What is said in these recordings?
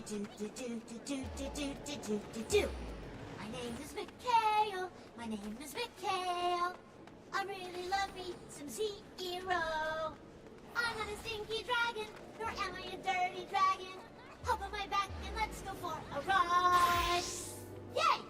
My name is Mikhail. My name is Mikhail. I really love me some zero. I'm not a stinky dragon, nor am I a dirty dragon. Hop on my back and let's go for a ride. Yay!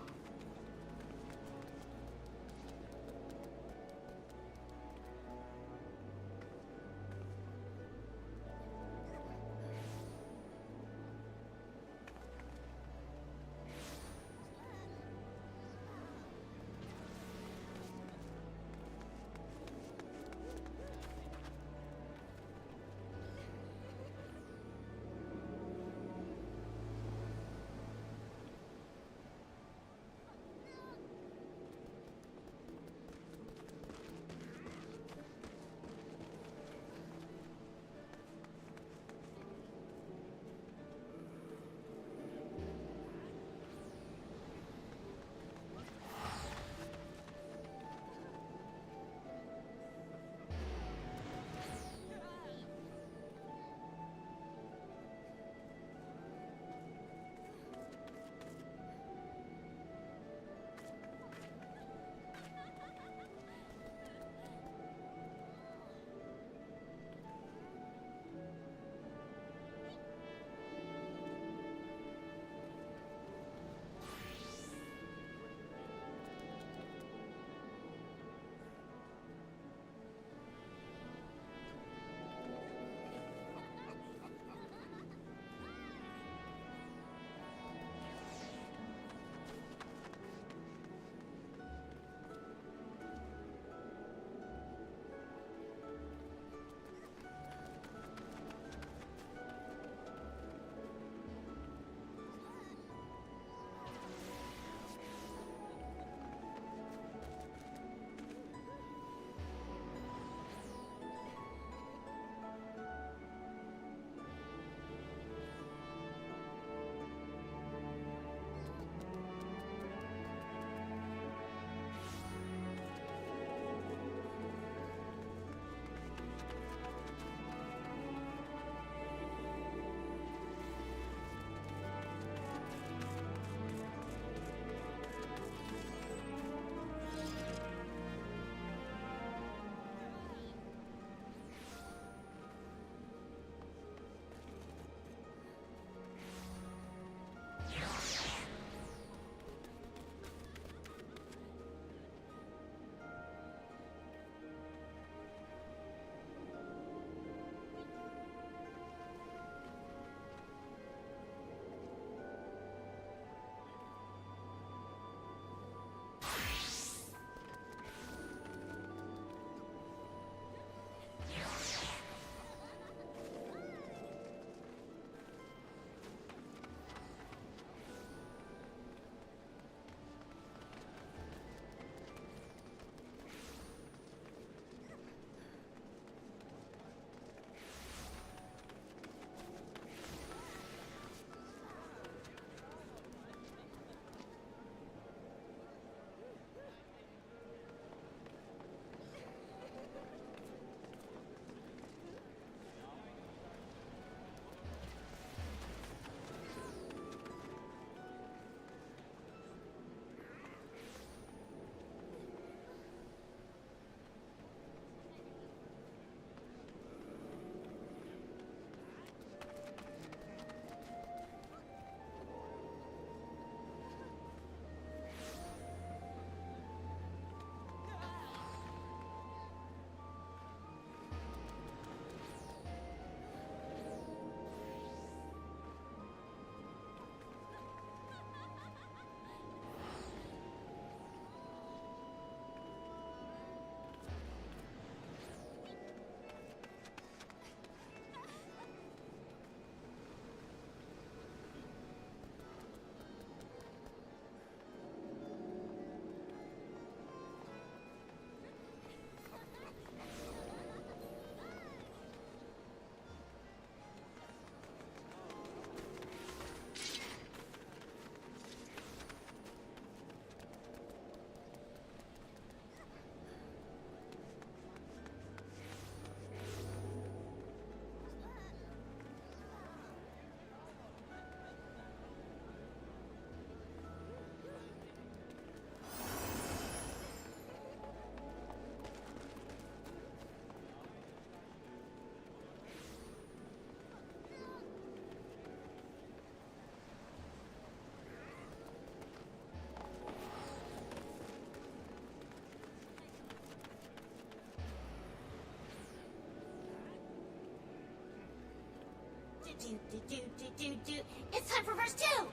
It's time for verse 2!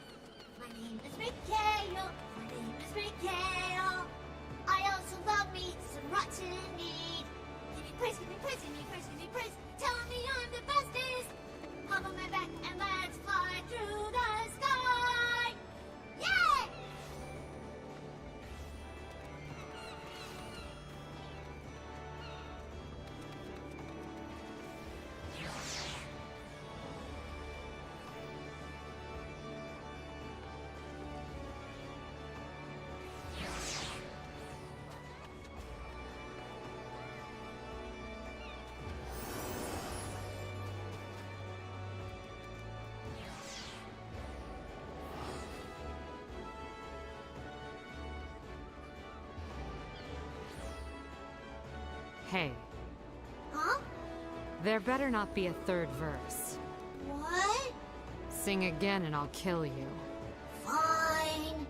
My name is Mikhail. My name is Mikhail. I also love meat, some rotten meat. Give me praise, give me praise, give me praise, give me praise. Tell me I'm the bestest. Hop on my back and let's fly through the sky. Yay! Hey, Huh? there better not be a third verse. What? Sing again and I'll kill you. Fine.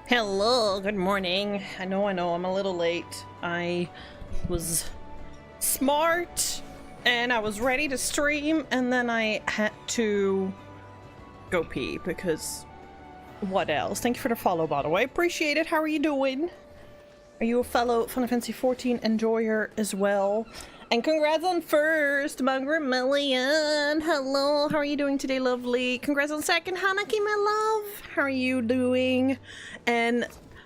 Hello, good morning. I know, I'm a little late. I was smart and I was ready to stream, and then I had to go pee because what else? Thank you for the follow, by the way. Appreciate it. How are you doing? Are you a fellow Final Fantasy 14 enjoyer as well? And congrats on first, Margaret Million. Hello, how are you doing today, lovely? Congrats on second, Hanaki, my love. How are you doing? And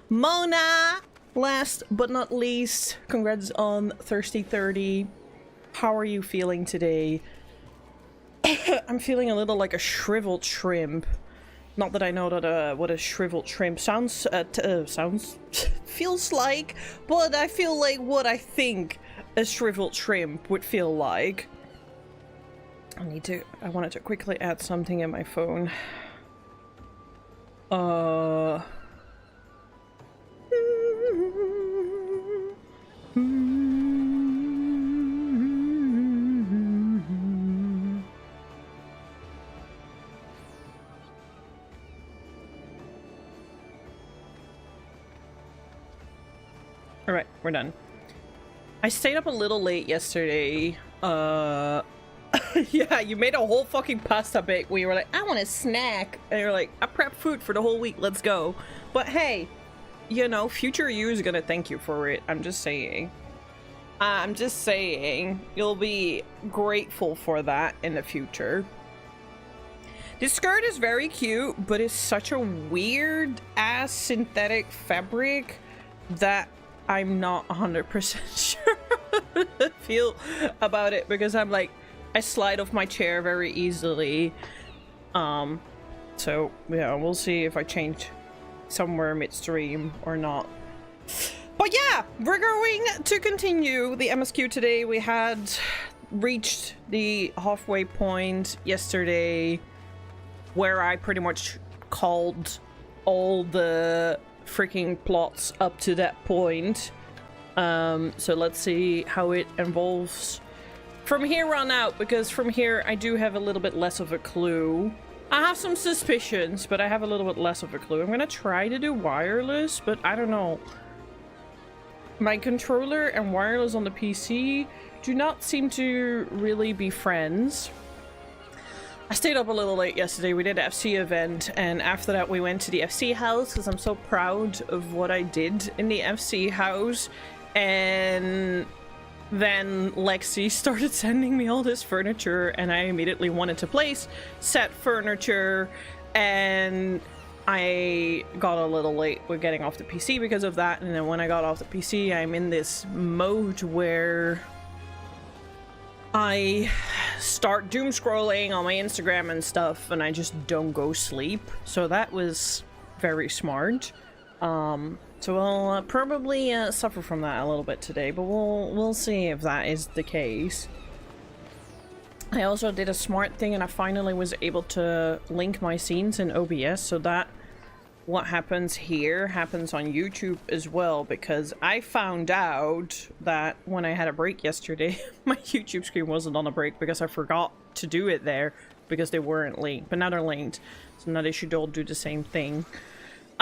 Mona, last but not least, congrats on Thirsty 30. How are you feeling today? I'm feeling a little like a shriveled shrimp. Not that I know that what a shriveled shrimp sounds feels like, but I feel like what I think a shriveled shrimp would feel like. I wanted to quickly add something in my phone. Alright, we're done. I stayed up a little late yesterday. Yeah, you made a whole fucking pasta bake where you were like, I want a snack. And you're like, I prepped food for the whole week, let's go. But hey, you know, future you is gonna thank you for it. I'm just saying. I'm just saying. You'll be grateful for that in the future. This skirt is very cute, but it's such a weird ass synthetic fabric that I'm not 100% sure how to feel about it, because I'm like, I slide off my chair very easily. So yeah, we'll see if I change somewhere midstream or not. But yeah, we're going to continue the MSQ today. We had reached the halfway point yesterday where I pretty much called all the freaking plots up to that point. So let's see how it evolves from here on out, because from here I do have a little bit less of a clue. I have some suspicions, but I have a little bit less of a clue. I'm gonna try to do wireless, but I don't know. My controller and wireless on the PC do not seem to really be friends. I stayed up a little late yesterday. We did an FC event, and after that we went to the FC house because I'm so proud of what I did in the FC house. And then Lexi started sending me all this furniture, and I immediately wanted to place said furniture, and I got a little late with getting off the PC because of that. And then when I got off the PC, I'm in this mode where I start doom scrolling on my Instagram and stuff, and I just don't go sleep. So that was very smart. So I'll probably suffer from that a little bit today, but we'll see if that is the case. I also did a smart thing, and I finally was able to link my scenes in OBS so that what happens here happens on YouTube as well, because I found out that when I had a break yesterday, my YouTube screen wasn't on a break because I forgot to do it there because they weren't linked, but now they're linked, so now they should all do the same thing.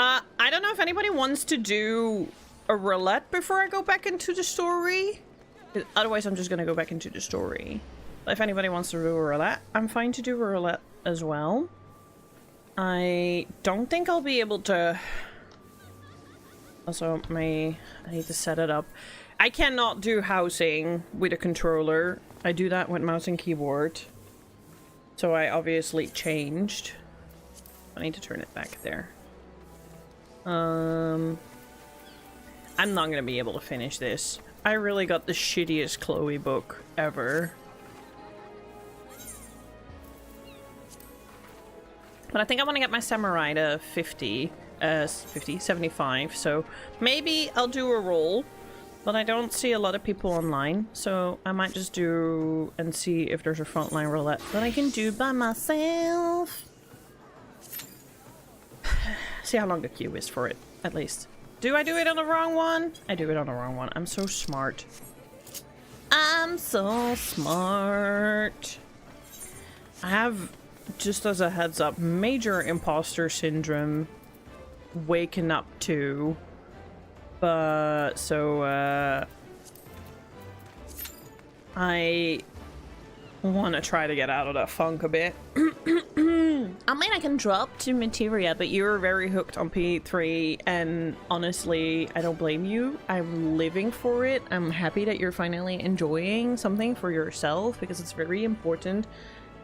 I don't know if anybody wants to do a roulette before I go back into the story. Otherwise, I'm just gonna go back into the story. But if anybody wants to do a roulette, I'm fine to do a roulette as well. I don't think I'll be able to... Also, I need to set it up. I cannot do housing with a controller. I do that with mouse and keyboard. So I obviously changed. I need to turn it back there. I'm not gonna be able to finish this. I really got the shittiest Chloe book ever. But I think I want to get my samurai to 75, so maybe I'll do a roll. But I don't see a lot of people online, so I might just do and see if there's a frontline roulette that I can do by myself. See how long the queue is for it, at least. Do I do it on the wrong one? I do it on the wrong one. I'm so smart. I'm so smart. I have, just as a heads up, major imposter syndrome waking up to. But so I want to try to get out of that funk a bit. I mean, I can drop to materia, but you're very hooked on P3, and honestly, I don't blame you. I'm living for it. I'm happy that you're finally enjoying something for yourself, because it's very important.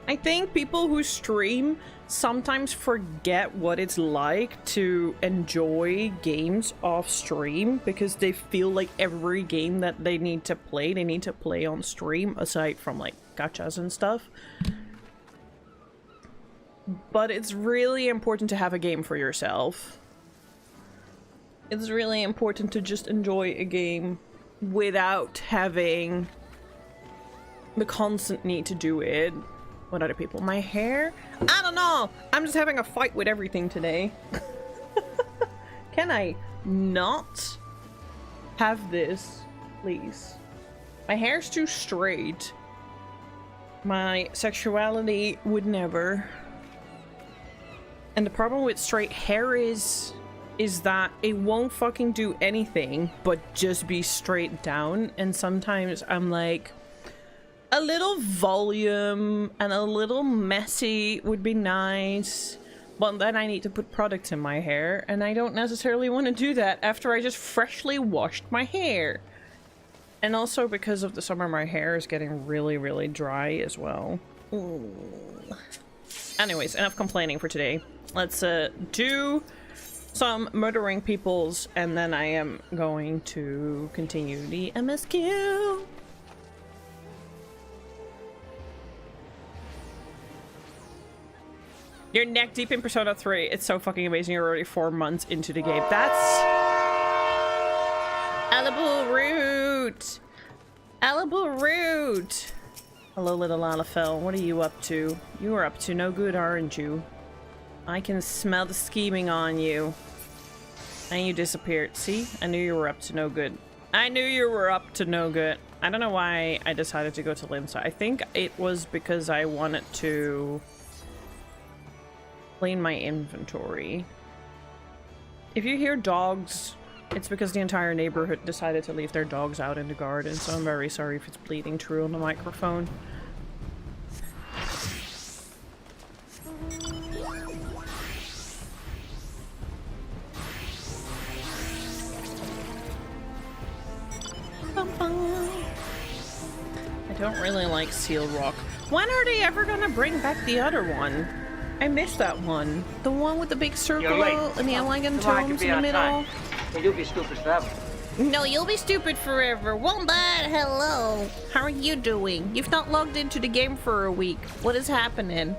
I think people who stream sometimes forget what it's like to enjoy games off stream, because they feel like every game that they need to play on stream, aside from like gachas and stuff. But it's really important to have a game for yourself. It's really important to just enjoy a game without having the constant need to do it with other people. My hair? I don't know! I'm just having a fight with everything today. Can I not have this, please? My hair's too straight. My sexuality would never. And the problem with straight hair is that it won't fucking do anything but just be straight down. And sometimes I'm like, a little volume and a little messy would be nice. But then I need to put products in my hair, and I don't necessarily want to do that after I just freshly washed my hair. And also because of the summer, my hair is getting really, really dry as well. Ooh. Anyways, enough complaining for today. Let's do some murdering peoples, and then I am going to continue the MSQ. You're neck deep in Persona 3. It's so fucking amazing. You're already 4 months into the game. That's Alabul Root. Alabul Root. Hello, little Lalafell. What are you up to? You are up to no good, aren't you? I can smell the scheming on you. And you disappeared. See? I knew you were up to no good. I knew you were up to no good. I don't know why I decided to go to Limsa. I think it was because I wanted to clean my inventory. If you hear dogs, it's because the entire neighborhood decided to leave their dogs out in the garden, so I'm very sorry if it's bleeding through on the microphone. I don't really like Seal Rock. When are they ever gonna bring back the other one? I missed that one. The one with the big circle and the elegant tomes in the middle. Well, you'll be stupid forever. No, you'll be stupid forever. Wombat, hello. How are you doing? You've not logged into the game for a week. What is happening?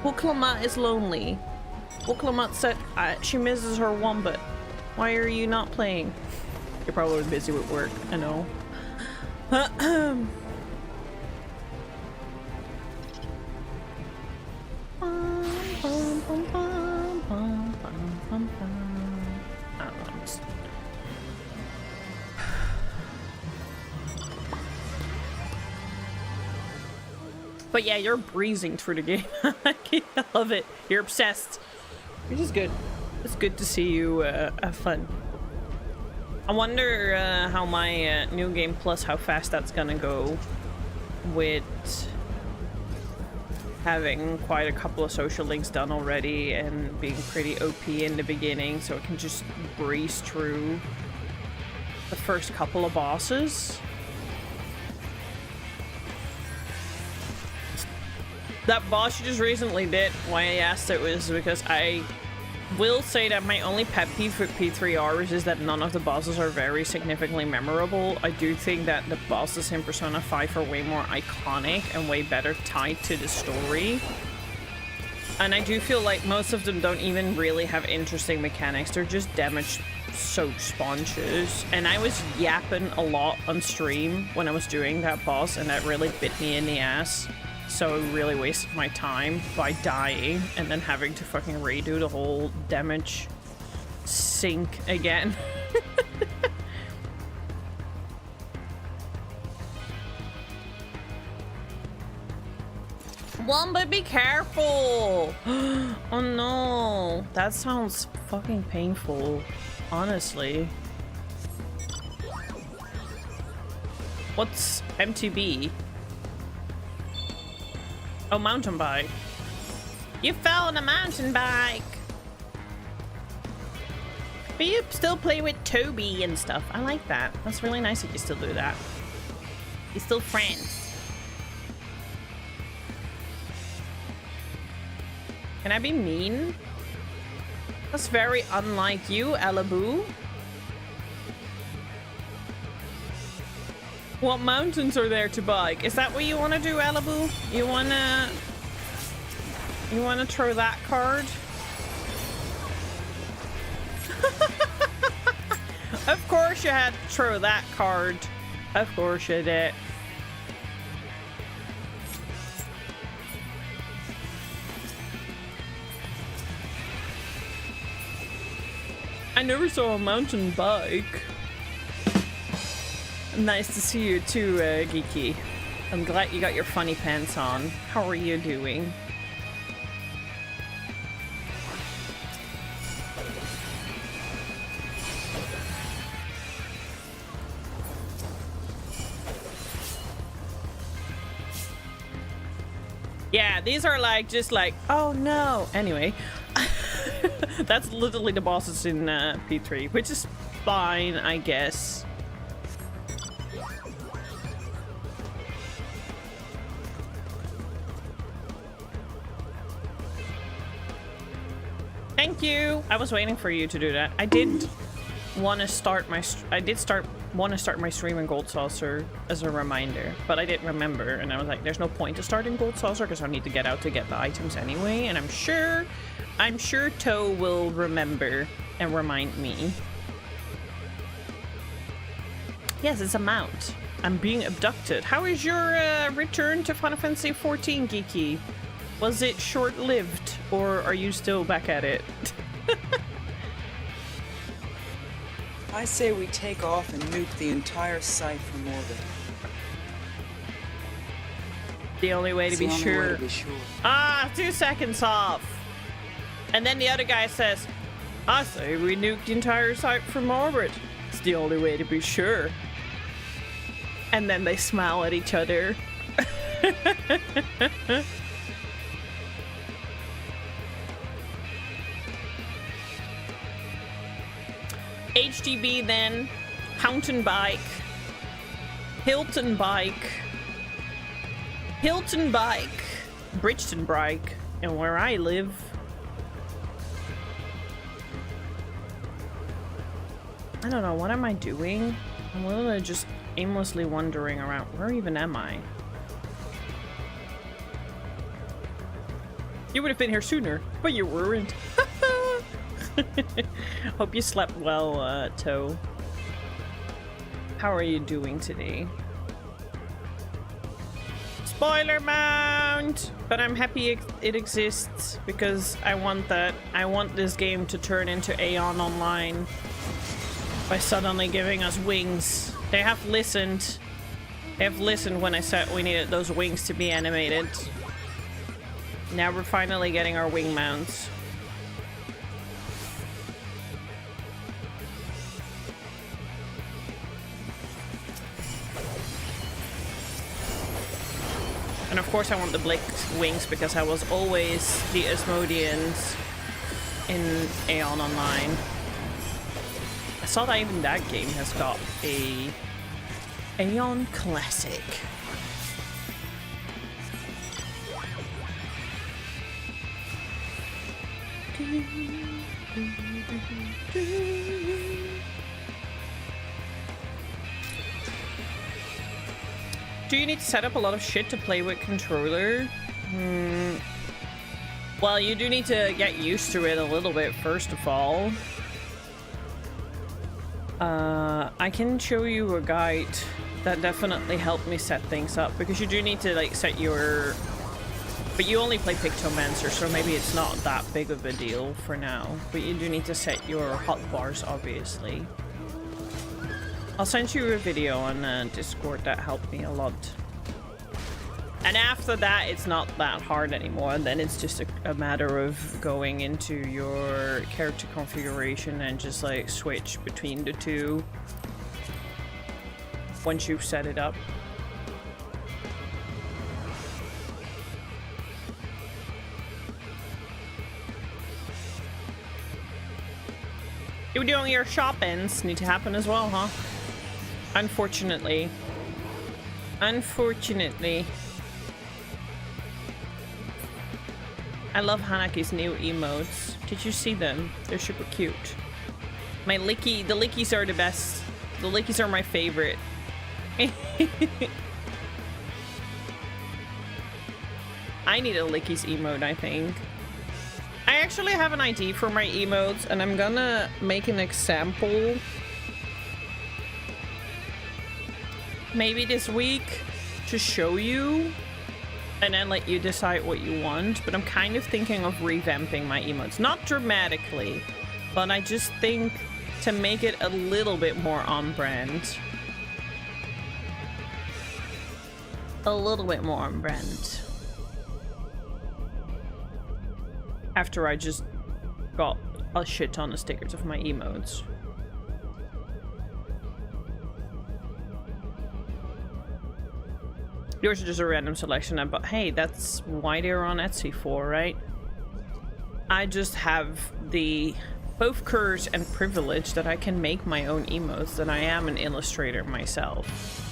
Wuklamat is lonely. Wuklamat said she misses her wombat. Why are you not playing? You're probably busy with work. I know. But yeah, you're breezing through the game. I love it. You're obsessed. Which is good. It's good to see you have fun. I wonder how my new game plus, how fast that's gonna go with having quite a couple of social links done already and being pretty OP in the beginning, so I can just breeze through the first couple of bosses. That boss you just recently did, why I asked it was because I will say that my only pet peeve with P3Rs is that none of the bosses are very significantly memorable. I do think that the bosses in Persona 5 are way more iconic and way better tied to the story. And I do feel like most of them don't even really have interesting mechanics. They're just damage soaked sponges. And I was yapping a lot on stream when I was doing that boss, and that really bit me in the ass. So I really wasted my time by dying and then having to fucking redo the whole damage sink again. Wombat, be careful! Oh no, that sounds fucking painful, honestly. What's MTB? Oh, mountain bike. You fell on a mountain bike! But you still play with Toby and stuff. I like that. That's really nice that you still do that. You're still friends. Can I be mean? That's very unlike you, Alaboo. What mountains are there to bike? Is that what you want to do, Alaboo? You wanna throw that card? Of course you had to throw that card. Of course you did. I never saw a mountain bike. Nice to see you too, Geeky. I'm glad you got your funny pants on. How are you doing? Yeah, these are like, just like, oh no. Anyway, that's literally the bosses in P3, which is fine, I guess. Thank you. I was waiting for you to do that. I did want to start my stream in Gold Saucer as a reminder, but I didn't remember, and I was like, there's no point to start in Gold Saucer because I need to get out to get the items anyway, and I'm sure Toe will remember and remind me. Yes, it's a mount. I'm being abducted. How is your return to Final Fantasy XIV, Geeky? Was it short-lived, or are you still back at it? I say we take off and nuke the entire site from orbit. The only way to be sure. Ah, 2 seconds off. And then the other guy says, I say we nuke the entire site from orbit. It's the only way to be sure. And then they smile at each other. HDB then, Mountain Bike, Hilton Bike, Bridgeton Bike, and where I live. I don't know, what am I doing? I'm literally just aimlessly wandering around. Where even am I? You would have been here sooner, but you weren't. Hope you slept well, Toe. How are you doing today? Spoiler mount! But I'm happy it exists because I want that. I want this game to turn into Aeon Online by suddenly giving us wings. They have listened. They have listened when I said we needed those wings to be animated. Now we're finally getting our wing mounts. And of course I want the Blake wings because I was always the Asmodeans in Aeon Online. I saw that even that game has got a Aeon Classic. Do you need to set up a lot of shit to play with controller? Well, you do need to get used to it a little bit, first of all. I can show you a guide that definitely helped me set things up, because you do need to, like, set your... But you only play Pictomancer, so maybe it's not that big of a deal for now. But you do need to set your hotbars, obviously. I'll send you a video on Discord that helped me a lot. And after that, it's not that hard anymore. Then it's just a matter of going into your character configuration and just like switch between the two once you've set it up. You doing your shoppings need to happen as well, huh? Unfortunately. Unfortunately. I love Hanaki's new emotes. Did you see them? They're super cute. My licky, the lickies are the best. The lickies are my favorite. I need a lickies emote, I think. I actually have an idea for my emotes, and I'm gonna make an example maybe this week to show you, and then let you decide what you want. But I'm kind of thinking of revamping my emotes. Not dramatically, but I just think to make it a little bit more on brand. A little bit more on brand. After I just got a shit ton of stickers of my emotes. Yours are just a random selection, but hey, that's why they're on Etsy for, right? I just have the both curse and privilege that I can make my own emotes, that I am an illustrator myself.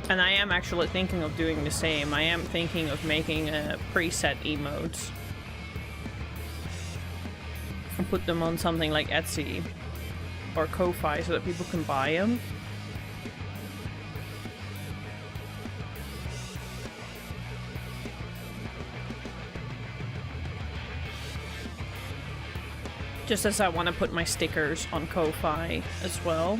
And I am actually thinking of doing the same. I am thinking of making a preset emotes and put them on something like Etsy or Ko-Fi so that people can buy them. Just as I want to put my stickers on Ko-Fi as well.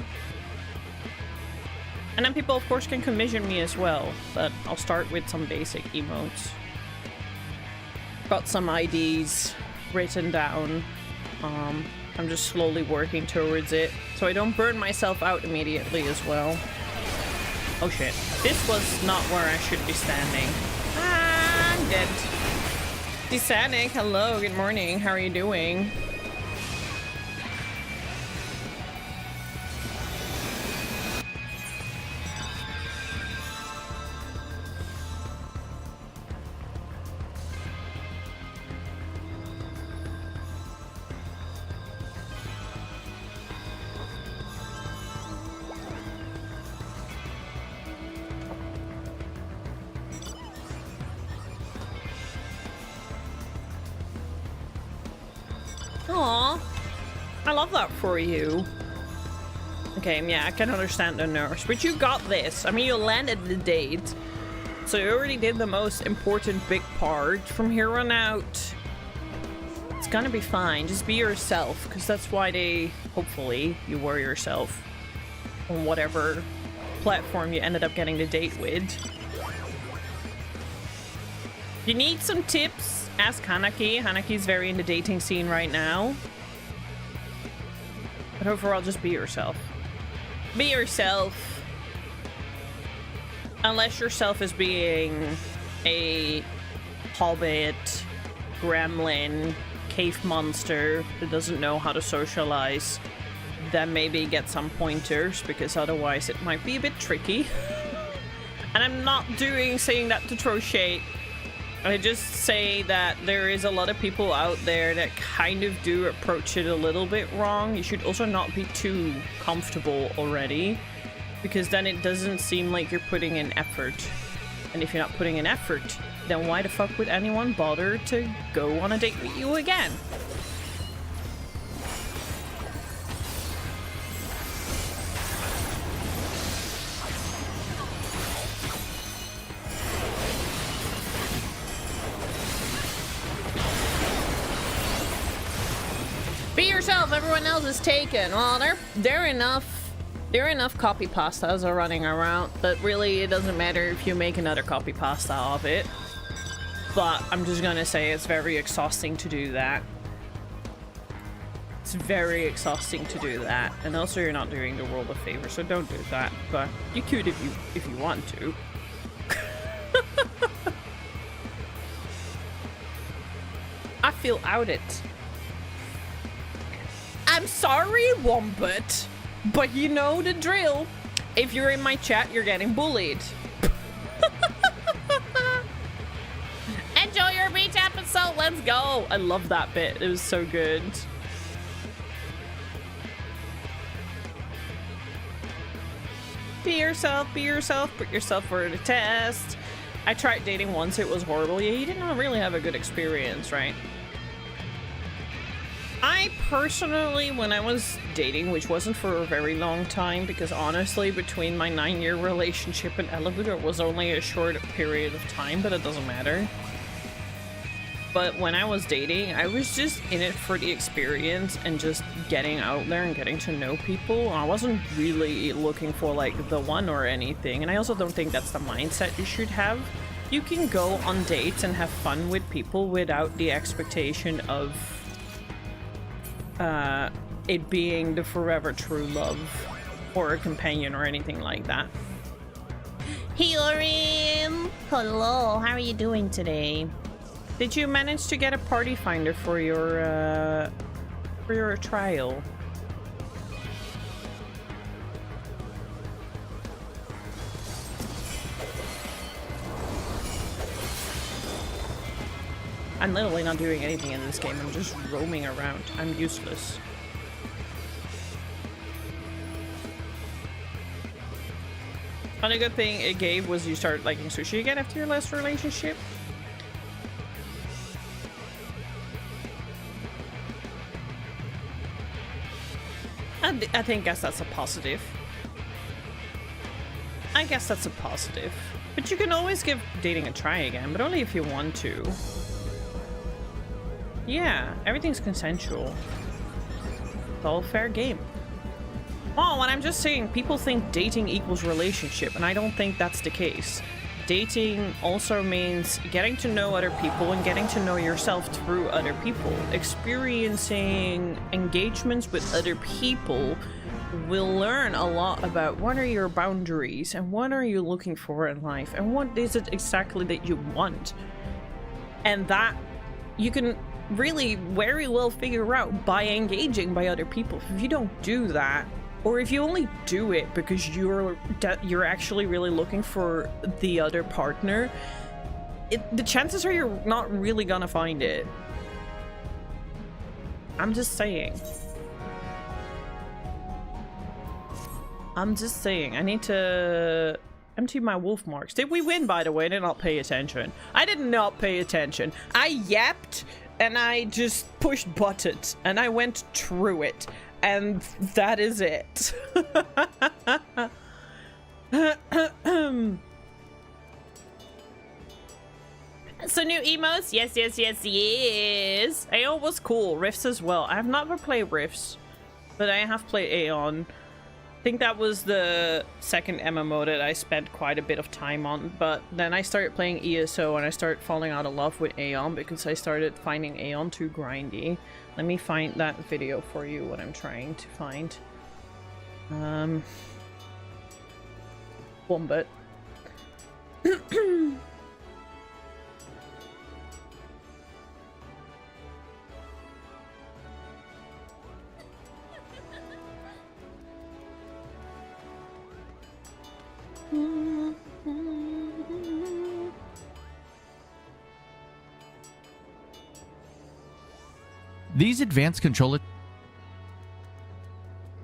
And then people, of course, can commission me as well, but I'll start with some basic emotes. Got some IDs written down. I'm just slowly working towards it, so I don't burn myself out immediately as well. Oh shit. This was not where I should be standing. Ah, I'm dead. Desanic, hello, good morning. How are you doing? Aw, I love that for you. Okay, yeah, I can understand the nurse, but you got this. I mean, you landed the date, so you already did the most important big part. From here on out, it's gonna be fine. Just be yourself, because that's why they, hopefully, you were yourself on whatever platform you ended up getting the date with. You need some tips? Ask Hanaki. Hanaki's very in the dating scene right now. But overall, just be yourself. Be yourself. Unless yourself is being a hobbit, gremlin, cave monster that doesn't know how to socialize, then maybe get some pointers, because otherwise it might be a bit tricky. And I'm not saying that to throw shade. I just say that there is a lot of people out there that kind of do approach it a little bit wrong. You should also not be too comfortable already, because then it doesn't seem like you're putting in effort. And if you're not putting in effort, then why the fuck would anyone bother to go on a date with you again? Be yourself, everyone else is taken. Well, there are enough copy pastas are running around that really it doesn't matter if you make another copy pasta of it. But I'm just gonna say it's very exhausting to do that. It's it's very exhausting to do that, and also you're not doing the world a favor, so don't do that. But you could if you want to. I feel outed. I'm sorry, Wombat, but you know the drill. If you're in my chat, you're getting bullied. Enjoy your beach episode. Let's go. I love that bit. It was so good. Be yourself, put yourself for the test. I tried dating once, it was horrible. Yeah, you didn't really have a good experience, right? I personally, when I was dating, which wasn't for a very long time, because honestly, between my 9-year relationship and Elibu, it was only a short period of time, but it doesn't matter. But when I was dating, I was just in it for the experience and just getting out there and getting to know people. I wasn't really looking for like the one or anything, and I also don't think that's the mindset you should have. You can go on dates and have fun with people without the expectation of it being the forever true love or a companion or anything like that. Hiorim! Hello, how are you doing today? Did you manage to get a party finder for your trial? I'm literally not doing anything in this game. I'm just roaming around. I'm useless. Only good thing it gave was you start liking sushi again after your last relationship. I guess that's a positive. I guess that's a positive. But you can always give dating a try again, but only if you want to. Yeah, everything's consensual. It's all fair game. Oh, and I'm just saying, people think dating equals relationship, and I don't think that's the case. Dating also means getting to know other people and getting to know yourself through other people. Experiencing engagements with other people will learn a lot about what are your boundaries and what are you looking for in life and what is it exactly that you want. And that you can really very well figure out by engaging by other people. If you don't do that, or if you only do it because you're actually really looking for the other partner, the chances are you're not really gonna find it. I'm just saying. I need to empty my wolf marks. Did we win, by the way? I did not pay attention. I did not pay attention. I yapped and I just pushed buttons and I went through it. And that is it. So new emotes? Yes, yes, yes, yes. Aeon was cool. Rifts as well. I have never played Rifts, but I have played Aeon. I think that was the second MMO that I spent quite a bit of time on, but then I started playing ESO and I started falling out of love with Aeon because I started finding Aeon too grindy. Let me find that video for you, what I'm trying to find. Wombat. These advanced controller...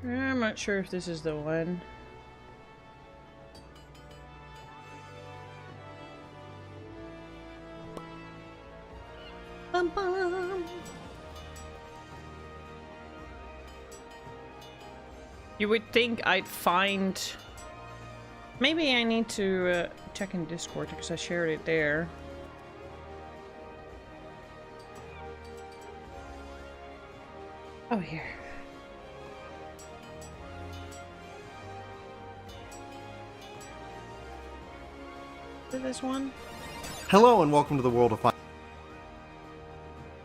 I'm not sure if this is the one. Bum, bum. You would think I'd find... Maybe I need to check in Discord because I shared it there. Oh, here. Is it this one? Hello and welcome to the world of fun.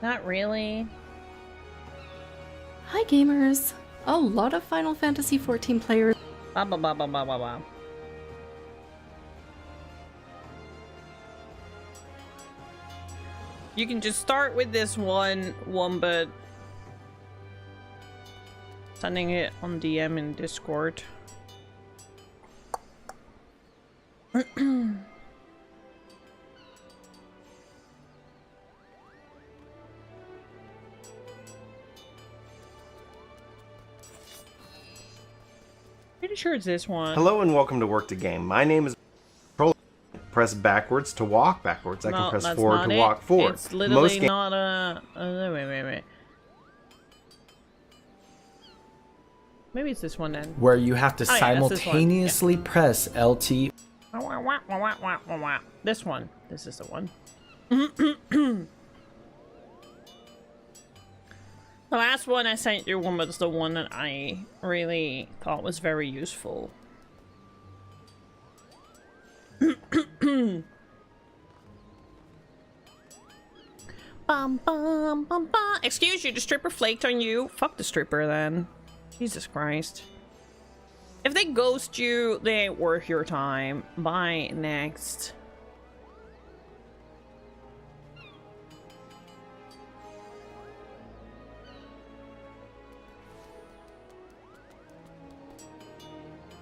Not really. Hi gamers! A lot of Final Fantasy XIV players. Ba, ba, ba, ba, ba, ba, ba. You can just start with this one but sending it on DM in Discord. Pretty sure it's this one. Hello and welcome to Work to Game. My name is control. Press backwards to walk backwards. I can press forward to walk forward. It's literally not a... wait. Maybe it's this one then. Where you have to Oh, yeah, simultaneously press LT. This one. This is the one. The last one I sent you was the one that I really thought was very useful. Bum, bum, bum, bum. Excuse you, the stripper flaked on you. Fuck the stripper then. Jesus Christ. If they ghost you, they ain't worth your time. Bye, next.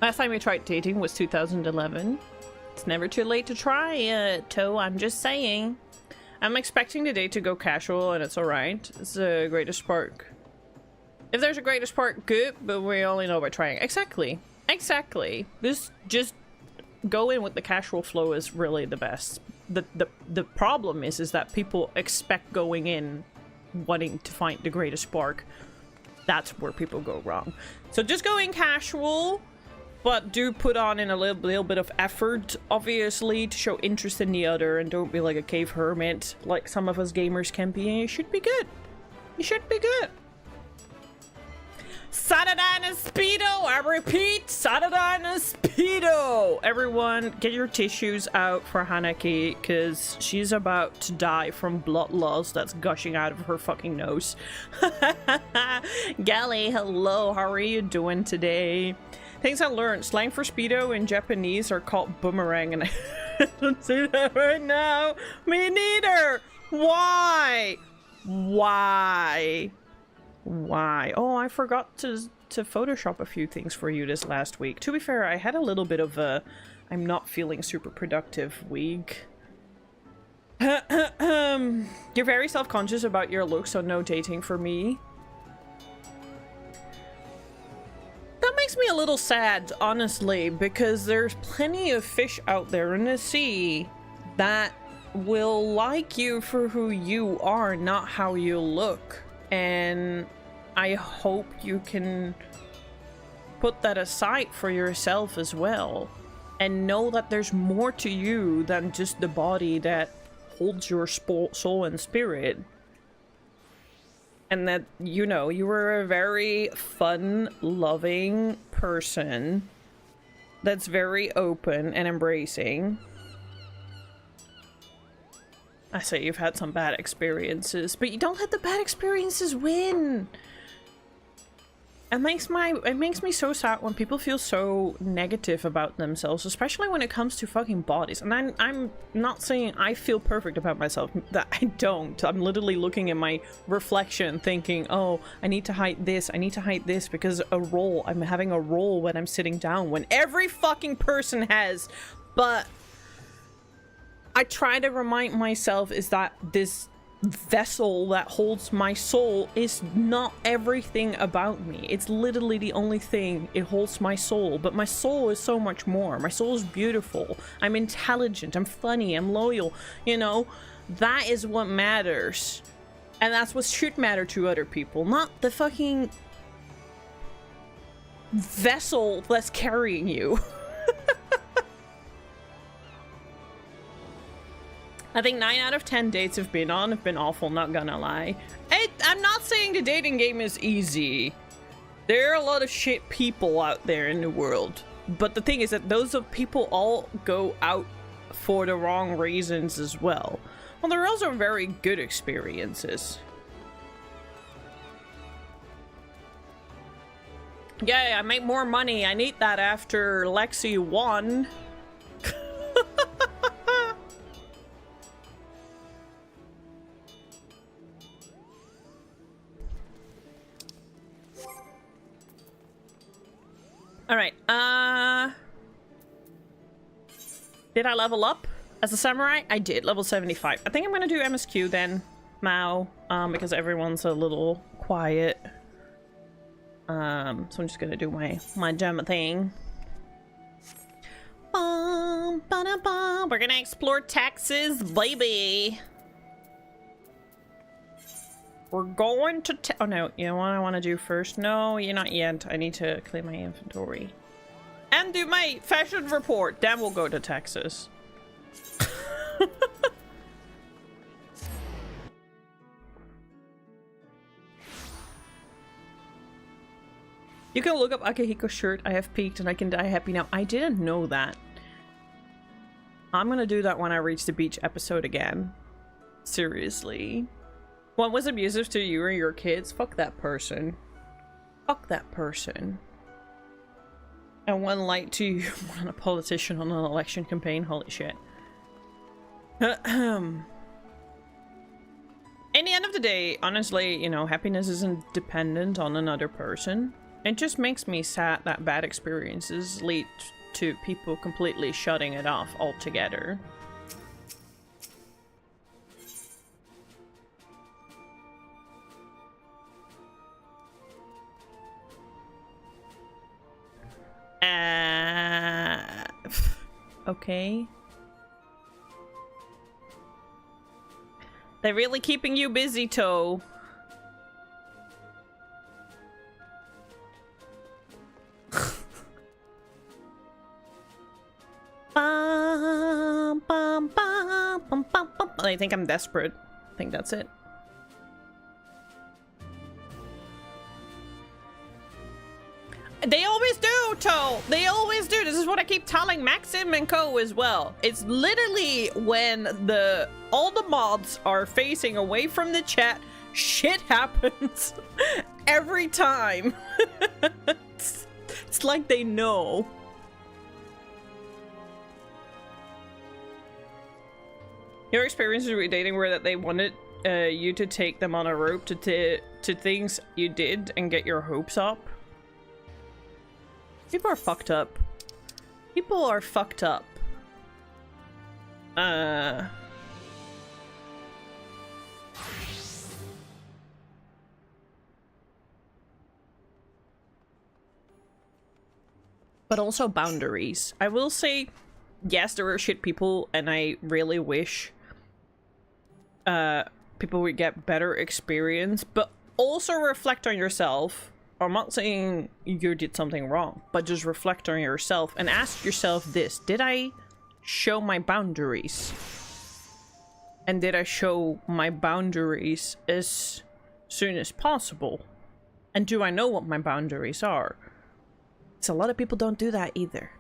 Last time we tried dating was 2011. It's never too late to try, Toe. I'm just saying. I'm expecting the date to go casual, and it's alright. It's the greatest spark. If there's a greatest spark, good, but we only know by trying. Exactly. Exactly. Just go in with the casual flow is really the best. The problem is that people expect going in wanting to find the greatest spark. That's where people go wrong. So just go in casual. But do put on in a little bit of effort, obviously, to show interest in the other, and don't be like a cave hermit like some of us gamers can be. You should be good. You should be good. Satadine and Speedo! I repeat, Satadine and Speedo! Everyone, get your tissues out for Hanaki, because she's about to die from blood loss that's gushing out of her fucking nose. Gally, hello, how are you doing today? Things I learned. Slang for Speedo in Japanese are called boomerang, and I don't see that right now. Me neither! Why? Why? Why? Oh, I forgot to Photoshop a few things for you this last week. To be fair, I had a little bit of a I'm not feeling super productive week. You're very self-conscious about your look, so no dating for me. That makes me a little sad, honestly, because there's plenty of fish out there in the sea that will like you for who you are, not how you look. And I hope you can put that aside for yourself as well. And know that there's more to you than just the body that holds your soul and spirit. And that, you know, you were a very fun, loving person that's very open and embracing. I say you've had some bad experiences, but you don't let the bad experiences win. It makes me so sad when people feel so negative about themselves, especially when it comes to fucking bodies. And I'm not saying I feel perfect about myself, that I don't. I'm literally looking at my reflection thinking, oh, I need to hide this, because I'm having a roll when I'm sitting down, when every fucking person has. But I try to remind myself is that this vessel that holds my soul is not everything about me. It's literally the only thing. It holds my soul, but my soul is so much more. My soul is beautiful. I'm intelligent. I'm funny. I'm loyal. You know, that is what matters. And that's what should matter to other people, not the fucking vessel that's carrying you. I think 9 out of 10 dates have been awful, not gonna lie. I'm not saying the dating game is easy. There are a lot of shit people out there in the world. But the thing is that those people all go out for the wrong reasons as well. Well, there are also very good experiences. Yeah, I make more money. I need that after Lexi won. Alright, did I level up as a samurai? I did, level 75. I think I'm gonna do MSQ then, Mao, because everyone's a little quiet. So I'm just gonna do my gem thing. Bum, ba-da-bum. We're gonna explore Texas, baby. We're going to oh no, you know what I want to do first? No, you're not yet. I need to clear my inventory. And do my fashion report. Then we'll go to Texas. You can look up Akihiko's shirt. I have peaked and I can die happy now. I didn't know that. I'm gonna do that when I reach the beach episode again. Seriously. What was abusive to you or your kids? Fuck that person. Fuck that person. And one light to you on a politician on an election campaign. Holy shit. In the end of the day, honestly, you know, happiness isn't dependent on another person. It just makes me sad that bad experiences lead to people completely shutting it off altogether. Okay. They're really keeping you busy, Toe. Bum, bum, bum, bum, bum, bum. I think I'm desperate. I think that's it. They always do, Toe. They always do. This is what I keep telling Maxim and Co as well. It's literally when all the mods are facing away from the chat, shit happens every time. It's like they know. Your experiences with dating were that they wanted you to take them on a rope to things you did and get your hopes up. People are fucked up. People are fucked up. But also boundaries. I will say, yes, there are shit people, and I really wish people would get better experience, but also reflect on yourself. I'm not saying you did something wrong, but just reflect on yourself and ask yourself this: did I show my boundaries? And did I show my boundaries as soon as possible? And do I know what my boundaries are? So a lot of people don't do that either.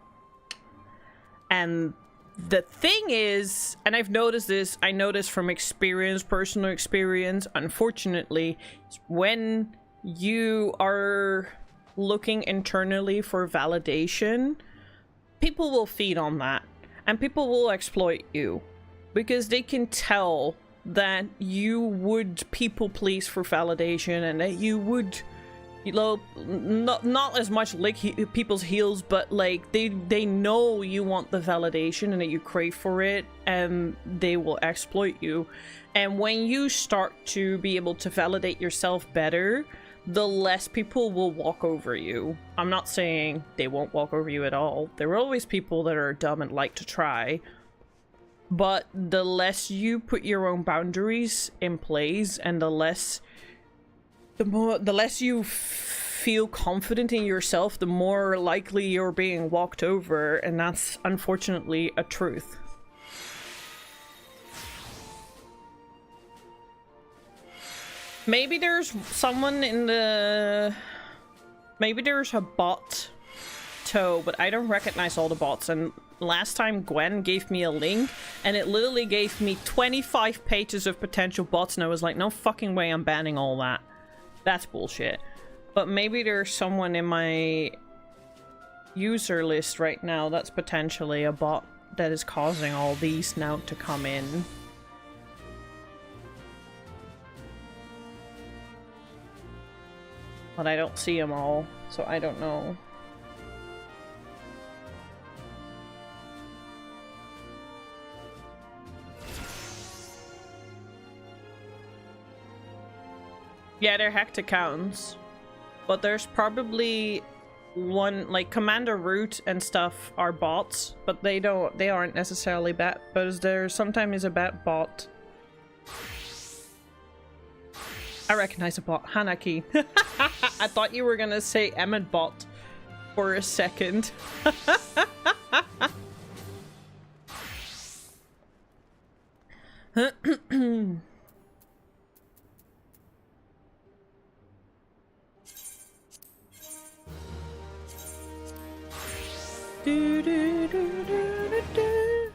And the thing is, and I've noticed this, I noticed from experience, personal experience, unfortunately, when you are looking internally for validation, people will feed on that, and people will exploit you because they can tell that you would people please for validation, and that you would, you know, not as much lick people's heels, but like they know you want the validation and that you crave for it, and they will exploit you. And when you start to be able to validate yourself better, the less people will walk over you. I'm not saying they won't walk over you at all. There are always people that are dumb and like to try. But the less you put your own boundaries in place, and the less you feel confident in yourself, the more likely you're being walked over, and that's unfortunately a truth. Maybe there's someone in the... Maybe there's a bot, Toe, but I don't recognize all the bots. And last time Gwen gave me a link, and it literally gave me 25 pages of potential bots, and I was like, no fucking way I'm banning all that. That's bullshit. But maybe there's someone in my user list right now that's potentially a bot that is causing all these now to come in. But I don't see them all, so I don't know. Yeah, they're hacked accounts. But there's probably one, like Commander Root and stuff are bots, but they aren't necessarily bad, but there sometimes a bad bot. I recognize a bot. Hanaki. I thought you were gonna say Emmett bot for a second. Do, do, do, do, do.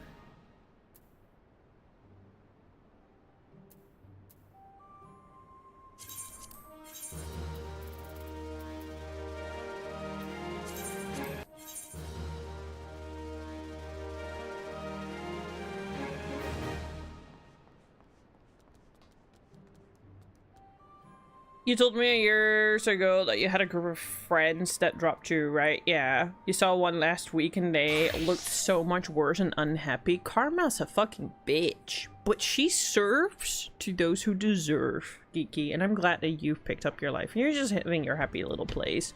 You told me years ago that you had a group of friends that dropped you, right? Yeah. You saw one last week and they looked so much worse and unhappy. Karma's a fucking bitch. But she serves to those who deserve, Geeky. And I'm glad that you've picked up your life. You're just having your happy little place.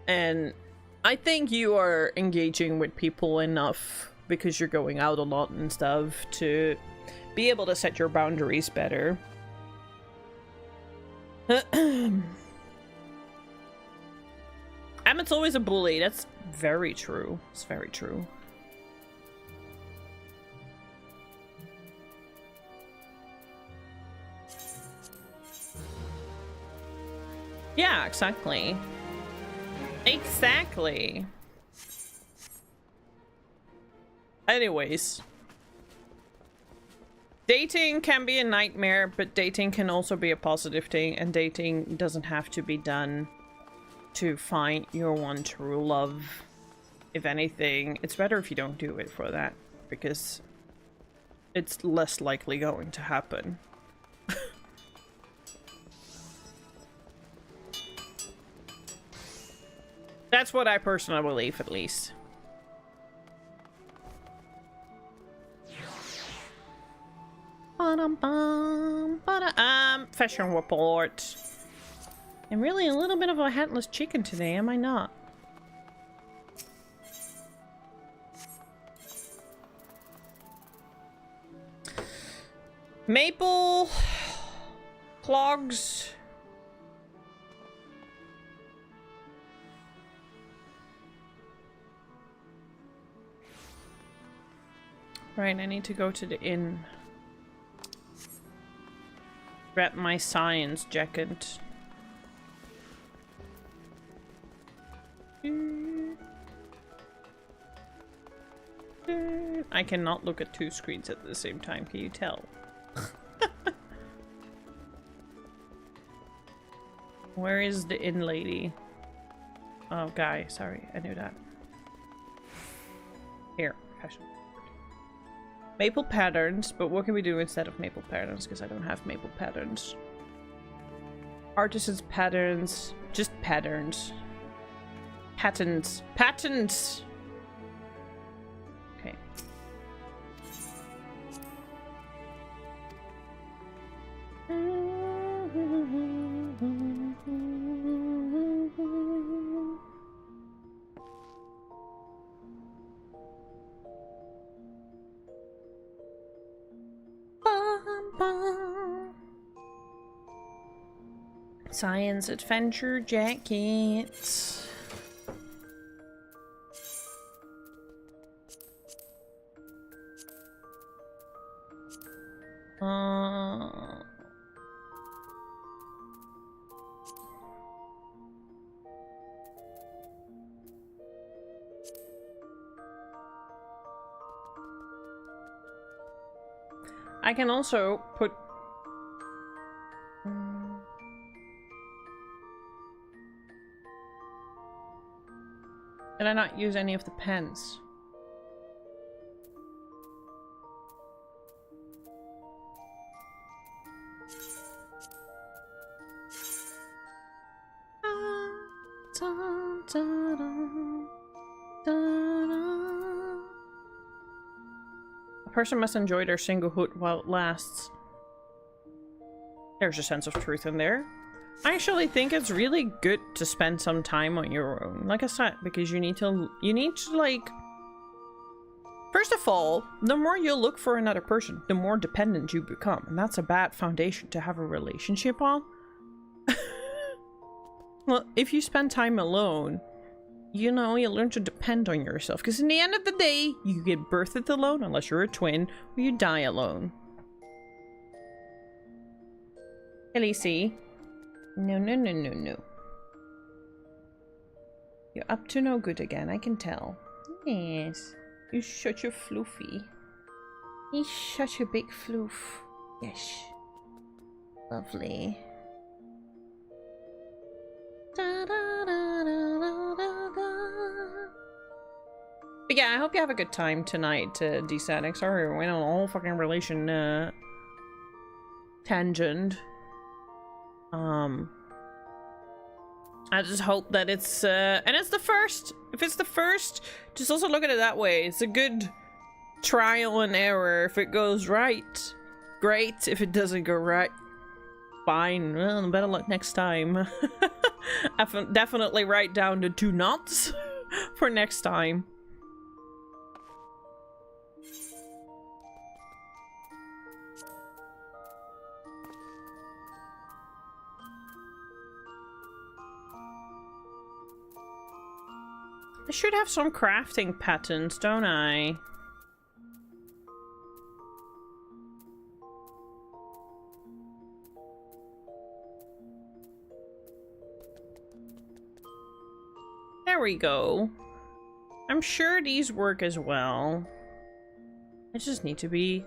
And I think you are engaging with people enough because you're going out a lot and stuff to be able to set your boundaries better. Emmett's always a bully. That's very true. It's very true. Yeah, exactly. Exactly. Anyways. Dating can be a nightmare, but dating can also be a positive thing, and dating doesn't have to be done to find your one true love. If anything, it's better if you don't do it for that, because it's less likely going to happen. That's what I personally believe, at least. Fashion report. I'm really a little bit of a hatless chicken today, am I not? Maple clogs. Right, I need to go to the inn. Grab my science jacket. I cannot look at two screens at the same time, can you tell? Where is the inn lady? Oh, guy, sorry, I knew that. Here, fashion. Maple patterns, but what can we do instead of maple patterns? Because I don't have maple patterns. Artisans patterns, just patterns. Patterns. Patterns! Okay. Science adventure jackets. I can also put Did I not use any of the pens? A person must enjoy their singlehood while it lasts. There's a sense of truth in there. I actually think it's really good to spend some time on your own, like I said, because you need to like, first of all, the more you look for another person, the more dependent you become, and that's a bad foundation to have a relationship on. Well, if you spend time alone, you know, you learn to depend on yourself, because in the end of the day, you get birthed alone, unless you're a twin, or you die alone. Elise. No, no, no, no, no. You're up to no good again, I can tell. Yes. You're such a floofy. He's such a big floof. Yes. Lovely. Da, da, da, da, da, da, da. But yeah, I hope you have a good time tonight, D-Static. Sorry, we went on a whole fucking relation, tangent. I just hope that it's, and it's the first. If it's the first, just also look at it that way. It's a good trial and error. If it goes right, great. If it doesn't go right, fine. Well, better luck next time. Definitely write down the 2 knots for next time. I should have some crafting patterns, don't I? There we go. I'm sure these work as well. I just need to be...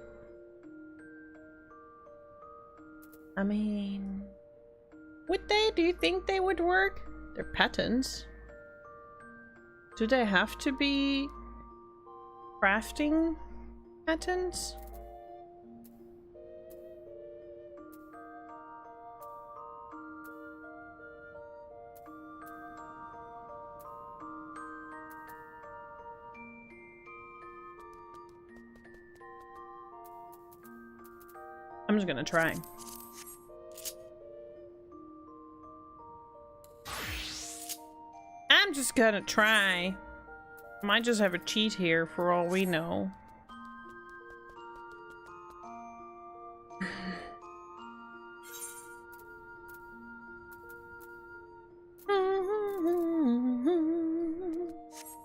I mean... Would they? Do you think they would work? They're patterns. Do they have to be crafting patterns? I'm just gonna try. I'm just gonna try. Might just have a cheat here for all we know.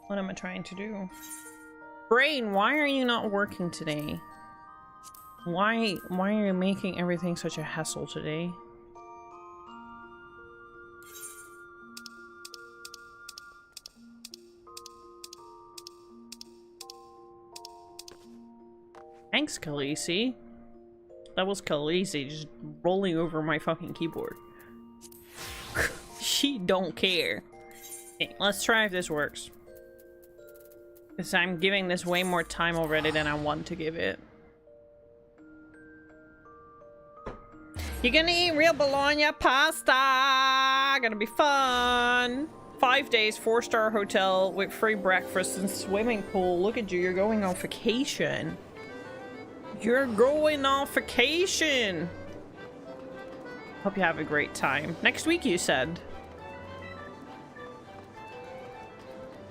What am I trying to do? Brain, why are you not working today? Why are you making everything such a hassle today? Thanks, Khaleesi. That was Khaleesi just rolling over my fucking keyboard. She don't care. Okay, let's try if this works. Because I'm giving this way more time already than I want to give it. You're gonna eat real bologna pasta! Gonna be fun! 5 days, 4-star hotel with free breakfast and swimming pool. Look at you, you're going on vacation. You're going on vacation! Hope you have a great time. Next week, you said.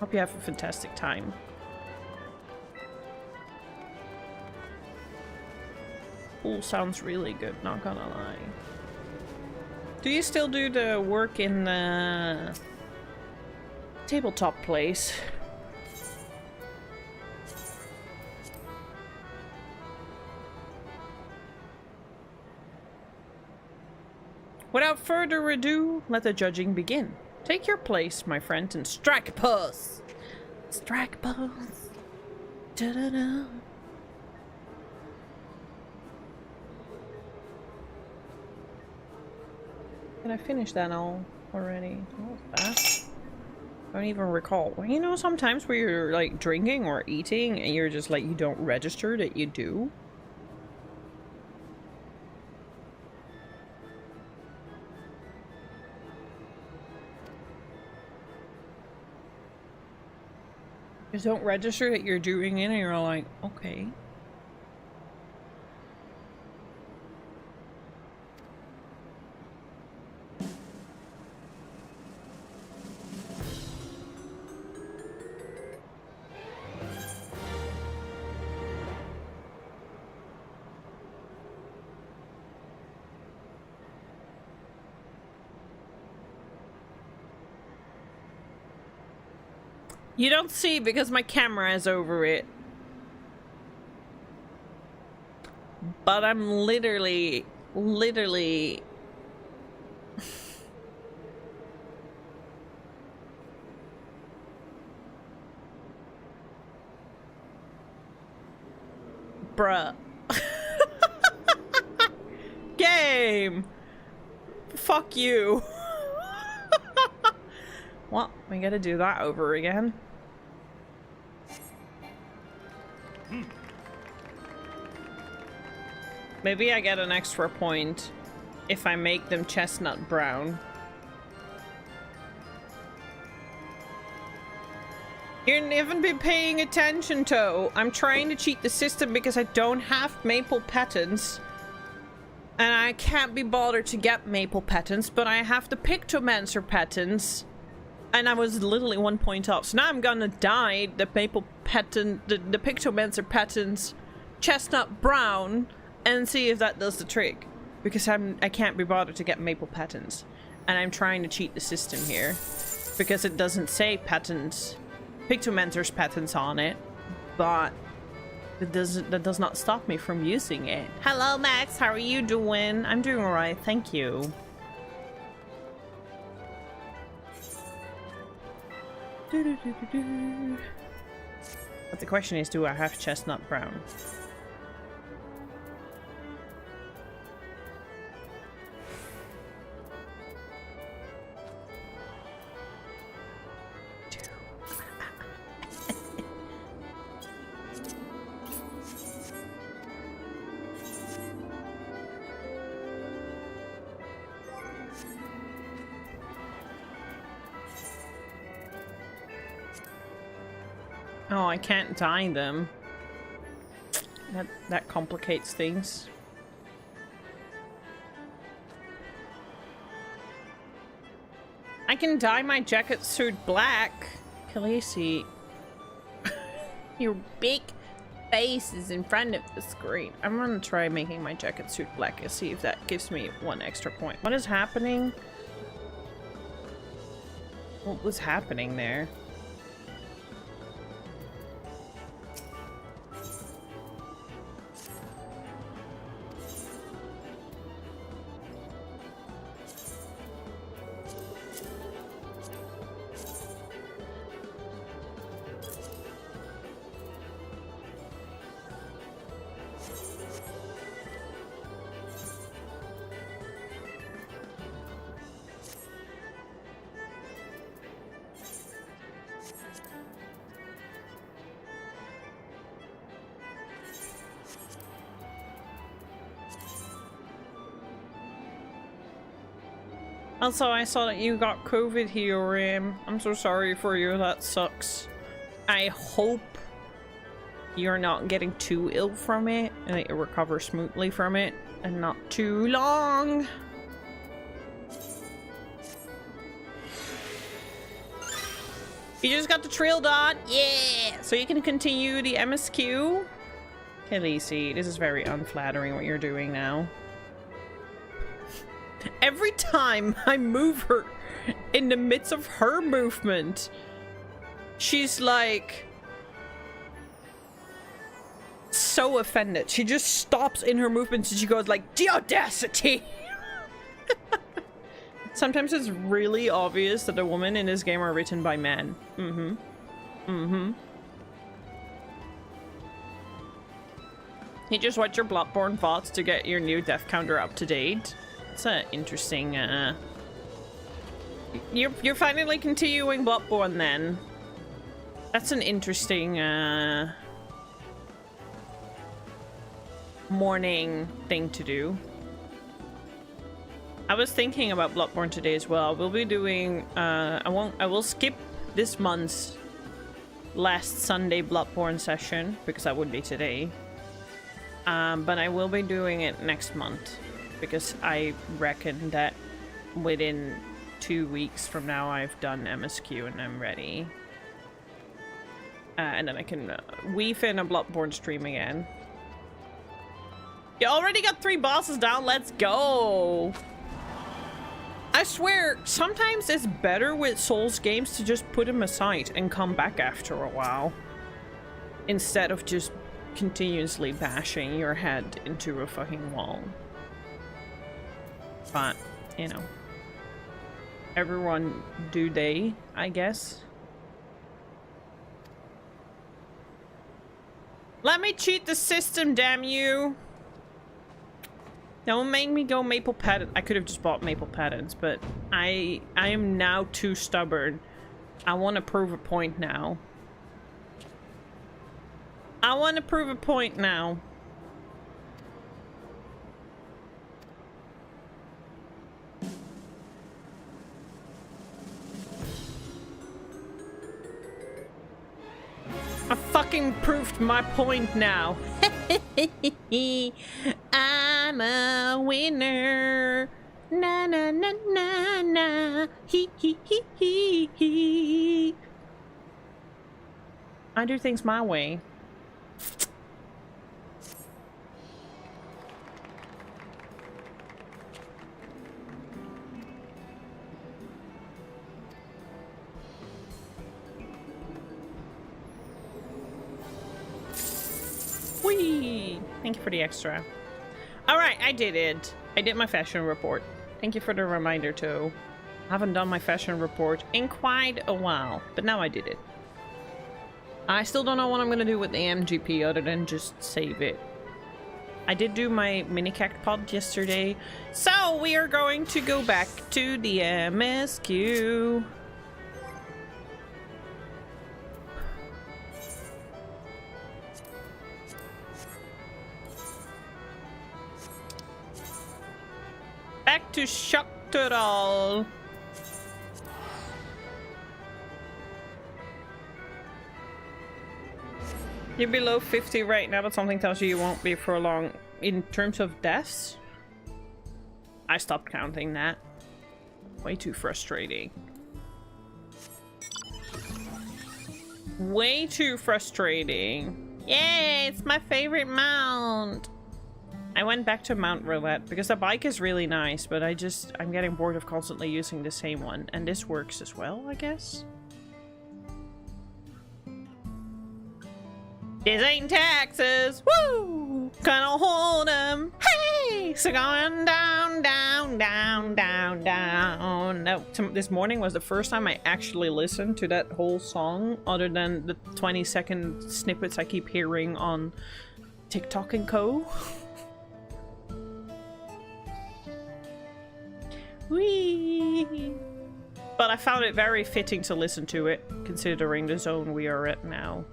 Hope you have a fantastic time. Pool sounds really good, not gonna lie. Do you still do the work in the tabletop place? Without further ado, let the judging begin. Take your place, my friend, and strike a pose. Strike a pose. Da-da-da. Can I finish that all already? That was fast. I don't even recall. Well, you know, sometimes where you're like drinking or eating and you're just like, you don't register that you do. Just don't register that you're doing it and you're like, okay. You don't see because my camera is over it. But I'm literally... Bruh. Game! Fuck you. Well, we gotta do that over again. Maybe I get an extra point if I make them chestnut brown. You haven't been paying attention, To. I'm trying to cheat the system because I don't have maple patents. And I can't be bothered to get maple patents, but I have the Pictomancer patents. And I was literally 1 point off. So now I'm gonna dye the maple patent, the Pictomancer patents chestnut brown and see if that does the trick. Because I can't be bothered to get maple patents. And I'm trying to cheat the system here. Because it doesn't say patents, Pictomancer's patents on it. But that does not stop me from using it. Hello Max, how are you doing? I'm doing alright, thank you. But the question is, do I have chestnut brown? Oh, I can't dye them. That complicates things. I can dye my jacket suit black. Khaleesi. Your big face is in front of the screen. I'm gonna try making my jacket suit black and see if that gives me 1 extra point. What is happening? What was happening there? Also, I saw that you got COVID here, I'm so sorry for you, that sucks. I hope you're not getting too ill from it, and that you recover smoothly from it, and not too long. You just got the trail dot, yeah! So you can continue the MSQ. Khaleesi, this is very unflattering what you're doing now. Every time I move her in the midst of her movement, she's like so offended. She just stops in her movements and she goes like, the audacity! Sometimes it's really obvious that the women in this game are written by men. You just watch your Bloodborne VODs to get your new death counter up to date. It's an interesting You're finally continuing Bloodborne then. That's an interesting morning thing to do. I was thinking about Bloodborne today as well. We'll be doing I will skip this month's last Sunday Bloodborne session because that would be today. But I will be doing it next month because I reckon that within 2 weeks from now I've done MSQ and I'm ready. And then I can weave in a Bloodborne stream again. You already got 3 bosses down, let's go! I swear, sometimes it's better with Souls games to just put them aside and come back after a while. Instead of just continuously bashing your head into a fucking wall. But, you know. Everyone do they, I guess. Let me cheat the system, damn you! Don't make me go Maple Patents. I could have just bought Maple Patents, but I am now too stubborn. I want to prove a point now. I want to prove a point now. I fucking proved my point now. I'm a winner. Na na na na na. Hee hee hee hee hee. I do things my way. Whee! Thank you for the extra. Alright, I did it. I did my fashion report. Thank you for the reminder too. I haven't done my fashion report in quite a while, but now I did it. I still don't know what I'm gonna do with the MGP other than just save it. I did do my mini cactpod yesterday, so we are going to go back to the MSQ. Back to Shoktural. You're below 50 right now, but something tells you won't be for long. In terms of deaths, I stopped counting that. Way too frustrating. Way too frustrating. Yay, it's my favorite mount. I went back to Mount Roulette because the bike is really nice, but I'm getting bored of constantly using the same one. And this works as well, I guess. This ain't Texas, woo! Gonna hold 'em, hey! So going down, down, down, down, down. No, this morning was the first time I actually listened to that whole song, other than the 20-second snippets I keep hearing on TikTok and co. Whee! But I found it very fitting to listen to it, considering the zone we are at now.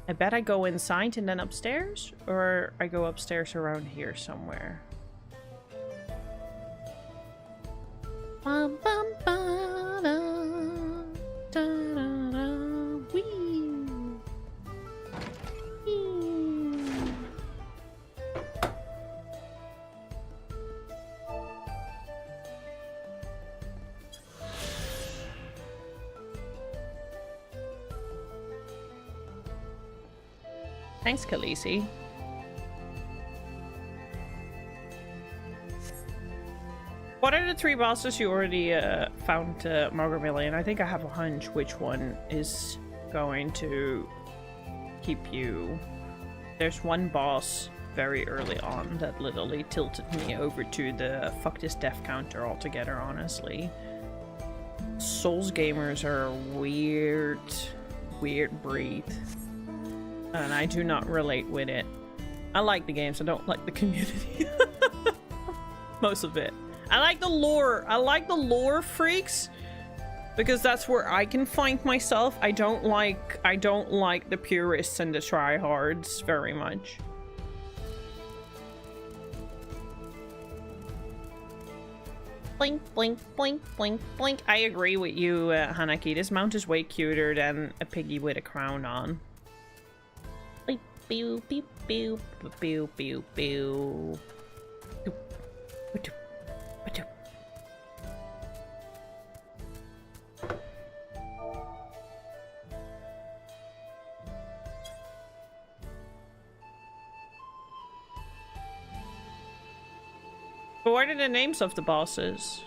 I bet I go inside and then upstairs, or I go upstairs around here somewhere. Bum, bum, ba, da, da, da, da, wee. Wee. Thanks, Khaleesi. What are the 3 bosses you already found, Margaret Million? I think I have a hunch which one is going to keep you. There's one boss very early on that literally tilted me over to the fuck this death counter altogether, honestly. Souls gamers are a weird breed. And I do not relate with it. I like the games, I don't like the community. Most of it. I like the lore. I like the lore freaks because that's where I can find myself. I don't like the purists and the tryhards very much. Blink, blink, blink, blink, blink. I agree with you, Hanaki. This mount is way cuter than a piggy with a crown on. Beep, beep, beep, beep, beep, beep, beep. But what are the names of the bosses?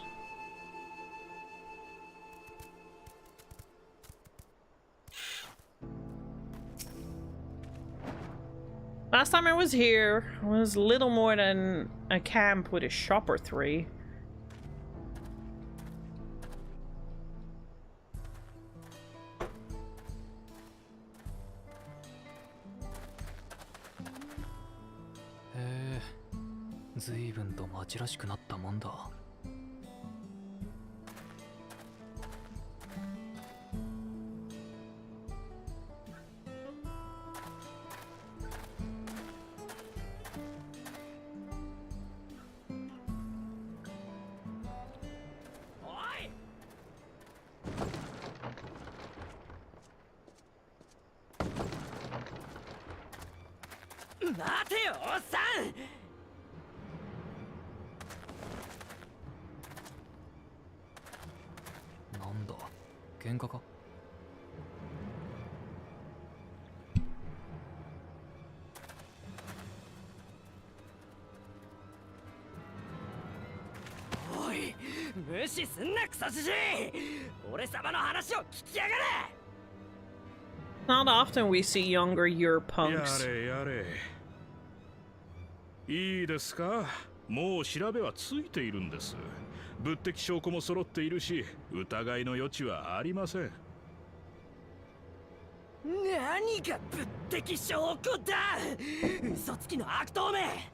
Last time I was here, it was little more than a camp with a shop or three. Not often we see younger year punks. いいですか、もう調べはついているんです。物的証拠も揃っているし、疑いの余地はありません。何が物的証拠だ。嘘つきの悪党め。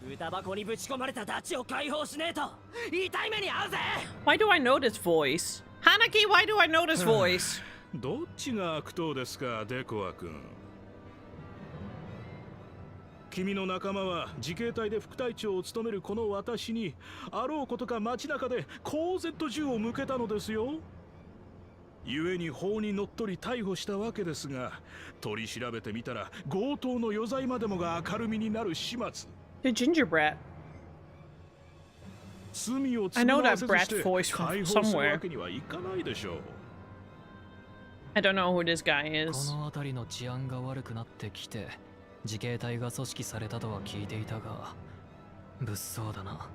豚箱にぶち込まれたダチを解放しねえと痛い目に遭うぜ。 Why do I know this voice? Hanaki, why do I know this voice? どっちが悪党ですか、デコア君。君の仲間は自警隊で副隊長を務めるこの私にあろうことか街中で公然と銃を向けたのですよ。故に法にのっとり逮捕したわけですが、取り調べてみたら強盗の余罪までもが明るみになる始末。The gingerbread. 罪を I know 償わ that せず Brat して voice 解 from 放する somewhere. わけにはいかないでしょう。I don't know who this guy is. この辺りの治安が悪くなってきて、自警隊が組織されたとは聞いていたが、物騒だな。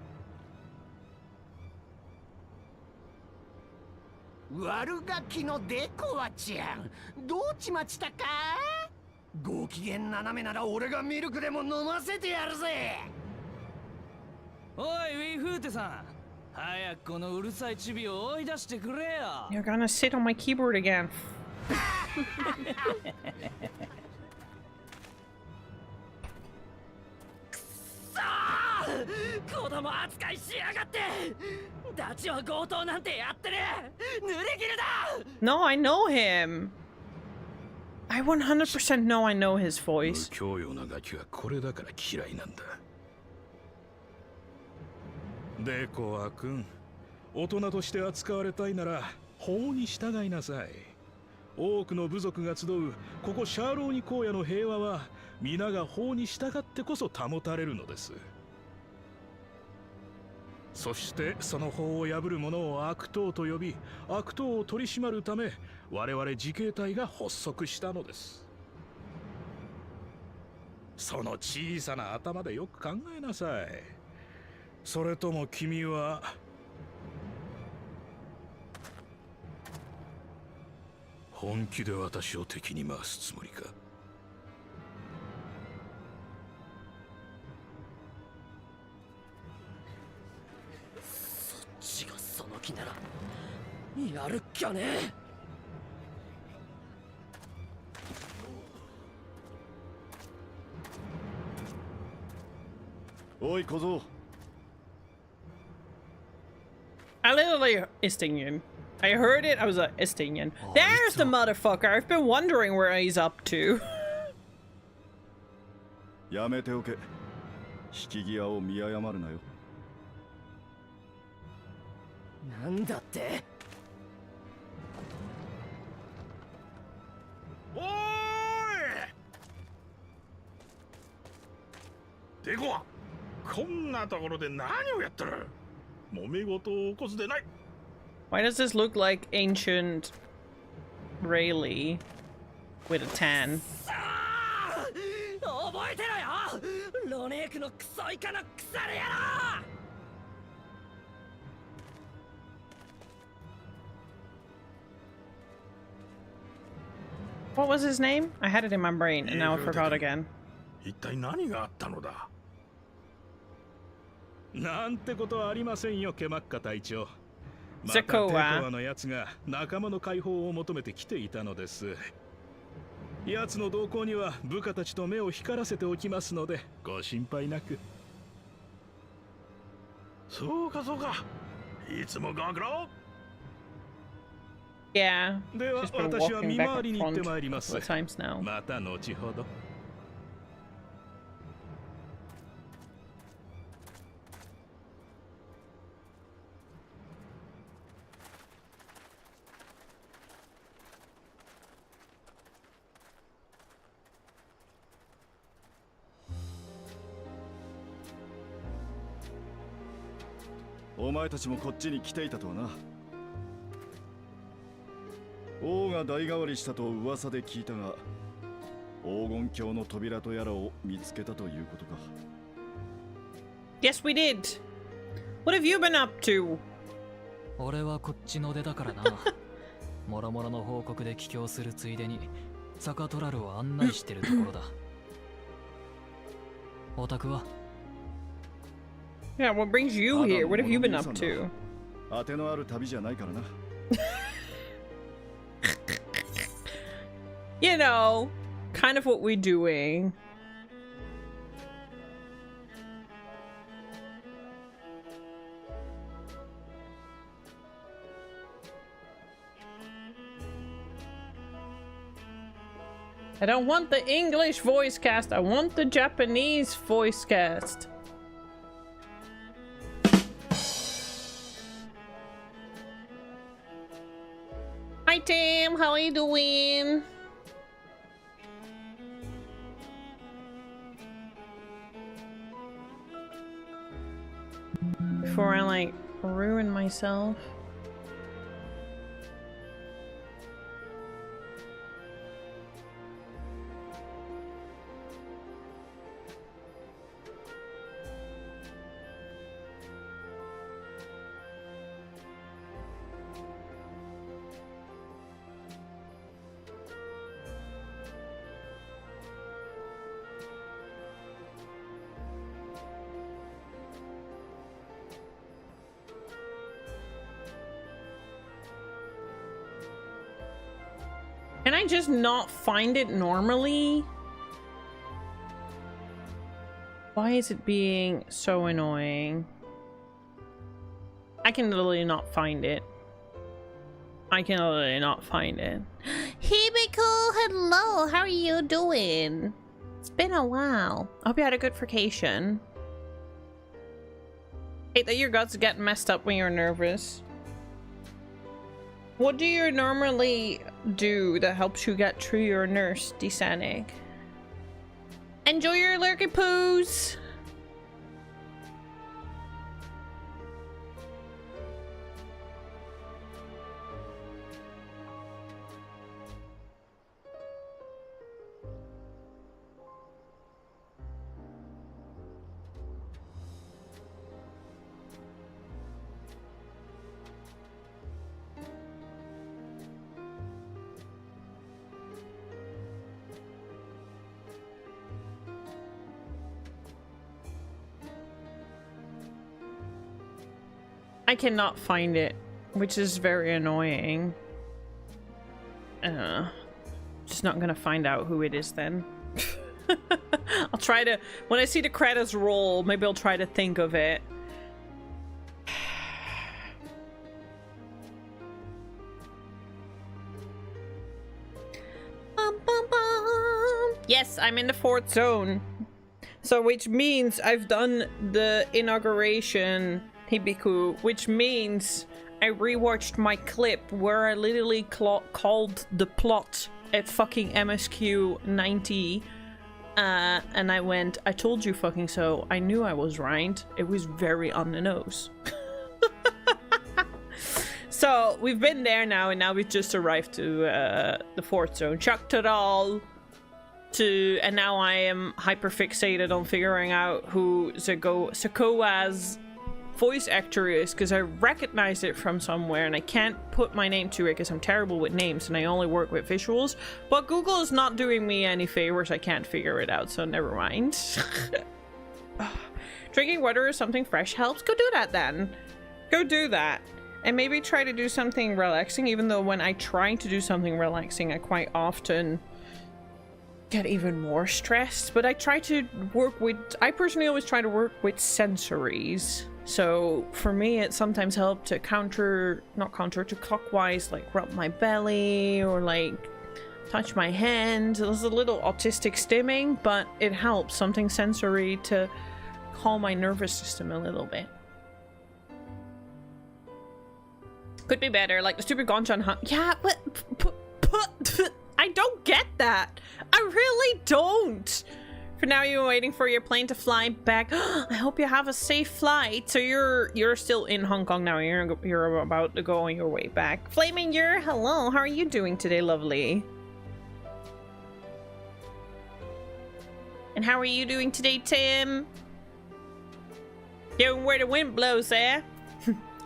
悪ガキのデコアちゃん、どうちまちたか？ご機嫌斜めなら俺がミルクでも飲ませてやるぜ。おい、ウィフーテさん、早くこのうるさいチビを追い出してくれよ。 You're gonna sit on my keyboard again. 子供扱いしやがって。ダチは強盗なんてやってねえ。濡れ衣だ。 No, I know him. I 100% know I know his voice. 無教養なガキはこれだから嫌いなんだ。デコア君、大人として扱われたいなら法に従いなさい。多くの部族が集うここシャーローニ荒野の平和は皆が法に従ってこそ保たれるのです。そしてその法を破る者を悪党と呼び、悪党を取り締まるため我々自警隊が発足したのです。その小さな頭でよく考えなさい。それとも君は本気で私を敵に回すつもりか？そっちがその気ならやるっきゃねえ。おい小僧、totally Estinian. I heard it, I was like, Estinian. There's the motherfucker. I've been wondering where he's up to. やめておけ。引き際を見誤るなよ。なんだって？おーい！でこは、こんなところで何をやってる？揉め事を起こすでない。 Why does this look like ancient Rayleigh with a tan? 覚えてろよ！ロネークのクソイカの腐れ野郎！ What was his name? I had it in my brain and now I forgot again. 一体何があったのだ？なんてことはありませんよ、ケマッカ隊長。またテコアのやつが仲間の解放を求めて来ていたのです。奴の動向には部下たちと目を光らせておきますのでご心配なく。そうかそうか。いつもご苦労。 Yeah, では she's been 私は walking 見 back 回り and に行って front まいり a ます。 couple of times now. また後ほど。 お前たちもこっちに来ていたとはな。王が代替わりしたと噂で聞いたが、黄金鏡の扉とやらを見つけたということか。 Yes, we did. What have you been up to? 俺はこっちの出だからな。もろもろの報告で帰郷するついでにサカトラルを案内してるところだ。オタクは Yeah, what brings you here? What have you been up to? 当てのある旅じゃないからな。 You know, kind of what we're doing. I don't want the English voice cast. I want the Japanese voice cast. Hi Tim, how are you doing? Before I like ruin myself. Can I just not find it normally? Why is it being so annoying? I can literally not find it. I can literally not find it. Hibiko, hello, how are you doing? It's been a while. I hope you had a good vacation. Hate that your guts get messed up when you're nervous. What do you normally do that helps you get through your nurse, Desanig? Enjoy your lurky poos! I cannot find it, which is very annoying. Just not gonna find out who it is then. I'll try to, when I see the credits roll, maybe I'll try to think of it. Yes, I'm in the 4th zone. So, which means I've done the inauguration Hibiku, which means I rewatched my clip where I literally called the plot at fucking MSQ 90. And I went, I told you fucking so. I knew I was right. It was very on the nose. So, we've been there now, and now we've just arrived to the 4th zone. Chucked it all. And now I am hyper fixated on figuring out who Sakoa's voice actor is, because I recognize it from somewhere and I can't put my name to it because I'm terrible with names and I only work with visuals. But Google is not doing me any favors. I can't figure it out, so never mind. Drinking water or something fresh helps. Go do that then. Go do that. And maybe try to do something relaxing, even though when I try to do something relaxing, I quite often get even more stressed. But I try to work with, I personally always try to work with sensories. So for me, it sometimes helped to to clockwise, like rub my belly or like touch my hand. There's a little autistic stimming, but it helps, something sensory to calm my nervous system a little bit. Could be better, like the stupid Gonchan hunt. Yeah, but I don't get that. I really don't. For now, you're waiting for your plane to fly back. I hope you have a safe flight. So you're still in Hong Kong now. You're about to go on your way back. Flaming Year, hello. How are you doing today, lovely? And how are you doing today, Tim? Going where the wind blows, eh?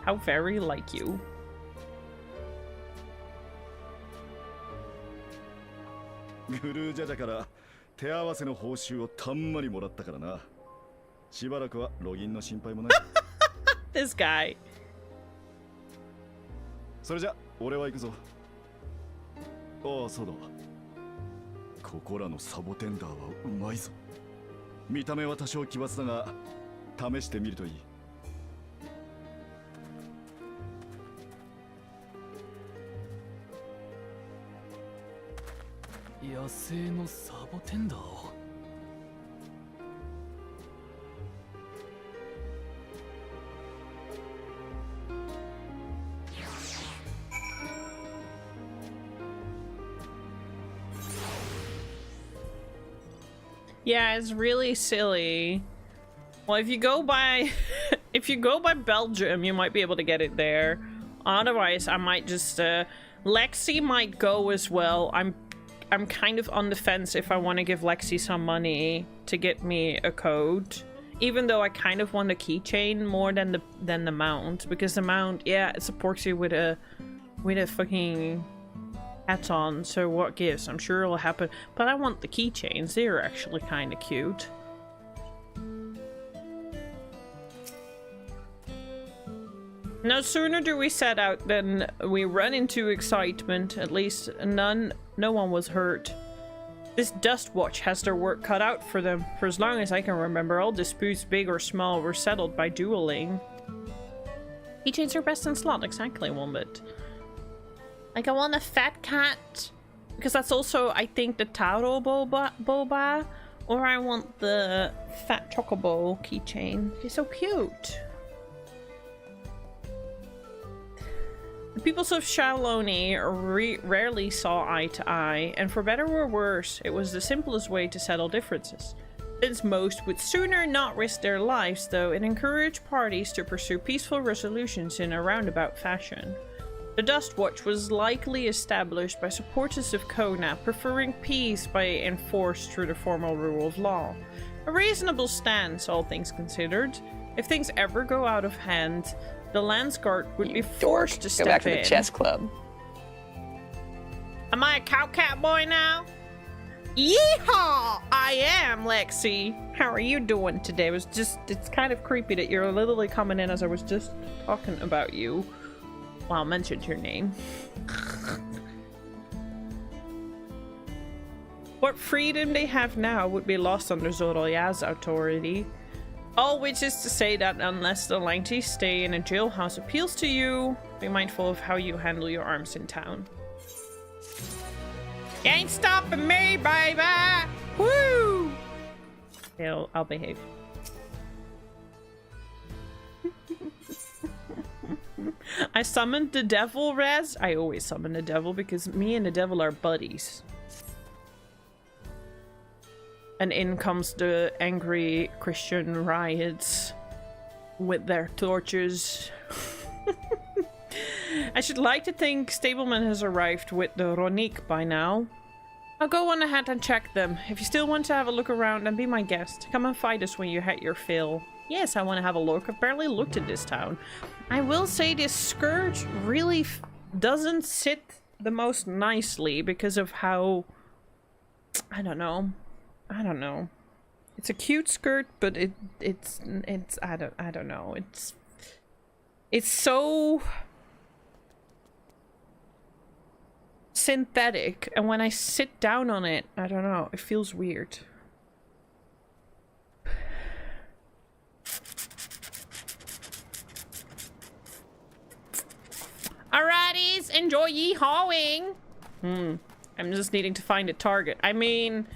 How very like you. グルージャジャから手合わせの報酬をたんまりもらったからな。しばらくはロギンの心配もない。This guy. それじゃ俺は行くぞ。ああ、そうだ。ここらのサボテンダーはうまいぞ。見た目は多少奇抜だが試してみるといい。野生のサボテンダーを。Yeah, it's really silly. Well, if you go by if you go by Belgium, you might be able to get it there. Otherwise, I might just Lexi might go as well. I'm kind of on the fence if I want to give Lexi some money to get me a code, even though I kind of want the keychain more than the mount, because the mount, yeah, it supports you with a fucking hat on. So what gives? I'm sure it'll happen, but I want the keychains. They're actually kind of cute. No sooner do we set out than we run into excitement. At least no one was hurt. This Dust Watch has their work cut out for them. For as long as I can remember, all disputes, big or small, were settled by dueling. Keychains are best in slot, exactly, Wombat. Like, I want a fat cat, because that's also, I think, the Taro boba, or I want the fat chocobo keychain. He's so cute. The peoples of Shaloni rarely saw eye to eye, and for better or worse, it was the simplest way to settle differences. Since most would sooner not risk their lives, though, it encouraged parties to pursue peaceful resolutions in a roundabout fashion. The Dust Watch was likely established by supporters of Kona, preferring peace by enforced through the formal rule of law. A reasonable stance, all things considered. If things ever go out of hand, the Landsguard would be forced to step in. Go back to the chess club. Am I a cow-cat boy now? Yeehaw! I am, Lexi. How are you doing today? It's kind of creepy that you're literally coming in as I was just talking about you. Well, I mentioned your name. What freedom they have now would be lost under Zoroya's authority. All which is to say that unless the lengthy stay in a jailhouse appeals to you, be mindful of how you handle your arms in town. You ain't stopping me, baby! Woo! I'll behave. I summoned the devil, Rez. I always summon the devil because me and the devil are buddies. And in comes the angry Christian riots with their torches. I should like to think Stableman has arrived with the Ronique by now. I'll go on ahead and check them. If you still want to have a look around, then be my guest. Come and fight us when you had your fill. Yes, I want to have a look. I've barely looked at this town. I will say this skirt really doesn't sit the most nicely because of how... I don't know. It's a cute skirt, but it's I don't know. It's so synthetic, and when I sit down on it, I don't know, it feels weird. Alrighties, enjoy ye hauling. I'm just needing to find a target. I mean,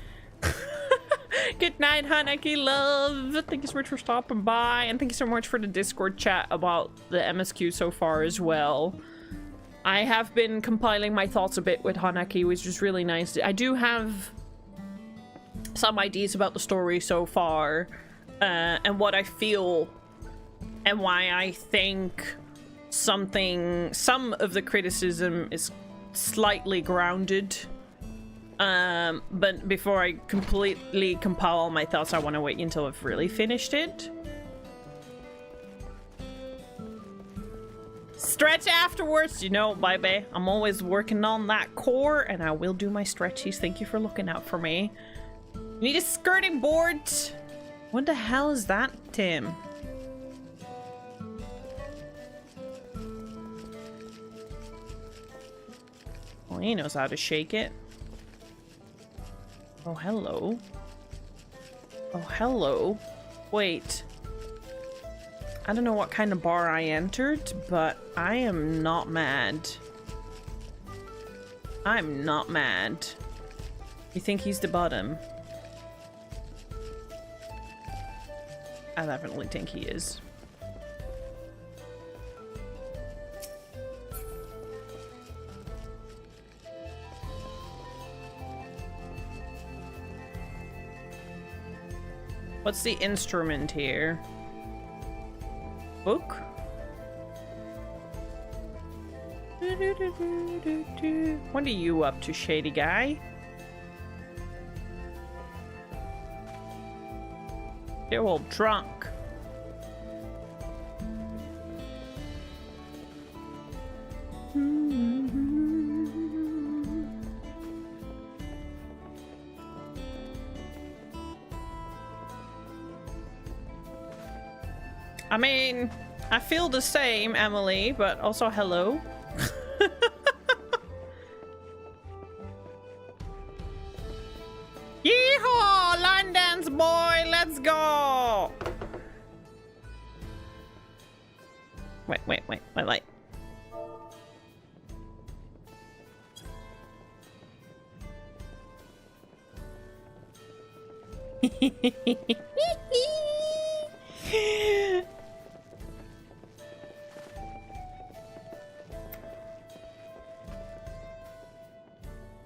good night, Hanaki love. Thank you so much for stopping by, and thank you so much for the Discord chat about the MSQ so far as well. I have been compiling my thoughts a bit with Hanaki, which is really nice. I do have some ideas about the story so far, and what I feel, and why I think some of the criticism is slightly grounded. But before I completely compile all my thoughts, I want to wait until I've really finished it. Stretch afterwards, you know, baby. I'm always working on that core, and I will do my stretchies. Thank you for looking out for me. Need a skirting board. What the hell is that, Tim? Well, he knows how to shake it. Oh, hello. Oh, hello. Wait. I don't know what kind of bar I entered, but I am not mad. I'm not mad. You think he's the bottom? I definitely think he is. What's the instrument here? Book? What are you up to, shady guy? You're all drunk. I mean, I feel the same, Emily, but also hello. Yeehaw! Line dance, boy! Let's go! Wait.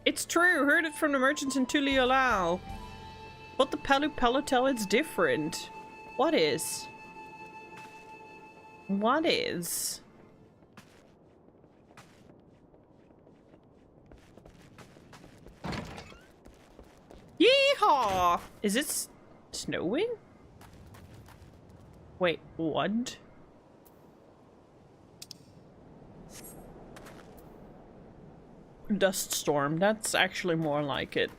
It's true, heard it from the merchants in Tuliolao. But the Pelu tell it's different. What is? What is? Yeehaw! Is it snowing? Wait, what? Dust storm. That's actually more like it.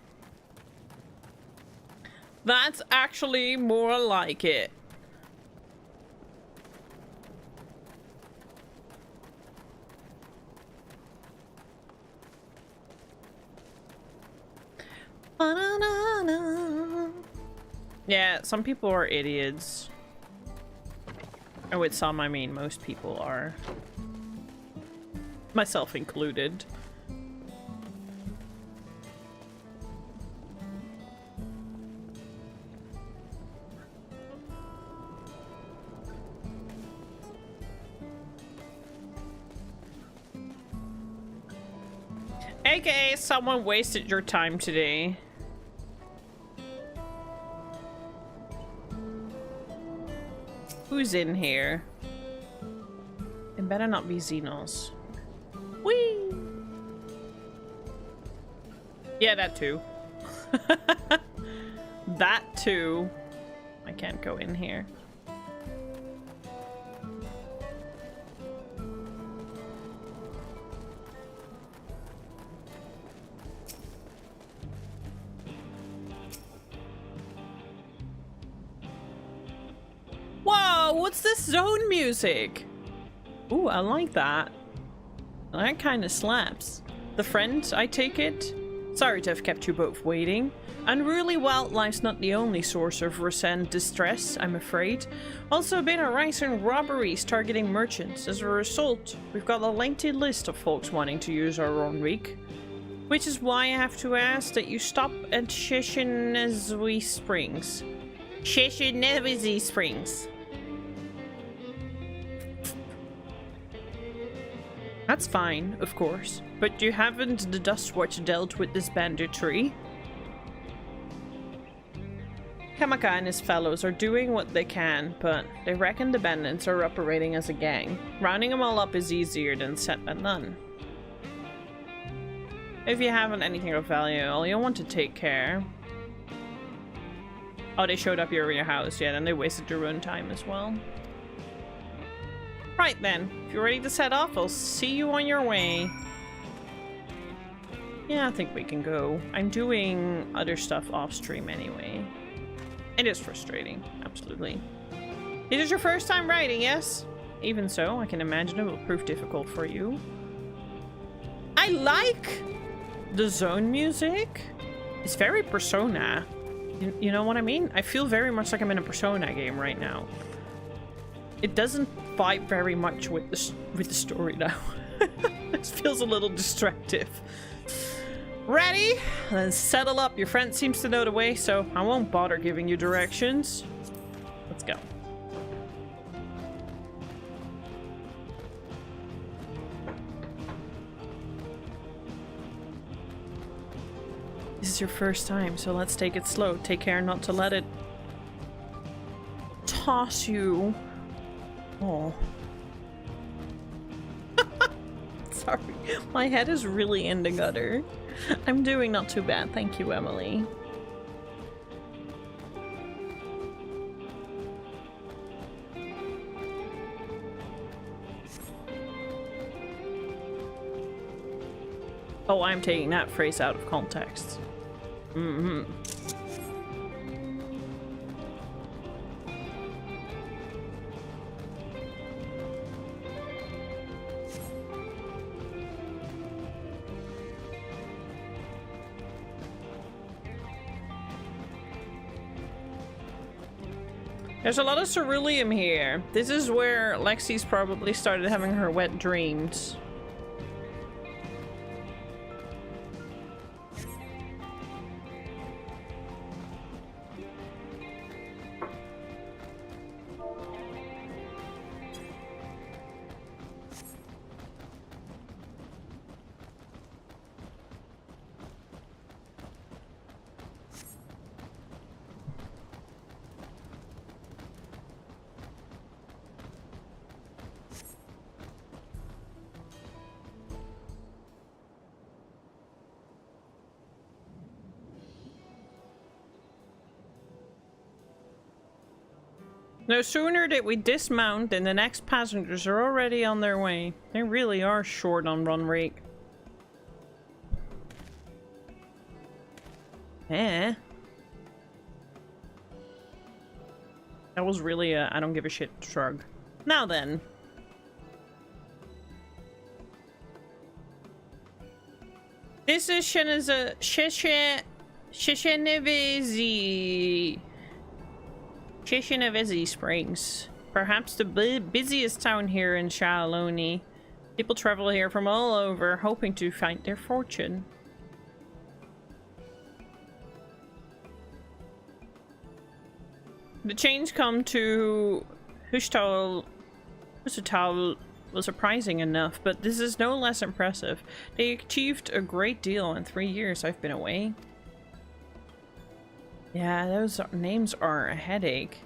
That's actually more like it. Yeah, some people are idiots. And with some, I mean most people are. Myself included. AKA someone wasted your time today. Who's in here? It better not be Xenos. Whee! Yeah, that too. That too. I can't go in here. Whoa, what's this zone music? Ooh, I like that. That kind of slaps. The friend, I take it? Sorry to have kept you both waiting. Unruly wildlife's not the only source of recent distress, I'm afraid. Also been a rise in robberies targeting merchants. As a result, we've got a lengthy list of folks wanting to use our own rig. Which is why I have to ask that you stop at Shishinezu Springs. Shishinezu Springs. That's fine, of course, but you haven't the Dustwatch dealt with this banditry? Kamaka and his fellows are doing what they can, but they reckon the bandits are operating as a gang. Rounding them all up is easier than said than done. If you haven't anything of value, you'll want to take care. Oh, they showed up here in your house, yeah, and they wasted your own time as well. Right then, if you're ready to set off, I'll see you on your way. Yeah, I think we can go. I'm doing other stuff off stream anyway. It is frustrating, absolutely. It is your first time riding, yes? Even so, I can imagine it will prove difficult for you. I like the zone music. It's very Persona. You know what I mean? I feel very much like I'm in a Persona game right now. It doesn't vibe very much with the story now. This feels a little distractive. Ready? Then settle up. Your friend seems to know the way, so I won't bother giving you directions. Let's go. This is your first time, so let's take it slow. Take care not to let it toss you. Oh. Sorry, my head is really in the gutter. I'm doing not too bad, thank you, Emily. Oh, I'm taking that phrase out of context. Mm-hmm. There's a lot of ceruleum here. This is where Lexi's probably started having her wet dreams. No sooner did we dismount than the next passengers are already on their way. They really are short on run rate. Eh? That was really a I don't give a shit shrug. Now then. This is Shishinezu Springs. Perhaps the busiest town here in Shaoloni. People travel here from all over, hoping to find their fortune. The chains come to Hushtal was surprising enough, but this is no less impressive. They achieved a great deal in 3 years I've been away. Yeah, those names are a headache.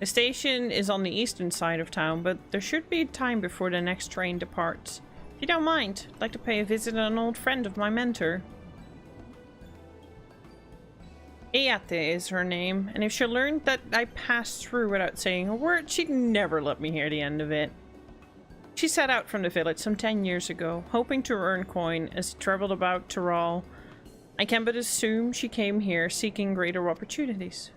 The station is on the eastern side of town, but there should be time before the next train departs. If you don't mind, I'd like to pay a visit to an old friend of my mentor. Iate is her name, and if she learned that I passed through without saying a word, she'd never let me hear the end of it. She set out from the village some 10 years ago, hoping to earn coin as she traveled about Tyrol. I can but assume she came here seeking greater opportunities.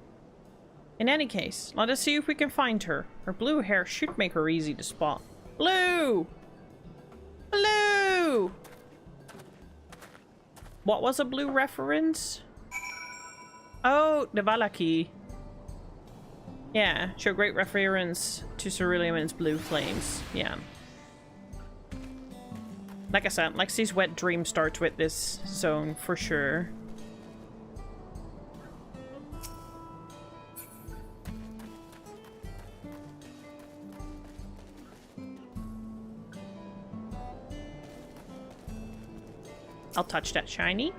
In any case, let us see if we can find her. Her blue hair should make her easy to spot. Blue! Blue! What was a blue reference? Oh, the Valaki. Yeah, show great reference to Ceruleum and its blue flames. Yeah. Like I said, Lexi's wet dream starts with this zone for sure. I'll touch that shiny.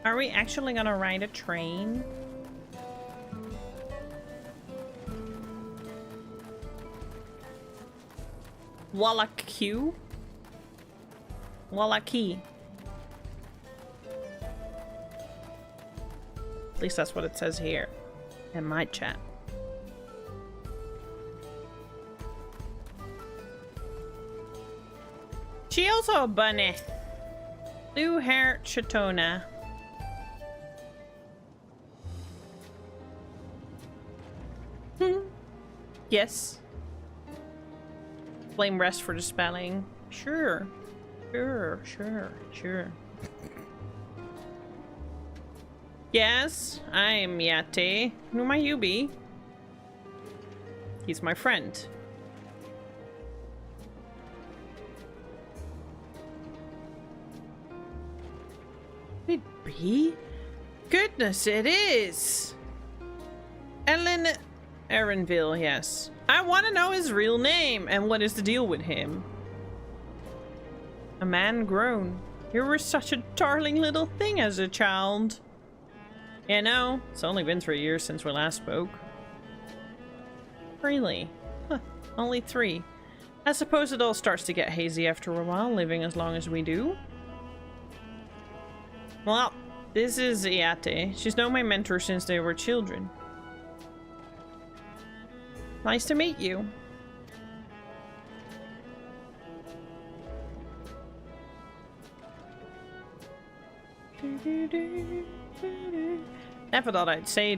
Are we actually gonna ride a train? Wallach-Q? Wallach-Key. At least that's what it says here in my chat. She also a bunny. Blue hair Chitona. Yes. Blame rest for the spelling. Sure. Sure. Yes, I'm Yate. Who might you be? He's my friend. Could it be? Goodness, it is! Ellen Erenville, yes. I want to know his real name and what is the deal with him. A man grown. You were such a darling little thing as a child. You know, it's only been 3 years since we last spoke. Really? Huh, only 3. I suppose it all starts to get hazy after a while, living as long as we do. Well, this is Iate. She's known my mentor since they were children. Nice to meet you. Never thought I'd see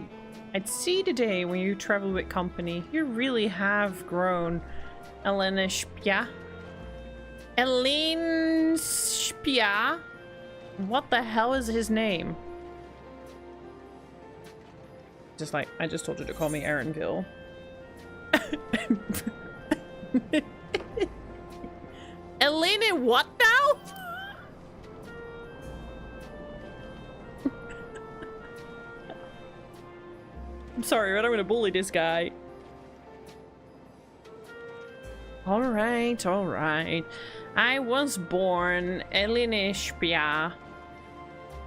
the day when you travel with company. You really have grown, Elena Spia. Elene Spia? What the hell is his name? Just like, I just told you to call me Erenville. Elena what now? I'm sorry, but I'm gonna bully this guy. Alright. I was born Elena Spia.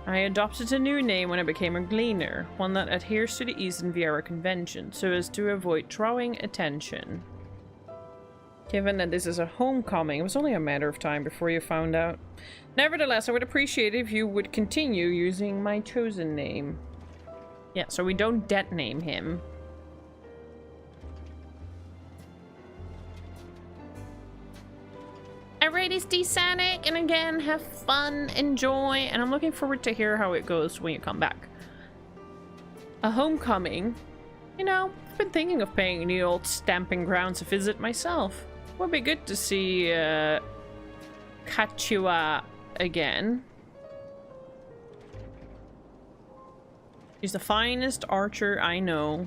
I adopted a new name when I became a gleaner, one that adheres to the Eastern Viera Convention, so as to avoid drawing attention. Given that this is a homecoming, it was only a matter of time before you found out. Nevertheless, I would appreciate it if you would continue using my chosen name. Yeah, so we don't dead name him. Alright, it's D-Sanic, and again, have fun, enjoy, and I'm looking forward to hear how it goes when you come back. A homecoming? You know, I've been thinking of paying the old stamping grounds a visit myself. Would be good to see, Kachua again. She's the finest archer I know.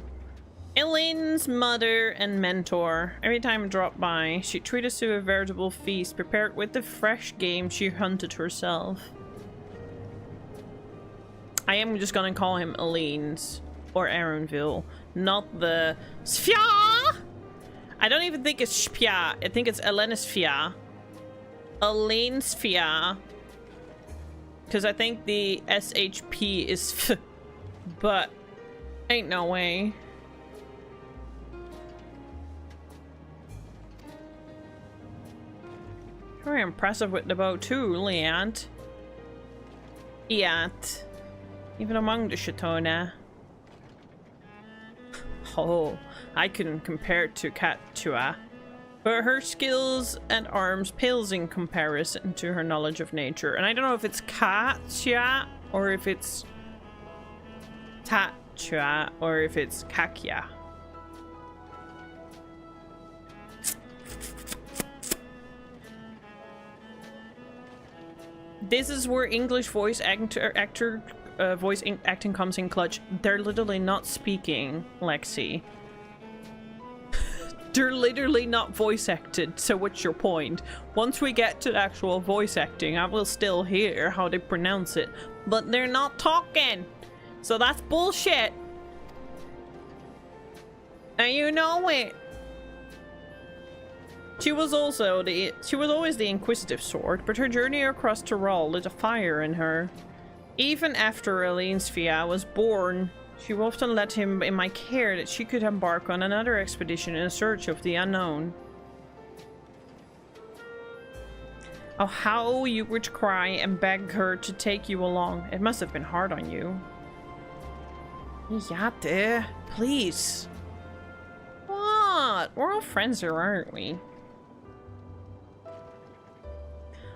Elaine's mother and mentor. Every time I drop by, she treat us to a veritable feast prepared with the fresh game she hunted herself. I am just gonna call him Elaine's or Aaronville, not the Sfia. I don't even think it's Spia. I think it's Elenisfia. Elaine'sfia. Because I think the SHP is F, but ain't no way. Very impressive with the bow too, Leant. Iat. Even among the Shatona. Oh, I couldn't compare to Katua. But her skills and arms pales in comparison to her knowledge of nature. And I don't know if it's Katya or if it's Tatcha or if it's Kakya. This is where English voice acting comes in clutch. They're literally not speaking, Lexi. They're literally not voice acted, so what's your point? Once we get to actual voice acting, I will still hear how they pronounce it, but they're not talking, so that's bullshit. And you know it. She was always the inquisitive sort, but her journey across Tyrol lit a fire in her. Even after Elaine'sfia was born, she often left him in my care that she could embark on another expedition in search of the unknown. Oh, how you would cry and beg her to take you along. It must have been hard on you. Yate, please. What? We're all friends here, aren't we?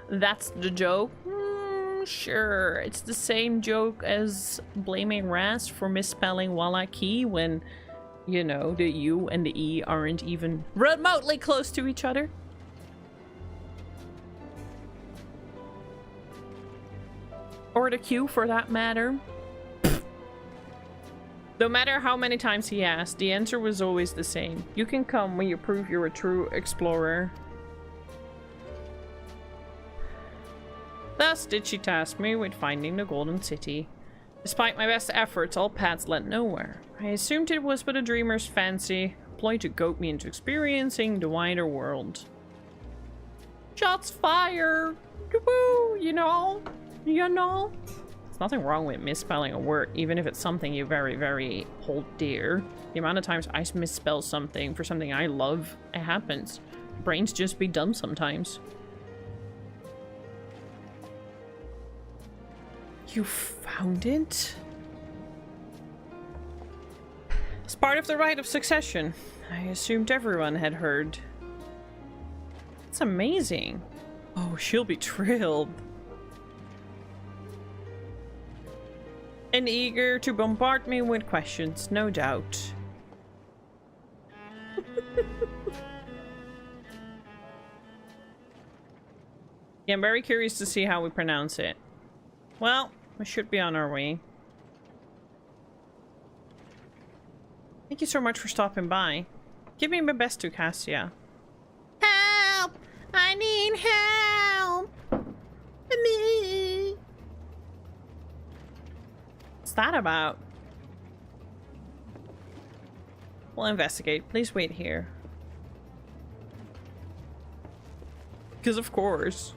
That's the joke? Sure. It's the same joke as blaming Rast for misspelling Wallaki when, you know, the U and the E aren't even remotely close to each other. Or the Q, for that matter. No matter how many times he asked, the answer was always the same. You can come when you prove you're a true explorer. Thus did she task me with finding the Golden City. Despite my best efforts, all paths led nowhere. I assumed it was but a dreamer's fancy, a ploy to goad me into experiencing the wider world. Shots fired! Woo! You know? You know? There's nothing wrong with misspelling a word, even if it's something you very, very hold dear. The amount of times I misspell something for something I love, it happens. Brains just be dumb sometimes. You found it? As part of the rite of succession. I assumed everyone had heard. It's amazing. Oh, she'll be thrilled. And eager to bombard me with questions, no doubt. Yeah, I'm very curious to see how we pronounce it. Well, we should be on our way. Thank you so much for stopping by. Give me my best to Cassia. Help! I need help! Me! What's that about? We'll investigate. Please wait here. Because of course.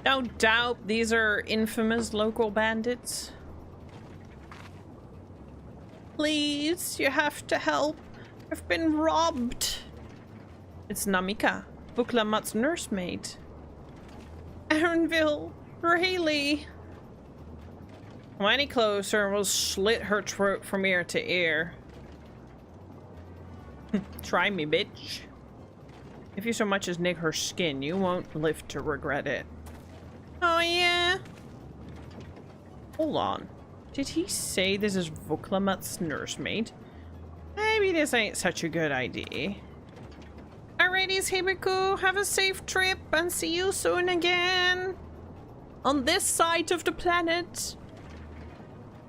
No doubt these are infamous local bandits. Please, you have to help. I've been robbed. It's Namika, Buklamat's nursemaid. Aaronville, Rayleigh. Come any closer and we'll slit her throat from ear to ear. Try me, bitch. If you so much as nick her skin, you won't live to regret it. Oh Hold on. Did he say this is Vuklamat's nursemaid? Maybe this ain't such a good idea. Alrighties, Hibiko, have a safe trip and see you soon again. On this side of the planet.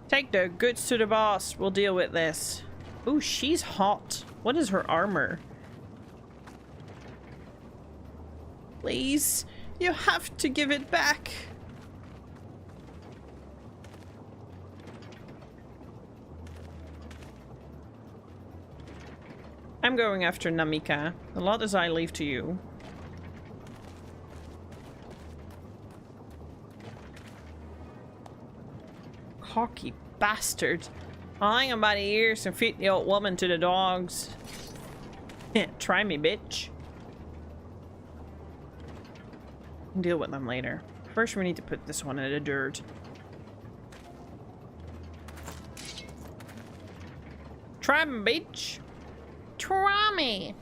Take the goods to the boss. We'll deal with this. Ooh, she's hot. What is her armor? Please, you have to give it back. I'm going after Namika. A lot as I leave to you. Cocky bastard. I ain't about the ears and feed the old woman to the dogs. Try me, bitch. Deal with them later. First, we need to put this one in the dirt. Try me, bitch. Try me.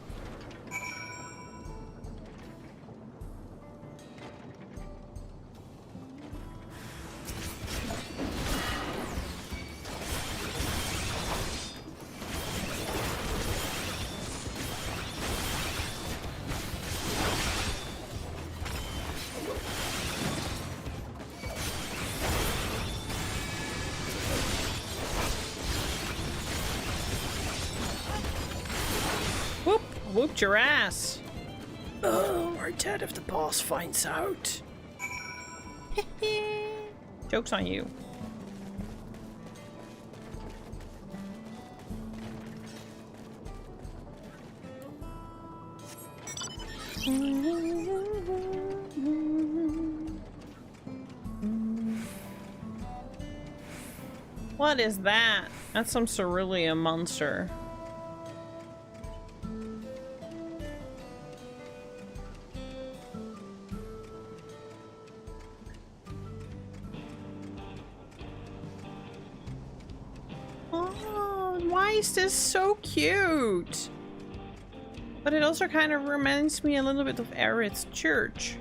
Whooped your ass. Oh, we're dead if the boss finds out. Joke's on you. What is that? That's some cerulean monster. This is so cute, but it also kind of reminds me a little bit of Aerith's church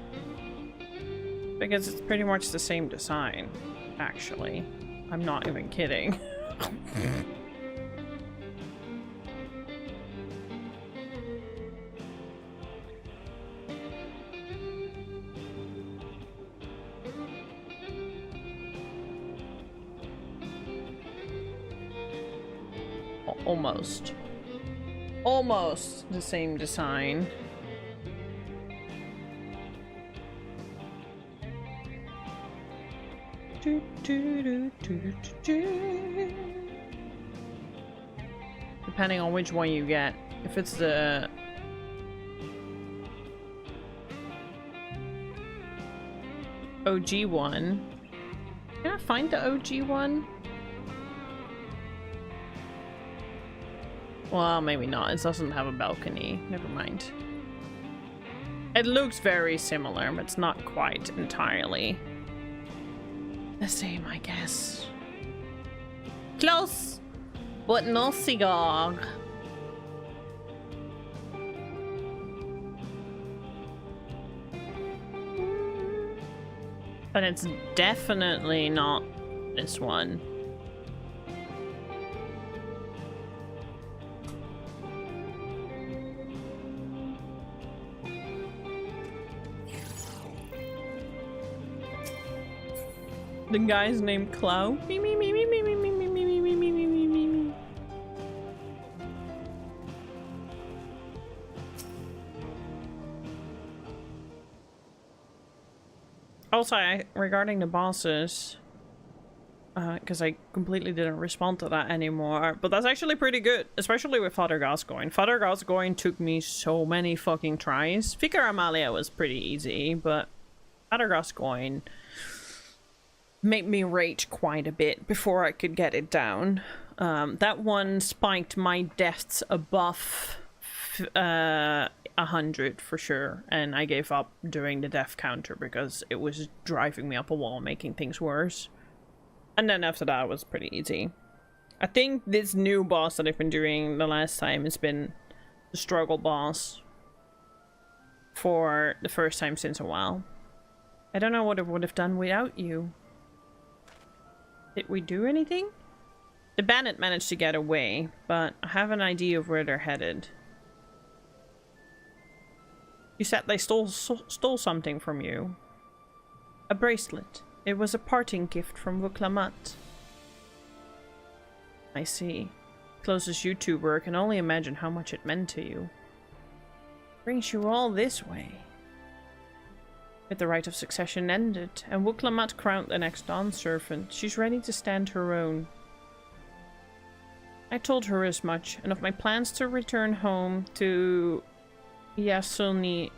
because it's pretty much the same design. Actually, I'm not even kidding. Almost the same design. Depending on which one you get. If it's the OG one. Can I find the OG one? Well, maybe not. It doesn't have a balcony. Never mind. It looks very similar, but it's not quite entirely the same, I guess. Close, but no cigar. But it's definitely not this one. The guy's named Clow. Me, me, me, me, me, me, me, me, me, me, me, me, me, me, me, me. Also, regarding the bosses, because I completely didn't respond to that anymore, but that's actually pretty good, especially with Father Gascoigne. Father Gascoigne took me so many fucking tries. Vicar Amalia was pretty easy, but Father Gascoigne made me rage quite a bit before I could get it down. That one spiked my deaths above 100 for sure, and I gave up doing the death counter because it was driving me up a wall, making things worse. And then after that it was pretty easy. I think this new boss that I've been doing the last time has been the struggle boss for the first time since a while. I don't know what it would have done without you. Did we do anything? The bandit managed to get away, but I have an idea of where they're headed. You said they stole something from you. A bracelet. It was a parting gift from Vuklamat. I see. Closest you two were, I can only imagine how much it meant to you. Brings you all this way. With the right of succession ended, and Vuklamat crowned the next Dawn servant, she's ready to stand her own. I told her as much, and of my plans to return home to Yasuliani.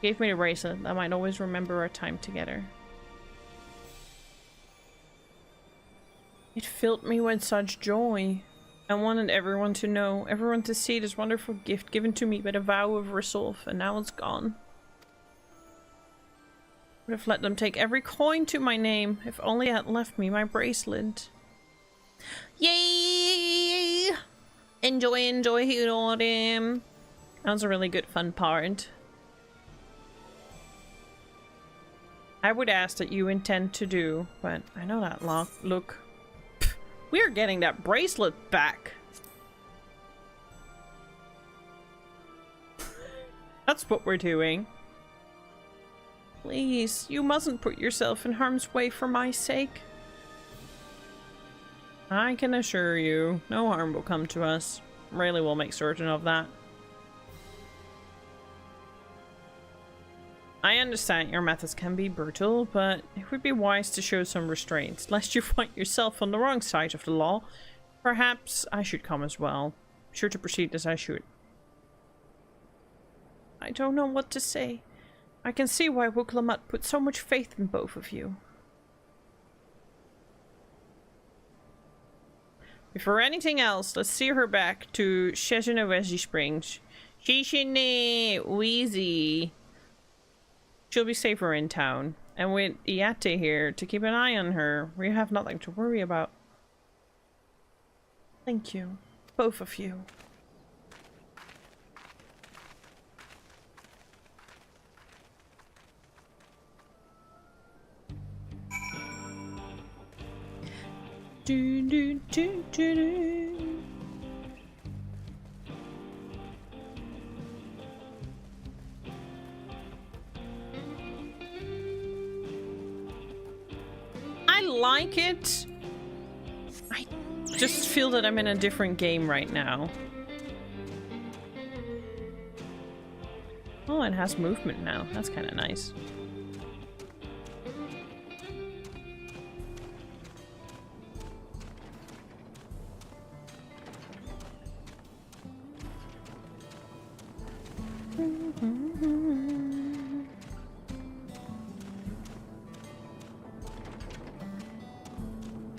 Gave me the bracelet. I might always remember our time together. It filled me with such joy. I wanted everyone to know, everyone to see this wonderful gift given to me by the vow of resolve, and now it's gone. Would have let them take every coin to my name, if only I had left me my bracelet. Yay! Enjoy, Hirorim. That was a really good fun part. I would ask that you intend to do, but I know that look. We are getting that bracelet back. That's what we're doing. Please, you mustn't put yourself in harm's way for my sake. I can assure you, no harm will come to us. Really will make certain of that. I understand your methods can be brutal, but it would be wise to show some restraints, lest you find yourself on the wrong side of the law. Perhaps I should come as well. Sure to proceed as I should. I don't know what to say. I can see why Vuklamat put so much faith in both of you. Before anything else, let's see her back to Sheshinawezi Springs. Shishine Wheezy. She'll be safer in town. And with Iate here to keep an eye on her, we have nothing to worry about. Thank you. Both of you. Do, do, do, do, do. I like it. I just feel that I'm in a different game right now. Oh, it has movement now. That's kind of nice.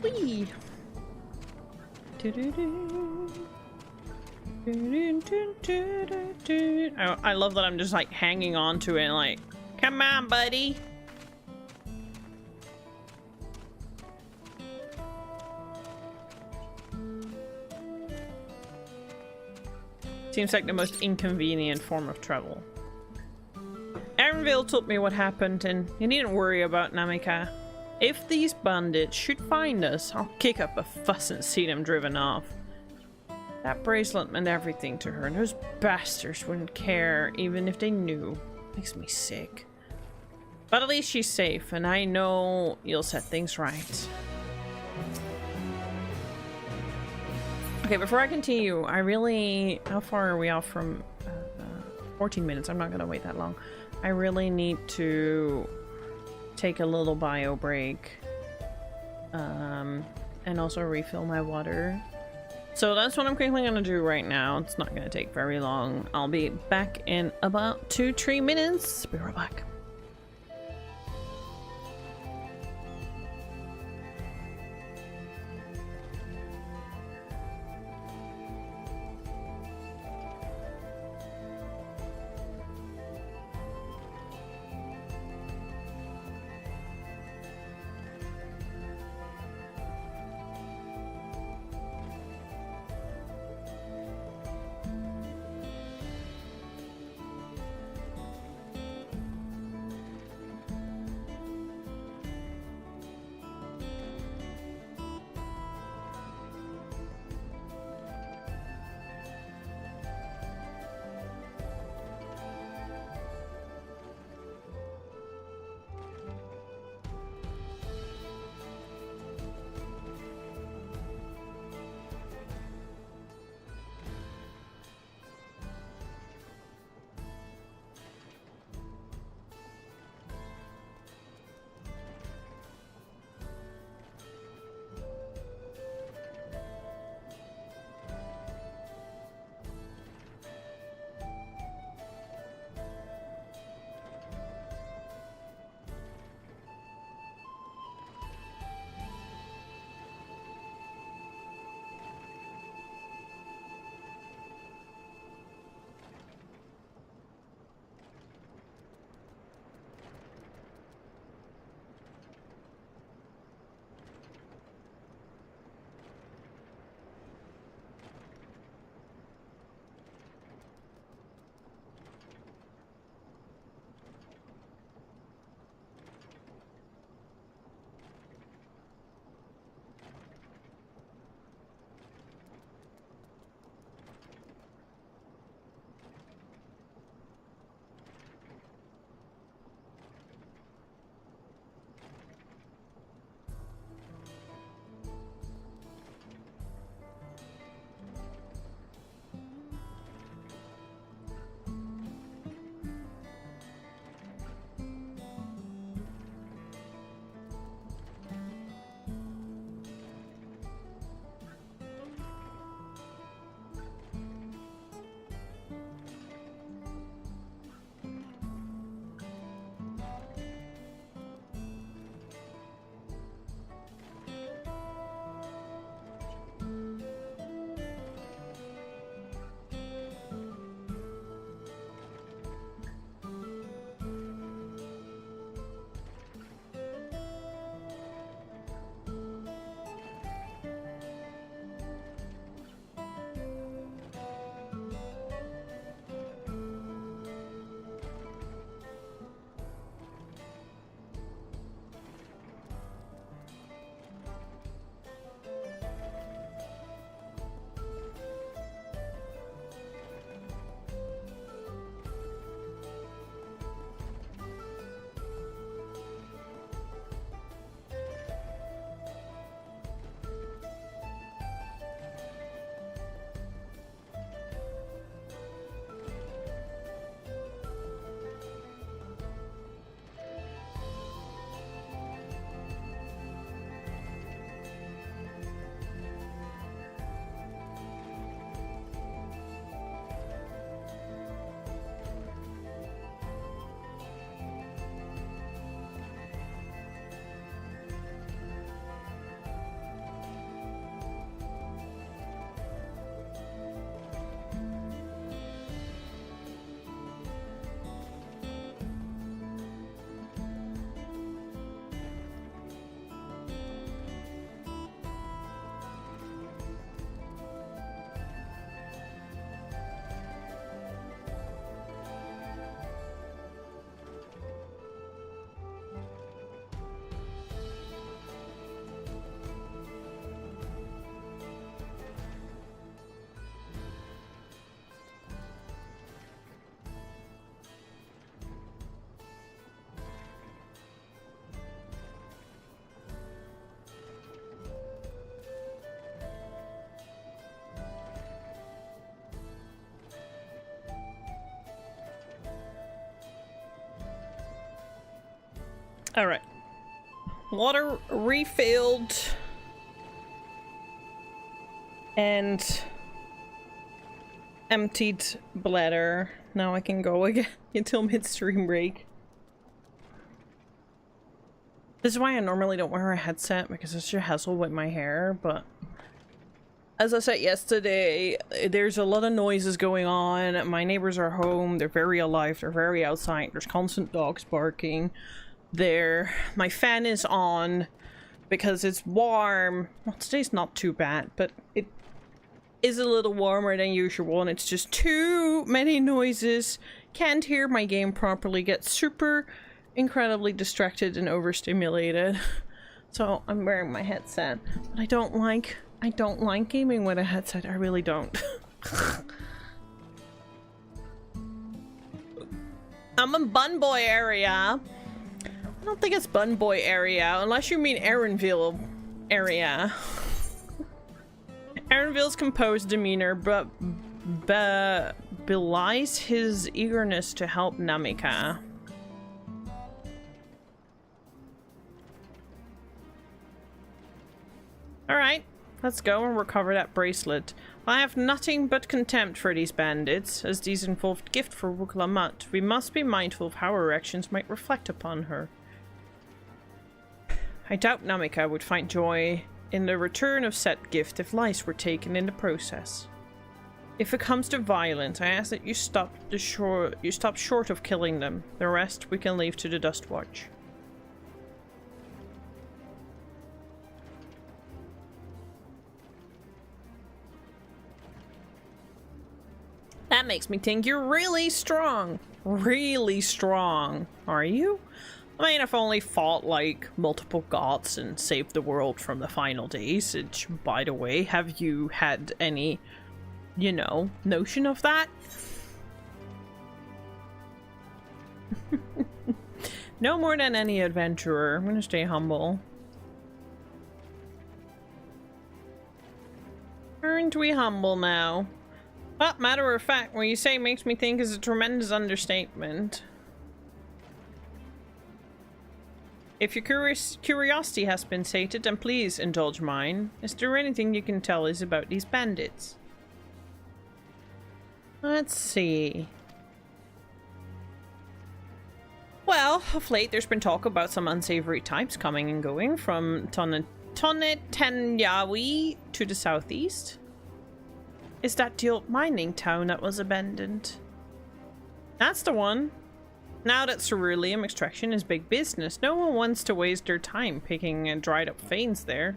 Whee! I love that I'm just like hanging on to it, like, come on, buddy. Seems like the most inconvenient form of travel. Aaronville told me what happened, and you needn't worry about Namika. If these bandits should find us, I'll kick up a fuss and see them driven off. That bracelet meant everything to her, and those bastards wouldn't care even if they knew. Makes me sick. But at least she's safe, and I know you'll set things right. Okay, before I continue, I really... How far are we off from... 14 minutes. I'm not gonna wait that long. I really need to take a little bio break. And also refill my water. So that's what I'm quickly gonna do right now. It's not gonna take very long. I'll be back in about 2-3 minutes. Be right back. Alright. Water refilled. And emptied bladder. Now I can go again until midstream break. This is why I normally don't wear a headset, because it's just a hassle with my hair, but as I said yesterday, there's a lot of noises going on. My neighbors are home, they're very alive, they're very outside, there's constant dogs barking. My fan is on because it's warm. Well, today's not too bad, but it is a little warmer than usual, and it's just too many noises. Can't hear my game properly, get super incredibly distracted and overstimulated. So I'm wearing my headset, but I don't like gaming with a headset. I really don't. I'm in Bun Boy area. I don't think it's Bun Boy area, unless you mean Aaronville area. Aaronville's composed demeanor, but belies his eagerness to help Namika. Alright, let's go and recover that bracelet. I have nothing but contempt for these bandits, as these involved gift for Wuklamat. We must be mindful of how our actions might reflect upon her. I doubt Namika would find joy in the return of said gift if lives were taken in the process. If it comes to violence, I ask that you stop short of killing them. The rest we can leave to the Dust Watch. That makes me think you're really strong. Really strong. Are you? I mean, I've only fought, like, multiple gods and saved the world from the final days. Which, by the way, have you had any, you know, notion of that? No more than any adventurer. I'm gonna stay humble. Aren't we humble now? But matter of fact, what you say makes me think is a tremendous understatement. If your curiosity has been sated, then please indulge mine. Is there anything you can tell us about these bandits? Let's see. Well, of late there's been talk about some unsavory types coming and going from Tonnetanyawi to the southeast. Is that the old mining town that was abandoned? That's the one. Now that ceruleum extraction is big business, no one wants to waste their time picking dried up veins there.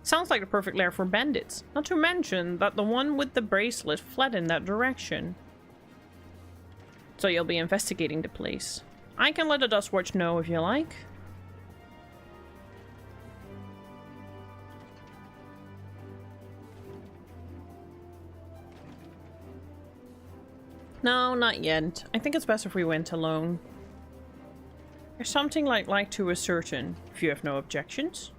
Sounds like the perfect lair for bandits. Not to mention that the one with the bracelet fled in that direction. So you'll be investigating the place. I can let the Dust Watch know if you like. No, not yet. I think it's best if we went alone. There's something I'd like to ascertain, if you have no objections.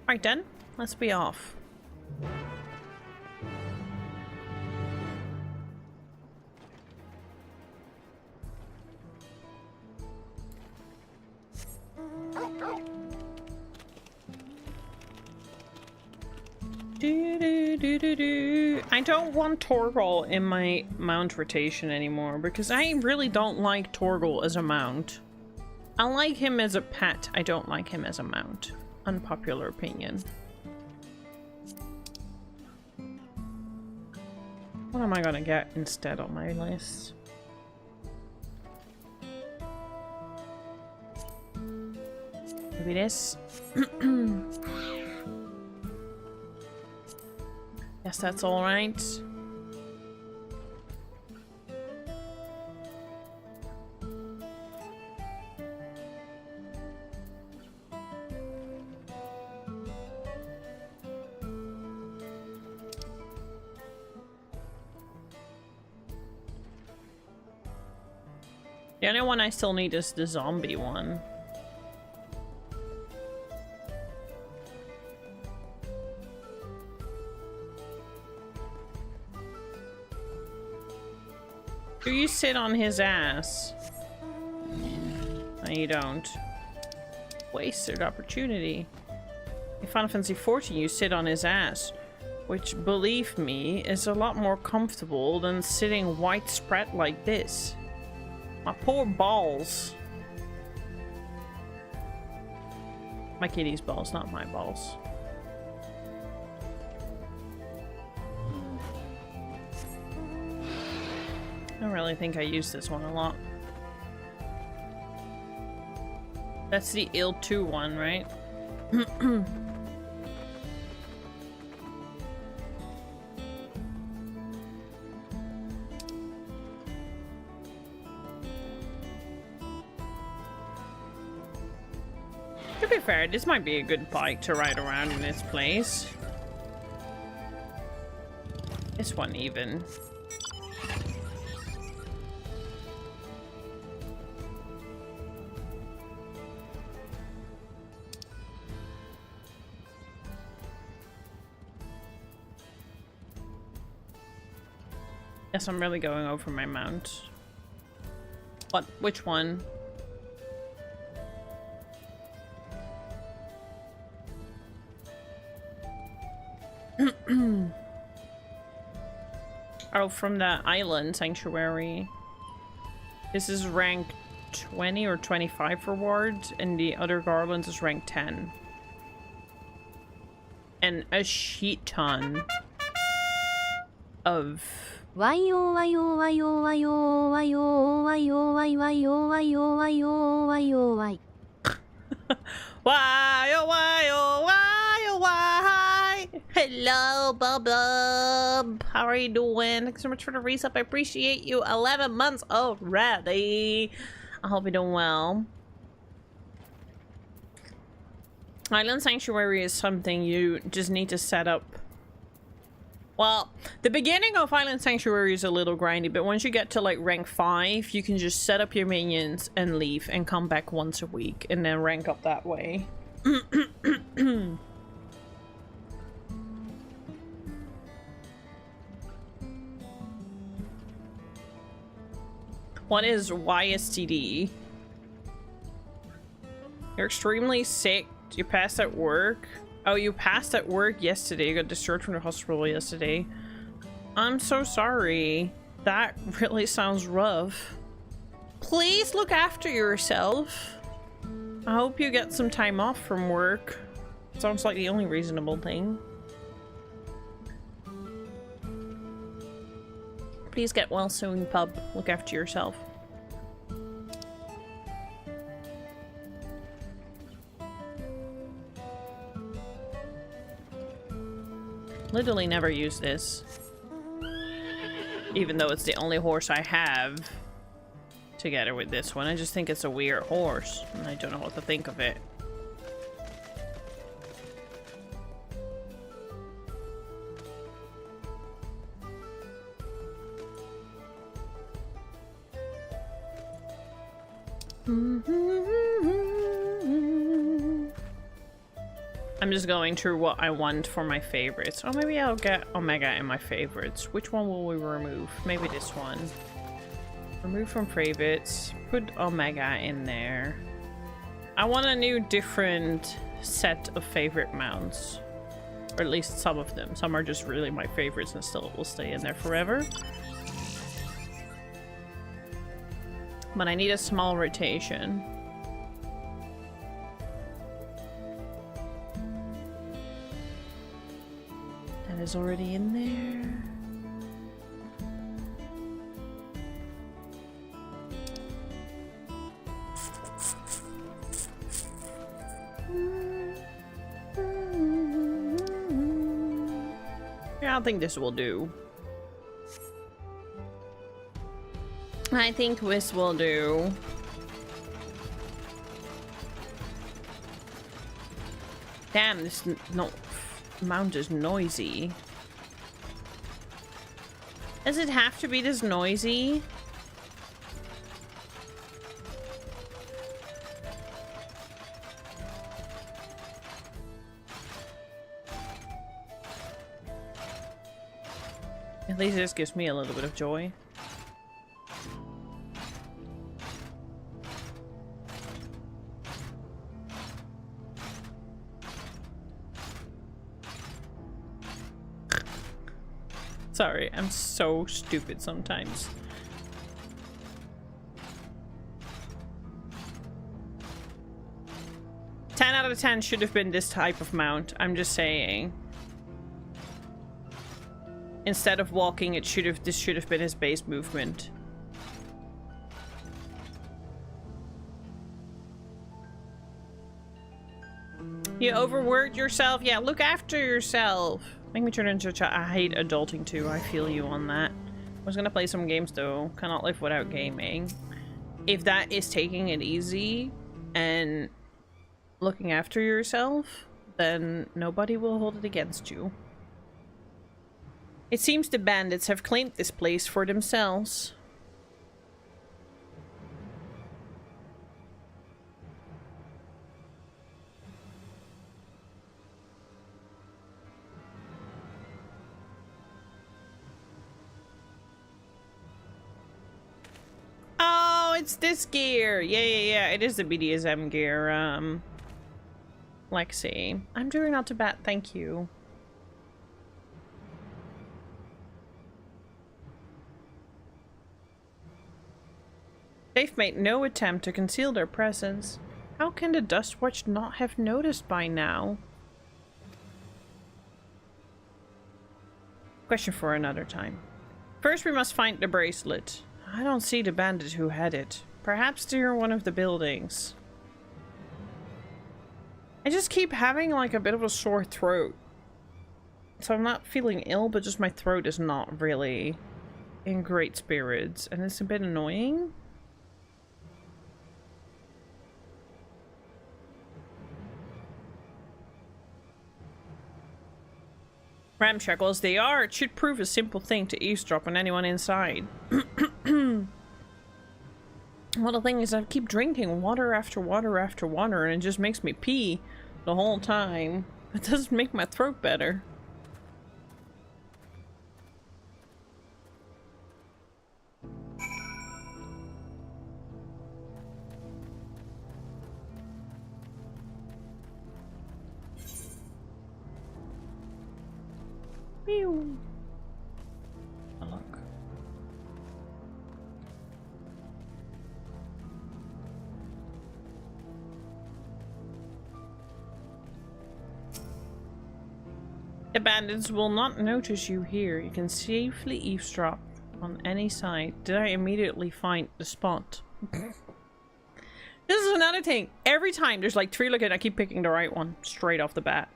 Right then, let's be off. I don't want Torgal in my mount rotation anymore because I really don't like Torgal as a mount. I like him as a pet, I don't like him as a mount. Unpopular opinion. What am I gonna get instead on my list? Maybe this? Yes, that's all right. The only one I still need is the zombie one. Do you sit on his ass? No, you don't. Wasted opportunity. In Final Fantasy XIV, you sit on his ass, which, believe me, is a lot more comfortable than sitting widespread like this. My poor balls. My kitty's balls, not my balls. I don't really think I use this one a lot. That's the IL-2 one, right? To be fair, this might be a good bike to ride around in this place. This one even. Yes, I'm really going over my mount. What? Which one? Oh, from the island sanctuary. This is rank 20 or 25 reward, and the other garlands is rank 10. And a shit ton of... Wayo wayo wayo wayo wayo wayo wayo wayo wayo wayo wayo wayo. Why, oh, why, oh, why, oh, why? Hello, Bub Bub. How are you doing? Thanks so much for the resub. I appreciate you. 11 months already. I hope you're doing well. Island Sanctuary is something you just need to set up. Well, the beginning of Island Sanctuary is a little grindy, but once you get to like rank 5, you can just set up your minions and leave and come back once a week and then rank up that way. What is YSTD? You're extremely sick. You passed at work. Oh, you passed at work yesterday. You got discharged from the hospital yesterday. I'm so sorry. That really sounds rough. Please look after yourself. I hope you get some time off from work. Sounds like the only reasonable thing. Please get well soon, Pub. Look after yourself. Literally never use this. Even though it's the only horse I have together with this one. I just think it's a weird horse. And I don't know what to think of it. I'm just going through what I want for my favorites. Oh, maybe I'll get Omega in my favorites. Which one will we remove? Maybe this one. Remove from favorites. Put Omega in there. I want a new different set of favorite mounts. Or at least some of them. Some are just really my favorites and still will stay in there forever. But I need a small rotation. Is already in there. Yeah, I think this will do. I think this will do. Damn, this mount is noisy. Does it have to be this noisy? At least this gives me a little bit of joy. Sorry, I'm so stupid sometimes. Ten out of 10 should have been this type of mount. I'm just saying. Instead of walking, this should have been his base movement. You overworked yourself? Yeah, look after yourself. Make me turn into a child. I hate adulting too. I feel you on that. I was gonna play some games though. Cannot live without gaming. If that is taking it easy and looking after yourself, then nobody will hold it against you. It seems the bandits have claimed this place for themselves. Oh, it's this gear. Yeah. It is the BDSM gear. Lexi. I'm doing not too bad, thank you. They've made no attempt to conceal their presence. How can the Dustwatch not have noticed by now? Question for another time. First we must find the bracelet. I don't see the bandit who had it. Perhaps near one of the buildings. I just keep having like a bit of a sore throat. So I'm not feeling ill, but just my throat is not really in great spirits. And it's a bit annoying. Ramshackles they are. It should prove a simple thing to eavesdrop on anyone inside. Well, the thing is, I keep drinking water after water after water, and it just makes me pee the whole time. It doesn't make my throat better. Pew. Oh, look. The bandits will not notice you here. You can safely eavesdrop on any side. Did I immediately find the spot? This is another thing. Every time there's like 3 looking, I keep picking the right one straight off the bat.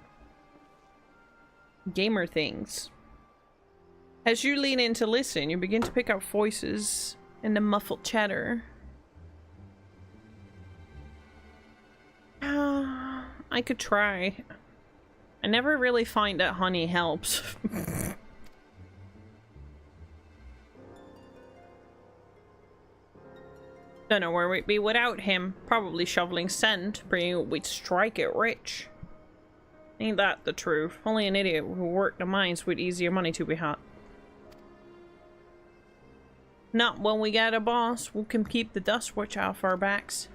Gamer things. As you lean in to listen, you begin to pick up voices in the muffled chatter. I could try. I never really find that honey helps. Don't know where we'd be without him. Probably shoveling sand, praying we'd strike it rich. Ain't that the truth? Only an idiot who worked the mines with easier money to be had. Not when we got a boss who can keep the Dustwatch off our backs.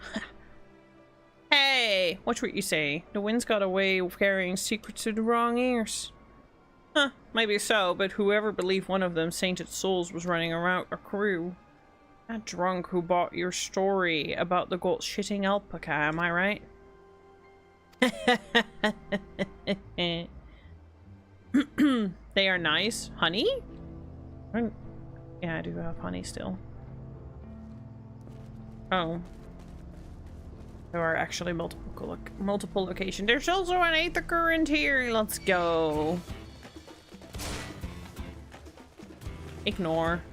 Hey, watch what you say. The wind's got a way of carrying secrets to the wrong ears. Huh, maybe so, but whoever believed one of them sainted souls was running around our crew. That drunk who bought your story about the gold shitting alpaca, am I right? They are nice. Honey? Yeah, I do have honey still. Oh. There are actually multiple locations. There's also an Aether Current here. Let's go. Ignore.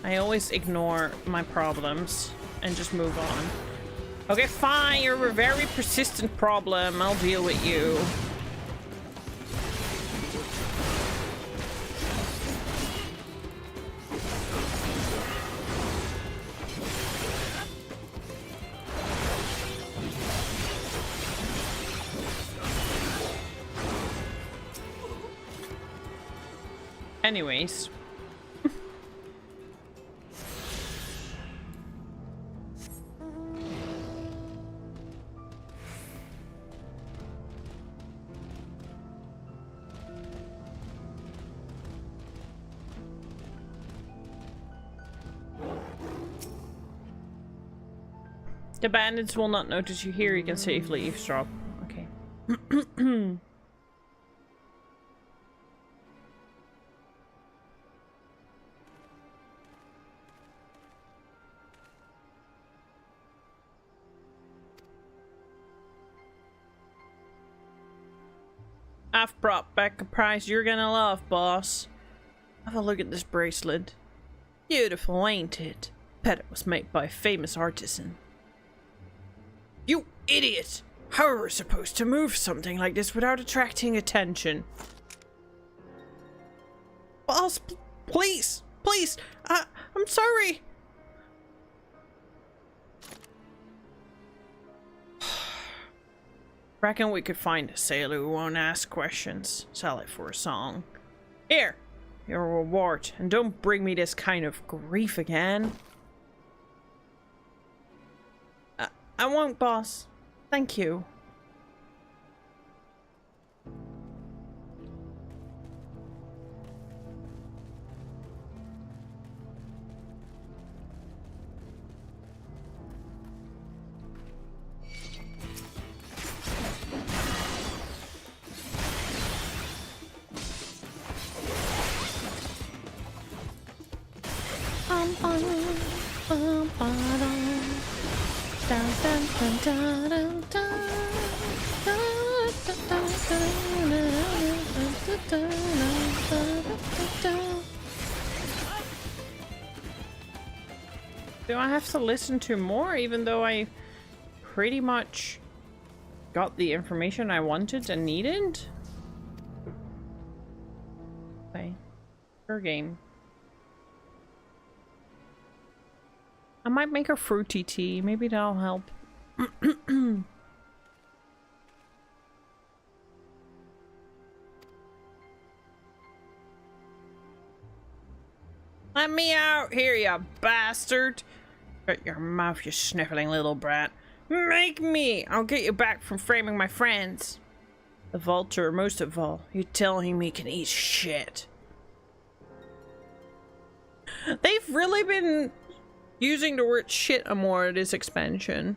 I always ignore my problems and just move on. Okay, fine. You're a very persistent problem. I'll deal with you. Anyways. The bandits will not notice you here. You can safely eavesdrop. Okay. I've brought back a prize you're gonna love, boss. Have a look at this bracelet. Beautiful, ain't it? Bet it was made by a famous artisan. You idiot! How are we supposed to move something like this without attracting attention? Boss, please, please, I'm sorry. Reckon we could find a sailor who won't ask questions. Sell it for a song. Here, your reward, and don't bring me this kind of grief again. I won't, boss. Thank you. Do I have to listen to more, even though I pretty much got the information I wanted and needed? Okay. Her game. I might make a fruity tea. Maybe that'll help. Let me out here, you bastard! Shut your mouth, you sniffling little brat. Make me! I'll get you back from framing my friends. The vulture, most of all. You telling me can eat shit. They've really been using the word shit more this expansion.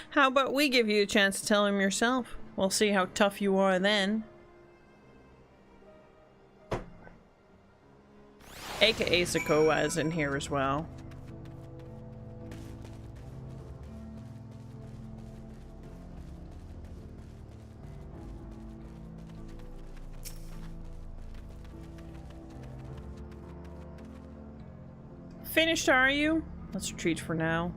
How about we give you a chance to tell him yourself? We'll see how tough you are then. AKA Sokoa is in here as well. Finished, are you? Let's retreat for now.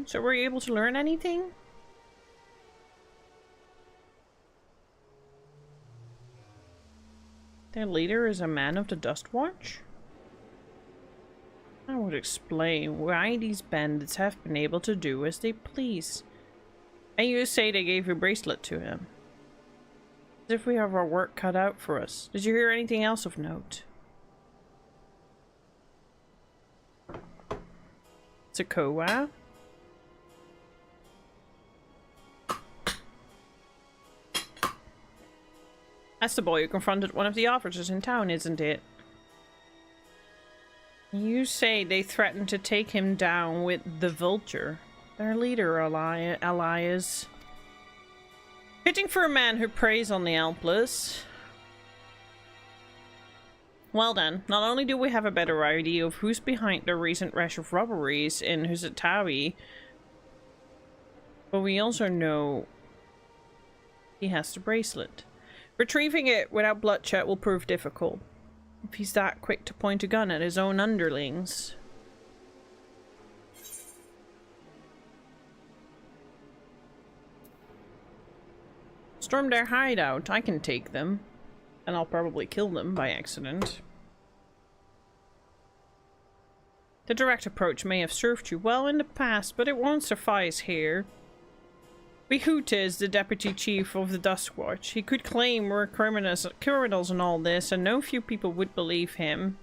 So were you able to learn anything? Their leader is a man of the Dust Watch? I would explain why these bandits have been able to do as they please. And you say they gave a bracelet to him. As if we have our work cut out for us. Did you hear anything else of note? Sokoa? That's the boy who confronted one of the officers in town, isn't it? You say they threatened to take him down with the vulture. Their leader, Elias. Fitting for a man who preys on the helpless. Well then, not only do we have a better idea of who's behind the recent rash of robberies in Huzatawi, but we also know he has the bracelet. Retrieving it without bloodshed will prove difficult, if he's that quick to point a gun at his own underlings. Storm their hideout, I can take them. And I'll probably kill them by accident. The direct approach may have served you well in the past, but it won't suffice here. Behoot is the deputy chief of the Dust Watch. He could claim we're criminals and all this, and no few people would believe him.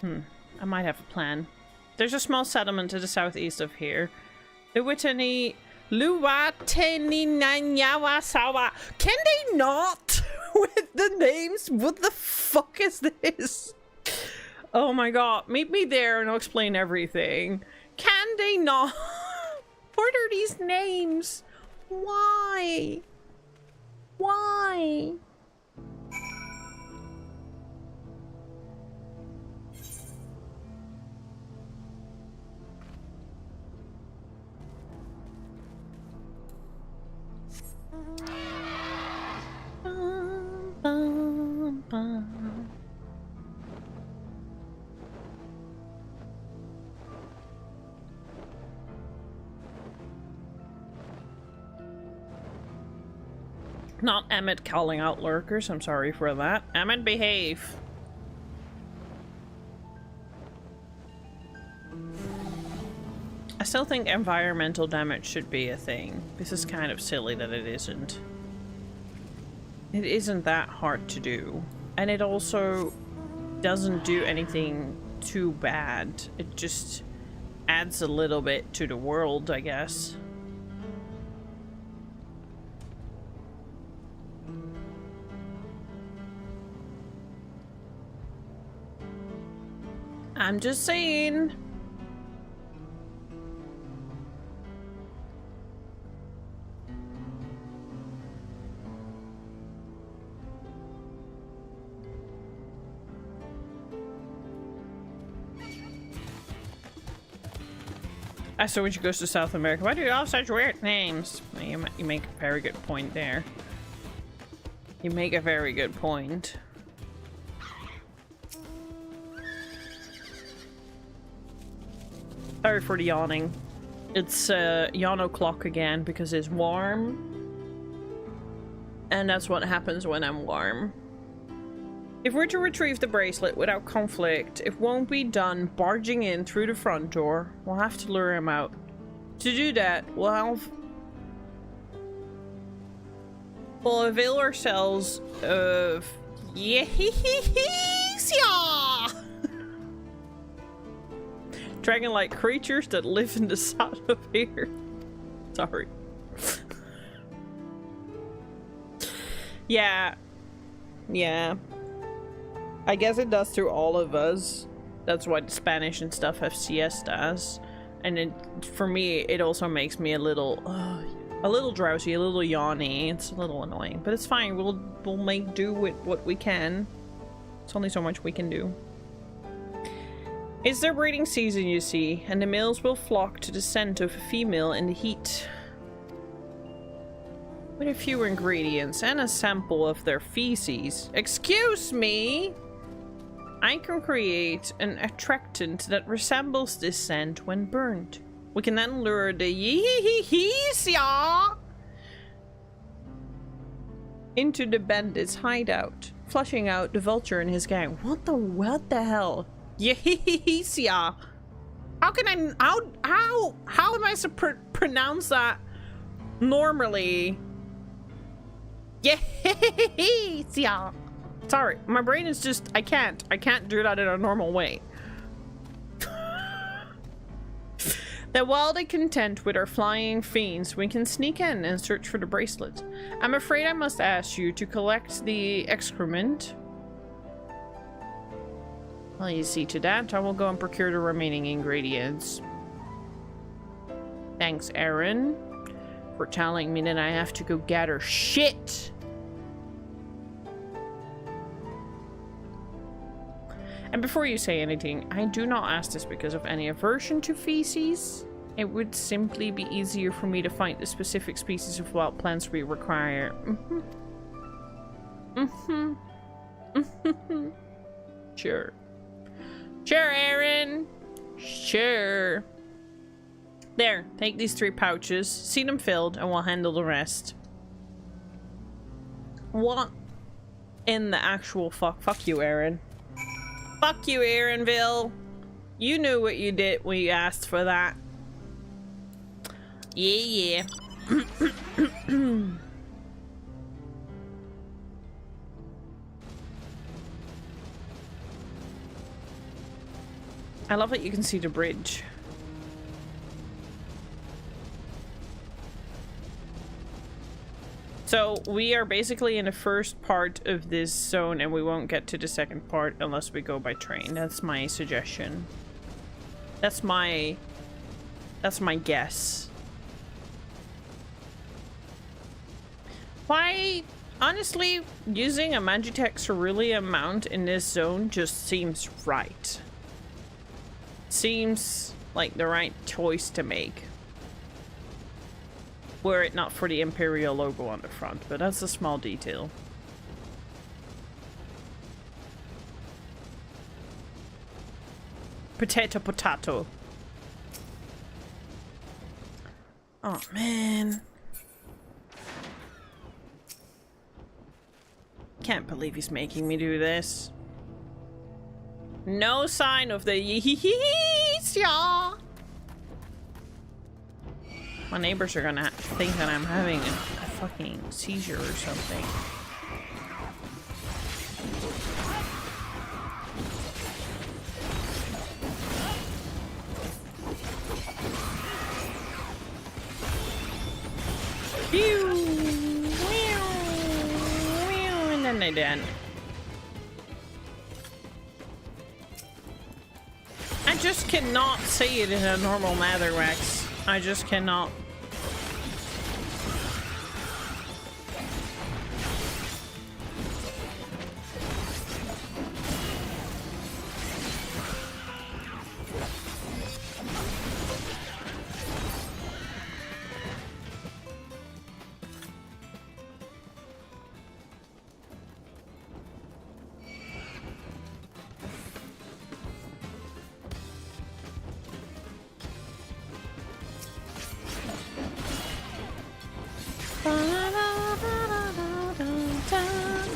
I might have a plan. There's a small settlement to the southeast of here. Luwateni Nanyawasawa. Can they not with the names? What the fuck is this? Oh my god. Meet me there and I'll explain everything. Can they not? What are these names? Why? Why? Bum, bum. Not Emmett calling out lurkers, I'm sorry for that. Emmett, behave. I still think environmental damage should be a thing. This is kind of silly that it isn't. It isn't that hard to do. And it also doesn't do anything too bad. It just adds a little bit to the world, I guess. I'm just saying. I saw when she goes to South America. Why do you all have such weird names? You make a very good point there. You make a very good point. Sorry for the yawning. It's yawn o'clock again because it's warm. And that's what happens when I'm warm. If we're to retrieve the bracelet without conflict, it won't be done barging in through the front door. We'll have to lure him out. To do that, we'll avail ourselves of dragon-like creatures that live in the south of here. Sorry. Yeah. I guess it does to all of us. That's why the Spanish and stuff have siestas. And for me, it also makes me a little drowsy, a little yawny. It's a little annoying, but it's fine. We'll make do with what we can. It's only so much we can do. It's their breeding season, you see, and the males will flock to the scent of a female in the heat. With a few ingredients and a sample of their feces. Excuse me! I can create an attractant that resembles this scent when burnt. We can then lure the into the bandit's hideout, flushing out the vulture and his gang. What the hell? How can I how am I supposed to pronounce that normally? Sorry, my brain is just I can't do that in a normal way. That while they content with our flying fiends, we can sneak in and search for the bracelet. I'm afraid I must ask you to collect the excrement. Well, you see to that, I will go and procure the remaining ingredients. Thanks, Aaron, for telling me that I have to go gather shit. And before you say anything, I do not ask this because of any aversion to feces. It would simply be easier for me to find the specific species of wild plants we require. Sure. Sure, Aaron. Sure. There, take these 3 pouches, see them filled, and we'll handle the rest. What in the actual fuck? Fuck you, Aaron. Fuck you, Aaronville. You knew what you did when you asked for that. Yeah. I love that you can see the bridge. So we are basically in the first part of this zone and we won't get to the second part unless we go by train. That's my suggestion. That's my guess. Why, honestly, using a Magitech Cerulean mount in this zone just seems right. Seems like the right choice to make. Were it not for the Imperial logo on the front, but that's a small detail. Potato, potato. Oh, man. Can't believe he's making me do this. No sign of the yee-hee-hees, y'all. My neighbors are gonna think that I'm having a fucking seizure or something. And then they did. I just cannot say it in a normal Matherwax. I just cannot.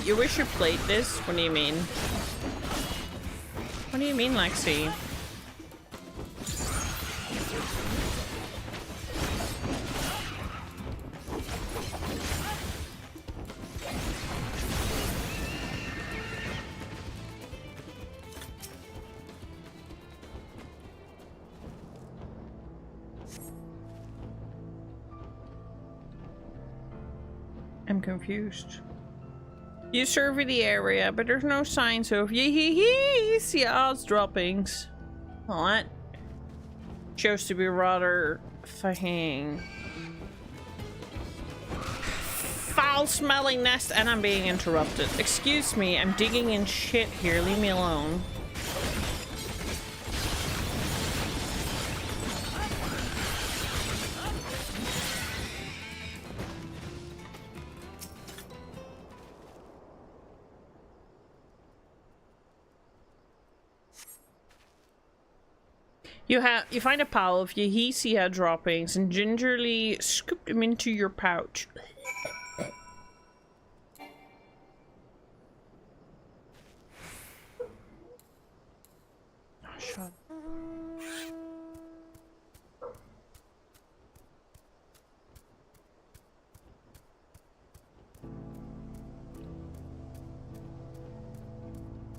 You wish you played this? What do you mean? What do you mean, Lexi? I'm confused. You survey the area, but there's no signs of see odds droppings. Well, that shows to be rather fucking foul-smelling nest, and I'm being interrupted. Excuse me, I'm digging in shit here. Leave me alone. You find a pile of Yahisia droppings and gingerly scoop them into your pouch. Oh, shut up.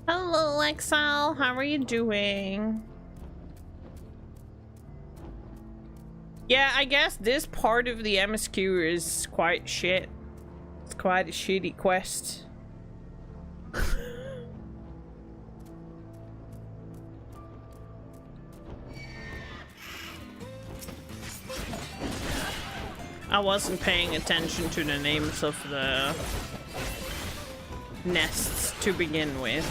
Hello, Exile. How are you doing? Yeah, I guess this part of the MSQ is quite shit. It's quite a shitty quest. I wasn't paying attention to the names of the nests to begin with.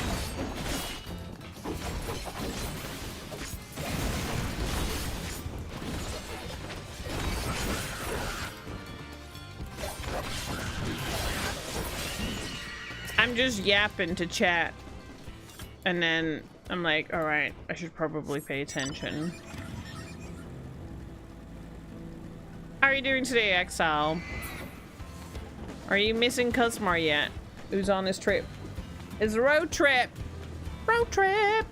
I'm just yapping to chat, and then I'm like, all right, I should probably pay attention. How are you doing today, Exile? Are you missing Cosmar yet? Who's on this trip? It's a road trip. Road trip.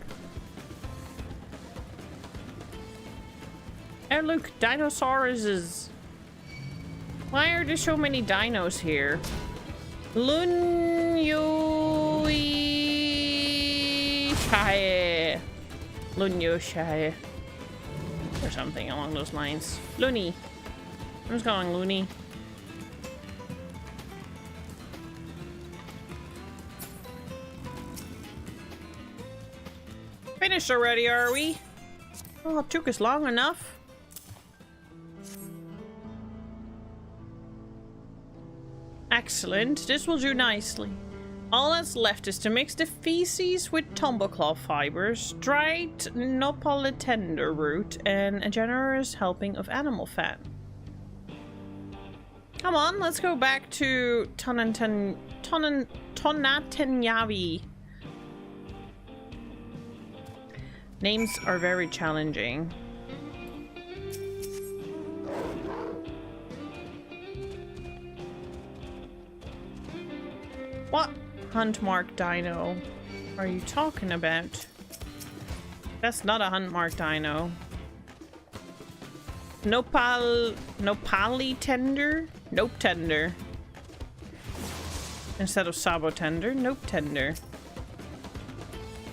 Oh look, Dinosauruses. Why are there so many dinos here? Lun Yui Chae. Lunyoshire. Or something along those lines. Looney. Where's going, Looney? Finished already, are we? Oh, it took us long enough. Excellent. This will do nicely. All that's left is to mix the feces with tumblecloth fibers, dried Napolitender root, and a generous helping of animal fat. Come on, let's go back to Tonatenyavi. Names are very challenging. What hunt mark dino are you talking about? That's not a hunt mark dino. Nopali tender? Nope tender. Instead of Sabo tender, nope tender.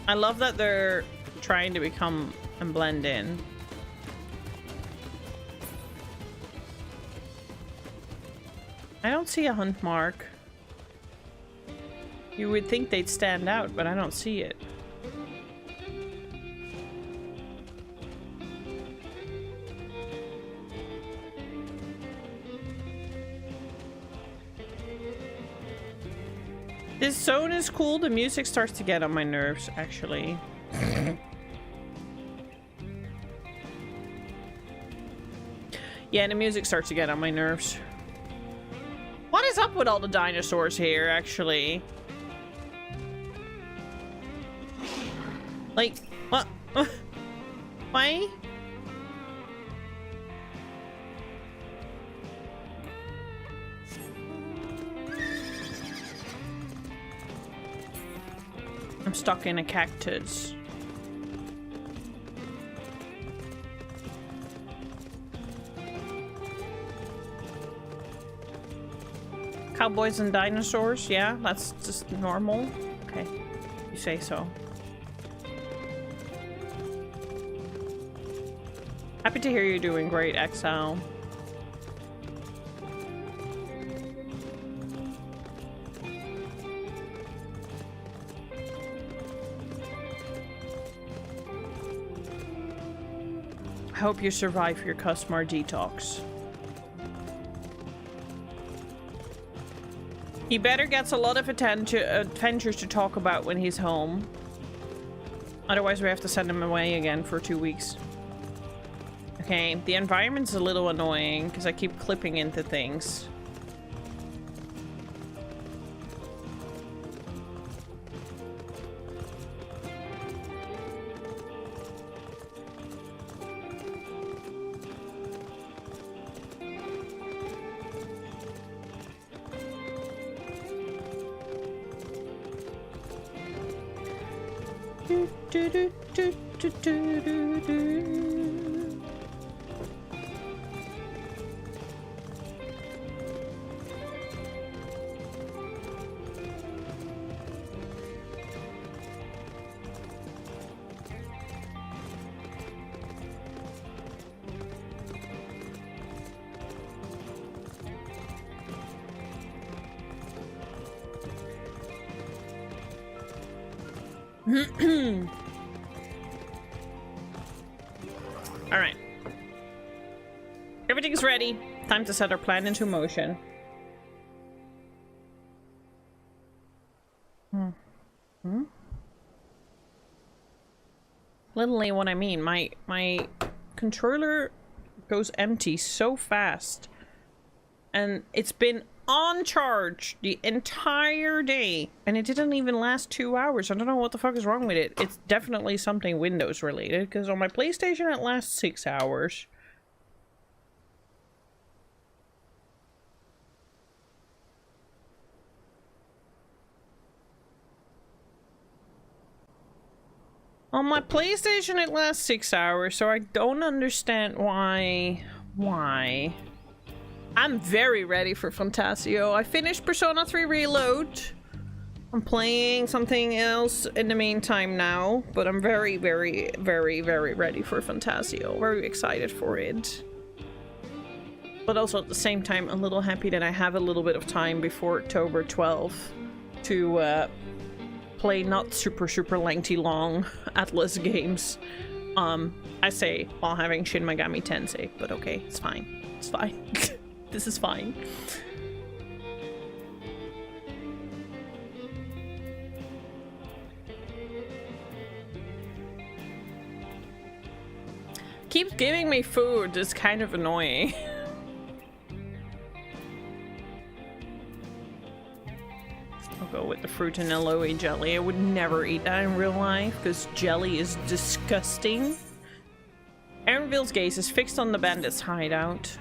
I love that they're trying to become and blend in. I don't see a hunt mark. You would think they'd stand out, but I don't see it. This zone is cool. The music starts to get on my nerves, actually. Yeah, the music starts to get on my nerves. What is up with all the dinosaurs here, actually? Like, what? Why? I'm stuck in a cactus. Cowboys and dinosaurs, yeah, that's just normal. Okay, you say so. Happy to hear you're doing great, Exile. I hope you survive your customer detox. He better gets a lot of adventures to talk about when he's home. Otherwise we have to send him away again for 2 weeks. Okay, the environment's a little annoying because I keep clipping into things. Alright. Everything's ready. Time to set our plan into motion. Literally what I mean. My controller goes empty so fast. And it's been on charge the entire day. And it didn't even last 2 hours. I don't know what the fuck is wrong with it. It's definitely something Windows related. Because on my PlayStation it lasts 6 hours. On my PlayStation it lasts 6 hours. So I don't understand why. I'm very ready for Fantasio. I finished Persona 3 Reload. I'm playing something else in the meantime now, but I'm very, very, very, very ready for Fantasio. Very excited for it. But also at the same time, a little happy that I have a little bit of time before October 12th to play not super lengthy long Atlas games. I say while having Shin Megami Tensei, but okay, it's fine. It's fine. This is fine. Keeps giving me food. It's kind of annoying. I'll go with the fruit and aloe jelly. I would never eat that in real life because jelly is disgusting. Aaronville's gaze is fixed on the bandits' hideout.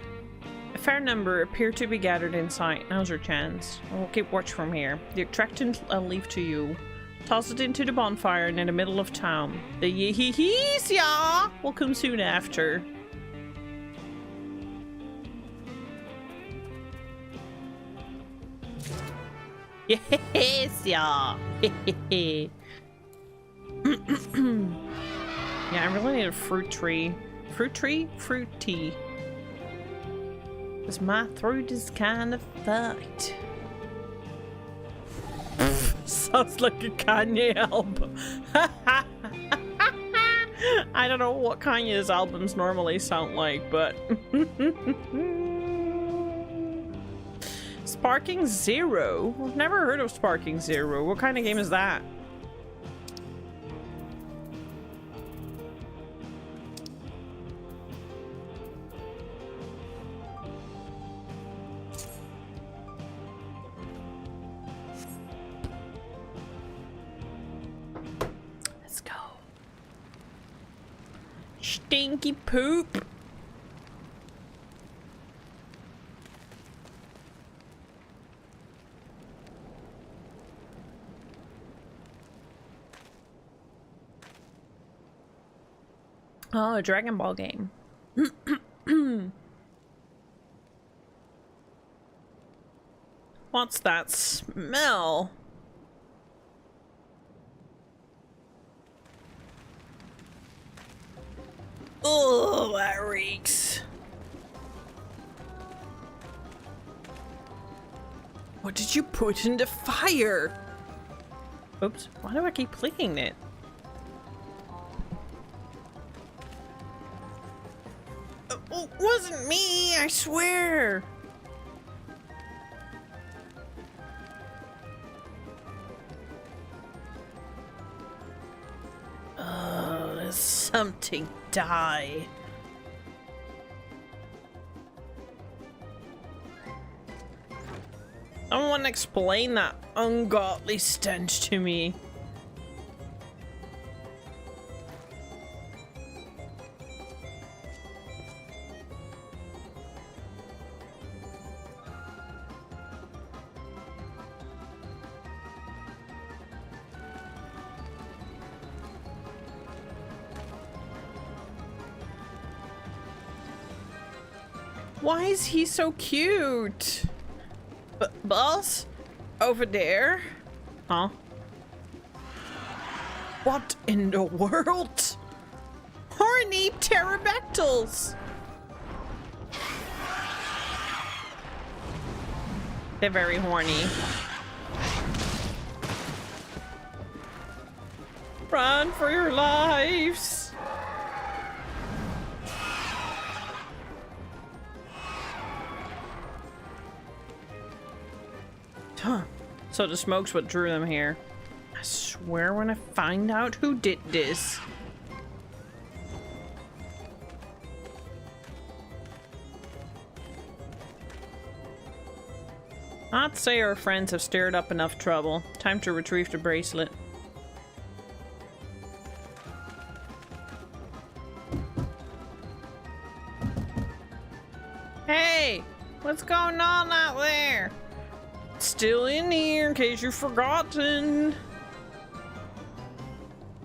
A fair number appear to be gathered in sight. Now's your chance. We'll keep watch from here. The attractant I'll leave to you. Toss it into the bonfire in the middle of town. The yee-hee-hees, ya will come soon after. Yes, ya. Yeah, I really need a fruit tree. Fruit tree? Fruit tea. Because my throat is kind of fucked. Sounds like a Kanye album. I don't know what Kanye's albums normally sound like, but... Sparking Zero? I've never heard of Sparking Zero. What kind of game is that? Let's go. Stinky poop. Oh, a Dragon Ball game. What's that smell? Oh, that reeks. What did you put in the fire? Oops, why do I keep clicking it? It wasn't me, I swear. Oh, there's something die. Someone explain that ungodly stench to me. Why is he so cute? Boss? Over there? Huh? What in the world? Horny pterodactyls! They're very horny. Run for your lives! Huh. So the smoke's what drew them here. I swear when I find out who did this. I'd say our friends have stirred up enough trouble. Time to retrieve the bracelet. Hey! What's going on out there? Still in here in case you've forgotten.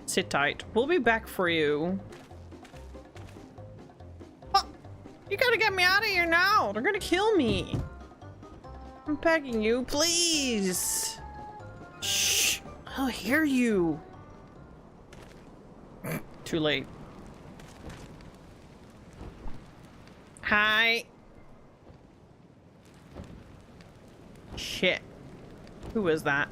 Sit tight. We'll be back for you. Oh, you gotta get me out of here now. They're gonna kill me. I'm begging you, please. Shh. I'll hear you. Too late. Hi. Shit. Who was that?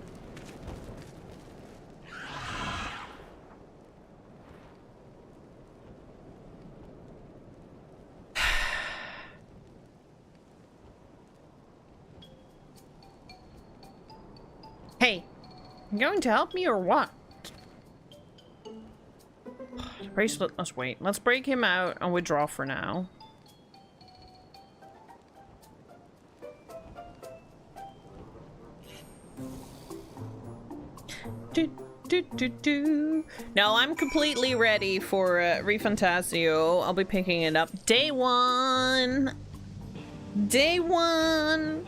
Hey, you going to help me or what? Bracelet, let's wait. Let's break him out and withdraw for now. No, I'm completely ready for Refantasio. I'll be picking it up day one. Day one.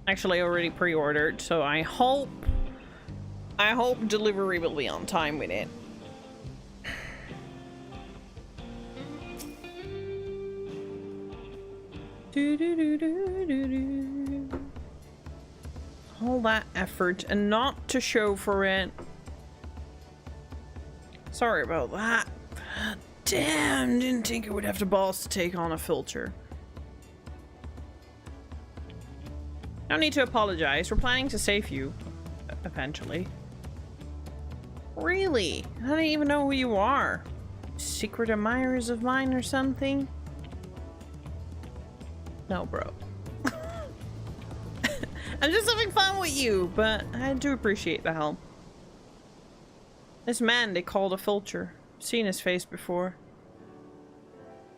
Actually, I already pre-ordered, so I hope delivery will be on time with it. All that effort and not to show for it. Sorry about that. Damn, didn't think it would have the balls to take on a filter. No need to apologize. We're planning to save you eventually. Really? I don't even know who you are. Secret admirers of mine or something? No, bro. I'm just having fun with you, but I do appreciate the help. This man they called a Fulcher. Seen his face before.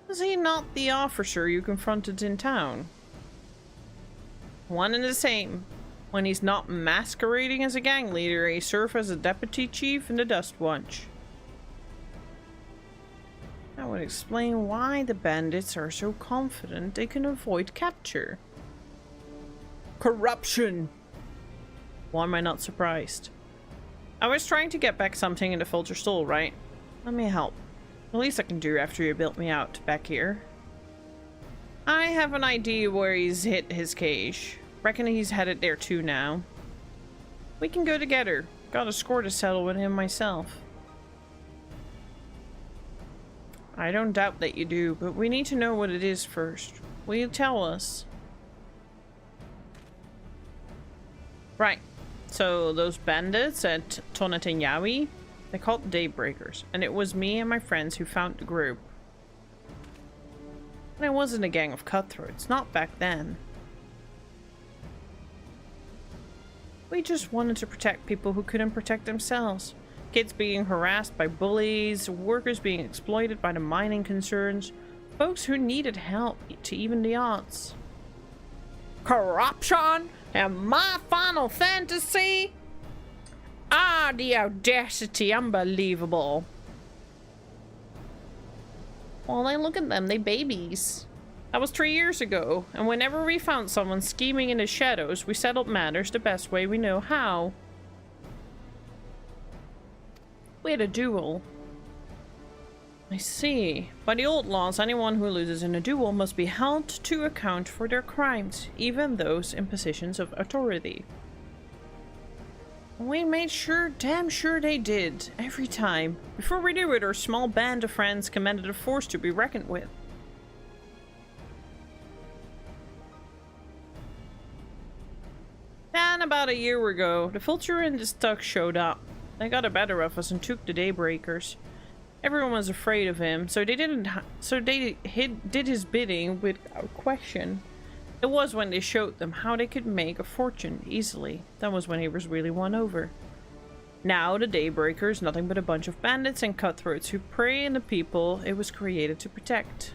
Was he not the officer you confronted in town? One and the same. When he's not masquerading as a gang leader, he serves as a deputy chief in the Dust Watch. That would explain why the bandits are so confident they can avoid capture. Corruption! Why am I not surprised? I was trying to get back something in the Fulcher stole, right? Let me help. The least I can do after you built me out back here. I have an idea where he's hid his cage. Reckon he's headed there too now. We can go together. Got a score to settle with him myself. I don't doubt that you do, but we need to know what it is first. Will you tell us? Right. So those bandits at Tonatinyawi, they called the Daybreakers, and it was me and my friends who found the group. And it wasn't a gang of cutthroats, not back then. We just wanted to protect people who couldn't protect themselves. Kids being harassed by bullies, workers being exploited by the mining concerns, folks who needed help to even the odds. Corruption and my Final Fantasy? Ah, the audacity, unbelievable. Well, then look at them, they babies. That was 3 years ago, and whenever we found someone scheming in the shadows, we settled matters the best way we know how. We had a duel. I see. By the old laws, anyone who loses in a duel must be held to account for their crimes, even those in positions of authority. We made sure, damn sure they did, every time. Before we knew it, our small band of friends commanded a force to be reckoned with. And about a year ago, the Fulcher and the Stuck showed up. They got the better of us and took the Daybreakers. Everyone was afraid of him, so they did his bidding without question. It was when they showed them how they could make a fortune easily. That was when he was really won over. Now the Daybreakers, nothing but a bunch of bandits and cutthroats who prey on the people it was created to protect.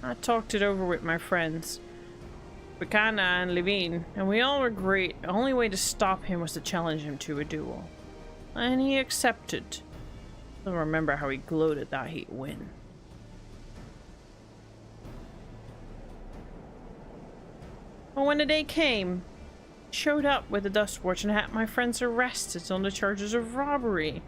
I talked it over with my friends, Bakana and Levine, and we all agreed the only way to stop him was to challenge him to a duel. And he accepted. I don't remember how he gloated that he'd win. But when the day came, he showed up with the Dust Watch and had my friends arrested on the charges of robbery.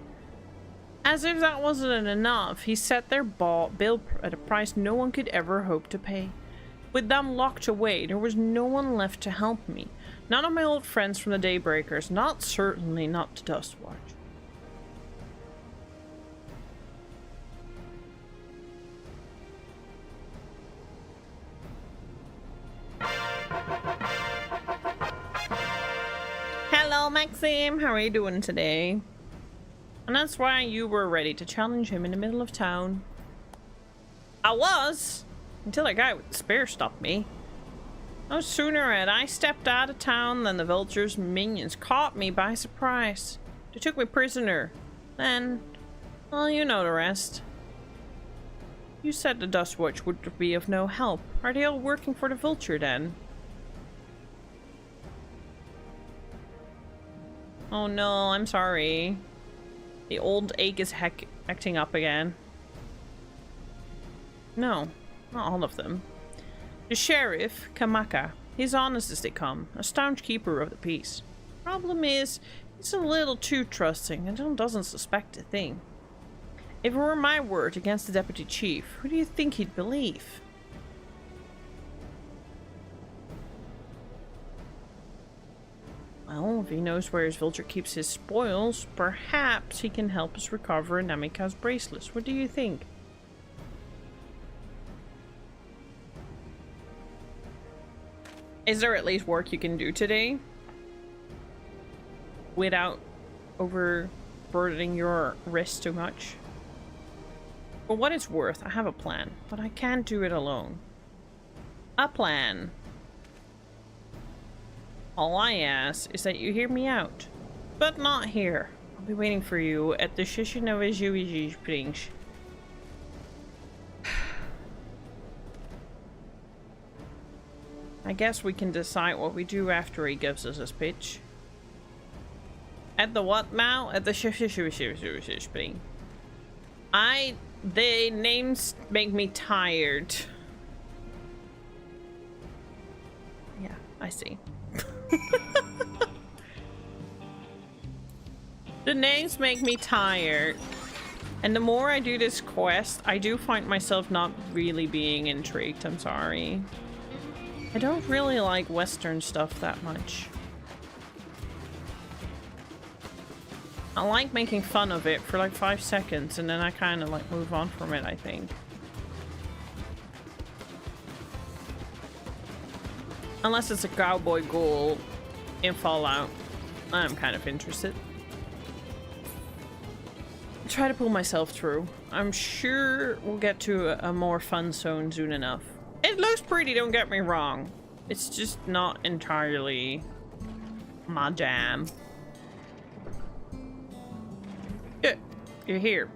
As if that wasn't enough, he set their bill at a price no one could ever hope to pay. With them locked away, there was no one left to help me. None of my old friends from the Daybreakers, certainly not the Dustwatch. Hello, Maxim. How are you doing today? And that's why you were ready to challenge him in the middle of town. I was, until that guy with the spear stopped me. No sooner had I stepped out of town than the vulture's minions caught me by surprise. They took me prisoner. Then, well, you know the rest. You said the Dustwatch would be of no help. Are they all working for the vulture then? Oh no, I'm sorry. The old ache is acting up again. No, not all of them. The sheriff, Kamaka, he's honest as they come, a staunch keeper of the peace. Problem is, he's a little too trusting and doesn't suspect a thing. If it were my word against the deputy chief, who do you think he'd believe? Well, if he knows where his vulture keeps his spoils, perhaps he can help us recover Namika's bracelets. What do you think? Is there at least work you can do today? Without overburdening your wrist too much? For what it's worth, I have a plan, but I can't do it alone. A plan. All I ask is that you hear me out. But not here. I'll be waiting for you at the Shishinova. I guess we can decide what we do after he gives us his pitch. At the what now? At the Shishinova. The names make me tired. Yeah, I see. The names make me tired. And the more I do this quest, I do find myself not really being intrigued. I'm sorry. I don't really like Western stuff that much. I like making fun of it for like 5 seconds and then I kind of like move on from it, I think. Unless it's a cowboy ghoul in Fallout, I'm kind of interested. Try to pull myself through. I'm sure we'll get to a more fun zone soon enough. It looks pretty, don't get me wrong. It's just not entirely my jam. Yeah, you're here.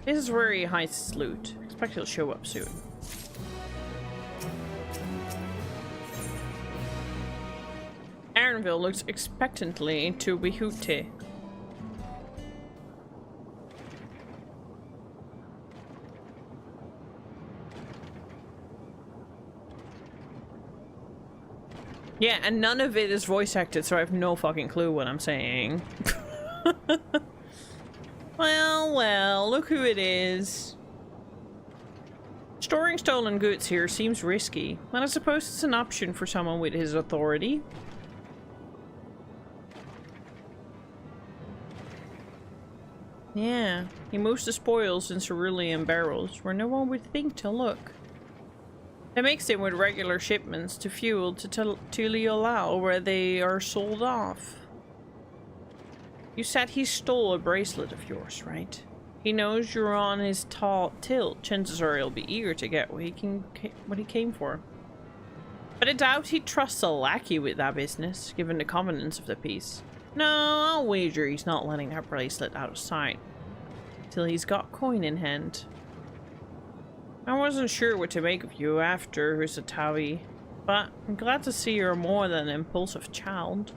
This is where he hides his loot. Expect he'll show up soon. Aaronville looks expectantly to Wihute. Yeah, and none of it is voice acted, so I have no fucking clue what I'm saying. Well, look who it is. Storing stolen goods here seems risky, but I suppose it's an option for someone with his authority. Yeah, he moves the spoils in cerulean barrels where no one would think to look. They mix them with regular shipments to fuel to Liolao where they are sold off. You said he stole a bracelet of yours, right? He knows you're on his tilt. Chances are he'll be eager to get what he came for. But I doubt he trusts a lackey with that business, given the covenants of the peace. No, I'll wager he's not letting that bracelet out of sight till he's got coin in hand. I wasn't sure what to make of you after Husatawi, but I'm glad to see you're more than an impulsive child.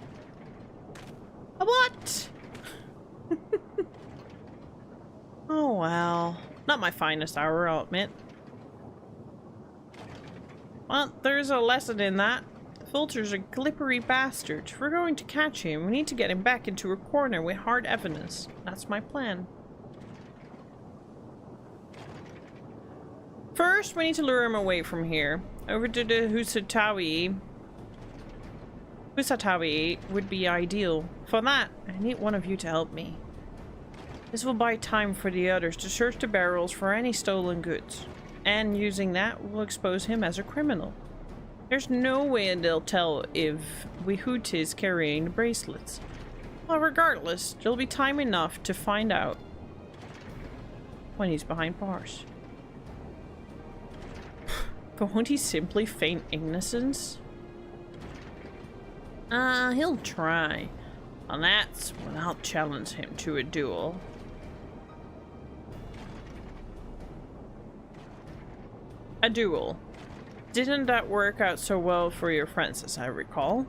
What? Oh well. Not my finest hour, I'll admit. Well, there's a lesson in that. The Vulture's a glippery bastard. If we're going to catch him, we need to get him back into a corner with hard evidence. That's my plan. First, we need to lure him away from here. over to the Husatawi. Husatawi would be ideal. For that, I need one of you to help me. This will buy time for the others to search the barrels for any stolen goods. And using that will expose him as a criminal. There's no way they'll tell if Wihut is carrying the bracelets. Well, regardless, there'll be time enough to find out when he's behind bars. But won't he simply feign innocence? He'll try. And that's when I'll challenge him to a duel. A duel. Didn't that work out so well for your friends, as I recall?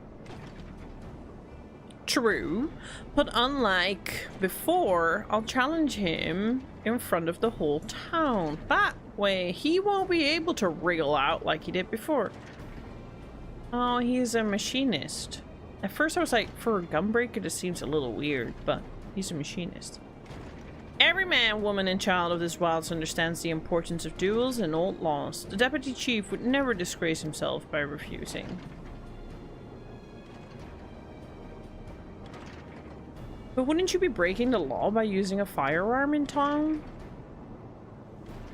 True, but unlike before, I'll challenge him in front of the whole town. That way, he won't be able to wriggle out like he did before. Oh, he's a machinist. At first I was like, for a gunbreaker, this seems a little weird, but he's a machinist. Every man, woman, and child of this wilds understands the importance of duels and old laws. The deputy chief would never disgrace himself by refusing. But wouldn't you be breaking the law by using a firearm in town?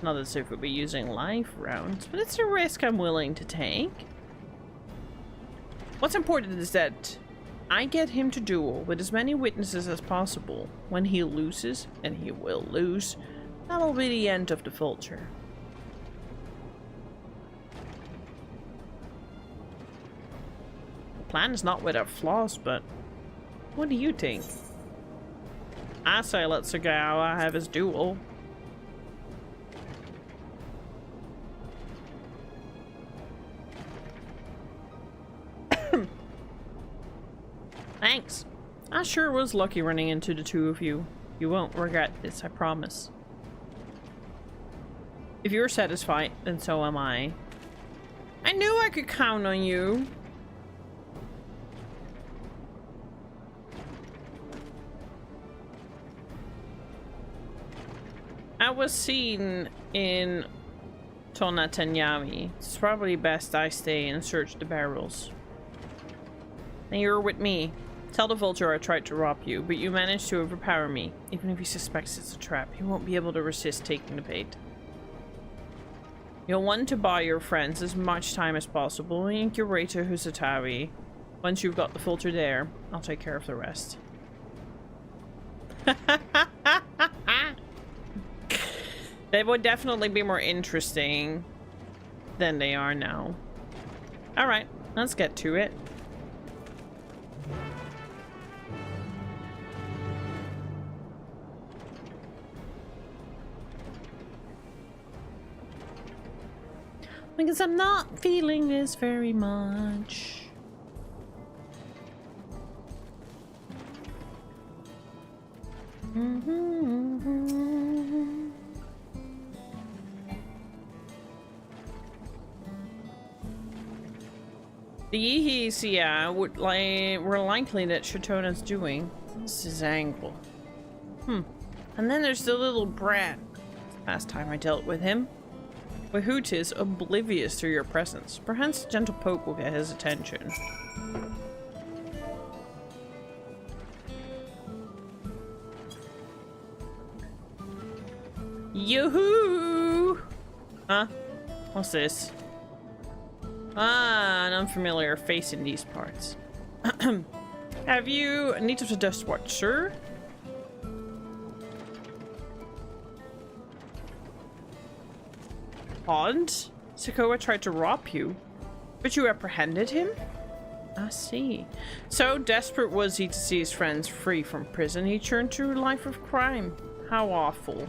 Not as if we'd be using live rounds, but it's a risk I'm willing to take. What's important is that I get him to duel with as many witnesses as possible. When he loses, and he will lose, that'll be the end of the vulture. The plan is not without flaws, but what do you think? I say let Sagawa have his duel. Thanks. I sure was lucky running into the two of you. You won't regret this, I promise. If you're satisfied, then so am I. I knew I could count on you. I was seen in Tonatanyami. It's probably best I stay and search the barrels. And you're with me. Tell the vulture I tried to rob you, but you managed to overpower me. Even if he suspects it's a trap, he won't be able to resist taking the bait. You'll want to buy your friends as much time as possible and incubate to Husatawi. Once you've got the vulture there, I'll take care of the rest. They would definitely be more interesting than they are now. Alright, let's get to it. Because I'm not feeling this very much. The Yihisia were likely that Shatona's doing. This is Angle. And then there's the little brat. Last time I dealt with him. Wihut is oblivious to your presence. Perhaps a gentle poke will get his attention. Yoo-hoo! Huh? What's this? Ah, an unfamiliar face in these parts. Have you need of the dust watch, sir? Odd. Sakoa tried to rob you, but you apprehended him? I see. So desperate was he to see his friends free from prison, he turned to a life of crime. How awful.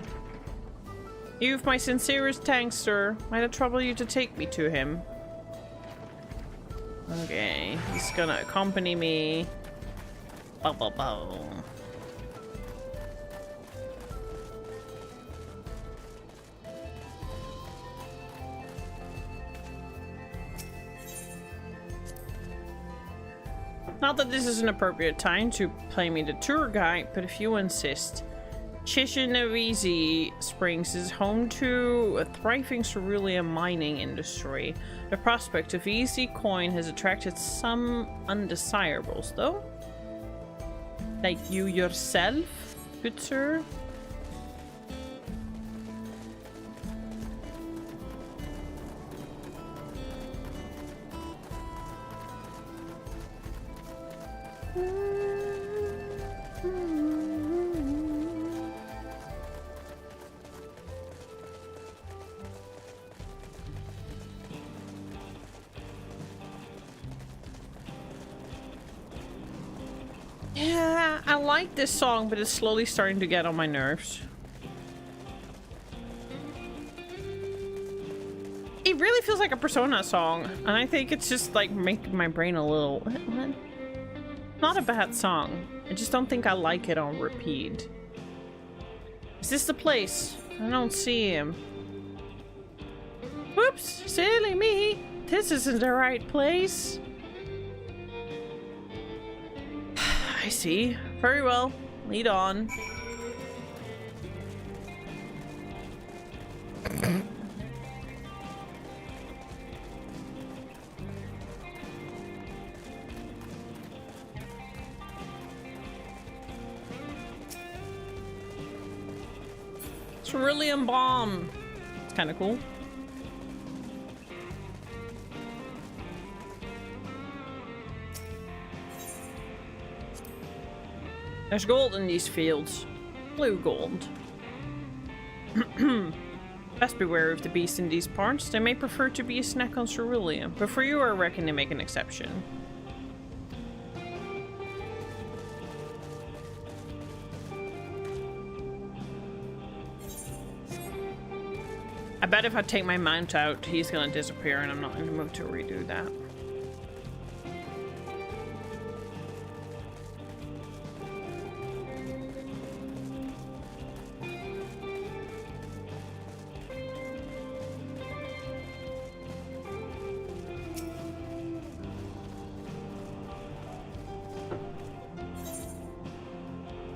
You've my sincerest thanks, sir. Might it trouble you to take me to him? Okay, he's gonna accompany me. Bow, bow, bow. Not that this is an appropriate time to play me the tour guide, but if you insist. Chishinavisi Springs is home to a thriving cerulean mining industry. The prospect of easy coin has attracted some undesirables, though. Like you yourself, good sir. Yeah, I like this song, but it's slowly starting to get on my nerves. It really feels like a Persona song, and I think it's just like making my brain a little... What? Not a bad song. I just don't think I like it on repeat. Is this the place? I don't see him. Whoops, silly me. This isn't the right place. I see. Very well. Lead on. Cerulean bomb. It's kind of cool. There's gold in these fields. Blue gold. Best beware of the beast in these parts. They may prefer to be a snack on cerulean, but for you I reckon they make an exception. I bet if I take my mount out, he's gonna disappear, and I'm not in the mood to redo that.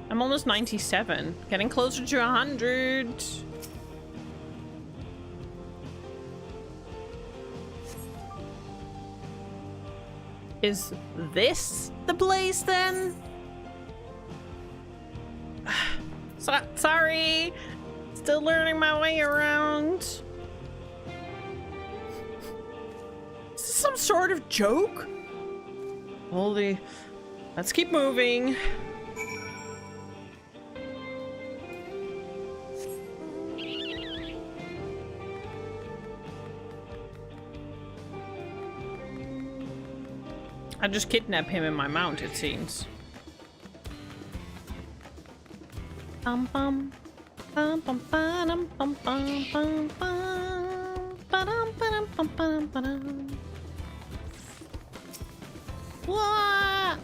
I'm almost 97, getting closer to 100. Is this the place then? Sorry, still learning my way around. Is this some sort of joke? Holy, let's keep moving. I just kidnap him in my mount, it seems. Bum bum bum bum bum bum bum bum bum bum bum bum bum. What?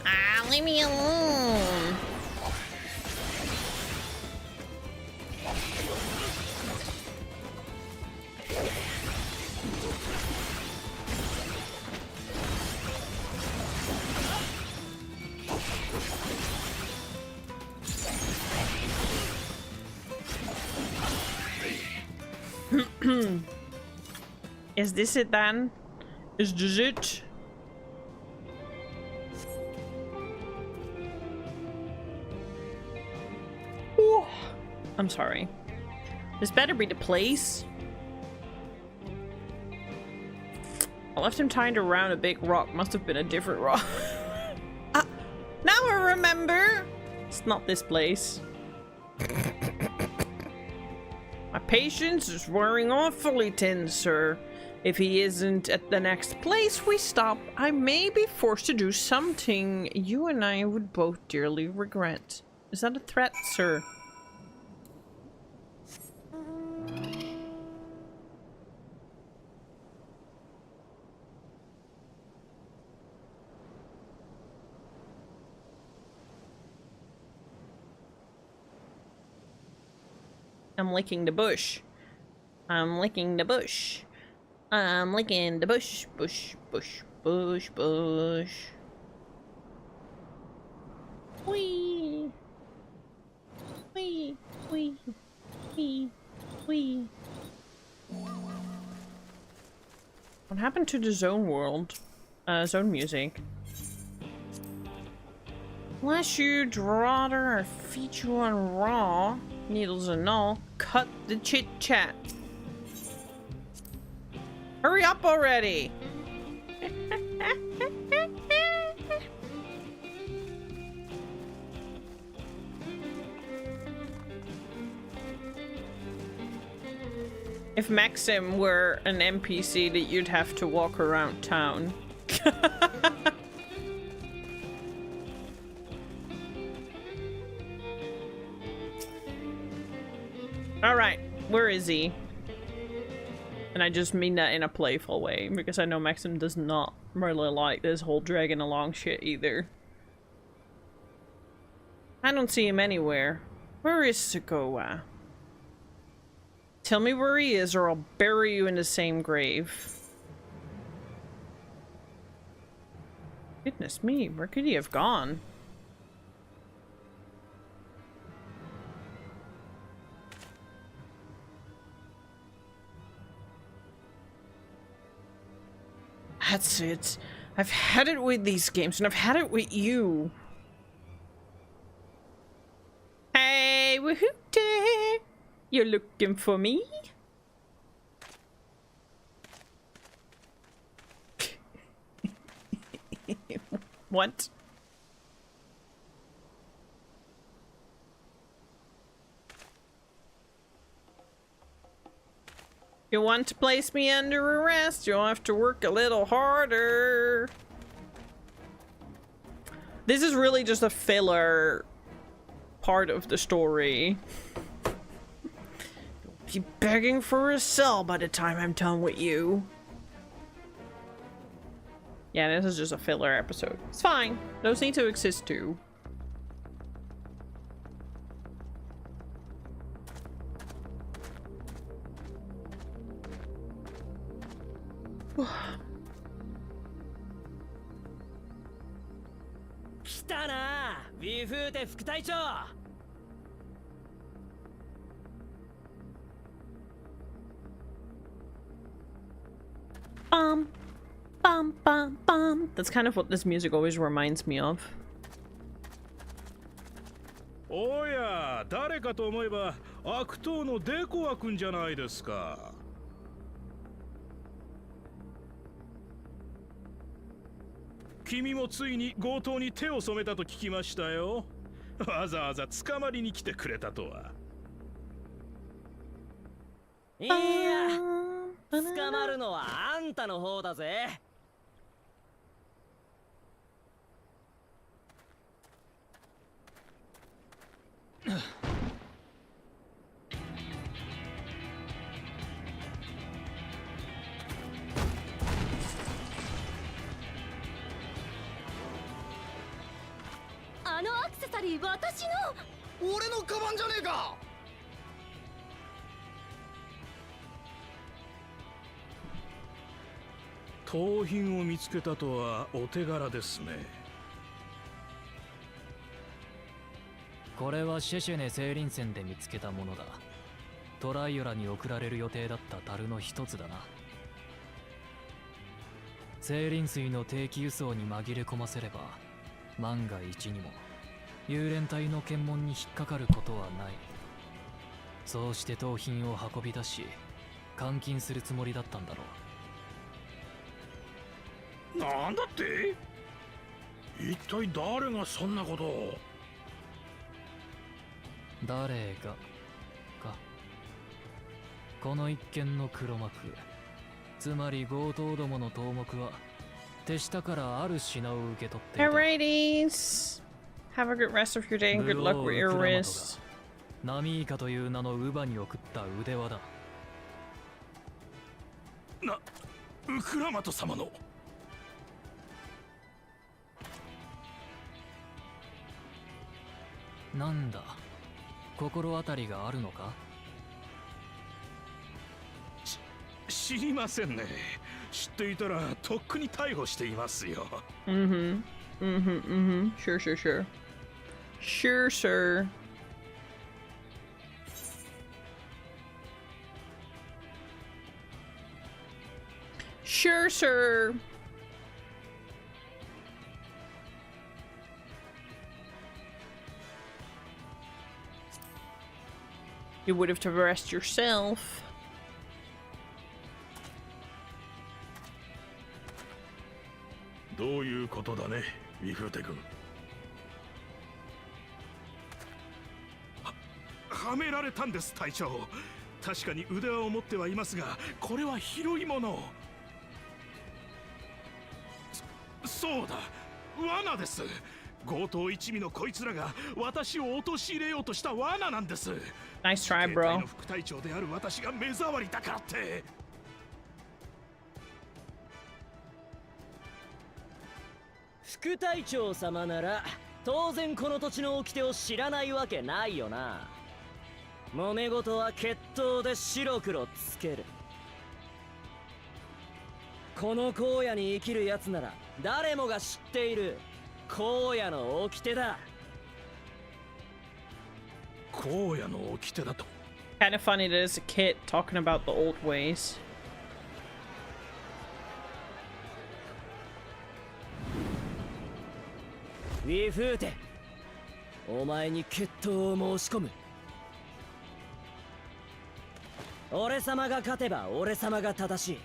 Ah, leave me alone. Is this it then? Is this it? Ooh. I'm sorry. This better be the place. I left him tied around a big rock. Must have been a different rock. Now I remember. It's not this place. My patience is wearing awfully thin, sir. If he isn't at the next place we stop, I may be forced to do something you and I would both dearly regret. Is that a threat, sir? I'm licking the bush. I'm licking the bush. I'm licking the bush, bush, bush, bush, bush. Whee! Wee, wee, wee, wee. What happened to the zone world? Zone music. Unless you'd rather feed you on raw, needles and all, cut the chit chat. Hurry up already! If Maxim were an NPC that you'd have to walk around town. Alright, where is he? And I just mean that in a playful way, because I know Maxim does not really like this whole dragging along shit either. I don't see him anywhere. Where is Sagoa? Tell me where he is or I'll bury you in the same grave. Goodness me, where could he have gone? That's it. I've had it with these games, and I've had it with you. Hey, woohoo! You're looking for me? What? You want to place me under arrest? You'll have to work a little harder. This is really just a filler part of the story. You'll be begging for a cell by the time I'm done with you. Yeah, this is just a filler episode. It's fine. Those need to exist too. Bum, bum, bum, bum. That's kind of what this music always reminds me of. おや、誰かと思えば悪党のデコア君じゃないですか。君もついに強盗に手を染めたと聞きましたよ。わざわざ捕まりに来てくれたとは。いや、捕まるのはあんたの方だぜ。あのアクセサリー私の。俺のカバンじゃねえか。盗品を見つけたとはお手柄ですね。これはシェシェネ青林船で見つけたものだ。トライオラに送られる予定だった樽の一つだな。青林水の定期輸送に紛れ込ませれば万が一にも幽連隊の検問に引っかかることはない。そうして盗品を運び出し監禁するつもりだったんだろう。なんだって？一体誰がそんなことを？誰がか。この一件の黒幕、つまり強盗どもの頭目は手下からある品を受け取っていた。Alrighties. Have a good rest of your day and good luck with your wrist. ナミーカという名の乳母に送った腕輪だ。ウクラマト様の。なんだ、心当たりがあるのか？知りませんね。知っていたらとっくに逮捕していますよ。Sure, sure, sure. Sure, sir. Sure, sir. You would have traversed yourself.どういうことだね、ウィフーテ君。はめられたんです、隊長。確かに腕輪を持ってはいますが、これは広いもの。そうだ、罠です。強盗一味のこいつらが私を陥れようとした罠なんです。Nice try, bro. の副隊長である私が目障りだからって。副隊長様なら当然この土地の掟を知らないわけないよな。揉め事は決闘で白黒つける。この荒野に生きるやつなら誰もが知っている荒野の掟だ。荒野の掟だと。Kind of funny that there's a kid talking about the old ways. ウィフーテ、お前に決闘を申し込む。俺様が勝てば俺様が正しい。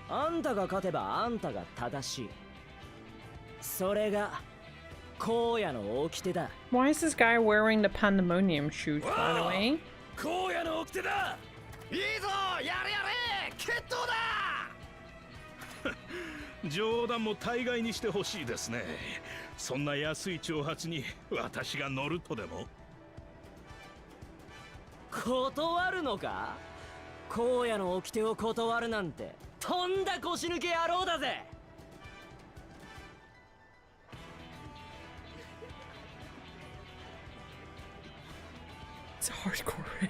あんたが勝てばあんたが正しい。それが荒野の掟だ。 Why is this guy wearing the pandemonium shoes, by the way? 荒野の掟だ。いいぞ、やれやれ、決闘だ。冗談も大概にしてほしいですね。そんな安い挑発に私が乗るとでも。断るのか。荒野の掟を断るなんてとんだ腰抜け野郎だぜ。It's hardcore.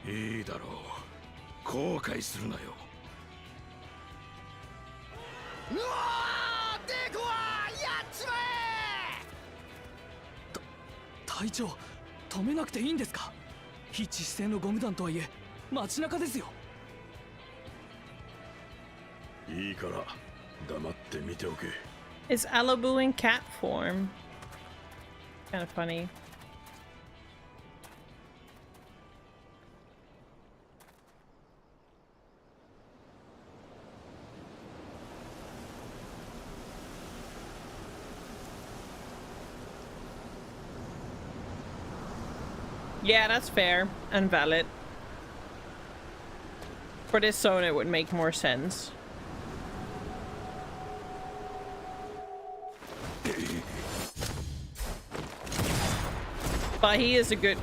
いいだろう、後悔するなよ。うわー、デコはやっちまえ。隊長、止めなくていいんですか。非致死性のゴム弾とはいえ街中ですよ。いいから黙って見ておけ。It's Alabu in cat form. Kind of funny. Yeah, that's fair and valid. For this zone, it would make more sense. But he is a good...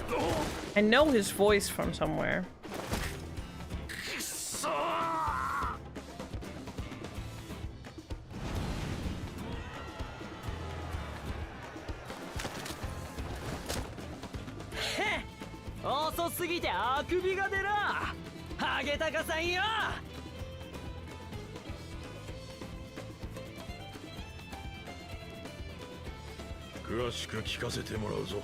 I know his voice from somewhere. Heh! 遅すぎてあくびが出な。ハゲタカさんよ。詳しく聞かせてもらうぞ。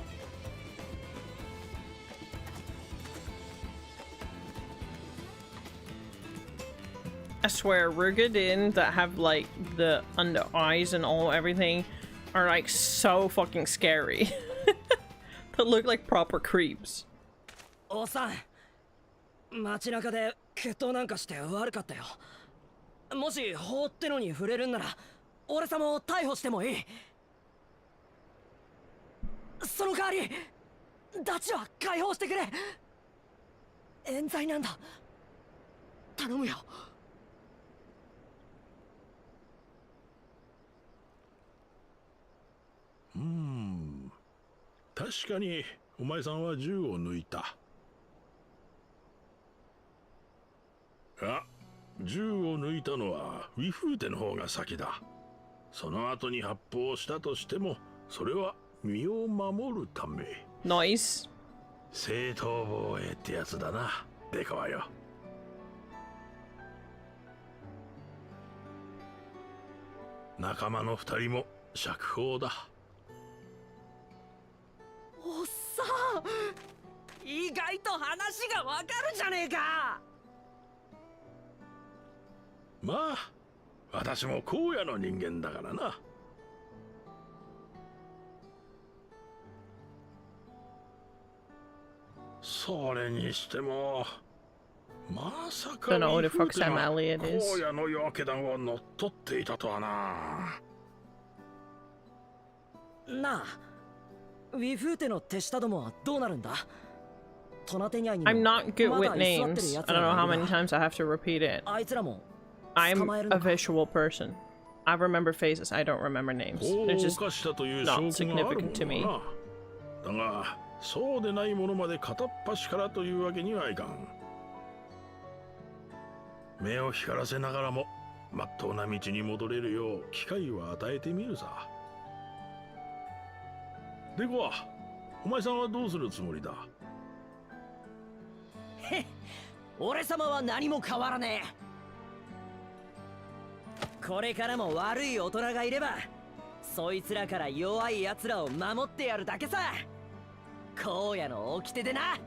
I swear, Rugadin that have like the under eyes and all everything are like so fucking scary. That look like proper creeps. おさん、街中で決闘なんかして悪かったよ。もし法ってのに触れるんなら俺様を逮捕してもいい。その代わりダチは解放してくれ。冤罪なんだ。頼むよ。確かにお前さんは銃を抜いた。あ、銃を抜いたのはウィフーテの方が先だ。その後に発砲したとしてもそれは身を守るため。Nice. 正当防衛ってやつだな、デカはよ。仲間の二人も釈放だ。おっさん、意外と話がわかるじゃねえか。まあ私も荒野の人間だからな。それにしてもまさかDon't know who the fuck Sam Elliott is. 荒野の夜明け団を乗っ取っていたとはな。なあ、ウィフーテの手下どもはどうなるんだ。 I'm not good with names. I don't know how many times I have to repeat it. I'm a visual person. I remember faces. I don't remember names. They're just not significant to me. だがそうでないものまで片っ端からというわけにはいかん。目を光らせながらも真っ当な道に戻れるよう機会を与えてみるさ。でこお前さんはどうするつもりだ。へっ、俺様は何も変わらねえ。これからも悪い大人がいればそいつらから弱い奴らを守ってやるだけさ。荒野の掟でな。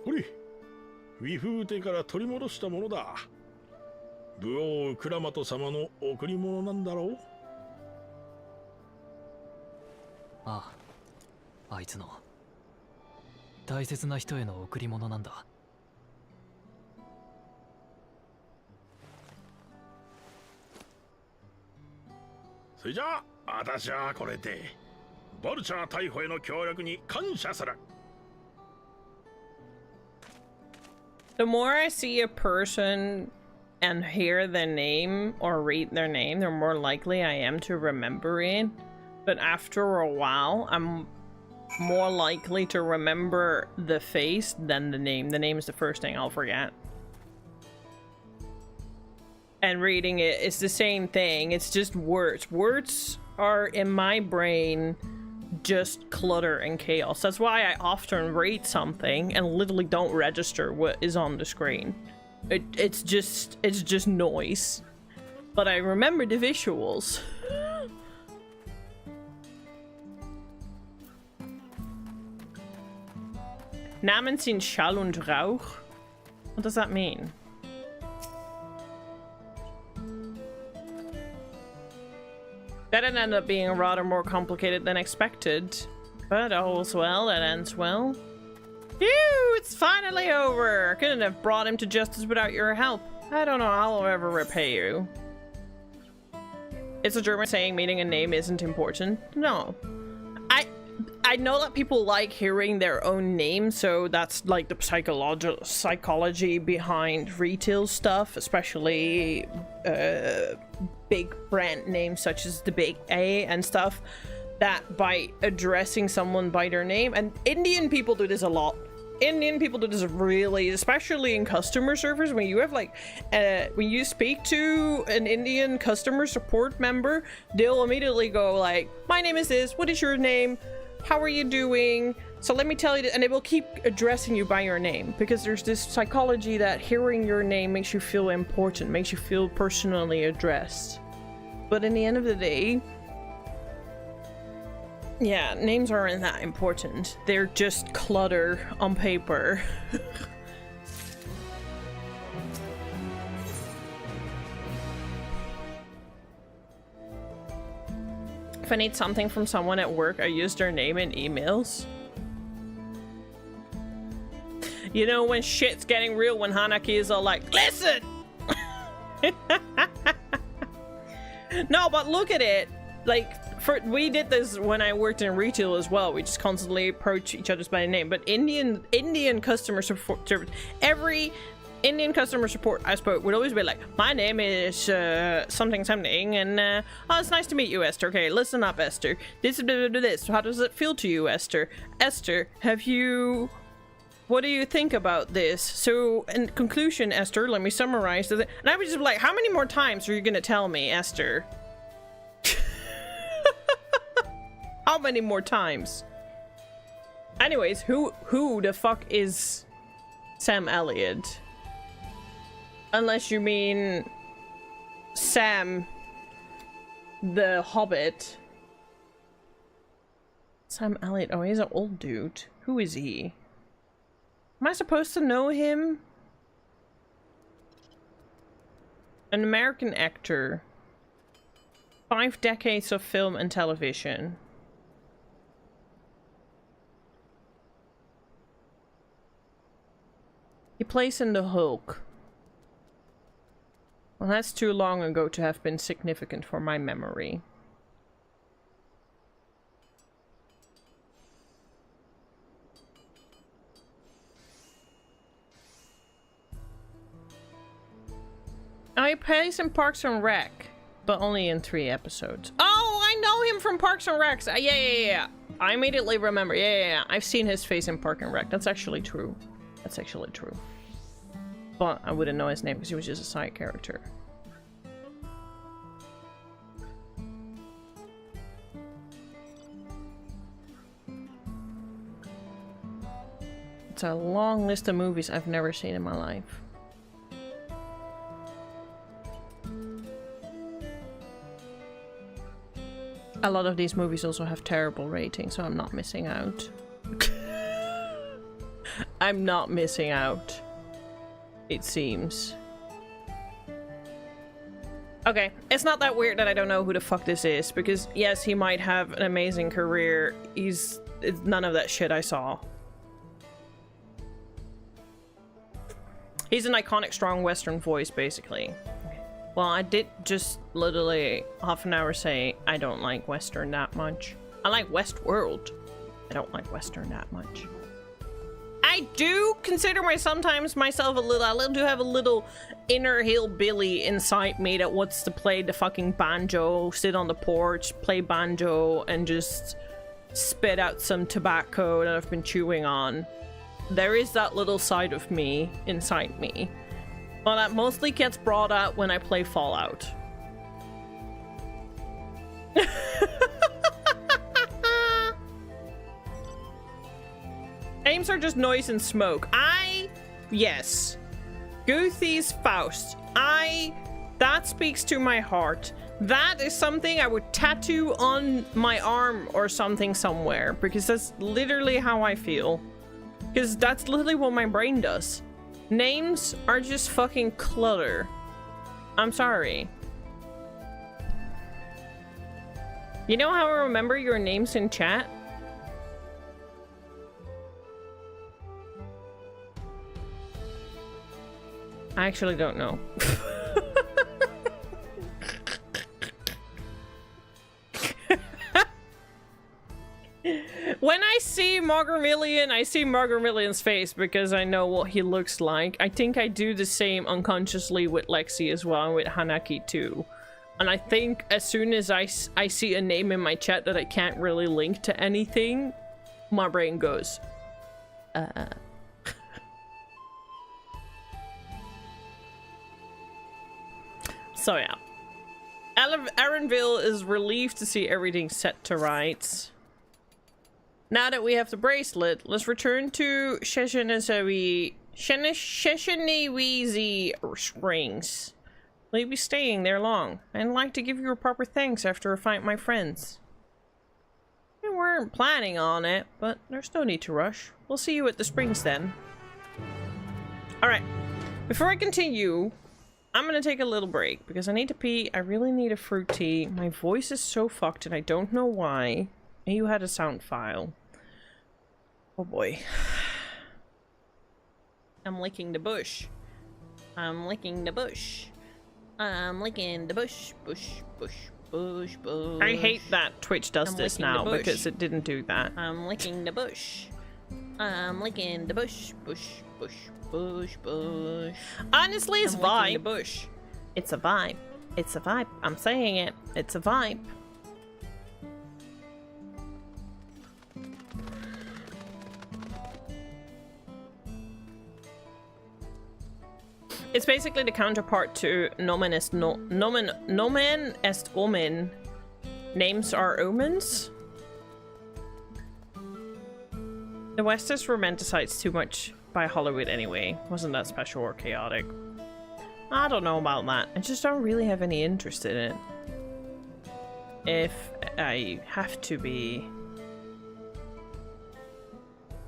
ほれ、ウィフーテから取り戻したものだ。武王クラマト様の贈り物なんだろう。ああ、あいつの大切な人への贈り物なんだ。それじゃあ私はこれでボルチャー逮捕への協力に感謝する。The more I see a person and hear their name or read their name, the more likely I am to remember it. But after a while, I'm more likely to remember the face than the name. The name is the first thing I'll forget. And reading it, it's the same thing. It's just words. Words are, in my brain, just clutter and chaos. That's why I often read something and literally don't register what is on the screen. It's just noise. But I remember the visuals. Namen sind Schall und Rauch. What does that mean? That ended up being rather more complicated than expected. But all's well that ends well. Phew, it's finally over! Couldn't have brought him to justice without your help. I don't know how I'll ever repay you. It's a German saying meaning a name isn't important. No. I know that people like hearing their own name, so that's like the psychology behind retail stuff, especially big brand names such as the Big A and stuff, that by addressing someone by their name, and Indian people do this a lot. Indian people do this really, especially in customer service. When you have like, when you speak to an Indian customer support member, they'll immediately go like, my name is this, what is your name? How are you doing? So let me tell you, and it will keep addressing you by your name, because there's this psychology that hearing your name makes you feel important, makes you feel personally addressed. But in the end of the day, yeah, names aren't that important. They're just clutter on paper. If I need something from someone at work, I use their name in emails. You know when shit's getting real, when Hanaki is all like, listen! No, but look at it. Like, we did this when I worked in retail as well. We just constantly approach each other's by name. But Indian customer support service, every Indian customer support I spoke would always be like, my name is something something, and oh, it's nice to meet you, Esther. Okay, listen up, Esther. This. How does it feel to you, Esther? Esther, what do you think about this? So, in conclusion, Esther, let me summarize. And I was just like, how many more times are you gonna tell me, Esther? How many more times? Anyways, who the fuck is Sam Elliott? Unless you mean Sam the Hobbit. Sam Elliott. Oh, he's an old dude. Who is he? Am I supposed to know him? An American actor. 5 decades of film and television. He plays in The Hulk. Well, that's too long ago to have been significant for my memory. He plays in Parks and Rec, but only in 3 episodes. Oh, I know him from Parks and Rec. Yeah. I immediately remember. Yeah. I've seen his face in Park and Rec. That's actually true. That's actually true. But I wouldn't know his name because he was just a side character. It's a long list of movies I've never seen in my life. A lot of these movies also have terrible ratings, so I'm not missing out. I'm not missing out, it seems. Okay, it's not that weird that I don't know who the fuck this is, because yes, he might have an amazing career. It's none of that shit I saw. He's an iconic strong Western voice, basically. Well, I did just literally half an hour say I don't like Western that much. I like Westworld. I don't like Western that much. I do consider myself a little, I do have a little inner hillbilly inside me that wants to play the fucking banjo, sit on the porch, play banjo, and just spit out some tobacco that I've been chewing on. There is that little side of me inside me. But that mostly gets brought out when I play Fallout. Aims are just noise and smoke. Yes. Goethe's Faust. That speaks to my heart. That is something I would tattoo on my arm or something somewhere, because that's literally how I feel. Because that's literally what my brain does. Names are just fucking clutter. I'm sorry. You know how I remember your names in chat? I actually don't know. When I see Margarmillion, I see Margarmillion's face because I know what he looks like. I think I do the same unconsciously with Lexi as well, and with Hanaki too. And I think as soon as I see a name in my chat that I can't really link to anything, my brain goes, So yeah. Erenville is relieved to see everything set to rights. Now that we have the bracelet, let's return to Sheshiniwi Springs. Will you be staying there long? I'd like to give you a proper thanks after a fight with my friends. We weren't planning on it, but there's no need to rush. We'll see you at the springs then. Alright, before I continue, I'm gonna take a little break because I need to pee. I really need a fruit tea. My voice is so fucked and I don't know why. And you had a sound file. Oh boy. I'm licking the bush. I'm licking the bush. I'm licking the bush. Bush. I hate that Twitch does this now because it didn't do that. I'm licking the bush. I'm licking the bush. Bush. Honestly, it's vibe. The bush. It's a vibe. It's a vibe. I'm saying it. It's a vibe. It's basically the counterpart to Nomen est omen. Names are omens. The West is romanticized too much by Hollywood anyway. Wasn't that special or chaotic? I don't know about that. I just don't really have any interest in it. If I have to be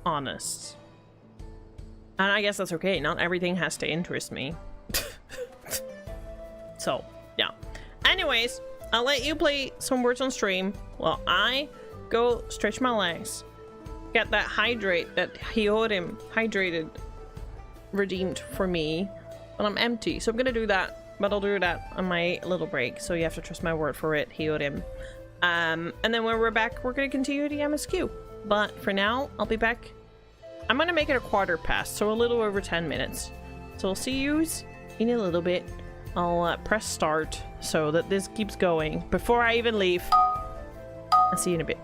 honest. And I guess that's okay. Not everything has to interest me. So, yeah. Anyways, I'll let you play some words on stream while I go stretch my legs. Get that hydrate, that Hyorim hydrated redeemed for me. But I'm empty, so I'm gonna do that. But I'll do that on my little break, so you have to trust my word for it, Hyorim. And then when we're back, we're gonna continue the MSQ. But for now, I'll be back. I'm gonna make it a quarter past, so a little over 10 minutes. So I'll see yous in a little bit. I'll press start so that this keeps going before I even leave. I'll see you in a bit.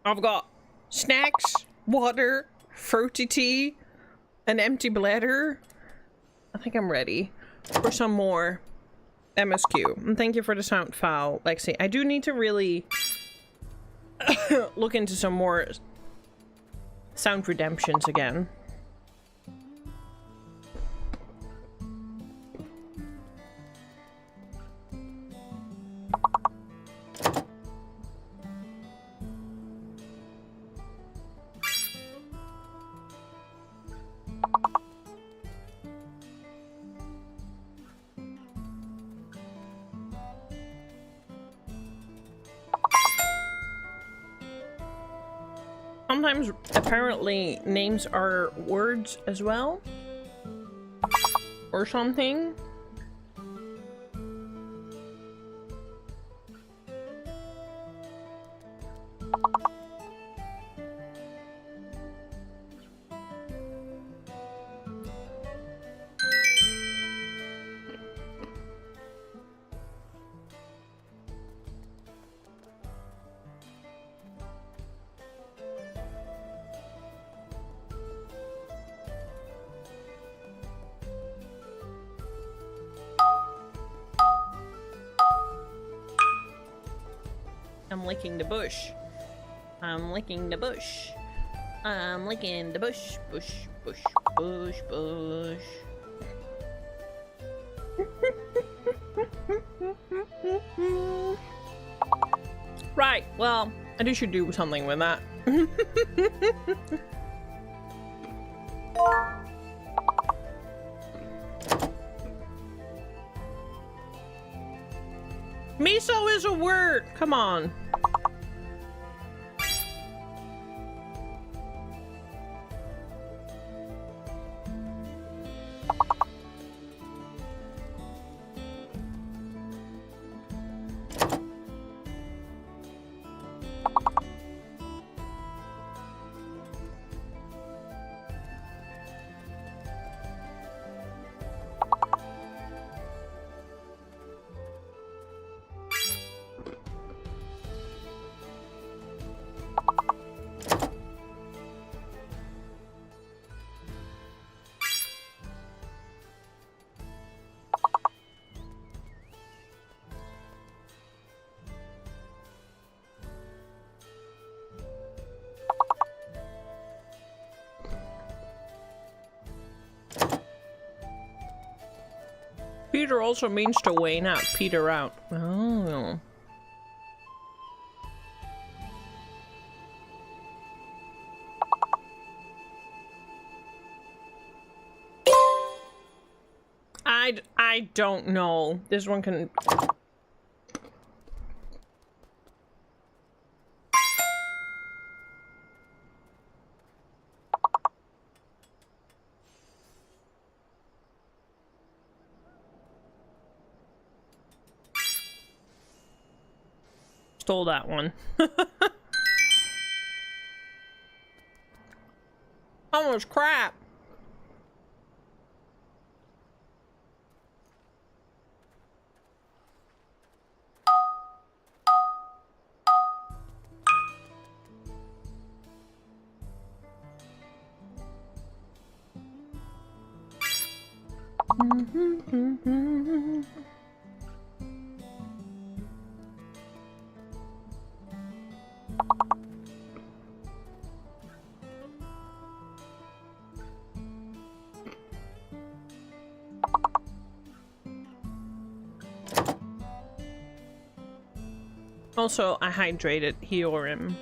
I've got snacks, water, fruity tea, an empty bladder. I think I'm ready for some more MSQ. And thank you for the sound file, Lexi. I do need to really look into some more sound redemptions again. Sometimes, apparently, names are words as well. Or something. I'm licking the bush. I'm licking the bush. I'm licking the bush. Bush, bush, bush, bush. Right, well, I do should do something with that. Miso is a word. Come on. Peter also means to wane out, peter out. Oh. I don't know. This one can... Stole that one. Almost crap. Also, I hydrated Hiorim,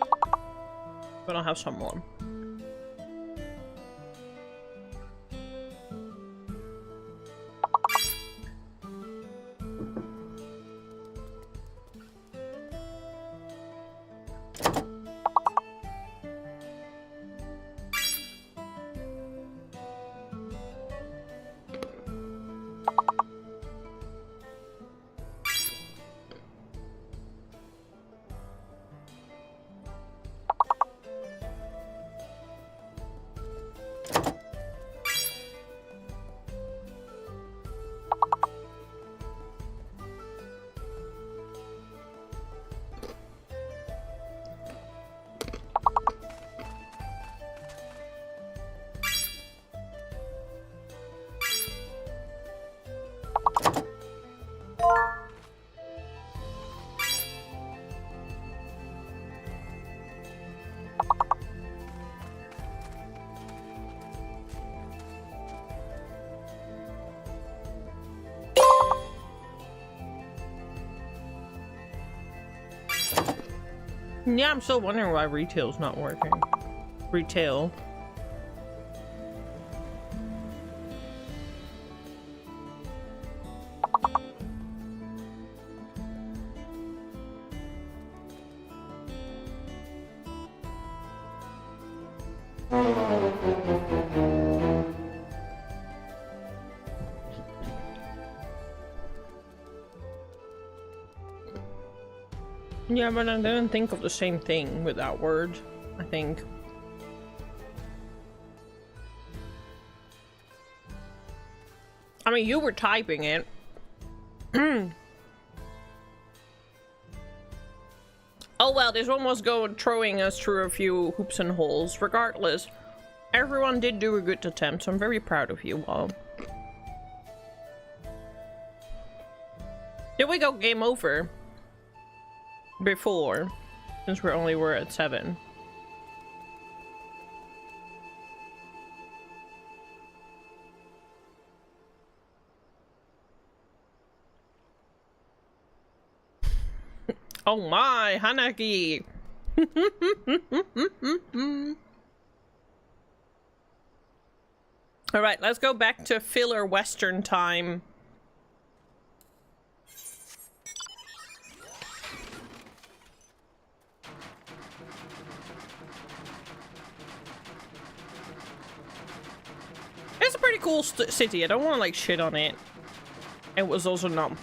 but I'll have some more. Yeah, I'm still wondering why retail's not working. Retail. Yeah, but I didn't think of the same thing with that word, I think. I mean, you were typing it. Oh well, this one was throwing us through a few hoops and holes. Regardless, everyone did do a good attempt, so I'm very proud of you all. Did we go game over? Before, since we only were at 7. Oh my, Hanaki! Alright, let's go back to filler Western time. It's a pretty cool city. I don't want to like shit on it. It was also not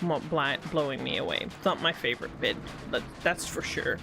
blowing me away. It's not my favorite bit, but that's for sure.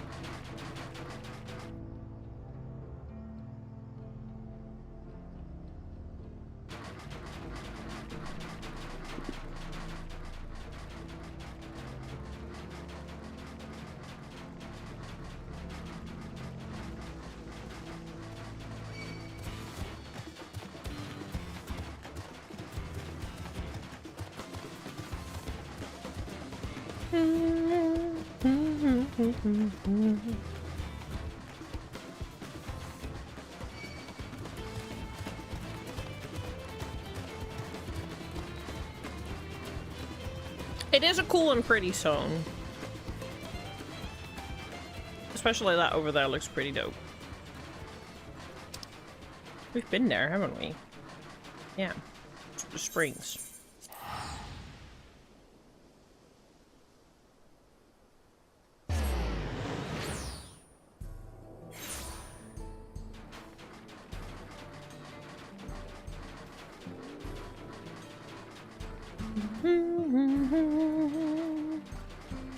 It is a cool and pretty zone. Especially that over there looks pretty dope. We've been there, haven't we? Yeah. The springs.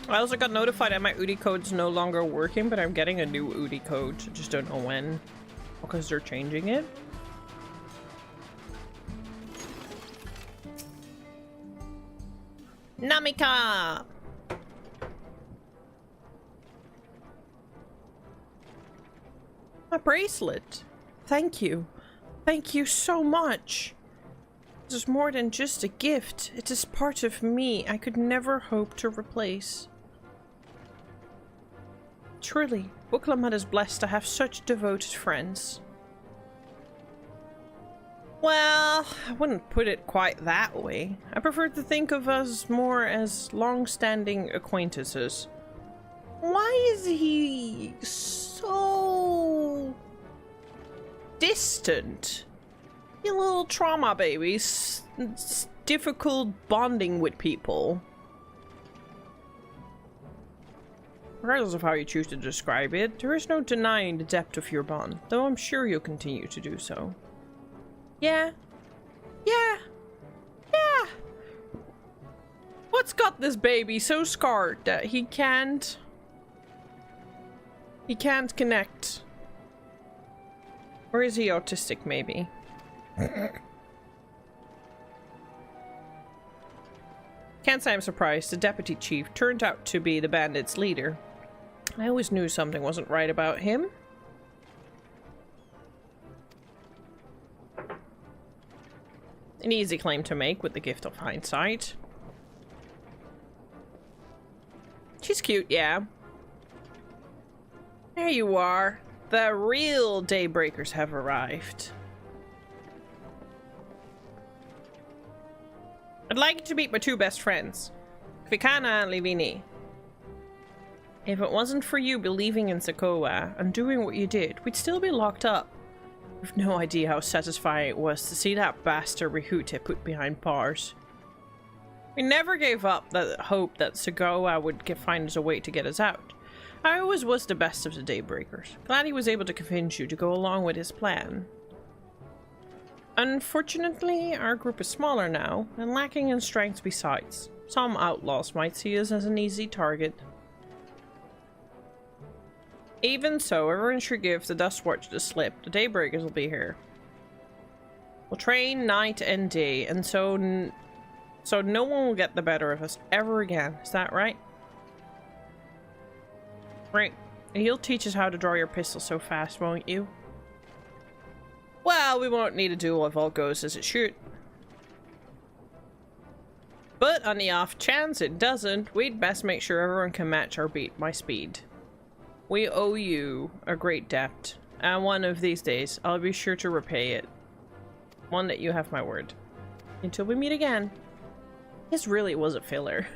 I also got notified that my UDI code's no longer working, but I'm getting a new UDI code. I just don't know when. Because they're changing it. Namika! My bracelet. Thank you. Thank you so much. This is more than just a gift. It is part of me I could never hope to replace. Truly, Booklamad is blessed to have such devoted friends. Well, I wouldn't put it quite that way. I prefer to think of us more as long-standing acquaintances. Why is he so distant? You little trauma babies. It's difficult bonding with people. Regardless of how you choose to describe it, there is no denying the depth of your bond, though I'm sure you'll continue to do so. Yeah. Yeah. Yeah. What's got this baby so scarred that he can't connect? Or is he autistic, maybe? Can't say I'm surprised. The deputy chief turned out to be the bandits' leader. I always knew something wasn't right about him. An easy claim to make with the gift of hindsight. She's cute, yeah. There you are. The real Daybreakers have arrived. I'd like to meet my two best friends, Kvikana and Livini. If it wasn't for you believing in Sokoa and doing what you did, we'd still be locked up. You've no idea how satisfying it was to see that bastard Rihute put behind bars. We never gave up that hope that Sokoa would find us a way to get us out. I always was the best of the Daybreakers. Glad he was able to convince you to go along with his plan. Unfortunately, our group is smaller now, and lacking in strength besides. Some outlaws might see us as an easy target. Even so, everyone should give the Dustwatch the slip. The Daybreakers will be here. We'll train night and day, and so no one will get the better of us ever again. Is that right? Right. You'll teach us how to draw your pistol so fast, won't you? Well, we won't need a duel if all goes as it should. But on the off chance it doesn't, we'd best make sure everyone can match our my speed. We owe you a great debt, and one of these days, I'll be sure to repay it. One that you have my word. Until we meet again. This really was a filler.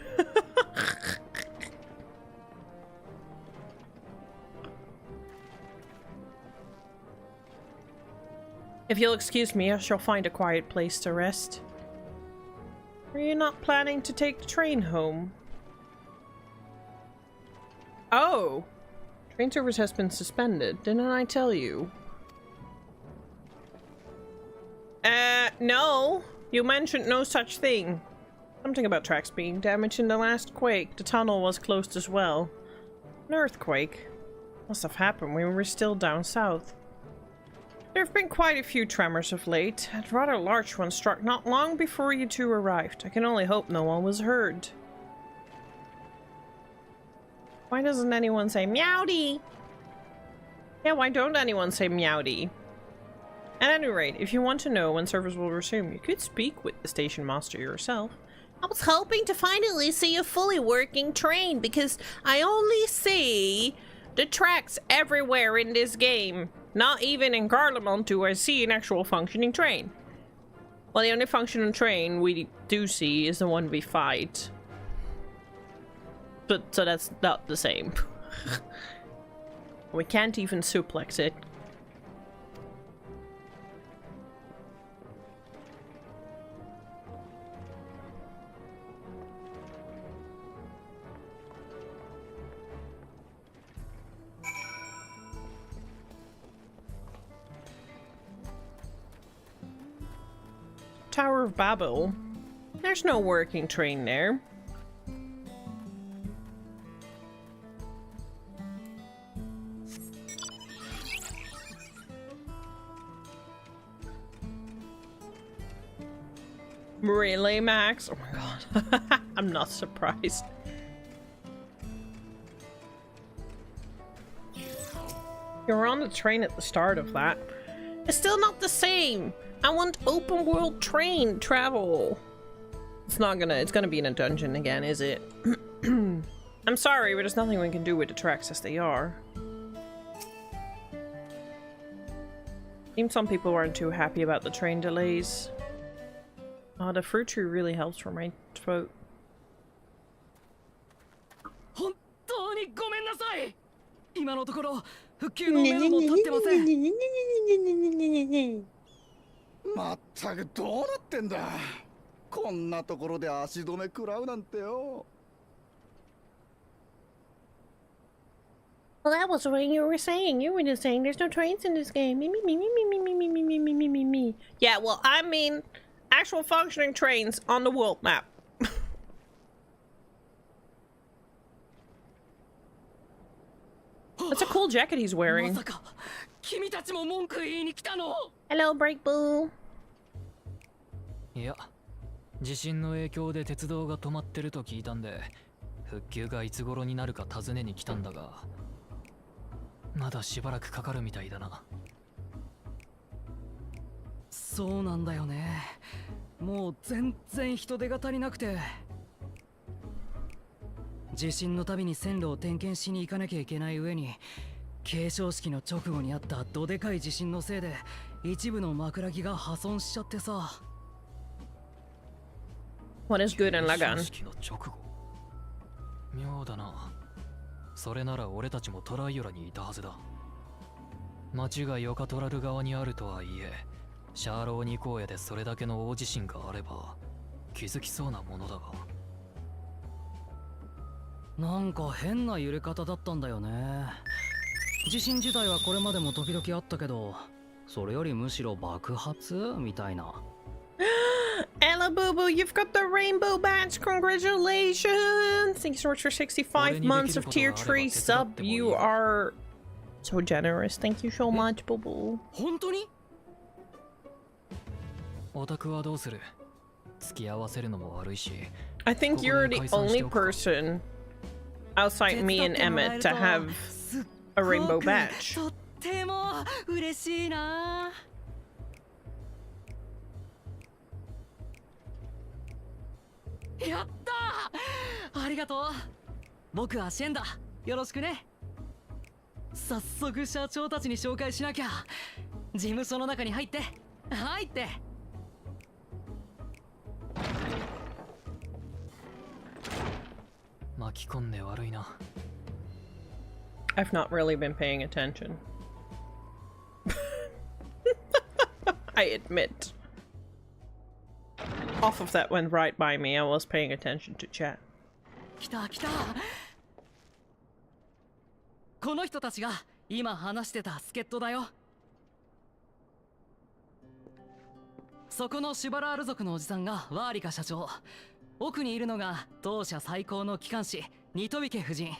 If you'll excuse me, I shall find a quiet place to rest. Are you not planning to take the train home? Oh! Train service has been suspended, didn't I tell you? No. You mentioned no such thing. Something about tracks being damaged in the last quake. The tunnel was closed as well. An earthquake. Must have happened when we were still down south. There have been quite a few tremors of late. A rather large one struck not long before you two arrived. I can only hope no one was hurt. Why doesn't anyone say meowdy? Yeah, why don't anyone say meowdy? At any rate, if you want to know when service will resume, you could speak with the station master yourself. I was hoping to finally see a fully working train because I only see the tracks everywhere in this game. Not even in Garlemald do I see an actual functioning train. Well, the only functioning train we do see is the one we fight. But, so that's not the same. We can't even suplex it. Tower of Babel. There's no working train there. Really, Max? Oh my god. I'm not surprised. You're on the train at the start of that. It's still not the same. I want open world train travel. It's gonna be in a dungeon again, is it? I'm sorry, but there's nothing we can do with the tracks as they are. Seems some people weren't too happy about the train delays. Oh, the fruit tree really helps for my throat.まったくどうなってんだ。こんなところで足止め食らうなんてよ。Well, that was what you were saying. You were just saying there's no trains in this game. Me, me, me, me, me, me, me, me, me, me, me, me, me. Yeah, well, I mean, actual functioning trains on the world map. That's a cool jacket he's wearing. Hello, Break Boo. いや、地震の影響で鉄道が止まってると聞いたんで、復旧がいつ頃になるか尋ねに来たんだが、まだしばらくかかるみたいだな。そうなんだよね。もう全然人手が足りなくて。地震のたびに線路を点検しに行かなきゃいけない上に、継承式の直後にあったどでかい地震のせいで一部の枕木が破損しちゃってさ。What is good in Lagan? 式の直後。妙だな。それなら俺たちもトライオラにいたはずだ。町がヨカトラル側にあるとはいえ、シャーローニ荒野でそれだけの大地震があれば気づきそうなものだが。なんか変な揺れ方だったんだよね。地震自体はこれまでも時々あったけど、それよりむしろ爆発みたいな。Ella Boo Boo, you've got the rainbow badge. Congratulations! Thank you so much for 65 months of tier 3 sub. You are so generous. Thank you so much, Boo Boo. 本当に？オタクはどうする？付き合わせるのも悪いし。I think you're the only person outside me and Emmett to have a rainbow badge. とっても嬉しいな。やったー！ありがとう。僕はシェンだ。よろしくね。早速社長たちに紹介しなきゃ。事務所の中に入って。入って。巻き込んで悪いな。I've not really been paying attention. I admit. Off of that went right by me. I was paying attention to chat. 来た来た。この人たちが今話してた助っ人だよ。そこのシュバラール族のおじさんがワーリカ社長。奥にいるのが当社最高の機関士ニトビケ夫人。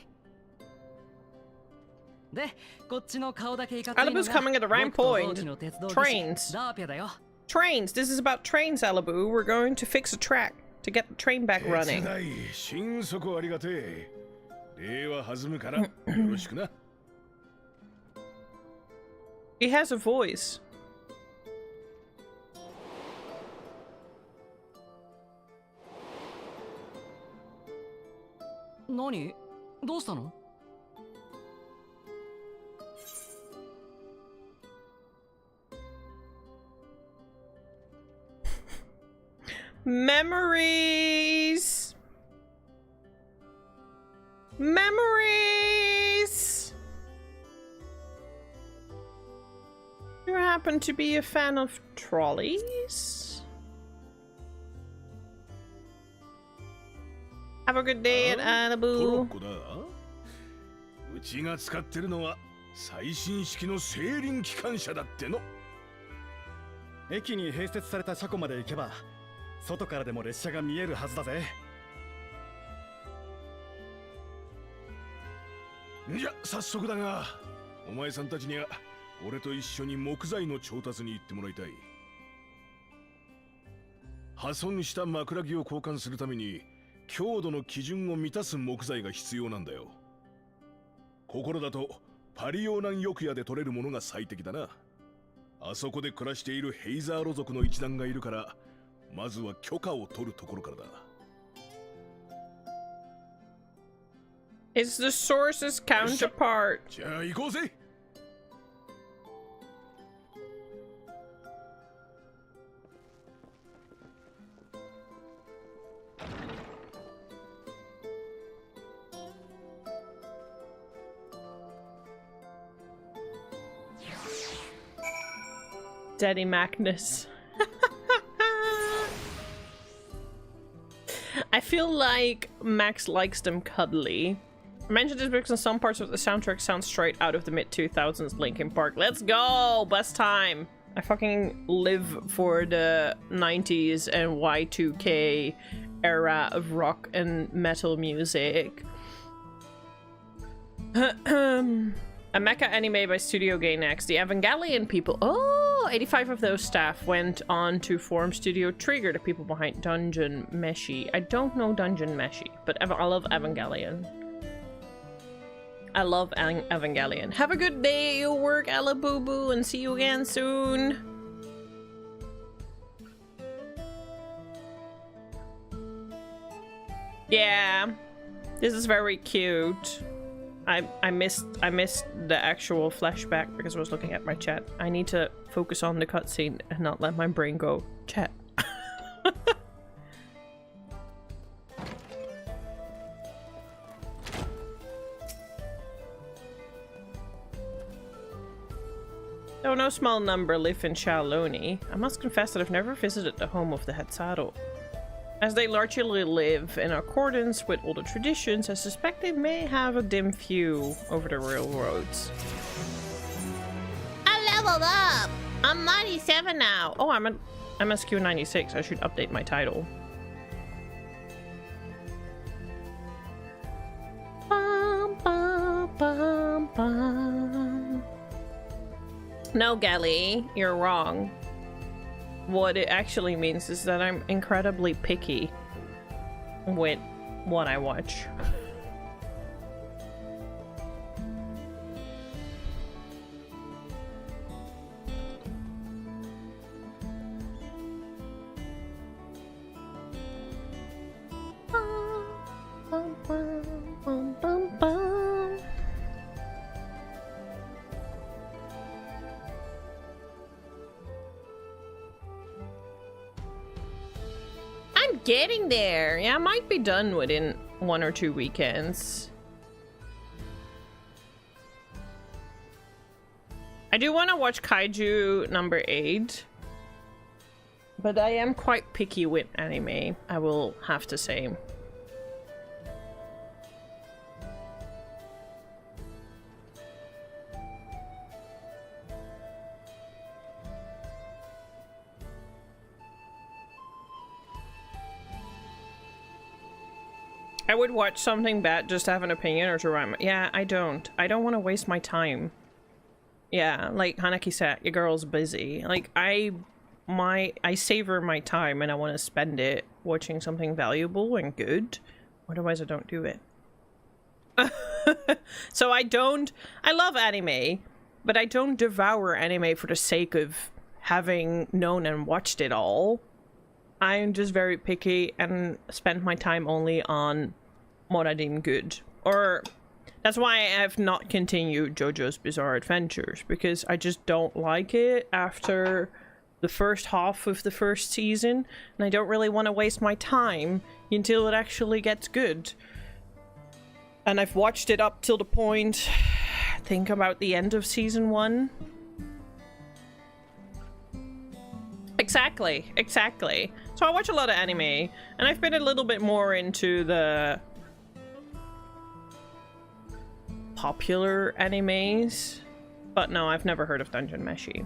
で、こっちの顔だけいかついのが Alabu's coming at the right point. Trains. ダーピャだよ。Trains. This is about trains, Alabu. We're going to fix a track to get the train back running. He has a voice. Nani? どうしたの? Memories! Memories! You happen to be a fan of trolleys? Have a good day at Alabu. うちが使ってるのは最新式の製輪機関車だっての。駅に併設された車庫まで行けば外からでも列車が見えるはずだぜ。じゃ早速だが、お前さんたちには俺と一緒に木材の調達に行ってもらいたい。破損した枕木を交換するために強度の基準を満たす木材が必要なんだよ。ここらだとパリオーナン浴屋で取れるものが最適だな。あそこで暮らしているヘイザーロ族の一団がいるから、まずは許可を取るところからだ。It's the source's counterpart. じゃあ行こうぜ。Daddy Magnus. I feel like Max likes them cuddly. I mentioned this because in some parts of the soundtrack sounds straight out of the mid-2000s Linkin Park. Let's go! Best time! I fucking live for the 90s and Y2K era of rock and metal music. A mecha anime by Studio Gainax. The Evangelion people. Oh, 85 of those staff went on to form Studio Trigger, the people behind Dungeon Meshi. I don't know Dungeon Meshi, but I love Evangelion. I love Evangelion. Have a good day at your work, Ella Boo Boo, and see you again soon. Yeah, this is very cute. I missed the actual flashback because I was looking at my chat. I need to focus on the cutscene and not let my brain go chat. Though no small number live in Shaoloni, I must confess that I've never visited the home of the Hetzaru. As they largely live in accordance with older traditions, I suspect they may have a dim view over the railroads. I leveled up! I'm 97 now! Oh, I'm at MSQ96. I should update my title. Bum, bum, bum, bum. No, Gally, you're wrong. What it actually means is that I'm incredibly picky with what I watch. I'm getting there. Yeah, I might be done within 1 or 2 weekends. I do want to watch Kaiju number 8. But I am quite picky with anime, I will have to say. I would watch something bad just to have an opinion or to write my— yeah, I don't want to waste my time. Yeah, like Hanaki said, your girl's busy. Like, I savor my time and I want to spend it watching something valuable and good. Otherwise I don't do it. So I love anime, but I don't devour anime for the sake of having known and watched it all. I'm just very picky and spend my time only on what I deem good. Or that's why I have not continued JoJo's Bizarre Adventures, because I just don't like it after the first half of the first season, and I don't really want to waste my time until it actually gets good. And I've watched it up till the point, I think about the end of season 1. Exactly. So I watch a lot of anime, and I've been a little bit more into the popular animes, but no, I've never heard of Dungeon Meshi.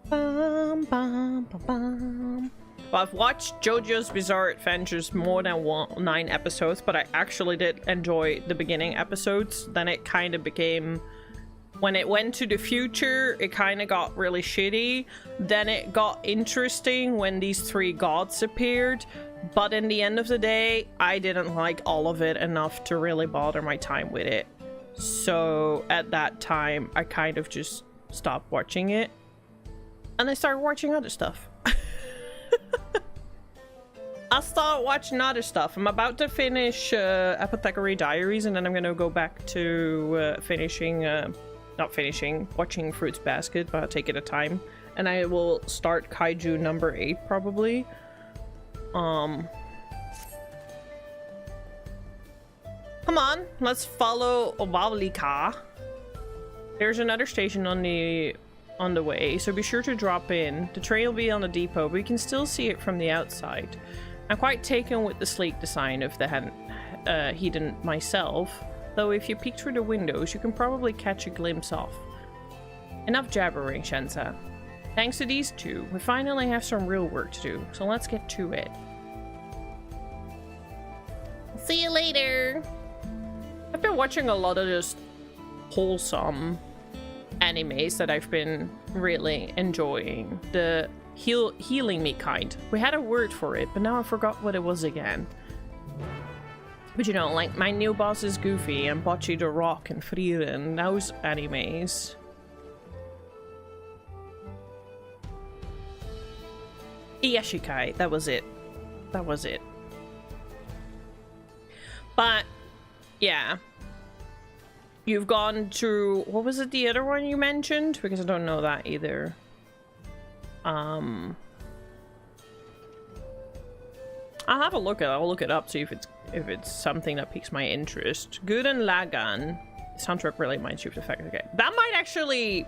Bum, bum, bum, bum. Well, I've watched JoJo's Bizarre Adventures more than 9 episodes, but I actually did enjoy the beginning episodes. Then it kind of became... when it went to the future, it kind of got really shitty. Then it got interesting when these 3 gods appeared. But in the end of the day, I didn't like all of it enough to really bother my time with it. So at that time, I kind of just stopped watching it. And I started watching other stuff. I'll start watching other stuff. I'm about to finish Apothecary Diaries, and then I'm gonna go back to watching Fruits Basket, but I'll take it a time. And I will start Kaiju number 8 probably. Come on, let's follow Obalika. There's another station on the way, so be sure to drop in. The train will be on the depot, but you can still see it from the outside. I'm quite taken with the sleek design of the Hedon myself, though if you peek through the windows, you can probably catch a glimpse of. Enough jabbering, Shensa. Thanks to these two, we finally have some real work to do, so let's get to it. See you later! I've been watching a lot of just wholesome animes that I've been really enjoying. The healing me kind. We had a word for it, but now I forgot what it was again. But you know, like My New Boss is Goofy and Bocce the Rock and Frieren, those animes. Iyashikai, that was it. That was it. But, yeah. You've gone through... what was it, the other one you mentioned? Because I don't know that either. I'll have a look at it. I'll look it up, see if it's something that piques my interest. Gurren Lagann soundtrack really reminds you of the fact. Okay, that might actually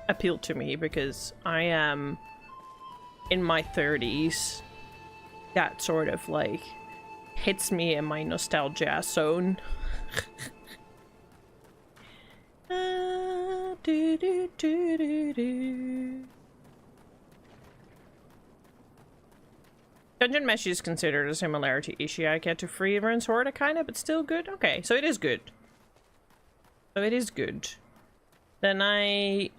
appeal to me because I am in my 30s. That sort of like hits me in my nostalgia zone. Dungeon Mesh is considered a similarity Ishiaki to Freever and Sword, kinda, but still good. Okay, so it is good. So it is good. Then I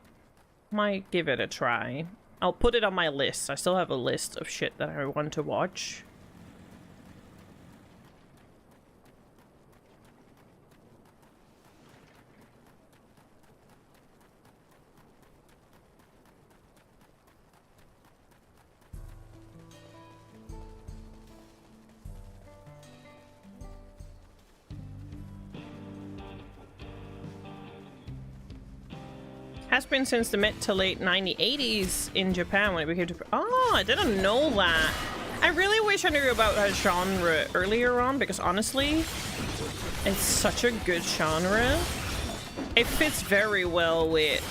might give it a try. I'll put it on my list. I still have a list of shit that I want to watch. Has been since the mid to late 1980s in Japan when it became... Oh, I didn't know that. I really wish I knew about that genre earlier on, because honestly, it's such a good genre. It fits very well with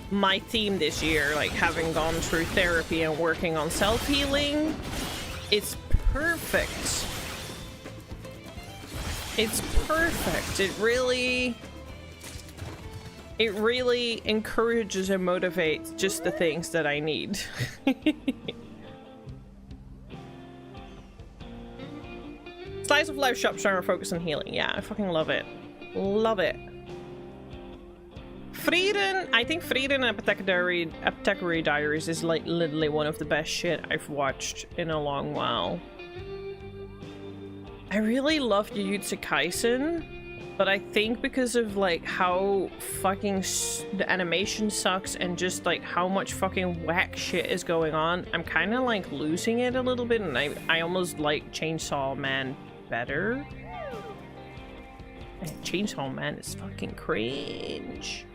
my theme this year, like having gone through therapy and working on self-healing. It's perfect. It's perfect. It really encourages and motivates just the things that I need. Slice of life shop genre focus on healing. Yeah, I fucking love it. Love it. Frieden, I think Frieden and Apothecary Diaries is like literally one of the best shit I've watched in a long while. I really love Jujutsu Kaisen. But I think because of like how fucking the animation sucks and just like how much fucking whack shit is going on, I'm kind of like losing it a little bit, and I almost like Chainsaw Man better. And Chainsaw Man is fucking cringe.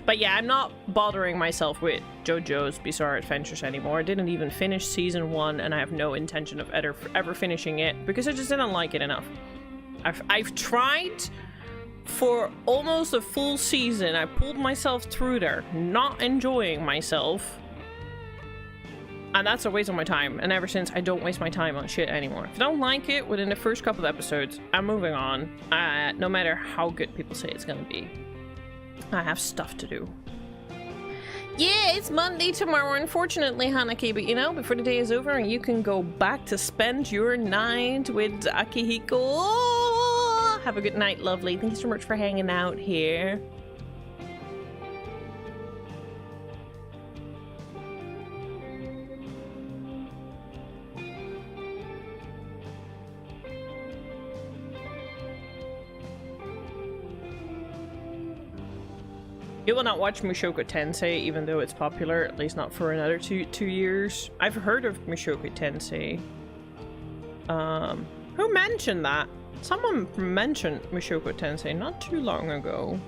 But yeah, I'm not bothering myself with JoJo's Bizarre Adventures anymore. I didn't even finish season 1, and I have no intention of ever finishing it because I just didn't like it enough. I've tried for almost a full season. I pulled myself through there, not enjoying myself. And that's a waste of my time. And ever since, I don't waste my time on shit anymore. If I don't like it within the first couple of episodes, I'm moving on. No matter how good people say it's gonna be. I have stuff to do. Yeah, it's Monday tomorrow, unfortunately, Hanaki. But you know, before the day is over, you can go back to spend your night with Akihiko. Have a good night, lovely. Thank you so much for hanging out here. You will not watch Mushoku Tensei, even though it's popular, at least not for another two years. I've heard of Mushoku Tensei. Who mentioned that? Someone mentioned Mushoku Tensei not too long ago.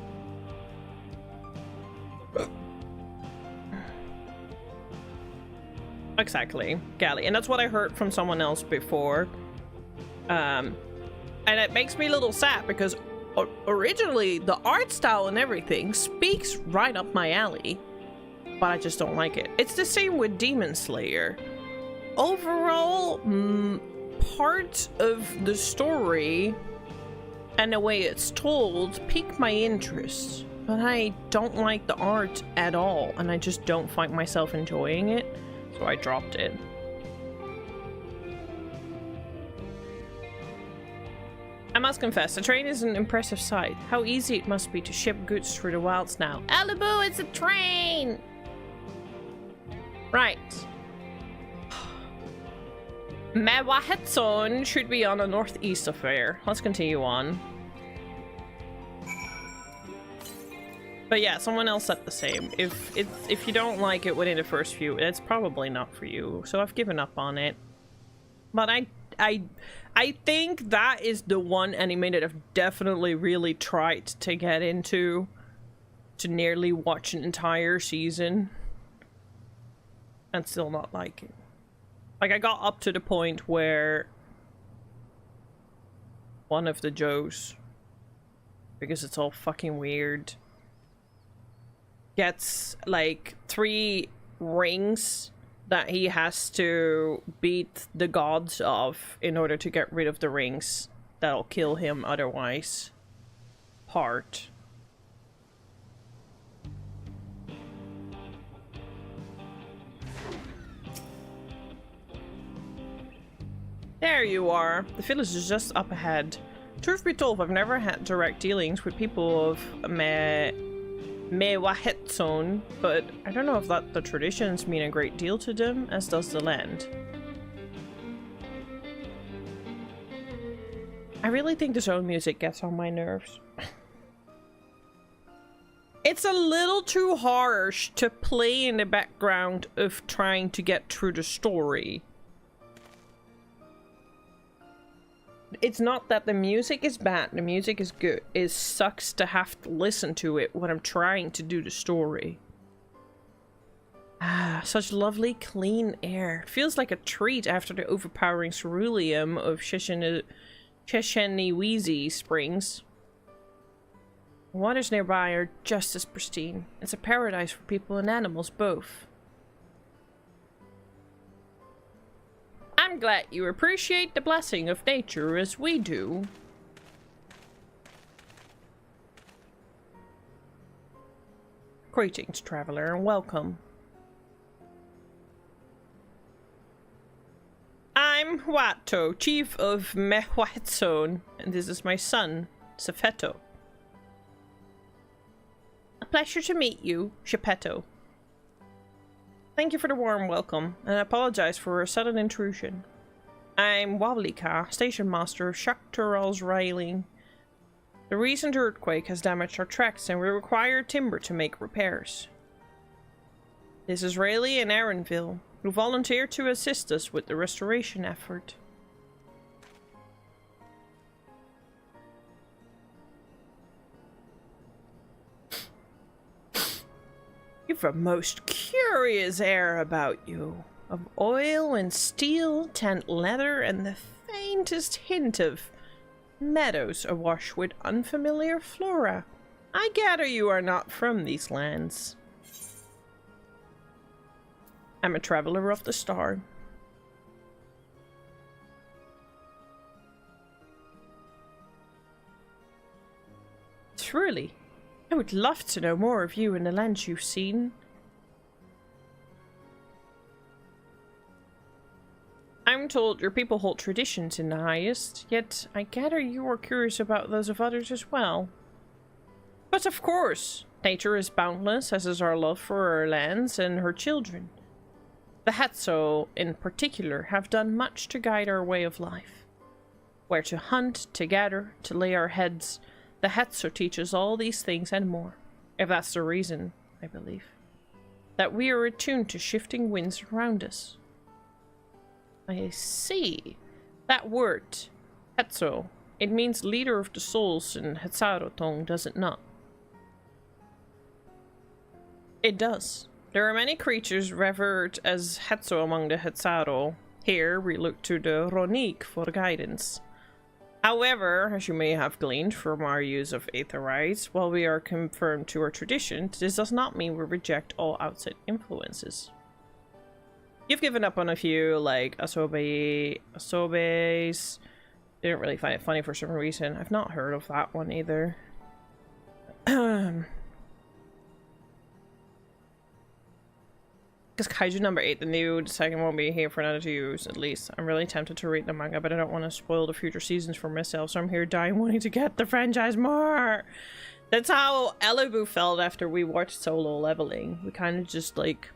Exactly, Gally. And that's what I heard from someone else before. And it makes me a little sad because originally the art style and everything speaks right up my alley. But I just don't like it. It's the same with Demon Slayer. Overall, part of the story and the way it's told piqued my interest, but I don't like the art at all, and I just don't find myself enjoying it, so I dropped it. I must confess, the train is an impressive sight. How easy it must be to ship goods through the wilds now. Alibu, it's a train! Right. Mewahetson should be on the northeast of there. Let's continue on. But yeah, someone else said the same. If you don't like it within the first few, it's probably not for you. So I've given up on it. But I think that is the one anime that I've definitely really tried to get into, to nearly watch an entire season and still not like it. Like, I got up to the point where one of the Joes because it's all fucking weird. Gets like 3 rings that he has to beat the gods of in order to get rid of the rings that'll kill him otherwise. Part. There you are. The village is just up ahead. Truth be told, I've never had direct dealings with people of Mewahetson, but I don't know if the traditions mean a great deal to them, as does the land. I really think the zone music gets on my nerves. It's a little too harsh to play in the background of trying to get through the story. It's not that the music is bad, the music is good. It sucks to have to listen to it when I'm trying to do the story. Ah, such lovely clean air. Feels like a treat after the overpowering ceruleum of Chesheniwizi Springs. The waters nearby are just as pristine. It's a paradise for people and animals both. I'm glad you appreciate the blessing of nature as we do. Greetings, traveler, and welcome. I'm Huato, chief of Mewahetson, and this is my son, Safeto. A pleasure to meet you, Shepetto. Thank you for the warm welcome, and I apologize for a sudden intrusion. I'm Wablika, station master of Shaktural's Railing. The recent earthquake has damaged our tracks, and we require timber to make repairs. This is Rayleigh and Aaronville, who volunteered to assist us with the restoration effort. You've a most curious air about you, of oil and steel, tanned leather, and the faintest hint of meadows awash with unfamiliar flora. I gather you are not from these lands. I'm a traveler of the star. Truly. I would love to know more of you and the lands you've seen. I'm told your people hold traditions in the highest, yet I gather you are curious about those of others as well. But of course, nature is boundless, as is our love for our lands and her children. The Hetzo, in particular, have done much to guide our way of life. Where to hunt, to gather, to lay our heads. The Hetzo teaches all these things and more, if that's the reason, I believe, that we are attuned to shifting winds around us. I see. That word, Hetzo, it means leader of the souls in Hetzarotung, does it not? It does. There are many creatures revered as Hetzo among the Hetzaro. Here we look to the Ronik for guidance. However, as you may have gleaned from our use of Aetherites, while we are confirmed to our traditions, this does not mean we reject all outside influences. You've given up on a few, like Asobes. Didn't really find it funny for some reason. I've not heard of that one either. Because Kaiju number 8, the new second won't be here for another 2 years at least. I'm really tempted to read the manga, but I don't want to spoil the future seasons for myself, so I'm here dying wanting to get the franchise more. That's how Elibu felt after we watched Solo Leveling. We kind of just like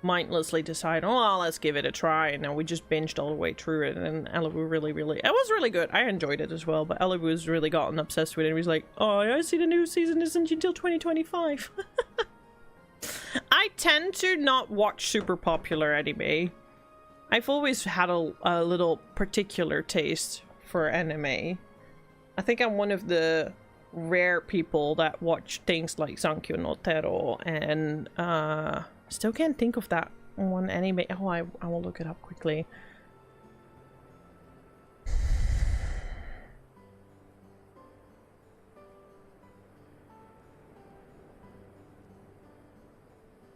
mindlessly decided, oh, well, let's give it a try, and then we just binged all the way through it, and Elibu it was really good. I enjoyed it as well, but Elibu's really gotten obsessed with it, and he's like, oh, I see the new season isn't until 2025. I tend to not watch super popular anime. I've always had a little particular taste for anime. I think I'm one of the rare people that watch things like Sankyo no Tero, and still can't think of that one anime. Oh, I will look it up quickly.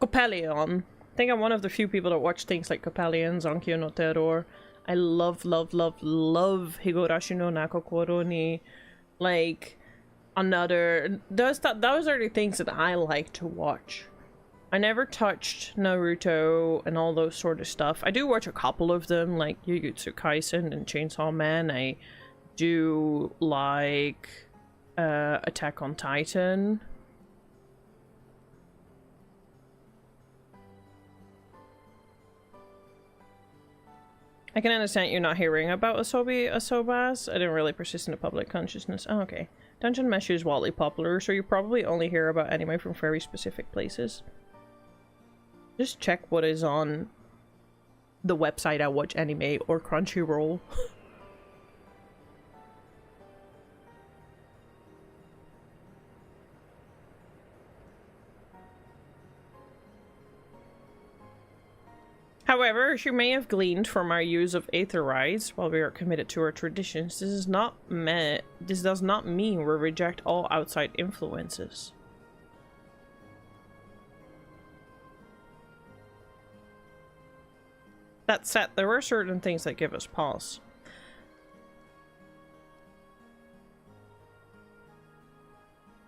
Coppelion. I think I'm one of the few people that watch things like Coppelion, Zonkyo no Terror. I love, love, love, love Higurashi no Nakokoro ni. Like, those are the things that I like to watch. I never touched Naruto and all those sort of stuff. I do watch a couple of them, like Jujutsu Kaisen and Chainsaw Man. I do like Attack on Titan. I can understand you're not hearing about Asobas. I didn't really persist in the public consciousness. Oh, okay. Dungeon Mesh is wildly popular, so you probably only hear about anime from very specific places. Just check what is on the website I watch anime or Crunchyroll. However, as you may have gleaned from our use of Aether Rides, while we are committed to our traditions, this does not mean we reject all outside influences. That said, there are certain things that give us pause.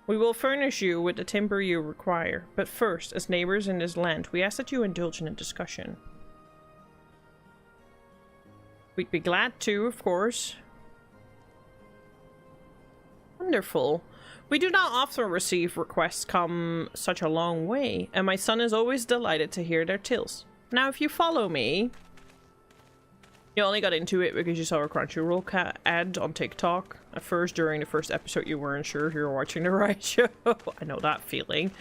We will furnish you with the timber you require, but first, as neighbors in this land, we ask that you indulge in a discussion. We'd be glad to, of course. Wonderful. We do not often receive requests come such a long way, and my son is always delighted to hear their tales. Now, if you follow me... You only got into it because you saw a Crunchyroll ad on TikTok. At first, during the first episode, you weren't sure if you were watching the right show. I know that feeling.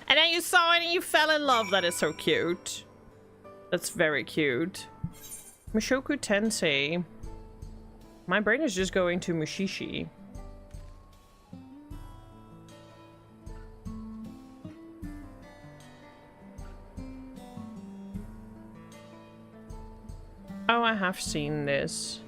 And then you saw it and you fell in love. That is so cute. That's very cute. Mushoku Tensei. My brain is just going to Mushishi. Oh, I have seen this.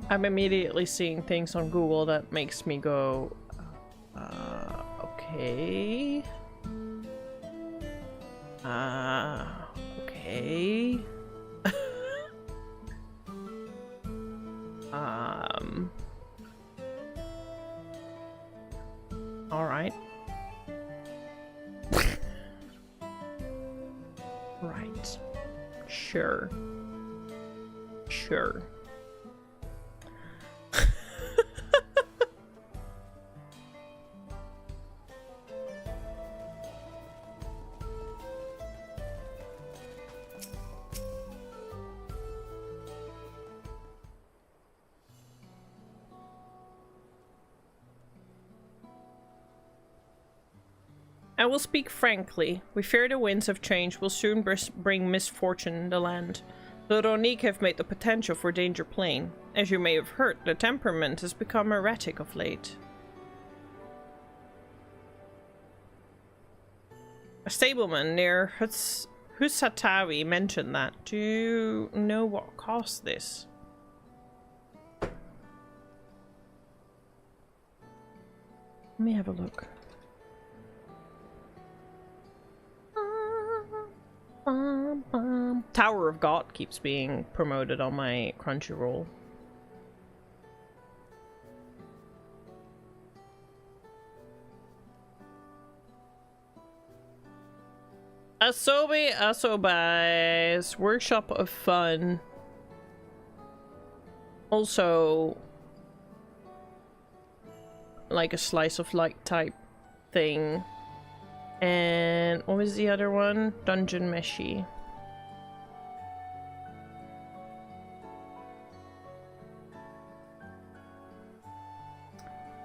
I'm immediately seeing things on Google that makes me go, okay. Okay. Alright. Right. Sure. Sure. I will speak frankly. We fear the winds of change will soon bring misfortune in the land. The Ronique have made the potential for danger plain. As you may have heard, the temperament has become erratic of late. A stableman near Husatawi mentioned that. Do you know what caused this? Let me have a look. Tower of God keeps being promoted on my Crunchyroll. Asobi Asobai's Workshop of Fun. Also, like a slice of life type thing. And what was the other one? Dungeon Meshi.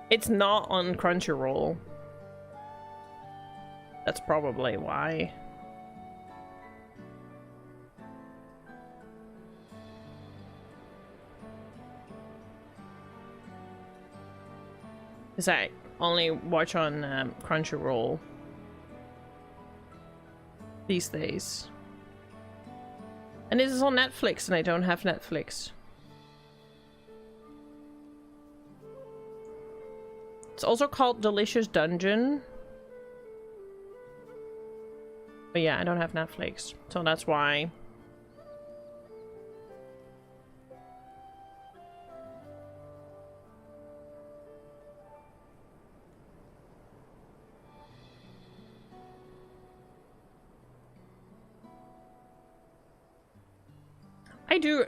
It's not on Crunchyroll. That's probably why. Because I only watch on Crunchyroll these days. And this is on Netflix and I don't have Netflix. It's also called Delicious Dungeon. But yeah, I don't have Netflix, so that's why.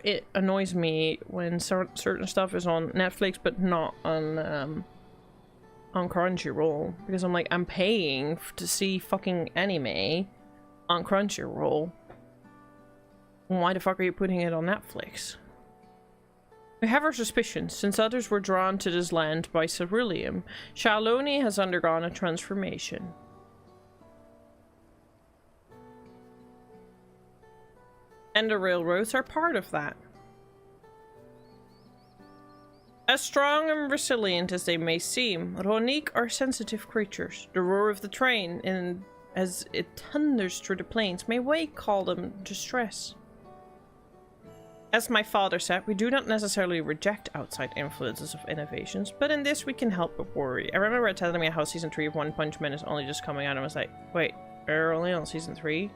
It annoys me when certain stuff is on Netflix but not on Crunchyroll, because I'm like, I'm paying to see fucking anime on Crunchyroll. Why the fuck are you putting it on Netflix? We have our suspicions, since others were drawn to this land by ceruleum. Shaloni has undergone a transformation. And the railroads are part of that. As strong and resilient as they may seem, Ronique are sensitive creatures. The roar of the train, as it thunders through the plains, may call them distress. As my father said, we do not necessarily reject outside influences of innovations, but in this we can help but worry. I remember telling me how season 3 of One Punch Man is only just coming out, and I was like, wait, we're only on season 3?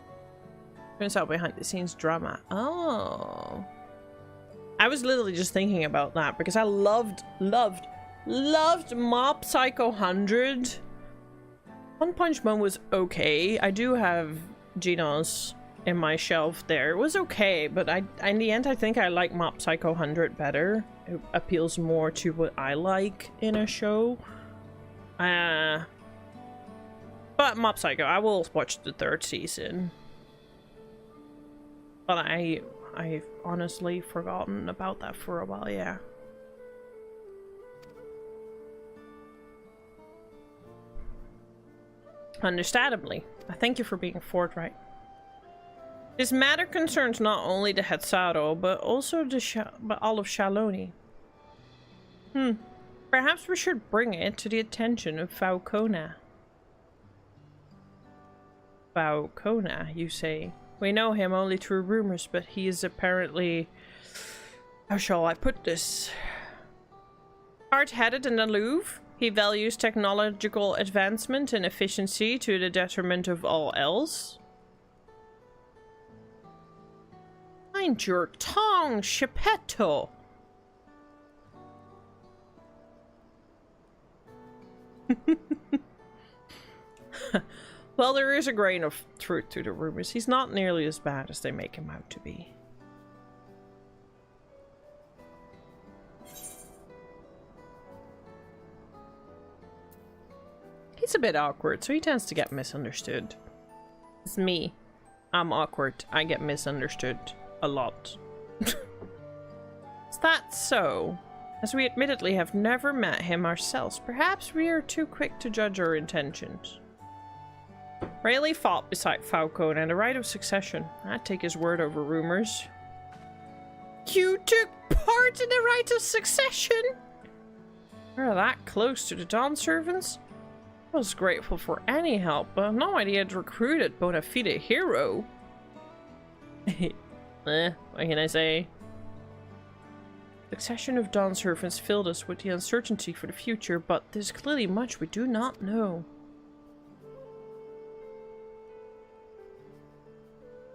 Turns out behind the scenes drama. Oh. I was literally just thinking about that because I loved Mob Psycho 100. One Punch Man was okay. I do have Genos in my shelf there. It was okay, but in the end I think I like Mob Psycho 100 better. It appeals more to what I like in a show. But Mob Psycho, I will watch the 3rd season. But I've honestly forgotten about that for a while, yeah. Understandably. I thank you for being forthright. This matter concerns not only the Hetzaro, but also all of Shaloni. Perhaps we should bring it to the attention of Falcona. Falcona, you say? We know him only through rumors, but he is apparently... How shall I put this? Hard-headed and aloof. He values technological advancement and efficiency to the detriment of all else. Mind your tongue, Shepetto! Well, there is a grain of truth to the rumors. He's not nearly as bad as they make him out to be. He's a bit awkward, so he tends to get misunderstood. It's me. I'm awkward. I get misunderstood a lot. Is that so? As we admittedly have never met him ourselves, perhaps we are too quick to judge our intentions. Rayleigh fought beside Falcone and the right of succession. I'd take his word over rumors. You took part in the right of succession? We're that close to the Dawn servants? I was grateful for any help, but no idea I'd recruited bona fide hero. What can I say? Succession of Dawn servants filled us with the uncertainty for the future, but there's clearly much we do not know.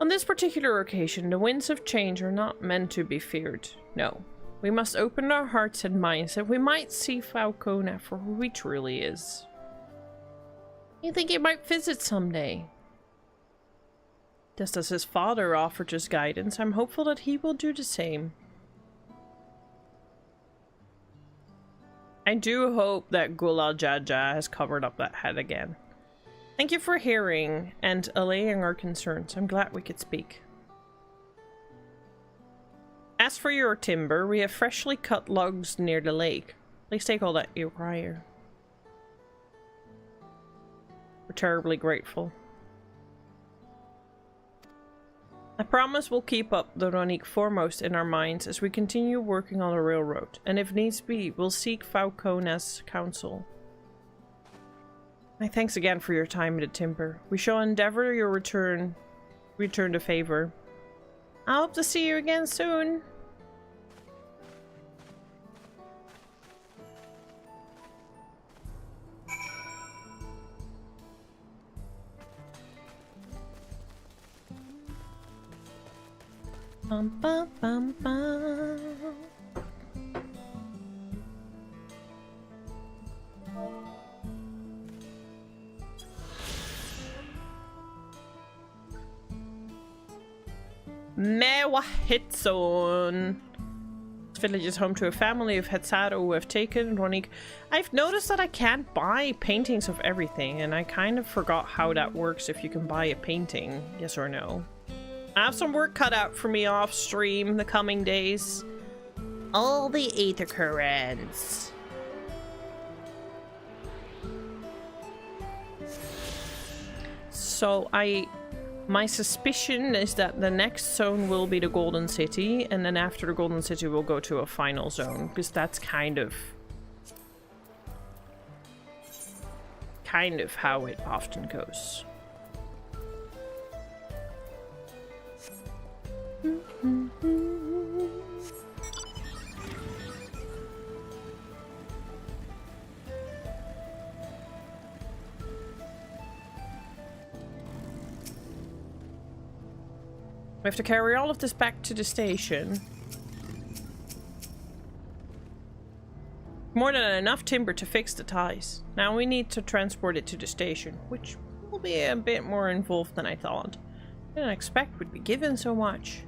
On this particular occasion, the winds of change are not meant to be feared. No, we must open our hearts and minds that we might see Falcone for who he truly is. You think he might visit someday? Just as his father offered us guidance, I'm hopeful that he will do the same. I do hope that Gula Jaja has covered up that head again. Thank you for hearing and allaying our concerns. I'm glad we could speak. As for your timber, we have freshly cut logs near the lake. Please take all that you require. We're terribly grateful. I promise we'll keep up the Ronique foremost in our minds as we continue working on the railroad, and if needs be, we'll seek Falcone's counsel. My thanks again for your time in the timber. We shall endeavor your return the favor. I hope to see you again soon. Bum, bum, bum, bum. Mewa Hitzone. This village is home to a family of Hetsato who have taken Ronik. I've noticed that I can't buy paintings of everything, and I kind of forgot how that works if you can buy a painting, yes or no. I have some work cut out for me off stream the coming days. All the ether currents. So my suspicion is that the next zone will be the Golden City, and then after the Golden City we'll go to a final zone, because that's kind of how it often goes. We have to carry all of this back to the station. More than enough timber to fix the ties. Now we need to transport it to the station, which will be a bit more involved than I thought. I didn't expect we'd be given so much.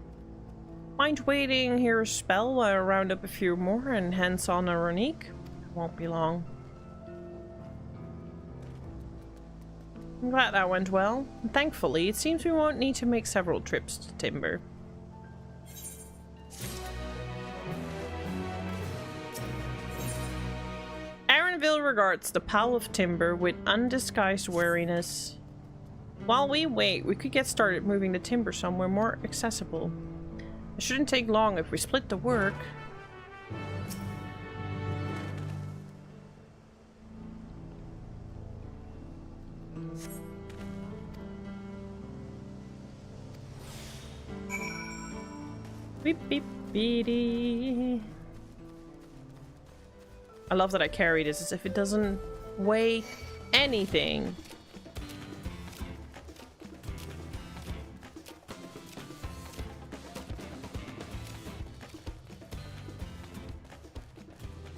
Mind waiting here a spell while I round up a few more and hands on a Ronique? Won't be long. I'm glad that went well. And thankfully, it seems we won't need to make several trips to Timber. Aaronville regards the pile of timber with undisguised wariness. While we wait, we could get started moving the timber somewhere more accessible. It shouldn't take long if we split the work. Beep beep beady. I love that I carry this as if it doesn't weigh anything.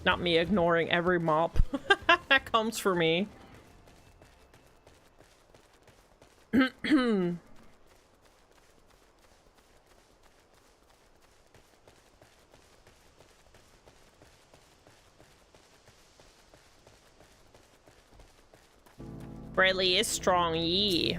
Not me ignoring every mop that comes for me. Bradley is strong, yee.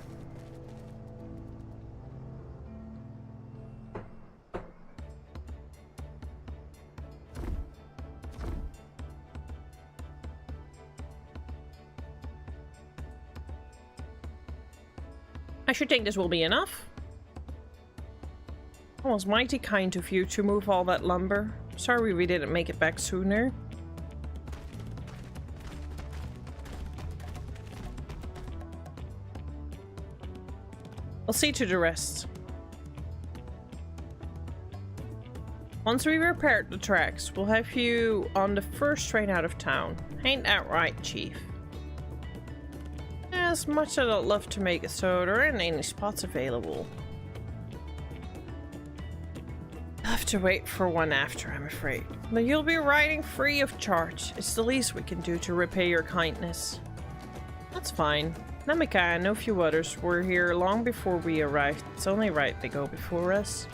I should think this will be enough. Oh, it was mighty kind of you to move all that lumber. Sorry we didn't make it back sooner. I'll see to the rest. Once we repaired the tracks, we'll have you on the first train out of town. Ain't that right, Chief? As much as I'd love to make it so there aren't any spots available. I'll have to wait for one after, I'm afraid. But you'll be riding free of charge. It's the least we can do to repay your kindness. That's fine. Namika and a few others were here long before we arrived. It's only right they go before us.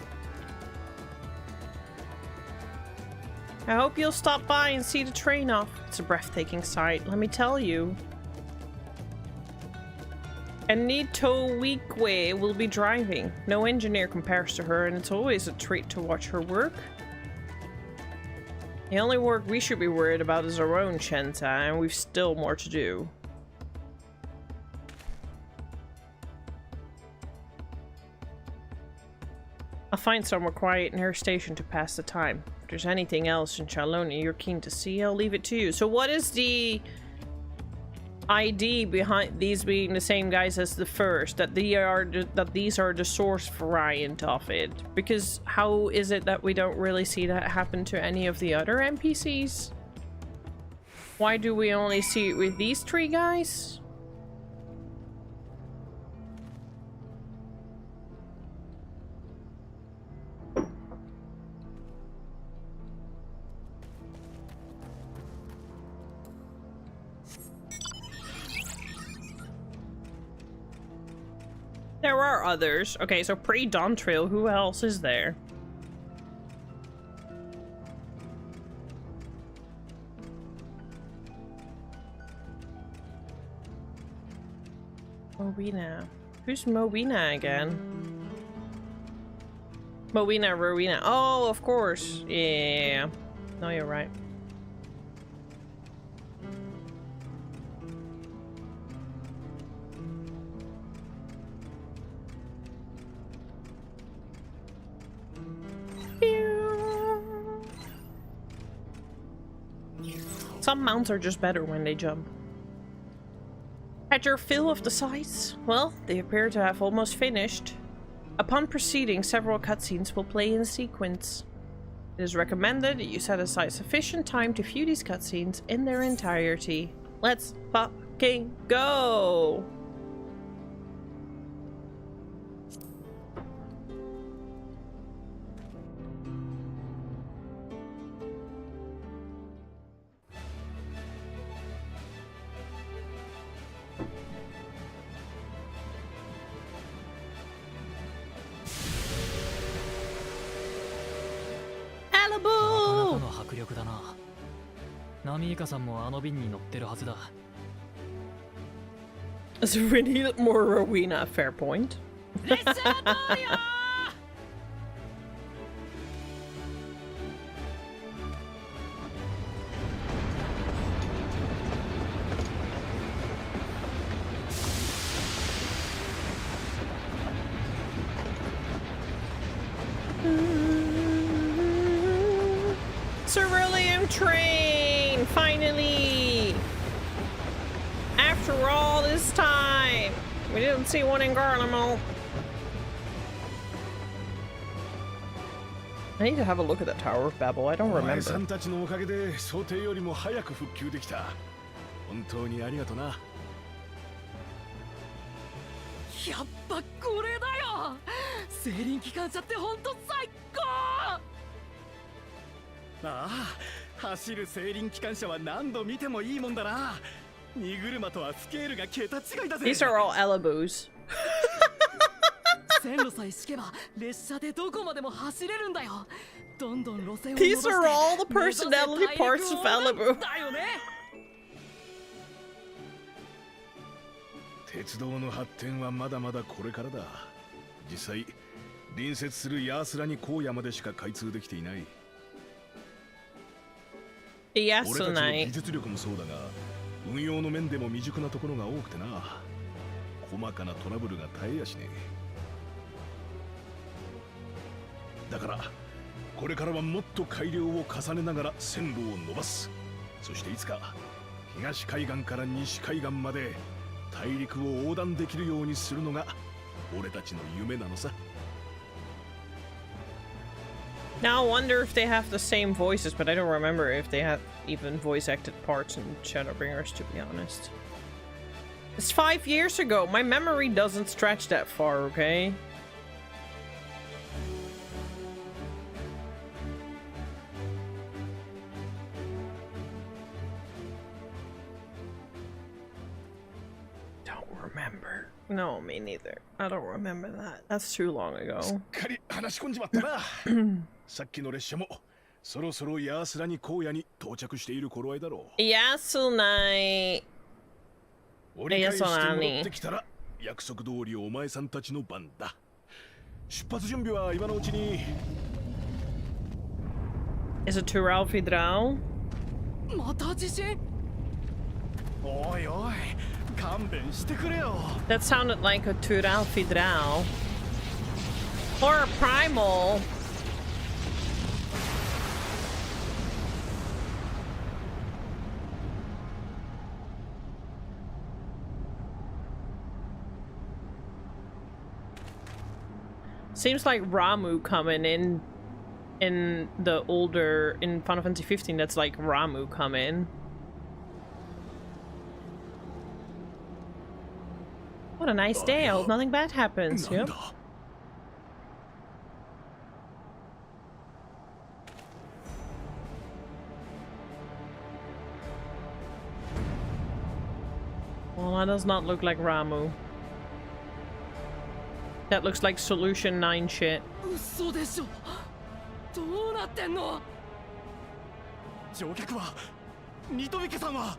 I hope you'll stop by and see the train off. It's a breathtaking sight, let me tell you. Anito Weekwe will be driving. No engineer compares to her, and it's always a treat to watch her work. The only work we should be worried about is our own, Shenta, and we've still more to do. I'll find somewhere quiet near a station to pass the time. If there's anything else in Chaloni you're keen to see, I'll leave it to you. So what is the ID behind these being the same guys as the first? That these are the source variant of it? Because how is it that we don't really see that happen to any of the other NPCs? Why do we only see it with these three guys? There are others. Okay, so pre-Dawntrail, who else is there? Mowina. Who's Mowina again? Mowina, Rowena. Oh, of course. Yeah. No, you're right. Some mounts are just better when they jump. Had your fill of the sights? Well, they appear to have almost finished. Upon proceeding, several cutscenes will play in sequence. It is recommended that you set aside sufficient time to view these cutscenes in their entirety. Let's fucking go! So we need more Rowena, fair point. Cerulean train, finally! After all this time, we didn't see one in Garlemald. I need to have a look at the Tower of Babel. I don't remember. These are all Elabus. These are all the personality parts of Elabu. 鉄道の発展はまだまだこれからだ。実際、隣接するヤースラニ荒野までしか開通できていない。俺たちの技術力もそうだが、運用の面でも未熟なところが多くてな。細かなトラブルが絶えやしねえ。だから、これからはもっと改良を重ねながら線路を伸ばす。そしていつか東海岸から西海岸まで 大陸を横断できるようにするのが俺たちの夢なのさ。 Now I wonder if they have the same voices, but I don't remember if they have even voice acted parts in Shadowbringers, to be honest. It's 5 years ago. My memory doesn't stretch that far, okay? Remember? No, me neither. I don't remember that. That's too long ago. さっきの列車もそろそろヤースラニ荒野に到着している頃合いだろう。ヤスナイ。折り返して戻ってきたら約束通りお前さんたちの番だ。出発準備は今のうちに。Is it Tural Fidral? また地震？おいおい。 That sounded like a Tural Fidral. Or a Primal. Seems like Ramu coming in the older, in Final Fantasy 15, that's like Ramu coming. What a nice day. I hope nothing bad happens. Yep. Well, that does not look like Ramu. That looks like Solution 9 shit. 嘘でしょ。どうなってんの？乗客はニトビケさんは。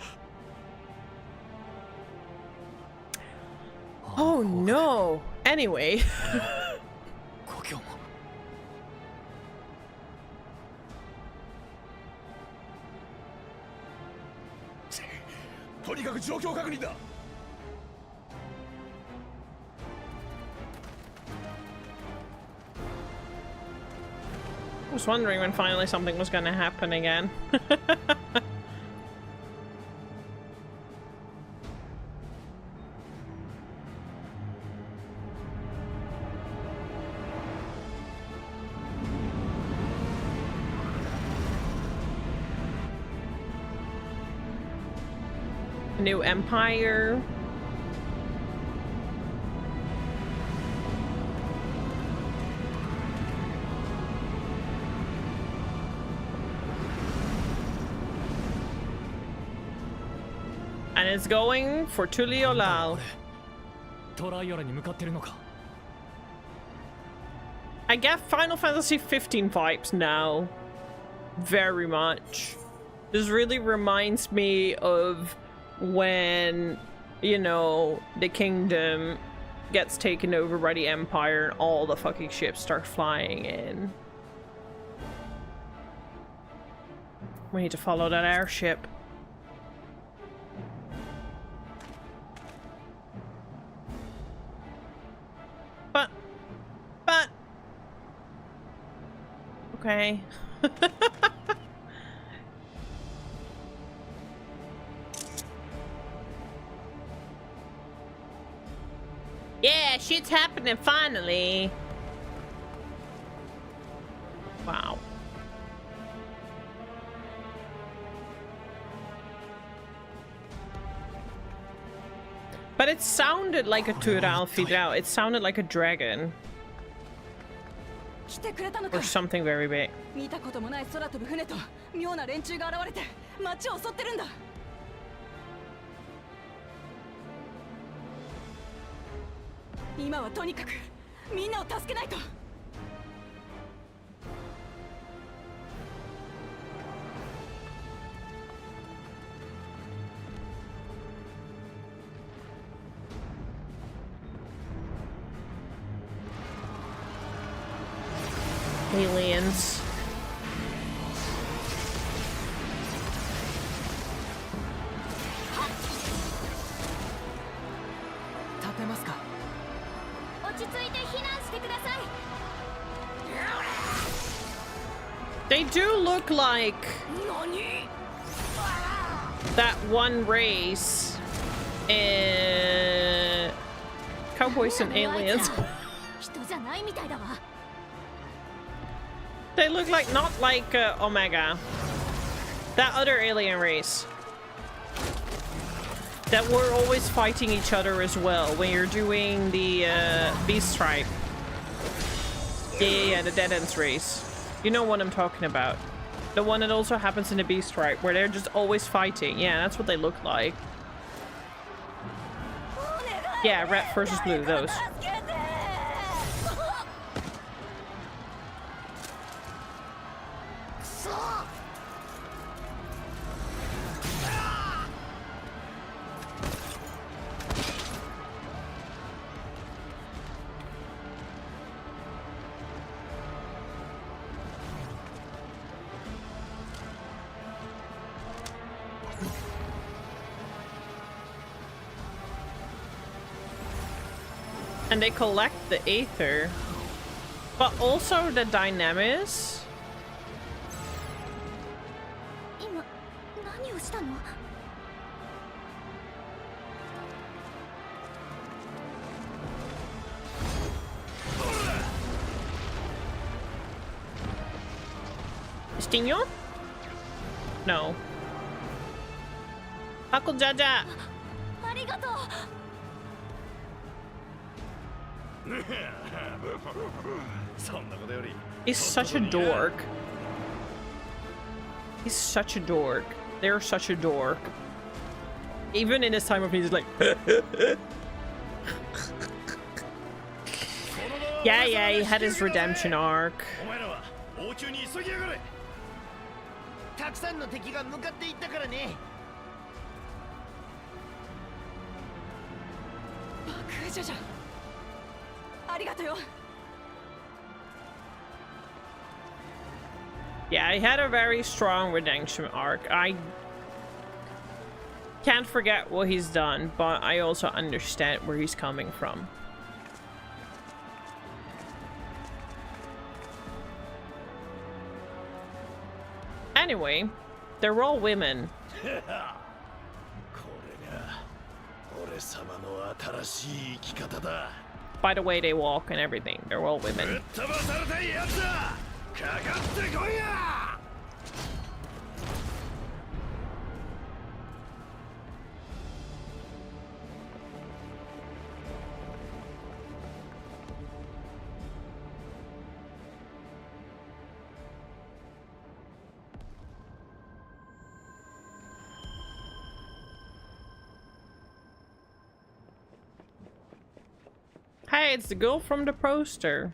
Oh no. Anyway. 故郷も。とにかく状況確認だ。I was wondering when finally something was gonna happen again. New Empire. And it's going for Tuliolal. トライアルに向かってるのか。I get Final Fantasy 15 vibes now. Very much. This really reminds me of when, you know, the kingdom gets taken over by the Empire and all the fucking ships start flying in. We need to follow that airship. But okay. Yeah, shit's happening finally. Wow. But it sounded like a Tural Fidral. It sounded like a dragon. Or something very big. 見たこともない空飛ぶ船と妙な連中が現れて街を襲ってるんだ。今はとにかくみんなを助けないと。Aliens. They do look like that one race in Cowboys and Aliens. They look like not like Omega. That other alien race. That were always fighting each other as well when you're doing the Beast Stripe. Yeah, the Dead Ends race. You know what I'm talking about. The one that also happens in the Beast Stripe where they're just always fighting. Yeah, that's what they look like. Yeah, red versus blue, those. And they collect the Aether, but also the Dynamis. Stinyo? No. Uncle Jaja! He's such a dork. He's such a dork. They're such a dork. Even in his time of need, he's like... Yeah, yeah, he had his redemption arc. 王宮に急ぎやがれ。たくさんの敵が向かっていったからね。爆風じゃじゃ。ありがとよ。Yeah, he had a very strong redemption arc. I can't forget what he's done, but I also understand where he's coming from. Anyway, they're all women. By the way they walk and everything, they're all women. Hey, it's the girl from the poster.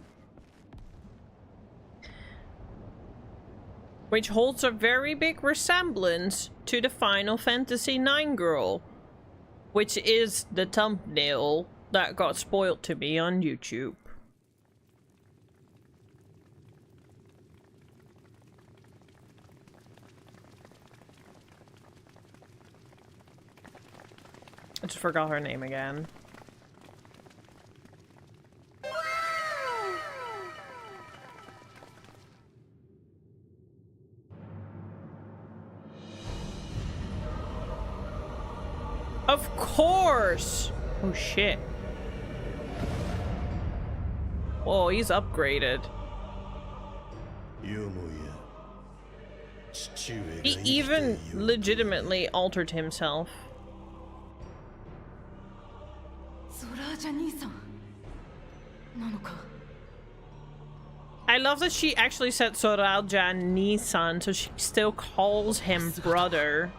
Which holds a very big resemblance to the Final Fantasy IX girl. Which is the thumbnail that got spoiled to me on YouTube. I just forgot her name again. Of course! Oh shit. Oh, he's upgraded. He even legitimately altered himself. I love that she actually said Soraja-Nisan, so she still calls him brother.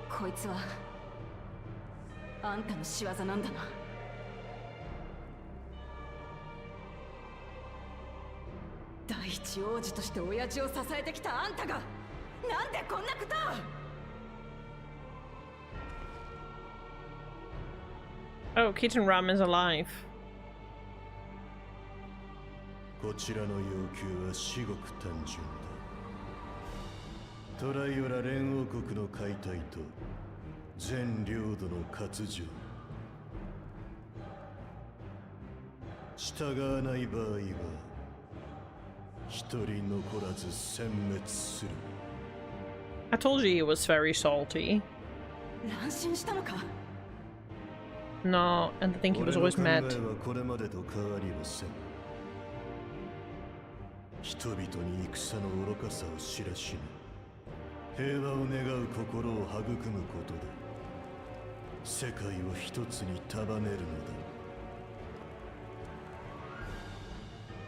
こいつはあんたの仕業なんだな。第一王子として親父を支えてきたあんたがなんでこんなことを。 Oh, Kitten Ram is alive. こちらの要求は至極単純だ。トライオラ連王国の解体と全領土の割譲。従わない場合は一人残らず殲滅する。 I told you he was very salty. 乱心したのか。 No, and I think he was always mad. これまでと変わりはせん。人々に戦の愚かさを知らしめ、平和を願う心を育むことで世界を一つに束ねるのだ。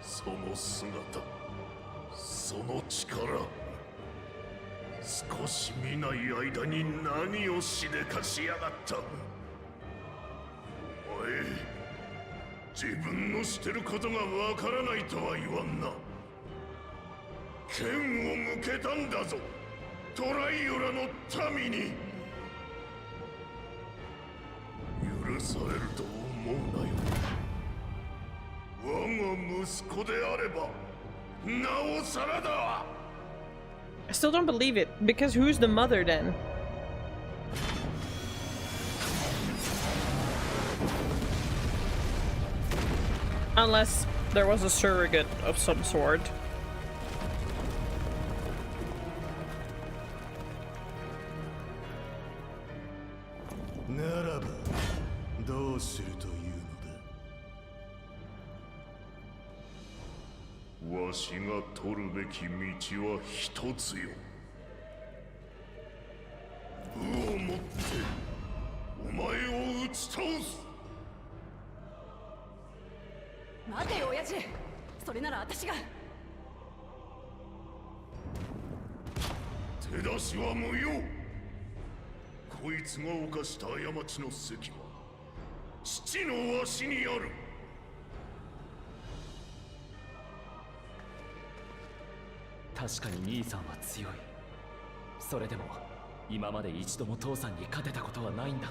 その姿、その力、少し見ない間に何をしでかしやがった。お前、自分のしてることがわからないとは言わんな。剣を向けたんだぞ、トライオラの民に。許されると思うなよ。我が息子であればなおさらだ。 I still don't believe it, because who's the mother then? Unless there was a surrogate of some sort. Naraba, わしが取るべき道は一つよ。武をもってお前を打ち倒す。待てよ親父、それなら私が。手出しは無用。こいつが犯した過ちの責は父の足にある。確かに兄さんは強い。それでも今まで一度も父さんに勝てたことはないんだ。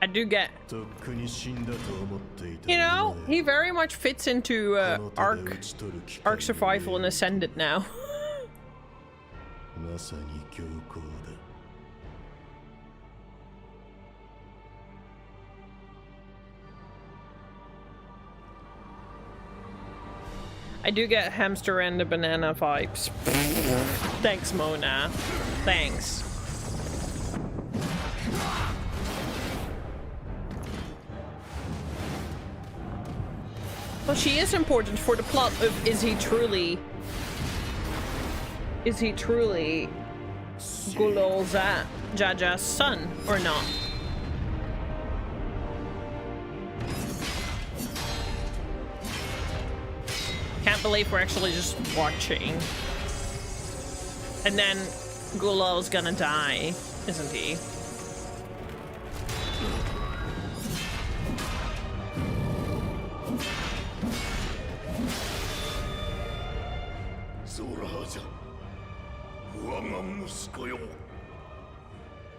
I do get, とっくに死んだと思っていた。 you know, he very much fits into Ark Survival and Ascended now. まさに強行だ。I do get hamster and the banana vibes. Thanks, Mona. Thanks. Well, she is important for the plot of is he truly Gulol Jaja's son or not? Can't believe we're actually just watching. And then Gulol's gonna die, isn't he? Zoraja, 我が息子よ、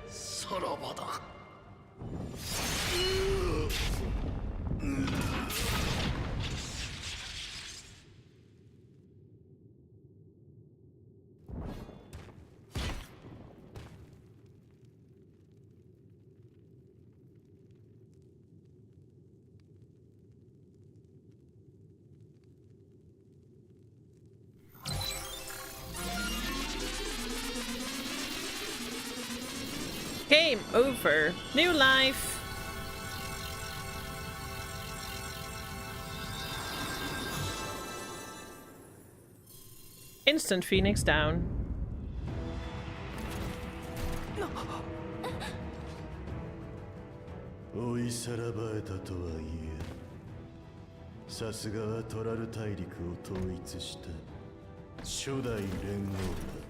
さらばだ。Game over. New life. Instant Phoenix down. 追いさらばえたとはいえ、さすがはトラル大陸を統一した初代連合だ。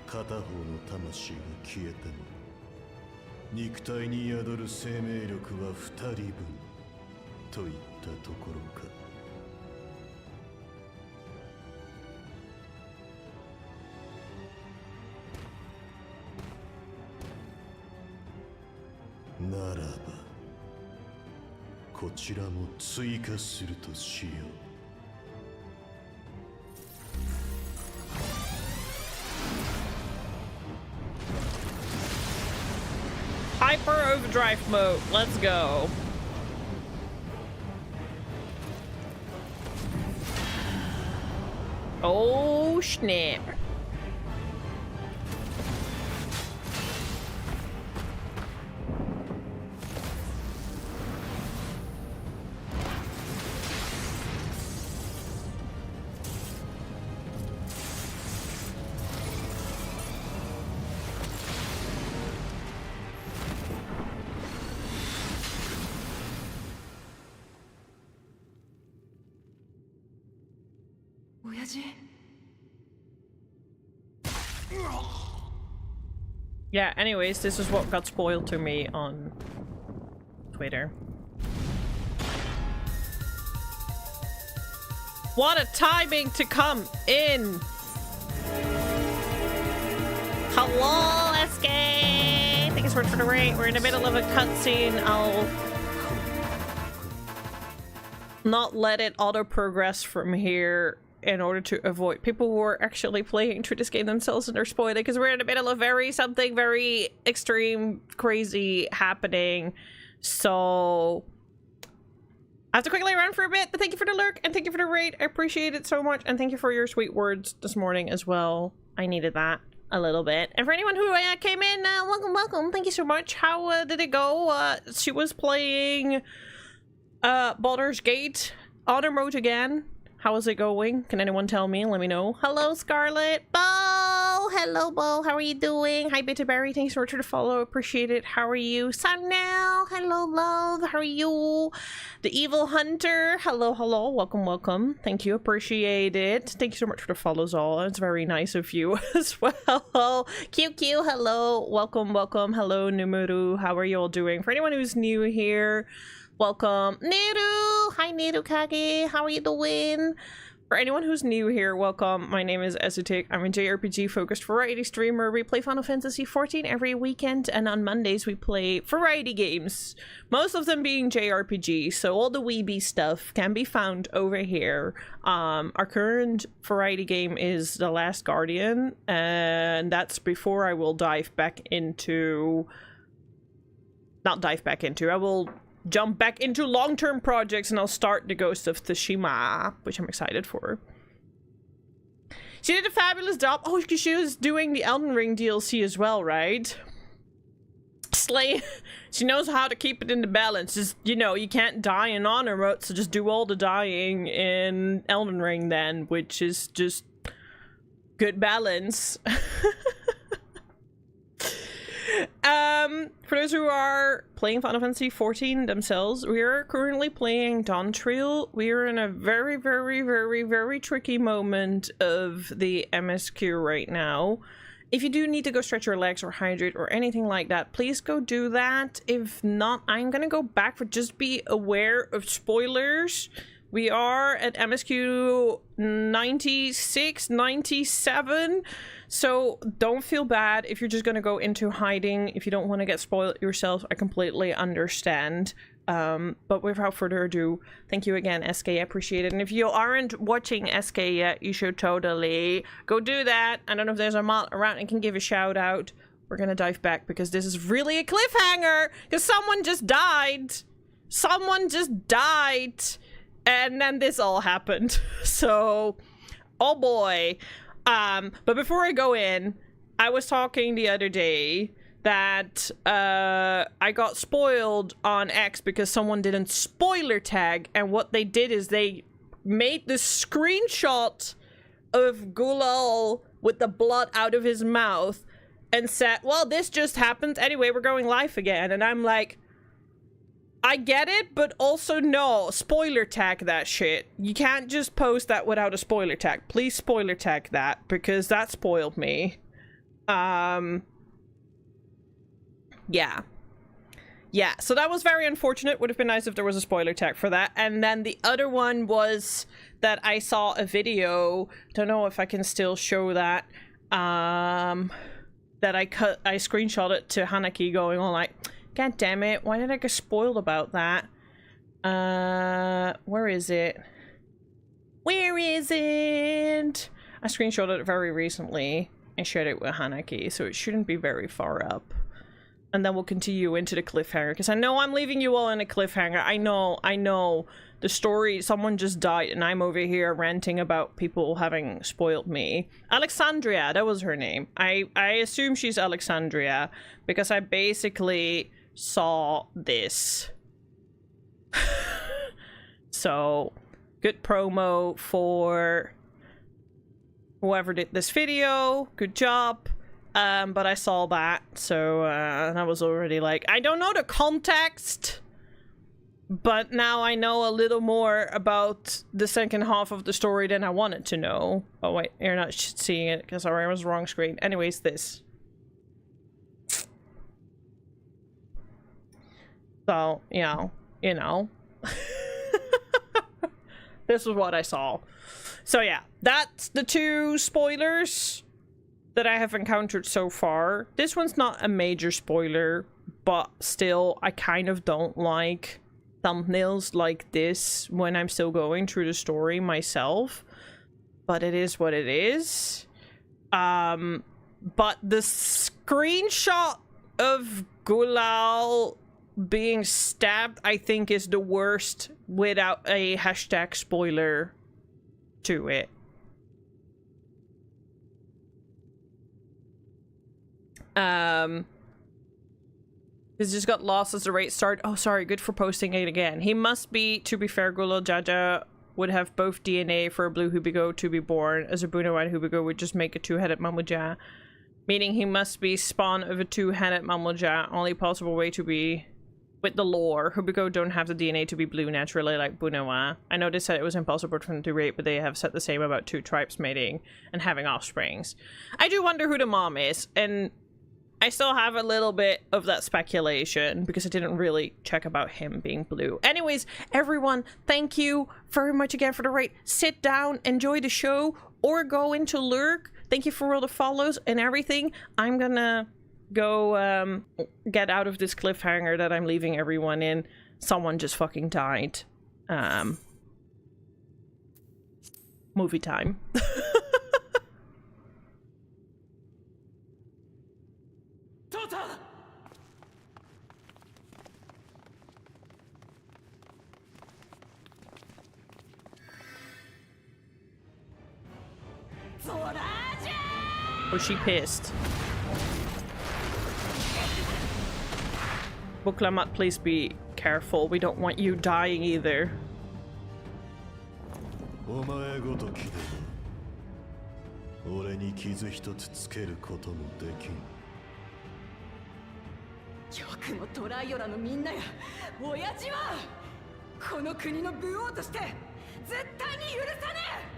片方の魂が消えても肉体に宿る生命力は2人分といったところか。ならばこちらも追加するとしよう。Hyper overdrive mode. Let's go. Oh snap. Yeah, anyways, this is what got spoiled to me on Twitter. What a timing to come in! Hello, SK! Thank you so much for the raid. We're in the middle of a cutscene. I'll not let it auto-progress from here in order to avoid people who are actually playing through this game themselves and they're spoiling, because we're in the middle of something very extreme, crazy happening. So I have to quickly run for a bit, but thank you for the lurk and thank you for the raid. I appreciate it so much, and thank you for your sweet words this morning as well. I needed that a little bit. And for anyone who came in, welcome. Thank you so much. How did it go? She was playing Baldur's Gate Honor Mode again. How is it going? Can anyone tell me? Let me know. Hello, Scarlet. Bo! hello, Bo. How are you doing? Hi, Bitterberry. Thanks so much for the follow. Appreciate it. How are you? Sanel, hello, love. How are you? The Evil Hunter, hello, hello. Welcome, welcome. Thank you. Appreciate it. Thank you so much for the follows, all. It's very nice of you as well. QQ, hello. Welcome, welcome. Hello, Numuru. How are you all doing? For anyone who's new here, welcome. Neru. Hi, Neru Kage. How are you doing? For anyone who's new here, welcome. My name is Esotic. I'm a JRPG-focused variety streamer. We play Final Fantasy XIV every weekend, and on Mondays we play variety games. Most of them being JRPG, so all the weeby stuff can be found over here. Our current variety game is The Last Guardian, and that's before I will dive back into... Not dive back into, I will jump back into long-term projects, and I'll start the Ghost of Tsushima, which I'm excited for. She did a fabulous job. Oh, she was doing the Elden Ring DLC as well, right? Slay. She knows how to keep it in the balance. Just, you know, you can't die in honor mode, so just do all the dying in Elden Ring then, which is just good balance. For those who are playing Final Fantasy XIV themselves, we are currently playing Dawntrail. We are in a very, very, very, very tricky moment of the MSQ right now. If you do need to go stretch your legs or hydrate or anything like that, please go do that. If not, I'm gonna go back, but just be aware of spoilers. We are at MSQ 96, 97. So don't feel bad if you're just going to go into hiding. If you don't want to get spoiled yourself, I completely understand. But without further ado, thank you again, SK. I appreciate it. And if you aren't watching SK yet, you should totally go do that. I don't know if there's a mod around and can give a shout out. We're going to dive back because this is really a cliffhanger because someone just died. Someone just died. And then this all happened. So, oh boy. But before I go in, I was talking the other day that I got spoiled on X because someone didn't spoiler tag, and what they did is they made this screenshot of Gulal with the blood out of his mouth and said, well, this just happened anyway, we're going live again. And I'm like, I get it, but also no, spoiler tag that shit. You can't just post that without a spoiler tag. Please spoiler tag that, because that spoiled me. Yeah. Yeah, so that was very unfortunate. Would have been nice if there was a spoiler tag for that. And then the other one was that I saw a video, don't know if I can still show that, that I screenshot it to Hanaki going on like, God damn it, why did I get spoiled about that? Where is it? Where is it? I screenshotted it very recently and shared it with Hanaki, so it shouldn't be very far up. And then we'll continue into the cliffhanger, because I know I'm leaving you all in a cliffhanger. I know. The story, someone just died, and I'm over here ranting about people having spoiled me. Alexandria, that was her name. I assume she's Alexandria, because I basically saw this. So, good promo for whoever did this video. Good job. But I saw that, so and I was already like, I don't know the context, but now I know a little more about the second half of the story than I wanted to know. Oh wait, you're not seeing it because I was wrong screen. Anyways, this. So, you know. This is what I saw. So yeah, that's the two spoilers that I have encountered so far. This one's not a major spoiler, but still, I kind of don't like thumbnails like this when I'm still going through the story myself. But it is what it is. But the screenshot of Gulal being stabbed, I think, is the worst without a hashtag spoiler to it. He's just got lost as the raid started. Oh, sorry, good for posting it again. He must be, to be fair, Gulal Jaja would have both DNA for a blue Hubigo to be born, as a Bunawine Hubigo would just make a two-headed Mamuja. Meaning he must be spawn of a two-headed Mamuja, only possible way to be... With the lore, Hubigo don't have the DNA to be blue naturally like Bunawa. I know they said it was impossible for them to rate, but they have said the same about two tribes mating and having offsprings. I do wonder who the mom is, and I still have a little bit of that speculation because I didn't really check about him being blue. Anyways, everyone, thank you very much again for the rate. Sit down, enjoy the show, or go into lurk. Thank you for all the follows and everything. I'm gonna go get out of this cliffhanger that I'm leaving everyone in. Someone just fucking died. Movie time. Was she pissed? Buklamat, please be careful. We don't want you dying either. お前ごときでも俺に傷一つつけることもできん。極のトライオラのみんなや親父はこの国の武王として絶対に許さねえ。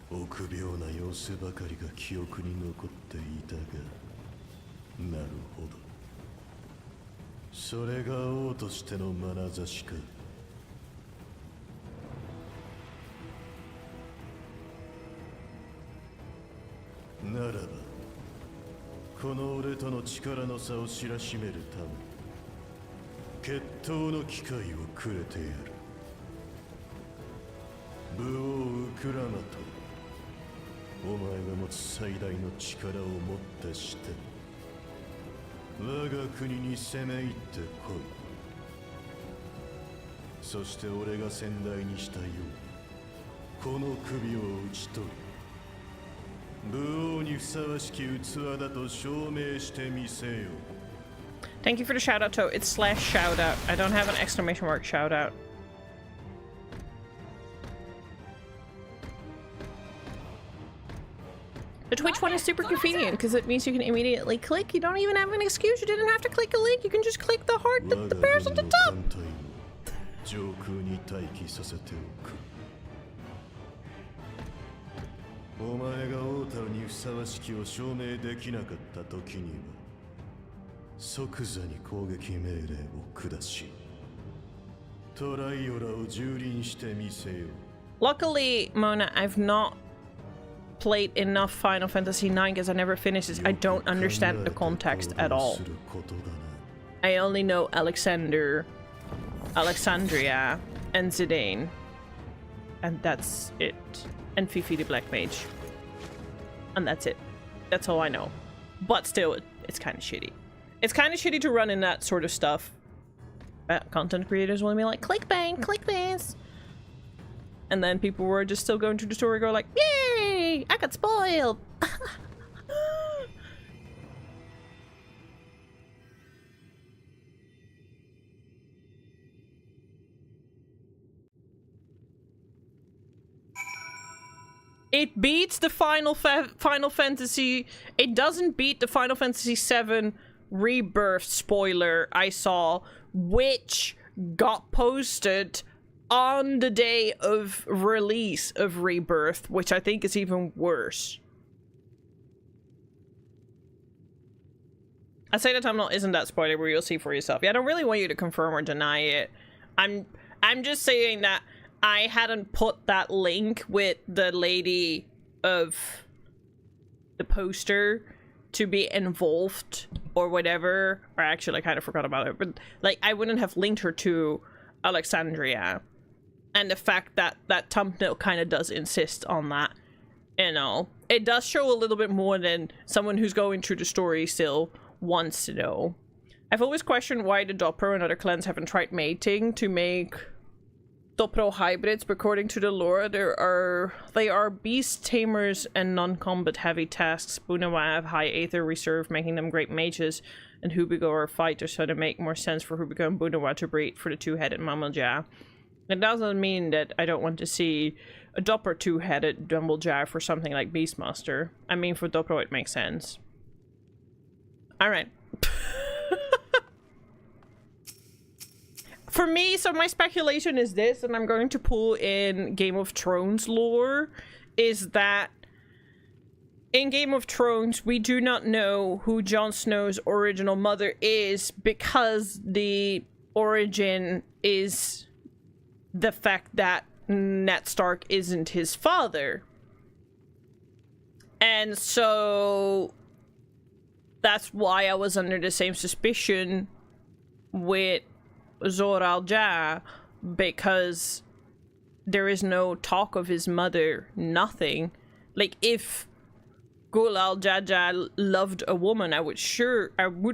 臆病な様子ばかりが記憶に残っていたが、なるほど。それが王としての眼差しか。ならば、この俺との力の差を知らしめるため、決闘の機会をくれてやる。武王ウクラマとお前が持つ最大の力をもってして我が国に攻め入ってこい。そして俺が先代にしたようこの首を打ち取る。武王にふさわしき器だと証明してみせよ。 Thank you for the shout out, To. It's slash shout out. I don't have an exclamation mark shout out. The Twitch one is super convenient because it means you can immediately click. You don't even have an excuse. You didn't have to click a link. You can just click the heart that appears on the top. 上空に待機させておく。お前が王たるにふさわしきを証明できなかった時には即座に攻撃命令を下しトライオラを蹂躙してみせよ。 Luckily, Mona, I've not played enough Final Fantasy IX because I never finished this. I don't understand the context at all. I only know Alexander, Alexandria, and Zidane. And that's it. And Fifi the Black Mage. And that's it. That's all I know. But still, it's kind of shitty. It's kind of shitty to run in that sort of stuff. Content creators will be like, clickbait, click this. And then people were just still going through the story go like, yay! I got spoiled! It beats the Final Fantasy... It doesn't beat the Final Fantasy VII Rebirth spoiler I saw, which got posted on the day of release of Rebirth, which I think is even worse. I say the thumbnail isn't that spoiler, but you'll see for yourself. Yeah, I don't really want you to confirm or deny it. I'm just saying that I hadn't put that link with the lady of the poster to be involved or whatever. Or actually, I kind of forgot about it, but like I wouldn't have linked her to Alexandria. And the fact that that thumbnail kind of does insist on that, you know, it does show a little bit more than someone who's going through the story still wants to know. I've always questioned why the Doppler and other clans haven't tried mating to make Dopro hybrids, but according to the lore, they are beast tamers and non-combat heavy tasks. Bunawa have high aether reserve, making them great mages, and Hubigo are fighters, so they make more sense for Hubigo and Bunawa to breed for the two-headed Mamalja. It doesn't mean that I don't want to see a Dopro two-headed Dumbledore for something like Beastmaster. I mean, for Dopro it makes sense. Alright. For me, so my speculation is this, and I'm going to pull in Game of Thrones lore, is that in Game of Thrones, we do not know who Jon Snow's original mother is because the origin is the fact that Ned Stark isn't his father. And so that's why I was under the same suspicion with Zor Al-Jah, because there is no talk of his mother, nothing. Like, if Gul Al-Jaja loved a woman, I would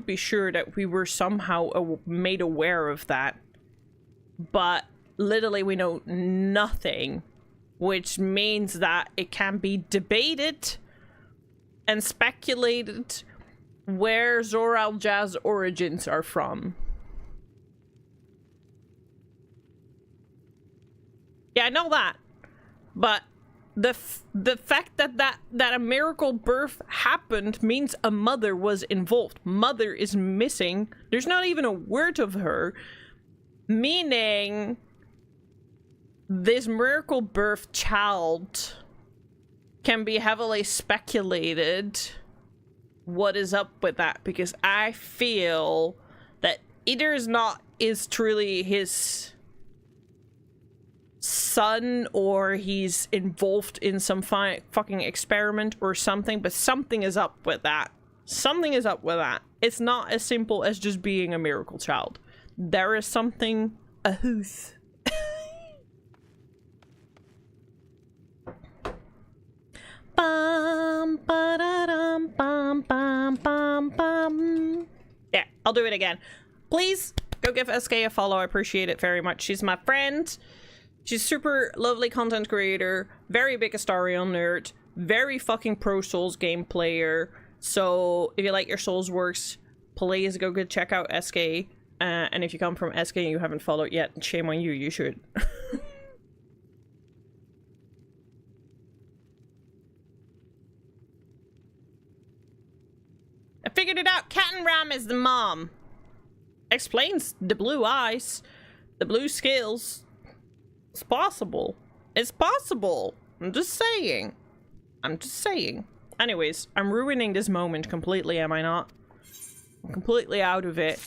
be sure that we were somehow made aware of that. But literally we know nothing, which means that it can be debated and speculated where Zor Al-Jah's origins are from. Yeah, I know that, but the fact that a miracle birth happened means a mother was involved. Mother is missing. There's not even a word of her, meaning this miracle birth child can be heavily speculated what is up with that, because I feel that either is truly his son, or he's involved in some fucking experiment or something, but something is up with that. Something is up with that. It's not as simple as just being a miracle child. There is something ahoof. Bum, ba-da-dum, bum, bum, bum, bum. Yeah, I'll do it again. Please go give SK a follow. I appreciate it very much. She's my friend. She's super lovely content creator, very big Astarion nerd, very fucking pro Souls game player. So if you like your Souls works, please go check out SK. And if you come from SK and you haven't followed yet, shame on you, you should. I figured it out. Cat and Ram is the mom. Explains the blue eyes, the blue skills. It's possible. It's possible. I'm just saying. I'm just saying. Anyways, I'm ruining this moment completely, am I not? I'm completely out of it.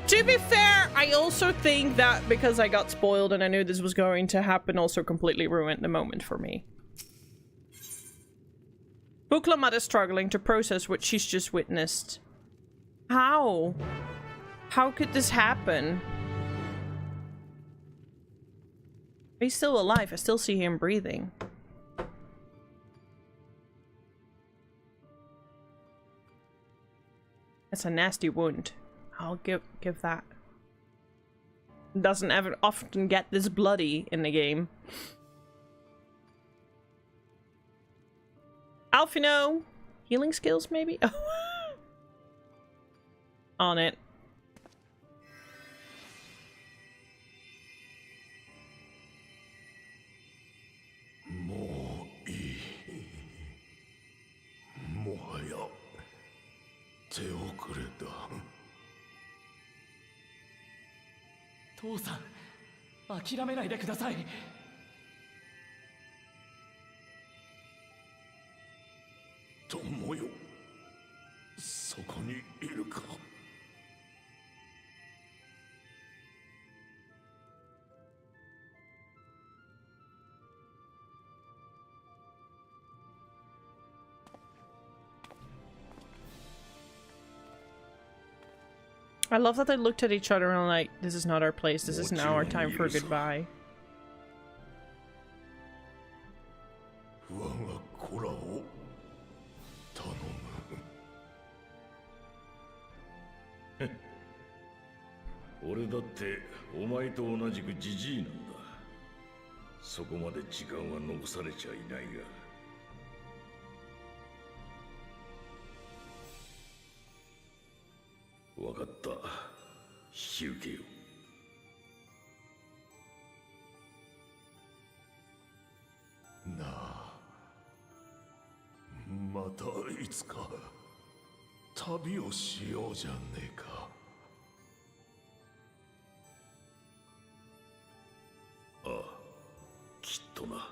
To be fair, I also think that because I got spoiled and I knew this was going to happen, also completely ruined the moment for me. Buklamat is struggling to process what she's just witnessed. How? How could this happen? He's still alive. I still see him breathing. That's a nasty wound. I'll give that. Doesn't ever often get this bloody in the game. Alfino! Healing skills, maybe? Oh. On it. I love that they looked at each other and like, this is not our place, this is now our time for a goodbye. 俺だってお前と同じくジジイなんだ。そこまで時間は残されちゃいないが。わかった。引き受けよう。なあ、またいつか旅をしようじゃねえか。ああ、きっとな。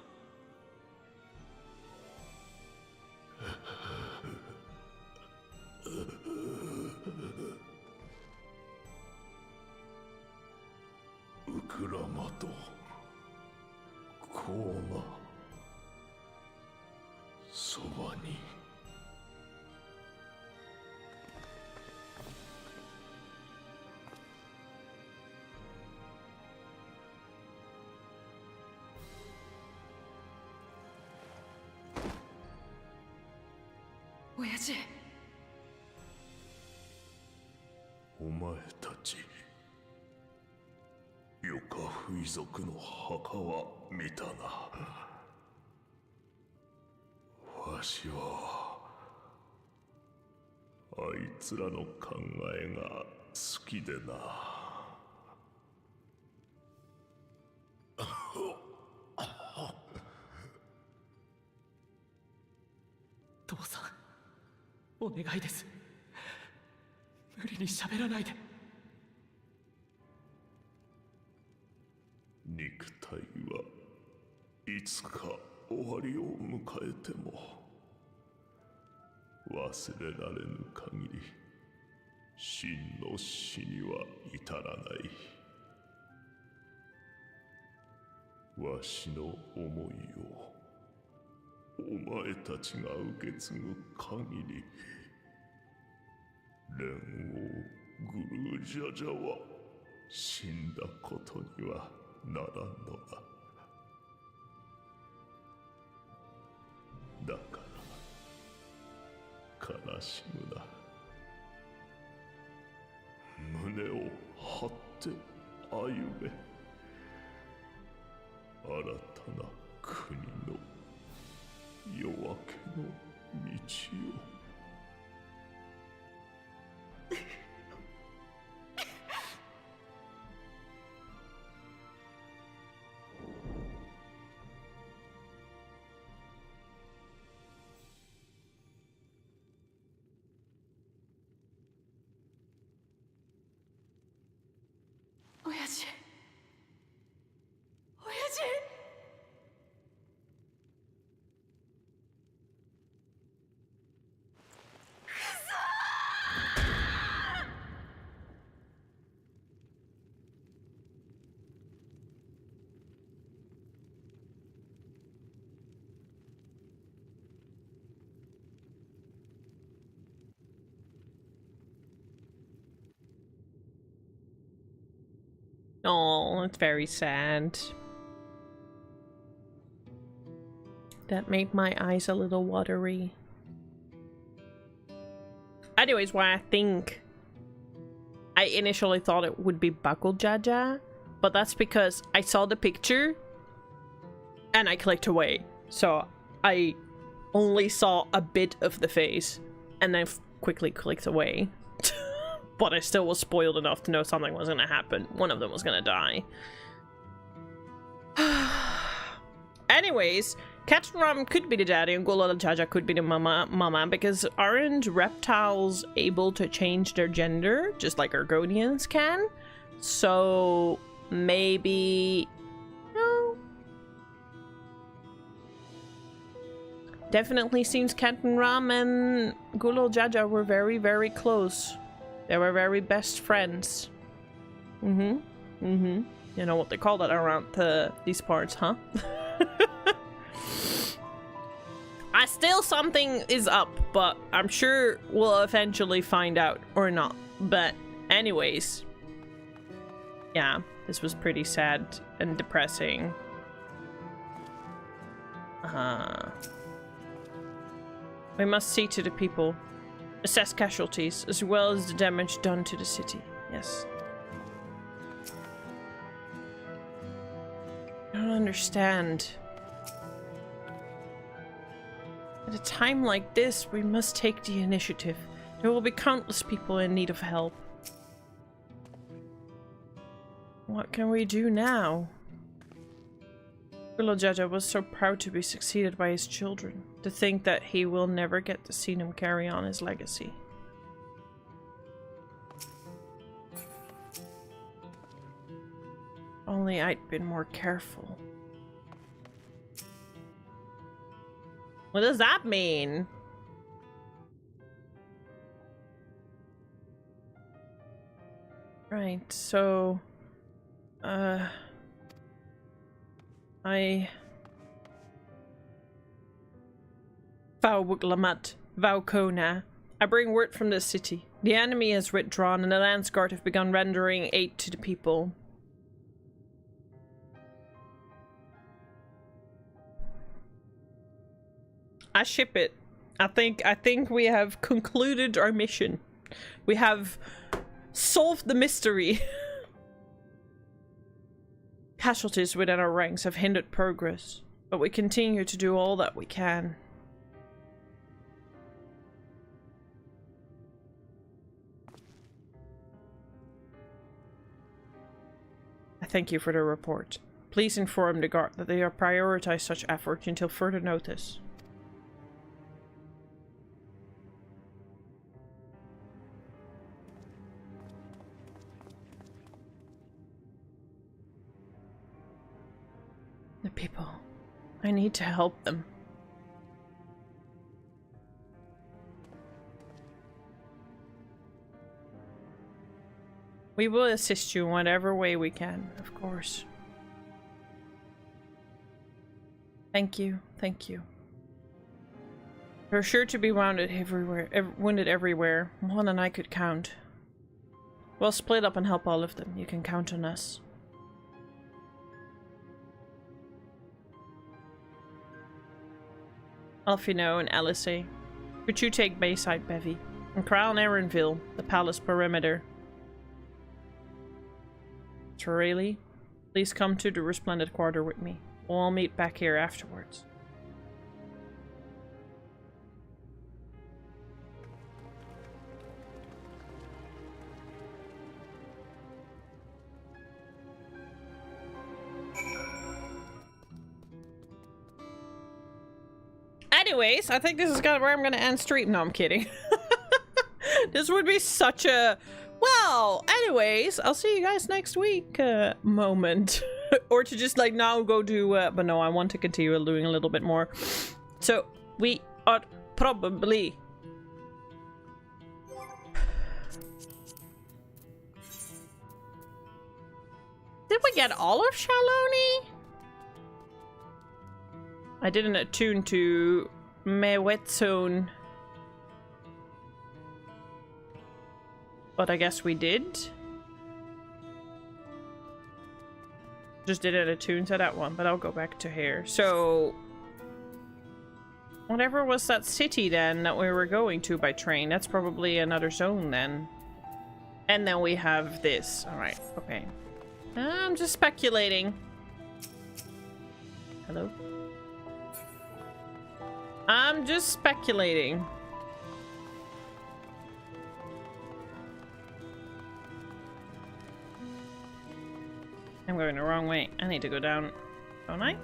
ウクラマとコウがそばに。親父。お前たち、ヨカフイ族の墓は見たな。わしはあいつらの考えが好きでな。父さん、お願いです。無理に喋らないで。肉体はいつか終わりを迎えても忘れられぬ限り真の死には至らない。わしの思いをお前たちが受け継ぐ限り、連王グルージャジャは死んだことにはならんのだ。だから悲しむな。胸を張って歩め。新たな国の夜明けの道を。親父。親父。Oh, it's very sad. That made my eyes a little watery. Anyways, why I think I initially thought it would be Buckle Jaja, but that's because I saw the picture and I clicked away. So I only saw a bit of the face and then quickly clicked away. But I still was spoiled enough to know something was gonna happen. One of them was gonna die. Anyways, Captain Ram could be the daddy and Gulala Jaja could be the mama, because aren't reptiles able to change their gender just like Argonians can? So maybe no. Definitely seems Captain Ram and Gulala Jaja were very, very close. They were very best friends. You know what they call that around these parts, huh? I still something is up, but I'm sure we'll eventually find out or not. But anyways, yeah, this was pretty sad and depressing. We must see to the people. Assess casualties, as well as the damage done to the city. Yes. I don't understand. At a time like this, we must take the initiative. There will be countless people in need of help. What can we do now? Jaja was so proud to be succeeded by his children. To think that he will never get to see them carry on his legacy. Only I'd been more careful. What does that mean? Right, so... Vauwuglamat, Vaukona. I bring word from the city. The enemy has withdrawn and the Landsguard have begun rendering aid to the people. I ship it. I think we have concluded our mission. We have solved the mystery. Casualties within our ranks have hindered progress, but we continue to do all that we can. I thank you for the report. Please inform the guard that they have prioritized such efforts until further notice. The people. I need to help them. We will assist you in whatever way we can, of course. Thank you, thank you. There are sure to be wounded everywhere, more than I could count. We'll split up and help all of them. You can count on us. Alfino and Alisay. Could you take Bayside, Bevy? And Crown Erinville, the palace perimeter. Torelli, please come to the Resplendent Quarter with me. We'll all meet back here afterwards. Anyways, I think this is where I'm gonna end stream. No, I'm kidding. This would be such a... Well, anyways, I'll see you guys next week moment. Or to just like now go do... but no, I want to continue doing a little bit more. So, we are probably... Did we get all of Shaloni? I didn't attune to Mewetsun. But I guess we did. Just didn't attune to that one, but I'll go back to here. So... whatever was that city then that we were going to by train? That's probably another zone then. And then we have this. Alright, okay. I'm just speculating. Hello? I'm just speculating. I'm going the wrong way. I need to go down. Don't I?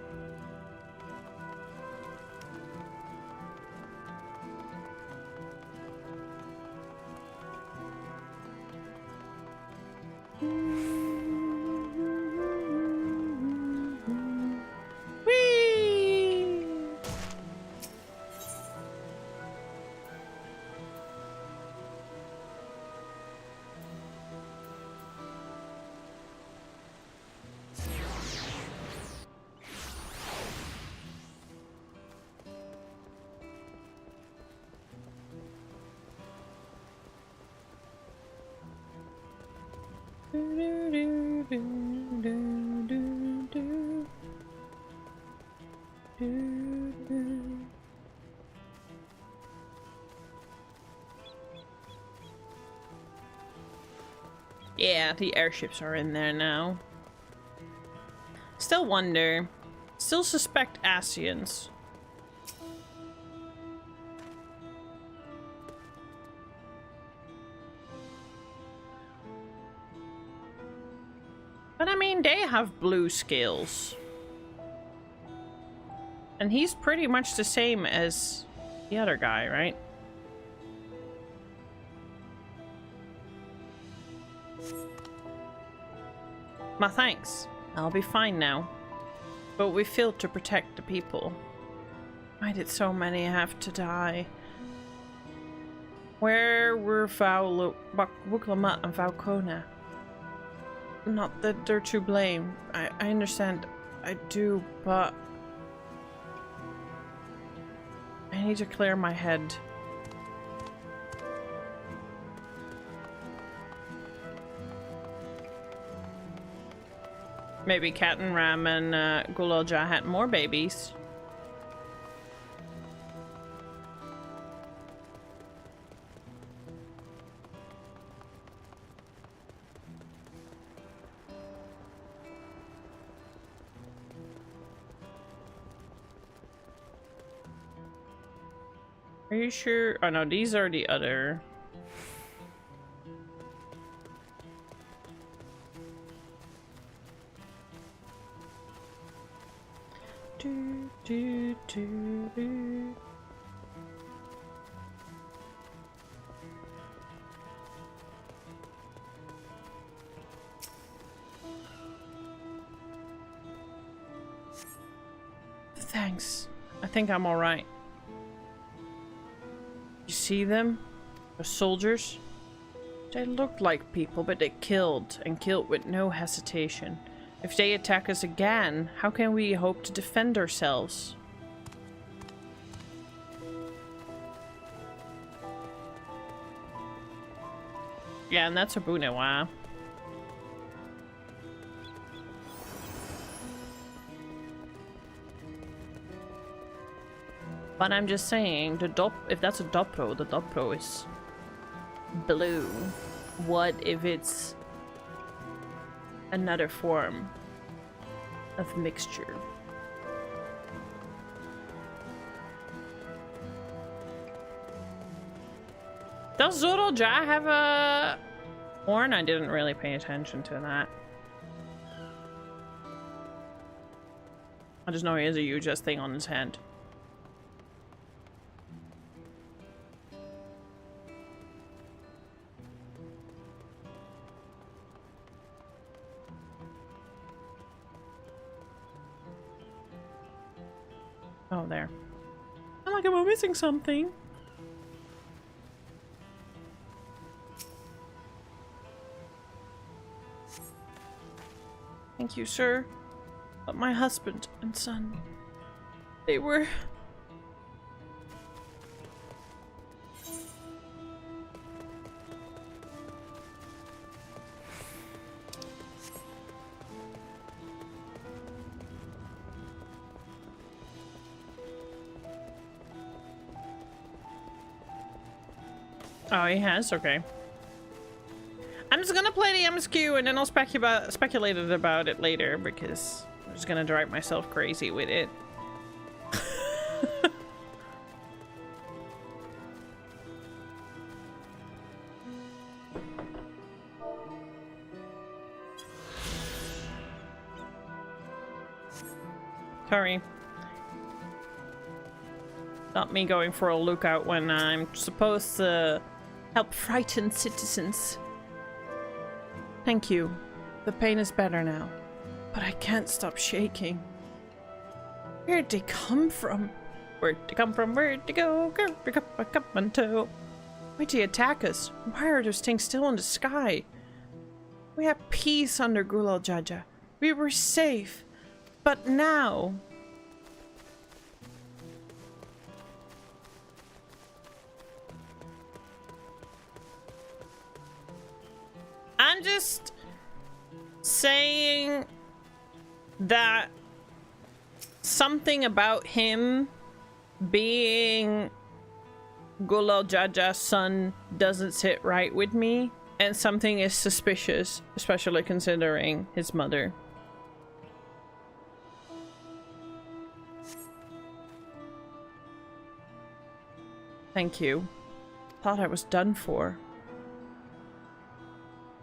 Yeah, the airships are in there now. Still wonder. Still suspect Asians. But I mean, they have blue scales. And he's pretty much the same as the other guy, right? My thanks. I'll be fine now. But we failed to protect the people. Why did so many have to die? Where were Wuklama and Valkona? Not that they're to blame. I understand. I do, but... I need to clear my head. Maybe Cat and Ram and Gulolja had more babies. Are you sure? Oh no, these are the other. Do, do, do, do. Thanks. I think I'm all right. You see them? The soldiers? They looked like people, but they killed, and killed with no hesitation. If they attack us again, how can we hope to defend ourselves? Yeah, and that's a Bunewa. But I'm just saying, if that's a Doppro, the Doppro is blue. What if it's another form of mixture? Does Zorolja have a horn? I didn't really pay attention to that. I just know he has a huge ass thing on his head. Oh, there. I'm like, am I missing something? Thank you, sir. But my husband and son, they were... Oh, he has? Okay. I'm just gonna play the MSQ and then I'll speculate about it later because I'm just gonna drive myself crazy with it. Sorry. Not me going for a lookout when I'm supposed to help frighten citizens. Thank you. The pain is better now. But I can't stop shaking. Where'd they come from? Where'd they come from? Where'd they go? Why'd they attack us? Why are those things still in the sky? We had peace under Guloljaja. We were safe. But now... I'm just saying that something about him being Guloljaja's son doesn't sit right with me, and something is suspicious, especially considering his mother. Thank you. Thought I was done for.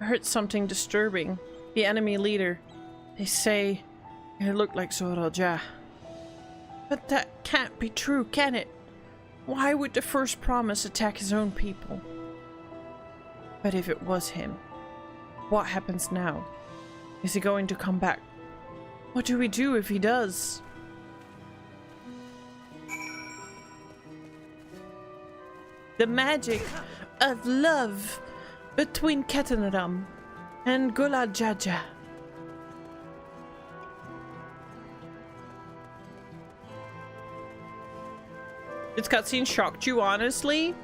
I heard something disturbing. The enemy leader. They say it looked like Zoroja. But that can't be true, can it? Why would the first promise attack his own people? But if it was him, what happens now? Is he going to come back? What do we do if he does? The magic of love between Ketanram and Gulajaja. This cutscene shocked you, honestly?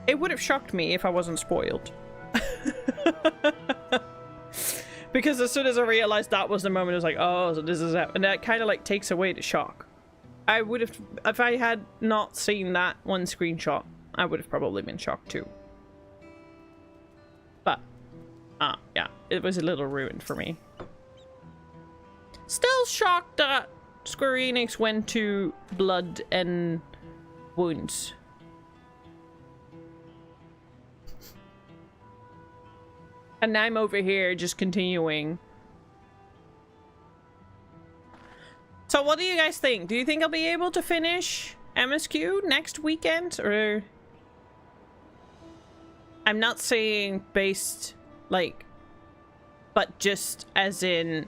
It would have shocked me if I wasn't spoiled. Because as soon as I realized that was the moment, I was like, oh, so this is it. And that kind of like takes away the shock. I would have, if I had not seen that one screenshot, I would have probably been shocked too. But, yeah, it was a little ruined for me. Still shocked that Square Enix went to blood and wounds. And I'm over here just continuing. So what do you guys think? Do you think I'll be able to finish MSQ next weekend? Or... I'm not saying based, like... But just as in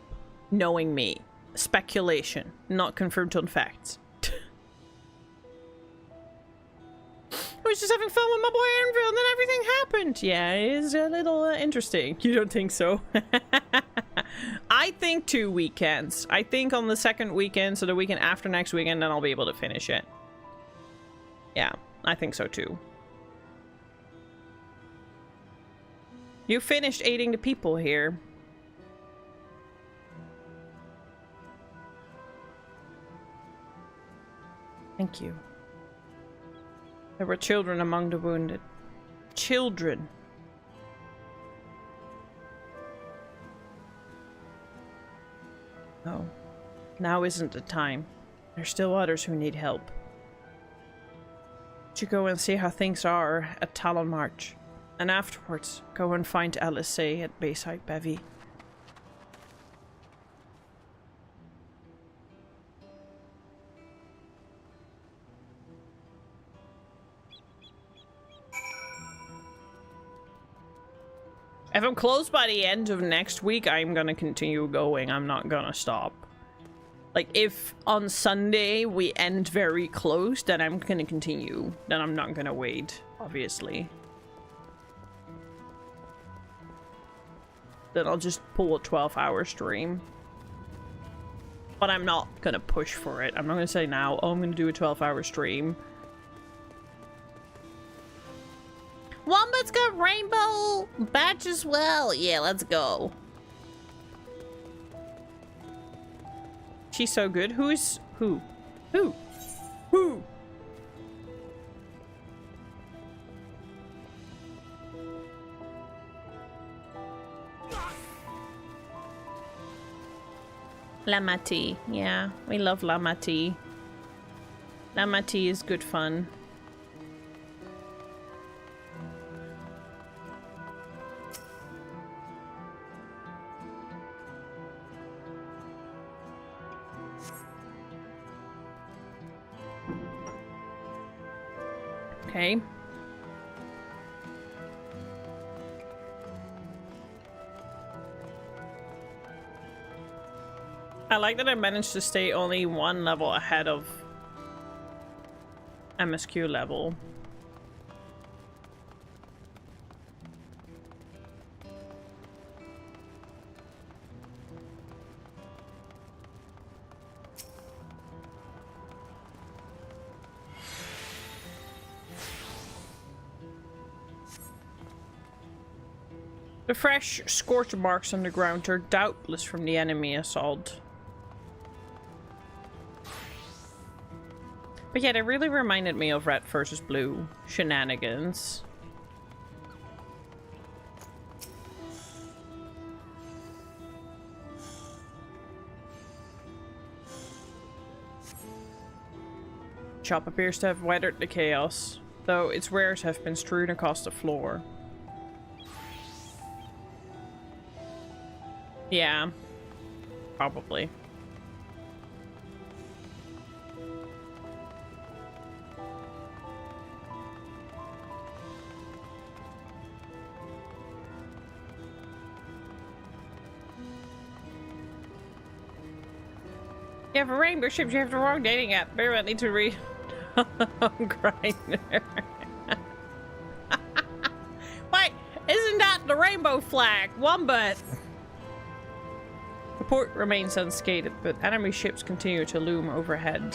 knowing me. Speculation. Not confirmed on facts. I was just having fun with my boy Anvil and then everything happened. Yeah, it is a little interesting. You don't think so? I think 2 weekends. I think on the second weekend, so the weekend after next weekend, then I'll be able to finish it. Yeah, I think so too. You finished aiding the people here. Thank you. There were children among the wounded. Children. Oh, now isn't the time. There's still others who need help. You go and see how things are at Talon March. And afterwards, go and find LSA at Bayside Bevy. If I'm close by the end of next week, I'm gonna continue going. I'm not gonna stop. Like, if on Sunday we end very close, then I'm gonna continue. Then I'm not gonna wait, obviously. Then I'll just pull a 12-hour stream. But I'm not gonna push for it. I'm not gonna say now, oh, I'm gonna do a 12-hour stream. Wombat's got rainbow badge as well. Yeah, let's go. She's so good. Who is... Who? Who? Who? Lamati. Yeah, we love Lamati. Lamati is good fun. Okay. I like that I managed to stay only one level ahead of MSQ level. The fresh scorch marks on the ground are doubtless from the enemy assault. But yeah, it really reminded me of Red vs. Blue shenanigans. shop appears to have weathered the chaos, though its wares have been strewn across the floor. Yeah, probably. Yeah, for rainbow ships, you have the wrong dating app. Maybe I need to read Grindr. Wait, isn't that the rainbow flag? Wombat. The port remains unscathed, but enemy ships continue to loom overhead.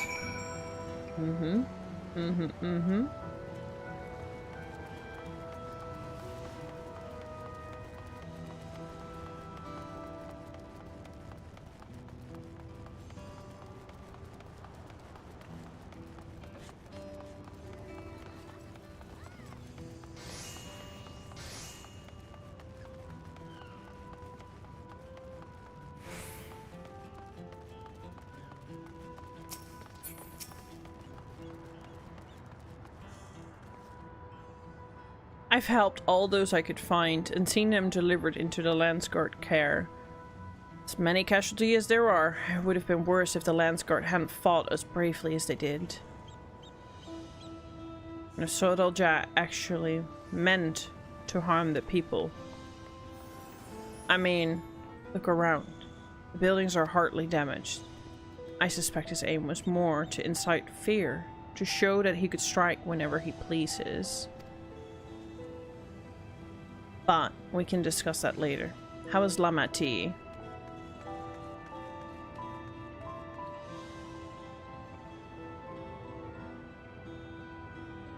I've helped all those I could find and seen them delivered into the Landsguard care. As many casualties as there are, it would have been worse if the Landsguard hadn't fought as bravely as they did. And if Sodalja actually meant to harm the people. I mean, look around. The buildings are hardly damaged. I suspect his aim was more to incite fear, to show that he could strike whenever he pleases. But we can discuss that later. How is Lamati?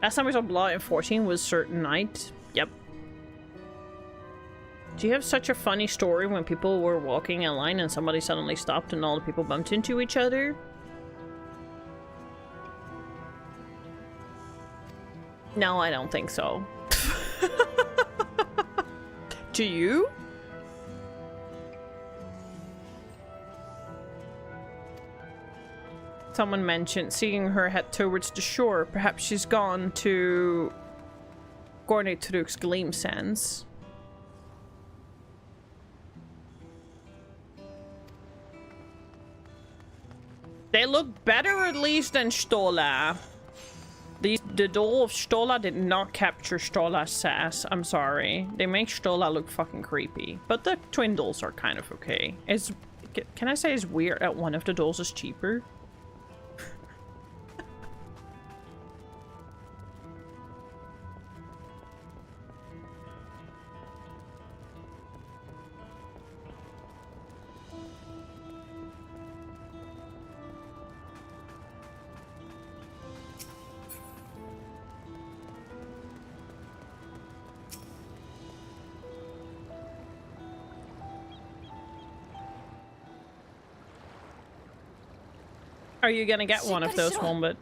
Last time we saw Blah in 14 was certain night. Yep. Do you have such a funny story when people were walking in line and somebody suddenly stopped and all the people bumped into each other? No, I don't think so. Do you? Someone mentioned seeing her head towards the shore. Perhaps she's gone to Gornitruk's Gleam Sands. They look better at least than Stola. The doll of Stola did not capture Stola's sass. I'm sorry. They make Stola look fucking creepy. But the twin dolls are kind of okay. Can I say it's weird that one of the dolls is cheaper? Are you gonna get one of those, Wombat?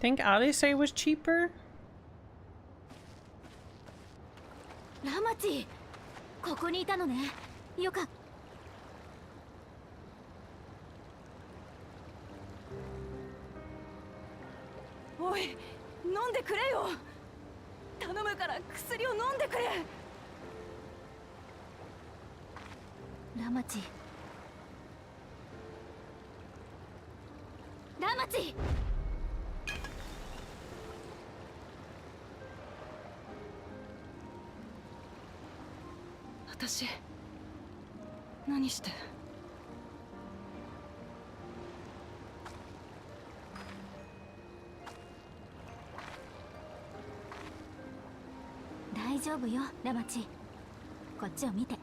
Think Alice was cheaper? Ramachi, ここにいたのね。よかった。おい、飲んでくれよ。頼むから薬を飲んでくれ。ラマチ。ラマチ。私、何して。大丈夫よ、ラマチ。こっちを見て。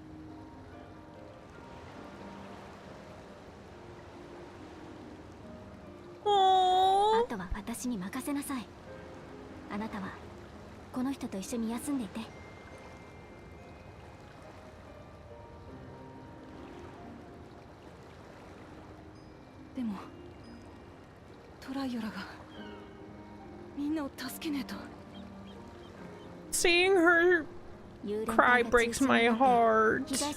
あとは私に任せなさい。あなたはこの人と一緒に休んでいて。でもトライオラがみんなを助けねえと。seeing her cry breaks my heart. I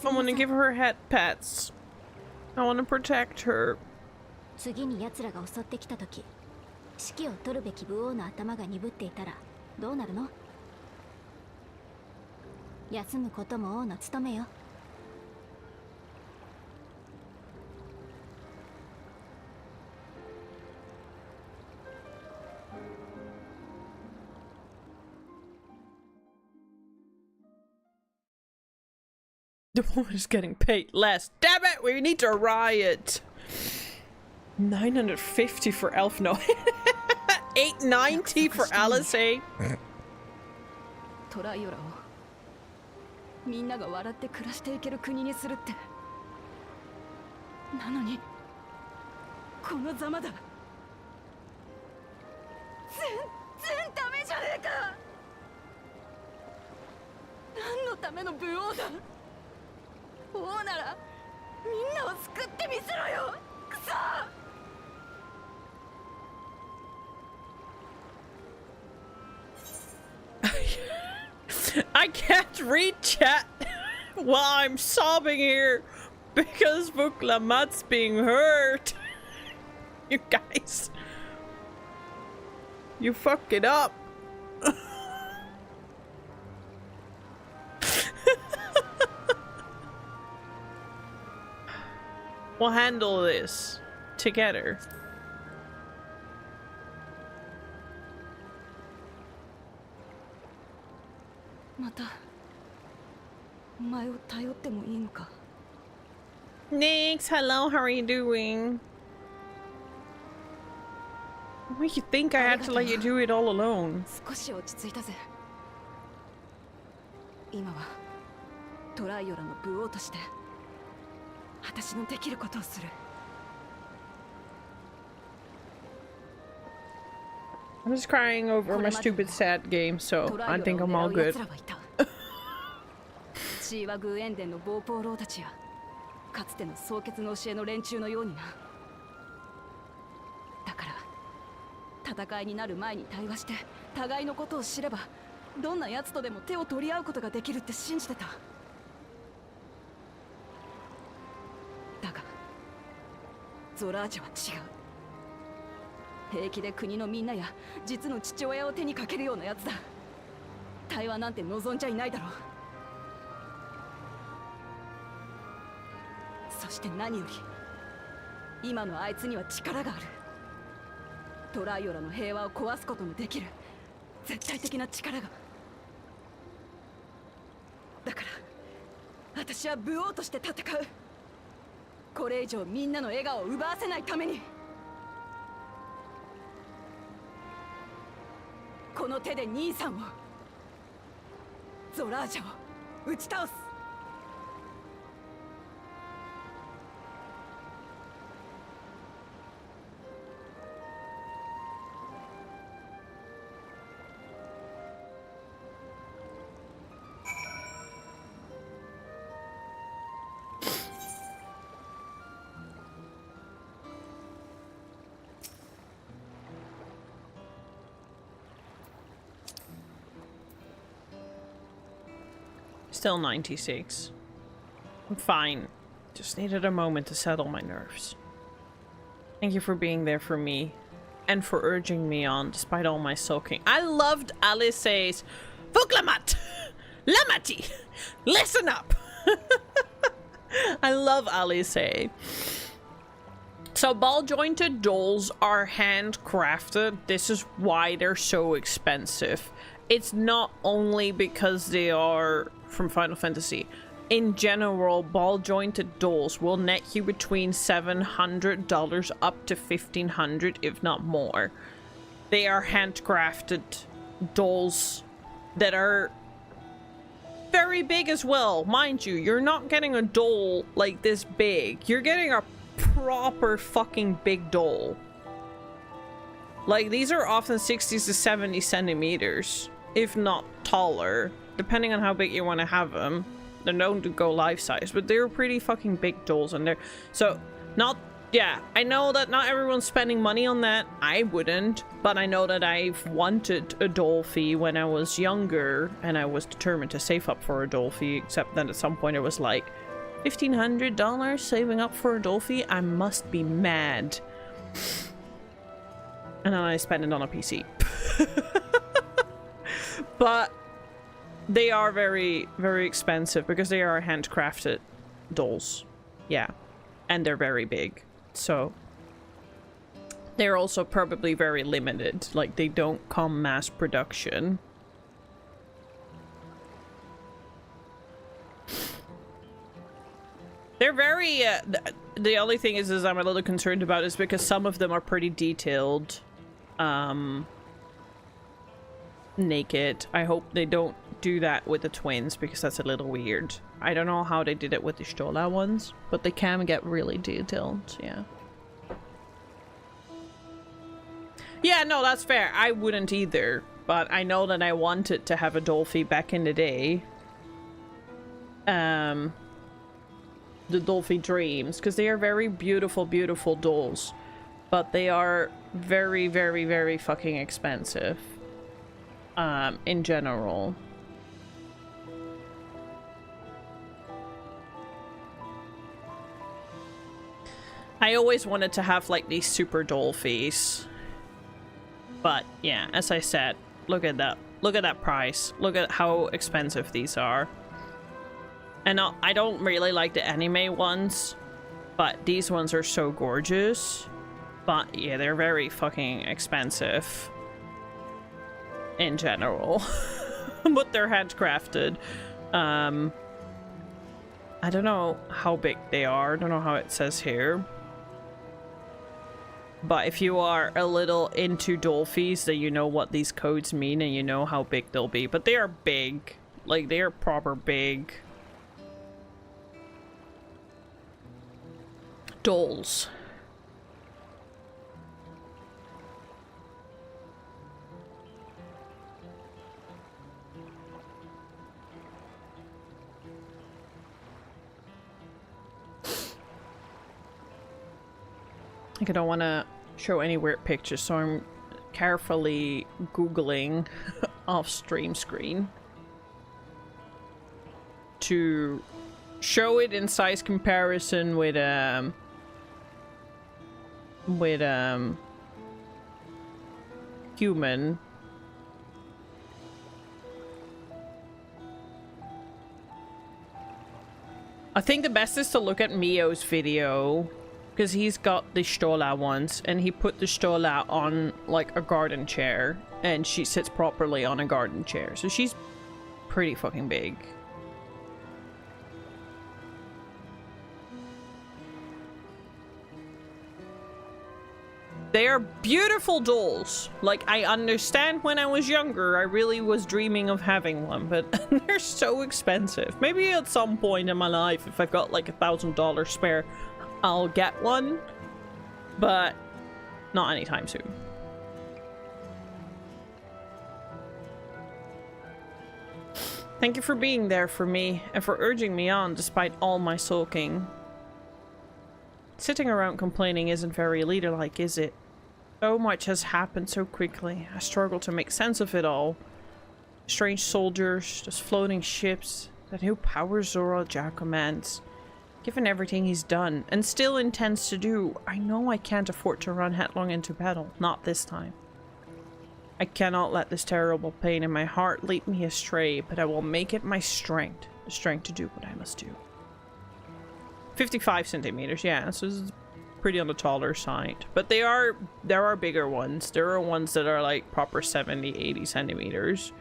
want to give her head pets. I want to protect her. 次に奴らが襲ってきた時、指揮を取るべき武王の頭が鈍っていたらどうなるの？休むことも王の務めよ。The woman is getting paid less. Damn it, we need to riot. 950 for Elf, no. 890 for Alice. トライオラをみんなが笑って暮らしていける国にするって。なのにこのざまだ。全然ダメじゃねえか。何のための武王だ。王ならみんなを救ってみせろよ。くそ。I can't read chat while I'm sobbing here because Vuklamat's being hurt. You guys. You fuck it up. We'll handle this together. Nix, hello, how are you doing? What make you think I had to let you do it all alone? 少し落ち着いたぜ。今はトライオラの武王として私のできることをする。I'm just crying over my stupid sad game, so I think I'm all good. チーワグーエンデンのボーポーローたちやかつての創決の教えの連中のようにな。だから戦いになる前に対話して互いのことを知ればどんな奴とでも手を取り合うことができるって信じてた。だがゾラージュは違う。平気で国のみんなや実の父親を手にかけるようなやつだ。対話なんて望んじゃいないだろう。そして何より今のあいつには力がある。トライオラの平和を壊すことのできる絶対的な力が。だから私は武王として戦う。これ以上みんなの笑顔を奪わせないために。この手で兄さんをゾラージャを打ち倒す。Still 96. I'm fine. Just needed a moment to settle my nerves. Thank you for being there for me and for urging me on despite all my sulking. I loved Alice's Vuklamat! Lamati! Listen up! I love Alice. So ball jointed dolls are handcrafted. This is why they're so expensive. It's not only because they are from Final Fantasy. In general, ball-jointed dolls will net you between $700 up to $1,500, if not more. They are handcrafted dolls that are very big as well. Mind you, you're not getting a doll like this big. You're getting a proper fucking big doll. Like, these are often 60 to 70 centimeters, if not taller, depending on how big you want to have them. They're known to go life size, but they're pretty fucking big dolls, and they're so not Yeah, I know that not everyone's spending money on that. I wouldn't, but I know that I've wanted a Dolphy when I was younger, and I was determined to save up for a Dolphy, except then at some point it was like, $1,500 saving up for a Dolphy? I must be mad. And then I spend it on a PC. But they are very, very expensive because they are handcrafted dolls. Yeah. And they're very big. So they're also probably very limited. Like, they don't come mass production. They're very the only thing is I'm a little concerned about is because some of them are pretty detailed. Naked. I hope they don't do that with the twins because that's a little weird. I don't know how they did it with the Stola ones, but they can get really detailed, yeah. Yeah, no, that's fair. I wouldn't either, but I know that I wanted to have a Dolphy back in the day. The Dolphy Dreams, because they are very beautiful, beautiful dolls, but they are very, very, very fucking expensive. In general. I always wanted to have like these super Dolphys. But yeah, as I said, look at that. Look at that price. Look at how expensive these are. And I don't really like the anime ones, but these ones are so gorgeous. But yeah, they're very fucking expensive. In general. But they're handcrafted. I don't know how big they are. I don't know how it says here. But if you are a little into Dolphys, then you know what these codes mean and you know how big they'll be. But they are big. Like, they are proper big. Dolls. I don't want to show any weird pictures, so I'm carefully Googling off stream screen to show it in size comparison with human. I think the best is to look at Mio's video. Because he's got the Stola ones, and he put the Stola on, like, a garden chair, and she sits properly on a garden chair. So she's pretty fucking big. They are beautiful dolls. Like, I understand when I was younger, I really was dreaming of having one, but they're so expensive. Maybe at some point in my life, if I've got, like, $1,000 spare, I'll get one, but not anytime soon. Thank you for being there for me and for urging me on despite all my sulking. Sitting around complaining isn't very leader-like, is it? So much has happened so quickly. I struggle to make sense of it all. Strange soldiers, those floating ships, that new power Zora Jack commands. Given everything he's done, and still intends to do, I know I can't afford to run headlong into battle. Not this time. I cannot let this terrible pain in my heart lead me astray, but I will make it my strength. The strength to do what I must do. 55 centimeters, yeah, so this is pretty on the taller side. But there are bigger ones. There are ones that are like proper 70, 80 centimeters.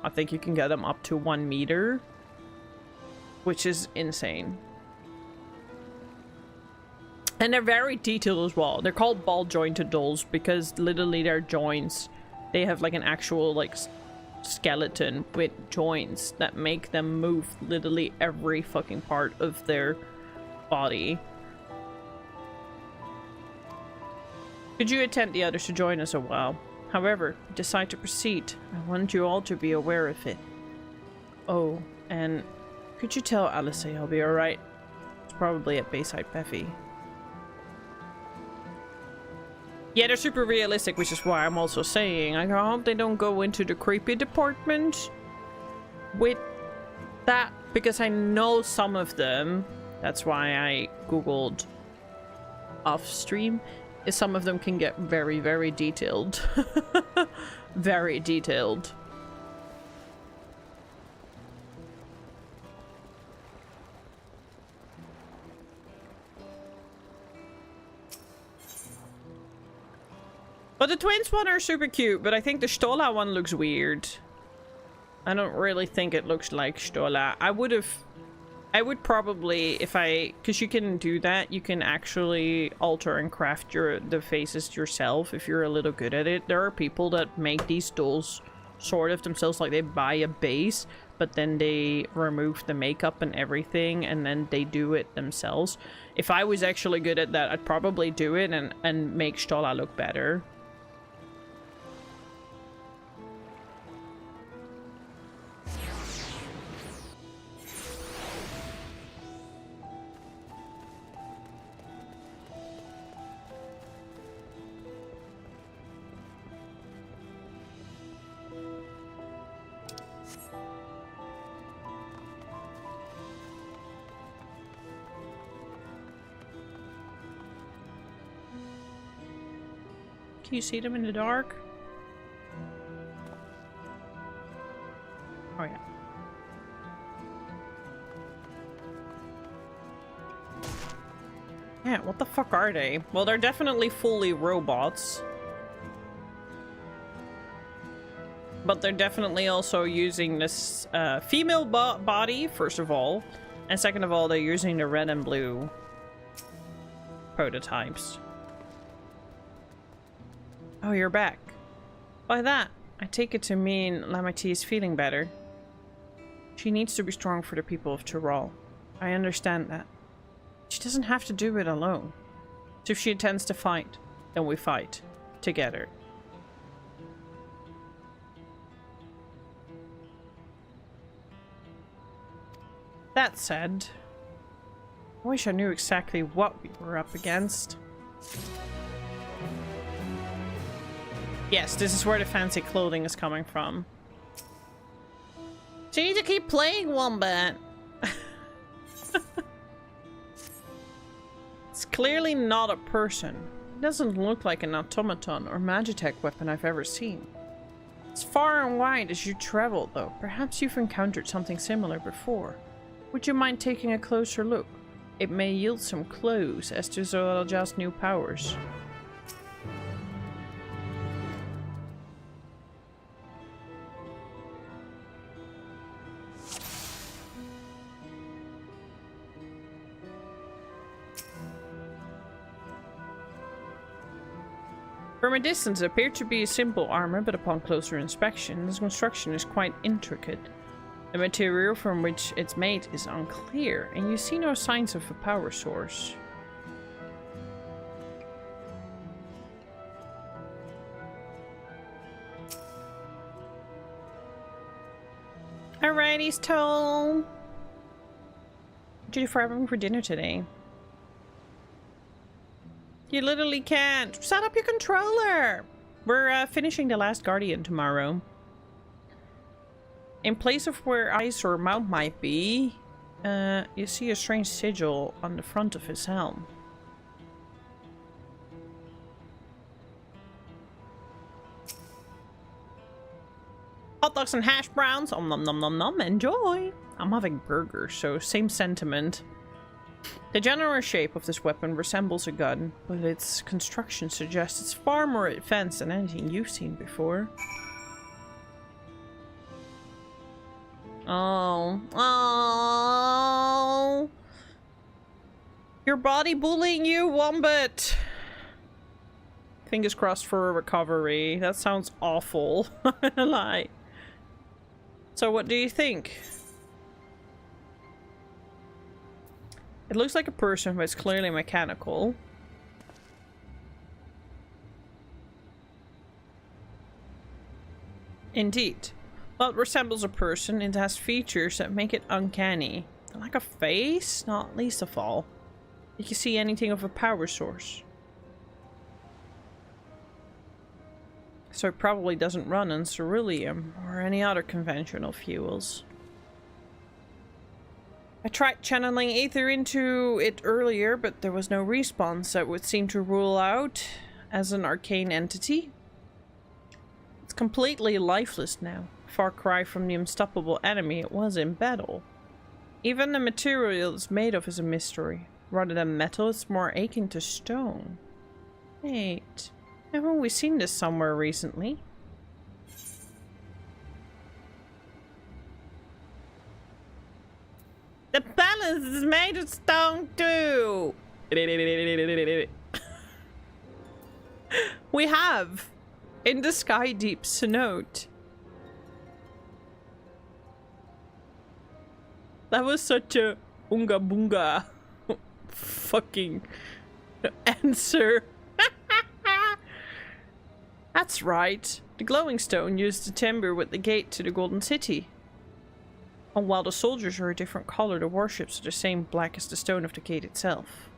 I think you can get them up to 1 meter, which is insane. And they're very detailed as well. They're called ball jointed dolls because literally their joints, they have like an actual like skeleton with joints that make them move literally every fucking part of their body. Could you attempt the others to join us a while? However, decide to proceed. I want you all to be aware of it. Oh, and could you tell Alice I'll be alright? It's probably at Bayside Beffy. Yeah, they're super realistic, which is why I'm also saying I hope they don't go into the creepy department with that, because I know some of them. That's why I googled off stream. Is some of them can get very, very detailed. Very detailed. But the twins one are super cute, but I think the Stola one looks weird. I don't really think it looks like Stola. I would probably, because you can do that, you can actually alter and craft the faces yourself if you're a little good at it. There are people that make these dolls sort of themselves, like they buy a base, but then they remove the makeup and everything, and then they do it themselves. If I was actually good at that, I'd probably do it and make Stola look better. Can you see them in the dark? Oh yeah. Yeah, what the fuck are they? Well, they're definitely fully robots. But they're definitely also using this female body, first of all. And second of all, they're using the red and blue prototypes. Oh, you're back. By that, I take it to mean Lamity is feeling better. She needs to be strong for the people of Tyrol. I understand that. She doesn't have to do it alone. So if she intends to fight, then we fight. Together. That said, I wish I knew exactly what we were up against. Yes, this is where the fancy clothing is coming from. So you need to keep playing, Wombat. It's clearly not a person. It doesn't look like an automaton or Magitech weapon I've ever seen. As far and wide as you travel, though, perhaps you've encountered something similar before. Would you mind taking a closer look? It may yield some clues as to Zoraja's new powers. From a distance, it appeared to be a simple armor, but upon closer inspection, its construction is quite intricate. The material from which it's made is unclear, and you see no signs of a power source. Alrighty, Toll. What did you do for having for dinner today? You literally can't. Set up your controller. We're finishing The Last Guardian tomorrow. In place of where eyes or mouth might be, you see a strange sigil on the front of his helm. Hot dogs and hash browns. Om nom nom nom nom. Enjoy. I'm having burgers, so same sentiment. The general shape of this weapon resembles a gun, but its construction suggests it's far more advanced than anything you've seen before. Oh. Oh. Your body bullying you, Wombat. Fingers crossed for a recovery. That sounds awful. Not gonna lie. So what do you think? It looks like a person, but it's clearly mechanical. Indeed. Well, it resembles a person and has features that make it uncanny. Like a face? Not least of all. Did you see anything of a power source? So it probably doesn't run on ceruleum or any other conventional fuels. I tried channeling ether into it earlier, but there was no response that would seem to rule out as an arcane entity. It's completely lifeless now. Far cry from the unstoppable enemy it was in battle. Even the material it's made of is a mystery. Rather than metal, it's more akin to stone. Wait, haven't we seen this somewhere recently? The palace is made of stone too! We have! In the Sky Deep's note. That was such a unga bunga fucking answer. That's right. The glowing stone used to timber with the gate to the Golden City. And while the soldiers are a different color, the warships are the same black as the stone of the gate itself.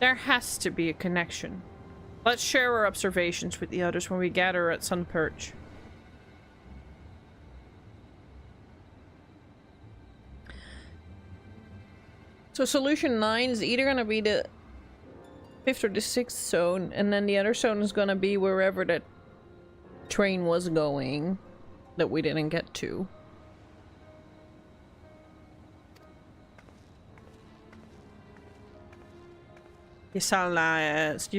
There has to be a connection. Let's share our observations with the others when we gather at Sunperch. So solution 9 is either going to be the 5th or the 6th zone, and then the other zone is going to be wherever that train was going that we didn't get to. Yusalianyai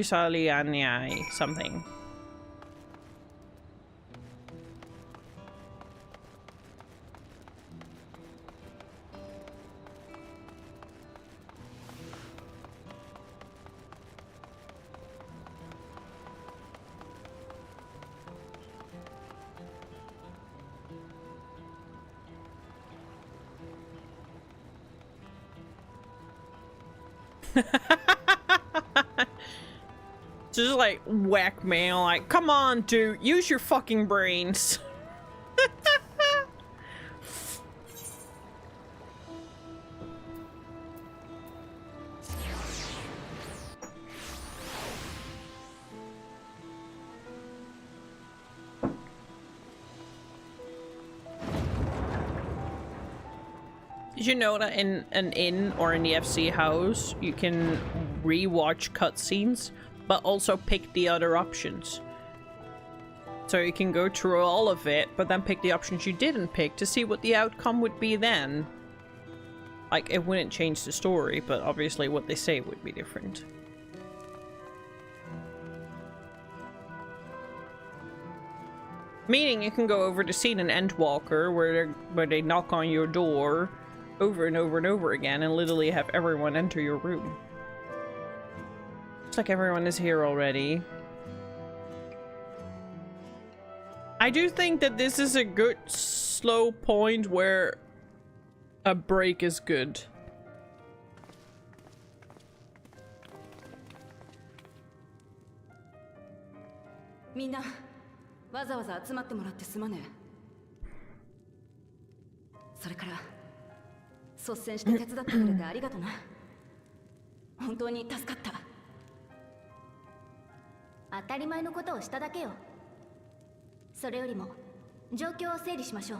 something. Just like whack mail, like, come on, dude, use your fucking brains. Did you know that in an inn or in the FC house, you can re-watch cutscenes, but also pick the other options? So you can go through all of it, but then pick the options you didn't pick to see what the outcome would be then. Like, it wouldn't change the story, but obviously what they say would be different. Meaning you can go over the scene in Endwalker where they knock on your door over and over and over again and literally have everyone enter your room. Looks like everyone is here already. I do think that this is a good slow point where a break is good. Minna, わざわざ集まってもらってすまねえ。それから率先して手伝ってくれてありがとな。本当に助かった。当たり前のことをしただけよ。それよりも状況を整理しましょう。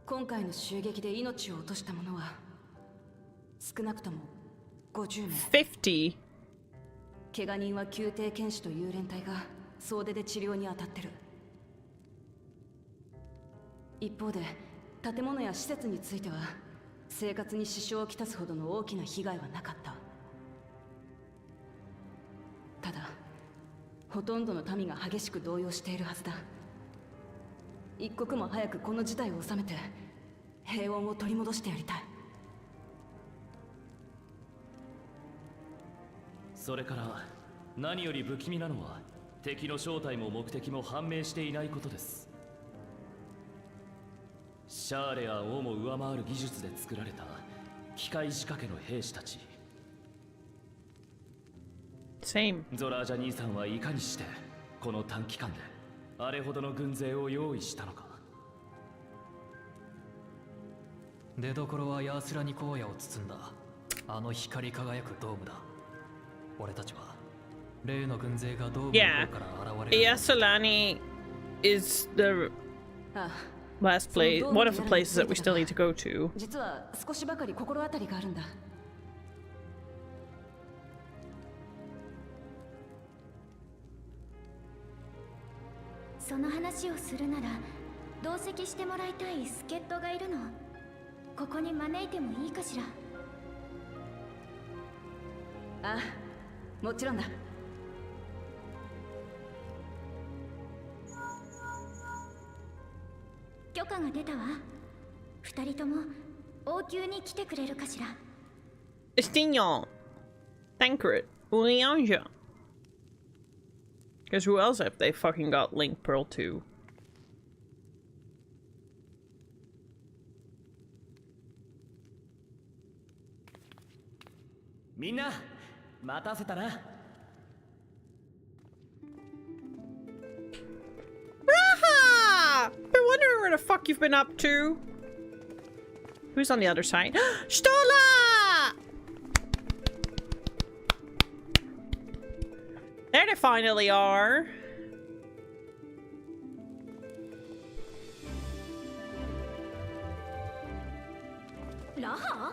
今回の襲撃で命を落とした者は少なくとも50名。50。怪我人は宮廷剣士と幽連隊が総出で治療に当たってる。一方で建物や施設については生活に支障をきたすほどの大きな被害はなかった。ただほとんどの民が激しく動揺しているはずだ。一刻も早くこの事態を収めて平穏を取り戻してやりたい。それから何より不気味なのは敵の正体も目的も判明していないことです。シャーレアンをも上回る技術で作られた機械仕掛けの兵士たち。Same。ゾラージャ兄さんはいかにしてこの短期間であれほどの軍勢を用意したのか。出どころはヤスラニ荒野を包んだあの光り輝くドームだ。俺たちは例の軍勢がドームの方から現れる。Yasalani is the last place, one of the places that we still need to go to. 実は少しばかり心当たりがあるんだ。その話をするなら同席してもらいたい助っ人がいるの。ここに招いてもいいかしら。ああ、もちろんだ。許可が出たわ。二人とも王宮に来てくれるかしら。Estignon, Tancred, Ulianja. Because who else have they fucking got Link Pearl to? みんな待たせたな。Raha! Been wondering where the fuck you've been up to. Who's on the other side? Stola! There they finally are. Raha?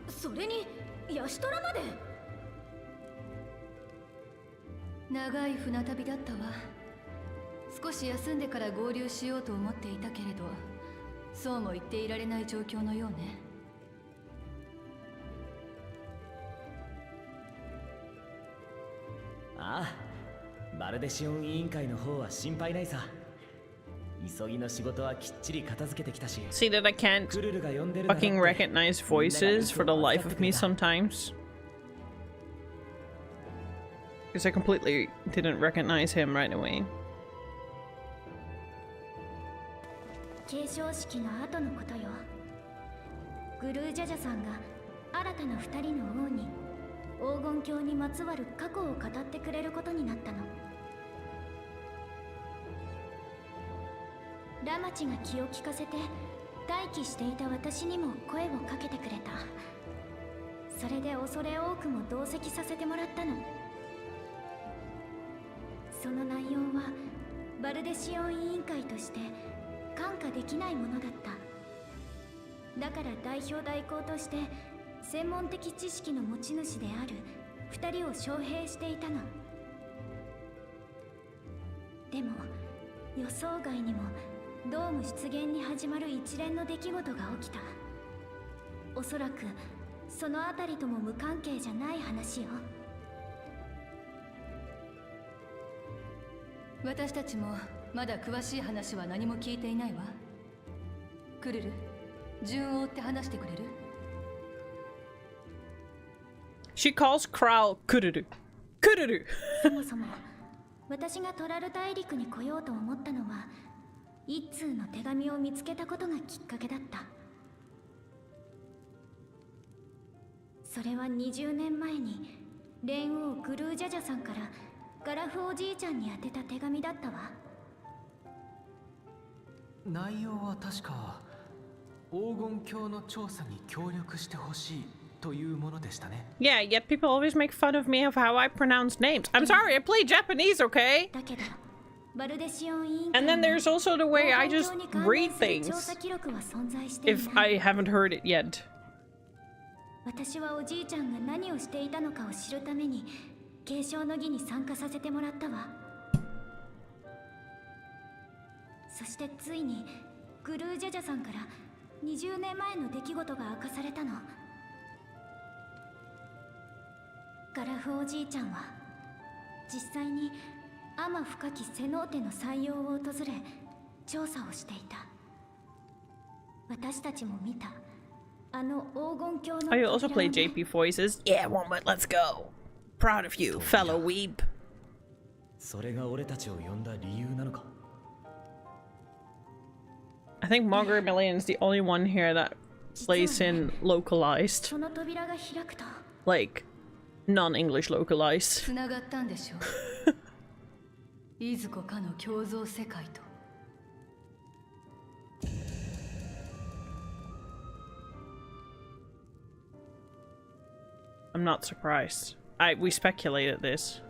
それにヤシトラまで。長い船旅だったわ。少し休んでから合流しようと思っていたけれど、そうも言っていられない状況のようね。ああ、バルデシオン委員会の方は心配ないさ。急ぎの仕事はきっちり片付けてきたし。 See that I can't fucking recognize voices for the life of me sometimes. Because I completely didn't recognize him right away. 継承式の後のことよ。グルージャジャさんが新たな二人の王に黄金鏡にまつわる過去を語ってくれることになったの。ラマチが気を利かせて待機していた私にも声をかけてくれた。それで恐れ多くも同席させてもらったの。その内容はバルデシオン委員会として看過できないものだった。だから代表代行として専門的知識の持ち主である2人を招聘していたの。でも予想外にもドーム出現に始まる一連の出来事が起きた。おそらくそのあたりとも無関係じゃない話よ。私たちもまだ詳しい話は何も聞いていないわ。クルル、順を追って話してくれる？ She calls Kral Kururu. Kururu! そもそも私がトラル大陸に来ようと思ったのは一通の手紙を見つけたことがきっかけだった。それは20年前に蓮王グルージャジャさんからガラフおじいちゃんに宛てた手紙だったわ。内容は確か黄金鏡の調査に協力してほしいというものでしたね。 Yeah, yet people always make fun of me of how I pronounce names. I'm sorry, I play Japanese, okay? だけどバルデシオン委員 And 会 then there's also the way I just に関 read 連する things 調査記録は存在してい if ない。 I haven't heard it yet. 私はおじいちゃんが何をしていたのかを知るために継承の儀に参加させてもらったわ。そしてついにグルージャジャさんから20年前の出来事が明かされたの。ガラフおじいちゃんは実際に天深きセノーテの採用を訪れ調査をしていた。私たちも見たあの黄金鏡の Oh, you also play JP voices? Yeah, Wombat, let's go. Proud of you, fellow weeb. それが俺たちを呼んだ理由なのか。 I think Margaret Million's the only one here that plays in localized. その扉が開くと Like, non-English localized. つながったんでしょう。いずこかの共造世界と。I'm not surprised. We speculated this.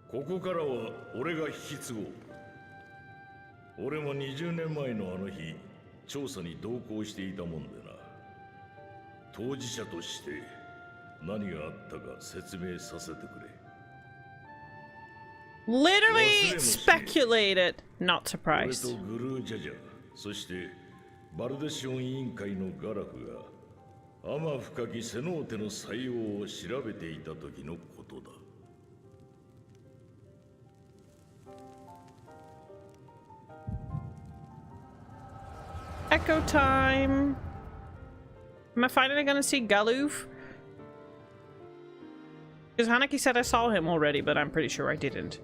ここからは俺が引き継ごう。俺も20年前のあの日、調査に同行していたもんでな。当事者として何があったか説明させてくれ。Literally speculated. Not surprised. 俺とグルージャジャ、そしてバルデシオン委員会のガラフが天深きセノーテの採用を調べていた時のことだ。Echo time. Am I finally gonna see Galuf? Because Hanaki said I saw him already, but I'm pretty sure I didn't.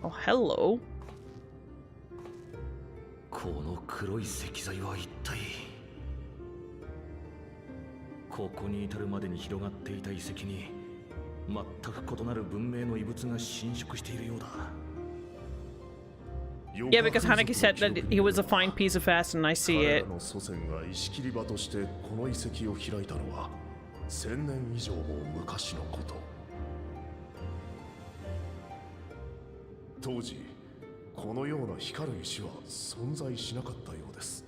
Oh, hello. この黒い石材は一体。ここに至るまでに広がっていた遺跡に全く異なる文明の遺物が侵食しているようだ。Yeah, because Hanaki said that he was a fine piece of ass and I see it. 彼らの祖先が石切り場としてこの遺跡を開いたのは1000年以上も昔のこと。当時このような光る石は存在しなかったようです。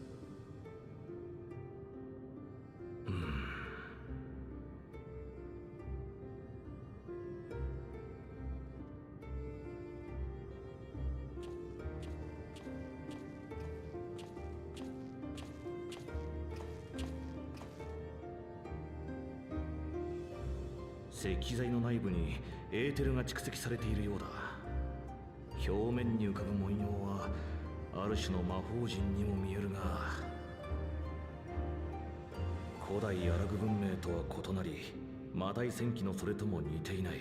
石材の内部にエーテルが蓄積されているようだ。表面に浮かぶ文様はある種の魔法陣にも見えるが、古代アラグ文明とは異なり魔大戦記のそれとも似ていない。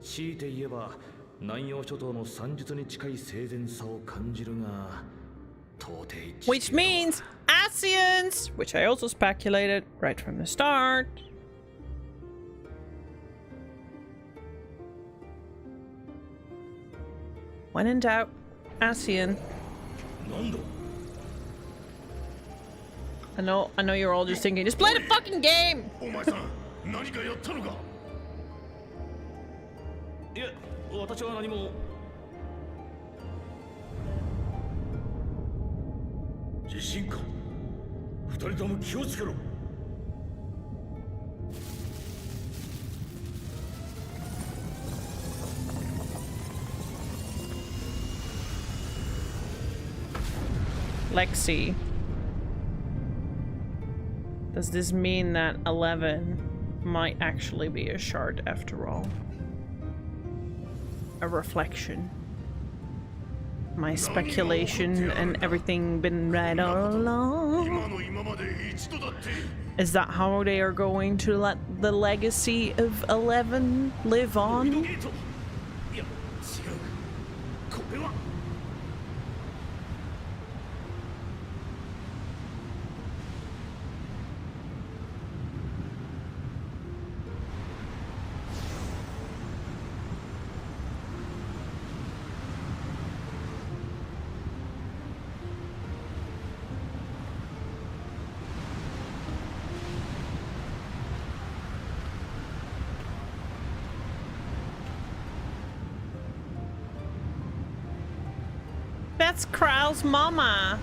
強いて言えば南洋諸島の算術に近い生前さを感じるが、到底 Which means Asians, which I also speculated right from the start. When in doubt, ASEAN. I know you're all just thinking, just play the fucking game! お前さん、何かやったのか？いや、私は何も。地震か。二人とも気をつけろ。Lexi. Does this mean that 11 might actually be a shard after all? A reflection. My speculation and everything been right all along? Is that how they are going to let the legacy of 11 live on? That's Krau's mama.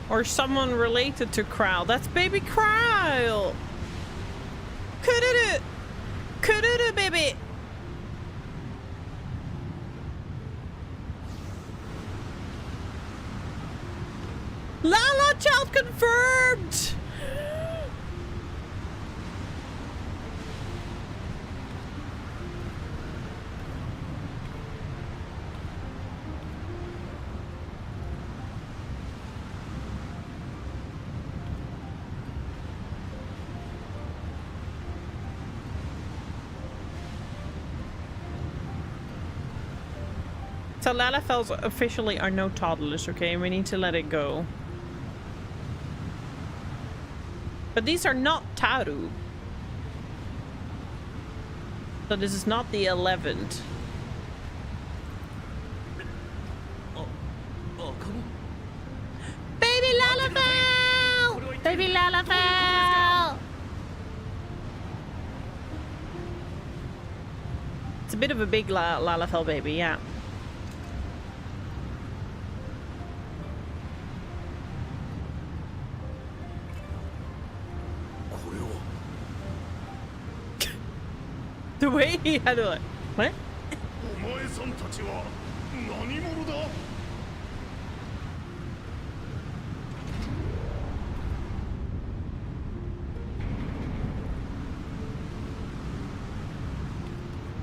Or someone related to Krau. That's baby Krau. Kururu. Kururu, baby. Lala child confirmed. So Lalafels officially are no toddlers, okay? We need to let it go. But these are not Taru. So this is not the 11th. Baby Lalafell! Baby Lalafell! It's a bit of a big Lalafell baby, yeah. The way he had it. What?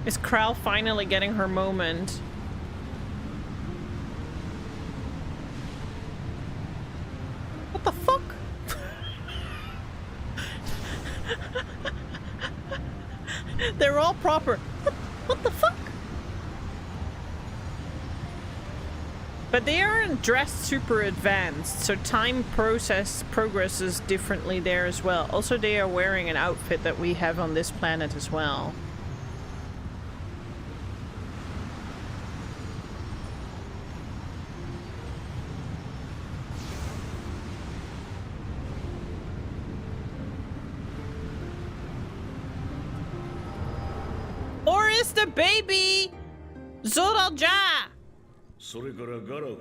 Is Krell finally getting her moment? What the fuck? They're all proper. What the fuck? But they aren't dressed super advanced, so time progresses differently there as well. Also, they are wearing an outfit that we have on this planet as well. Or is the baby Zoraja? それからガラフは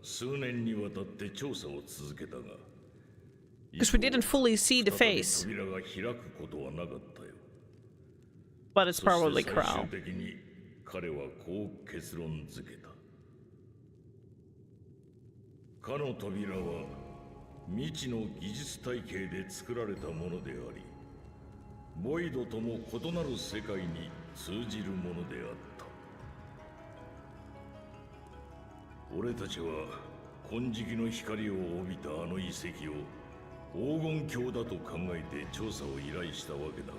数年にわたって調査を続けたが、 Because we didn't fully see the face. 扉が開くことはなかったよ。 But it's probably そして Krell. 最終的に彼はこう結論付けた。かの扉は未知の技術体系で作られたものであり、ボイドとも異なる世界に通じるものであった。俺たちは金色の光を帯びたあの遺跡を黄金鏡だと考えて調査を依頼したわけだが、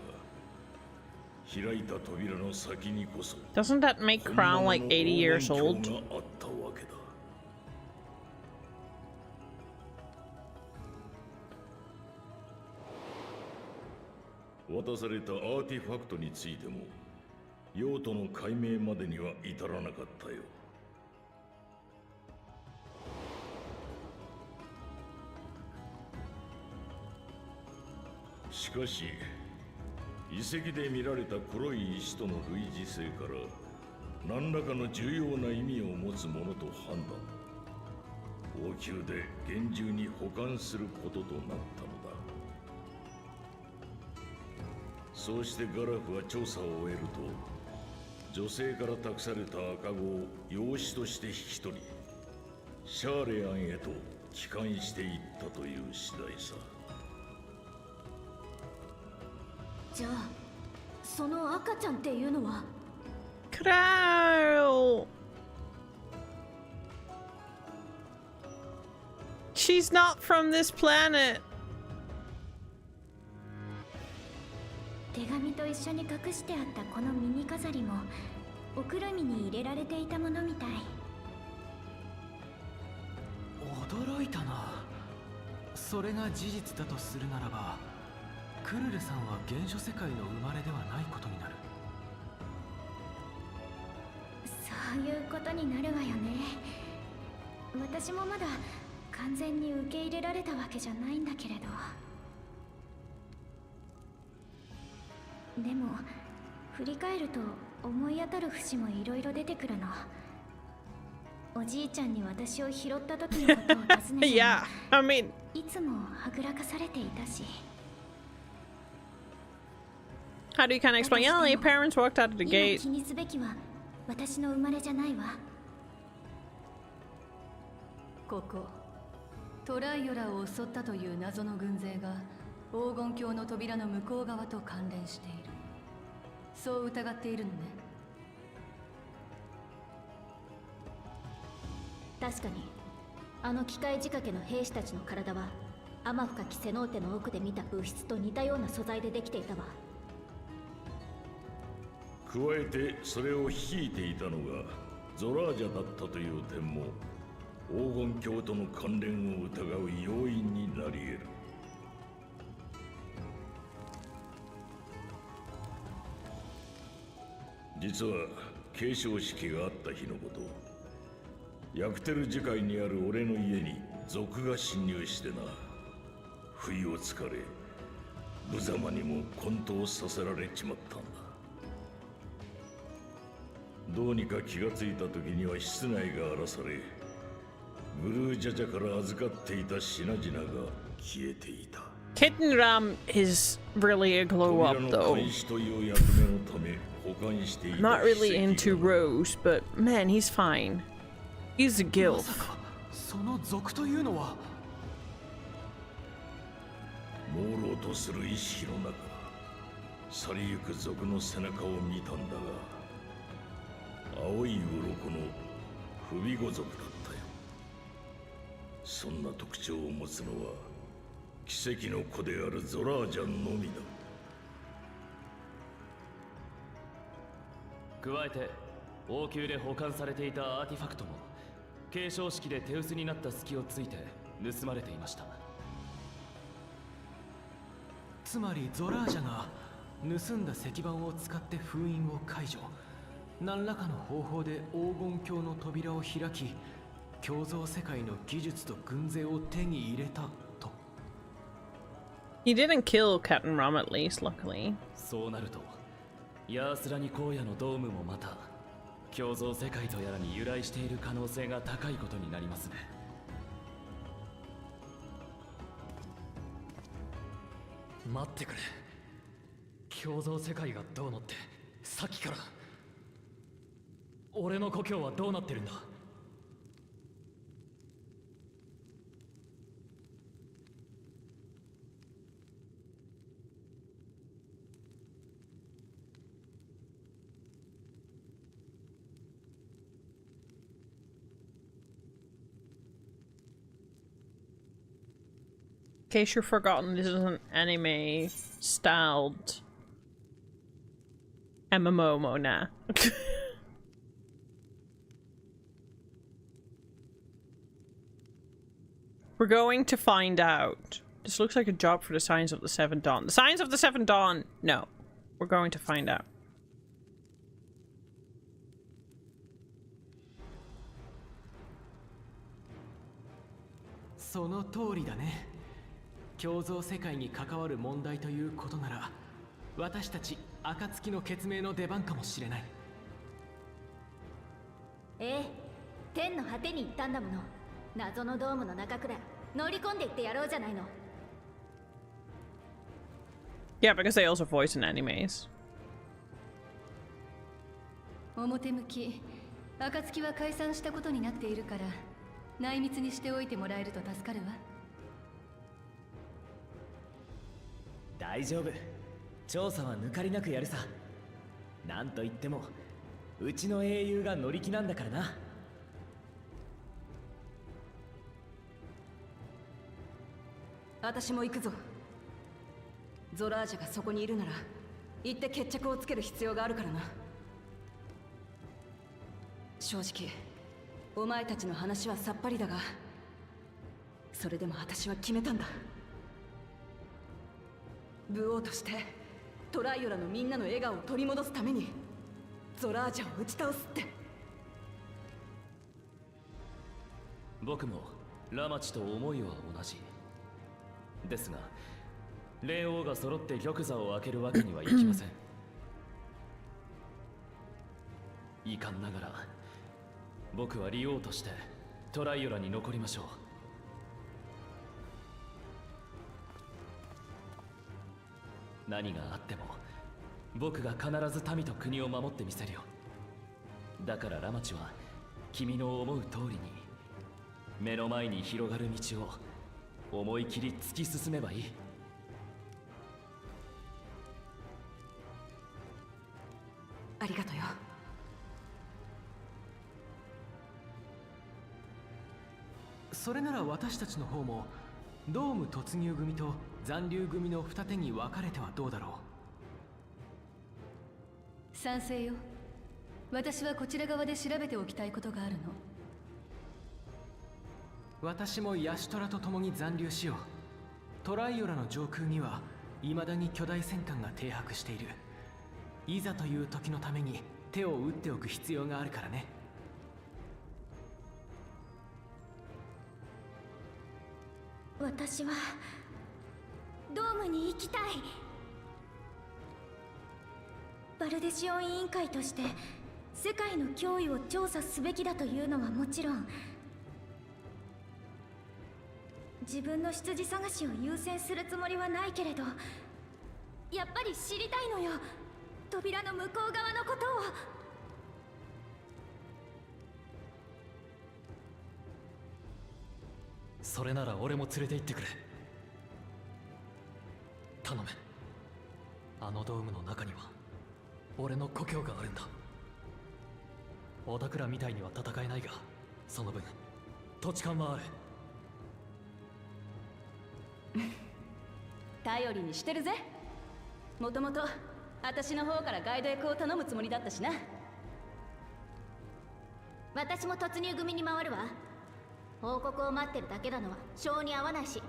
開いた扉の先にこそ Doesn't that make Crown like 80 years old? があったわけだ。渡されたアーティファクトについても用途の解明までには至らなかったよ。しかし遺跡で見られた黒い石との類似性から何らかの重要な意味を持つものと判断、王宮で厳重に保管することとなったのだ。そうしてガラフは調査を終えると、女性から託された赤子を養子として引き取り、シャーレアンへと帰還していったという次第さ。じゃあその赤ちゃんっていうのはKrell! She's not from this planet. 手紙と一緒に隠してあったこの耳飾りもおくるみに入れられていたものみたい。驚いたな。それが事実だとするならば、クルルさんは原初世界の生まれではないことになる。そういうことになるわよね。私もまだ完全に受け入れられたわけじゃないんだけれど。でも振り返ると思い当たる節もいろいろ出てくるの。おじいちゃんに私を拾った時のことを尋ねて Yeah, I mean... いつもはぐらかされていたし。 How do you kind of explain? Yeah, your parents walked out of the gate. 気にすべきは私の生まれじゃないわ。ここトライオラを襲ったという謎の軍勢が黄金鏡の扉の向こう側と関連している。そう疑っているのね。確かにあの機械仕掛けの兵士たちの体は天深きセノーテの奥で見た物質と似たような素材でできていたわ。加えてそれを率いていたのがゾラージャだったという点も黄金鏡との関連を疑う要因になり得る。実は継承式があった日のこと、ヤクテル樹海にある俺の家に賊が侵入してな。不意をつかれ、無様にも混沌させられちまったんだ。どうにか気がついた時には室内が荒らされ、ブルージャジャから預かっていた品々が消えていた。Kitten Ram is really a glow up though. I'm not really into Rose, but man, he's fine. He's a gilf. その族というのは朦朧とする意識の中、去りゆく族の背中を見たんだが、青い鱗の不備語族だったよ。そんな特徴を持つのは奇跡の子であるゾラージャンのみだ。加えて王宮で保管されていたアーティファクトも継承式で手薄になった隙をついて盗まれていました。つまりゾラージャが盗んだ石板を使って封印を解除、何らかの方法で黄金鏡の扉を開き、共造世界の技術と軍勢を手に入れたと。He didn't kill Captain Ram at least, luckily. そうなるとヤースラニ荒野のドームもまた共造世界とやらに由来している可能性が高いことになりますね。待ってくれ。共造世界がどうのってさっきから。俺の故郷はどうなってるんだ。In case you've forgotten, this is an anime styled MMO Mona. We're going to find out. This looks like a job for the Signs of the Seven Dawn. The Signs of the Seven Dawn! No. We're going to find out. その通りだね。共造世界に関わる問題ということなら、私たち暁の決明の出番かもしれない。ええ、天の果てに行ったんだもの。謎のドームの中くらい乗り込んでいってやろうじゃないの。Yeah, because they also voice in animes. 表向き、暁は解散したことになっているから、内密にしておいてもらえると助かるわ。大丈夫。調査は抜かりなくやるさ。なんといってもうちの英雄が乗り気なんだからな。私も行くぞ。ゾラージャがそこにいるなら行って決着をつける必要があるからな。正直お前たちの話はさっぱりだが、それでも私は決めたんだ。武王としてトライオラのみんなの笑顔を取り戻すためにゾラージャを打ち倒すって。僕もラマチと思いは同じですが、霊王が揃って玉座を開けるわけにはいきません。遺憾ながら僕は利王としてトライオラに残りましょう。何があっても僕が必ず民と国を守ってみせるよ。だからラマチは君の思う通りに目の前に広がる道を思い切り突き進めばいい。ありがとよ。それなら私たちの方もドーム突入組と残留組の二手に分かれてはどうだろう。賛成よ。私はこちら側で調べておきたいことがあるの。私もヤシトラと共に残留しよう。トライオラの上空には未だに巨大戦艦が停泊している。いざという時のために手を打っておく必要があるからね。私はドームに行きたい。バルデシオン委員会として世界の脅威を調査すべきだというのはもちろん、自分の出自探しを優先するつもりはないけれど、やっぱり知りたいのよ、扉の向こう側のことを。それなら俺も連れて行ってくれ。頼む。あのドームの中には俺の故郷があるんだ。オタクらみたいには戦えないが、その分土地勘はある。頼りにしてるぜ。もともと私の方からガイド役を頼むつもりだったしな。私も突入組に回るわ。報告を待ってるだけなのは性に合わないし。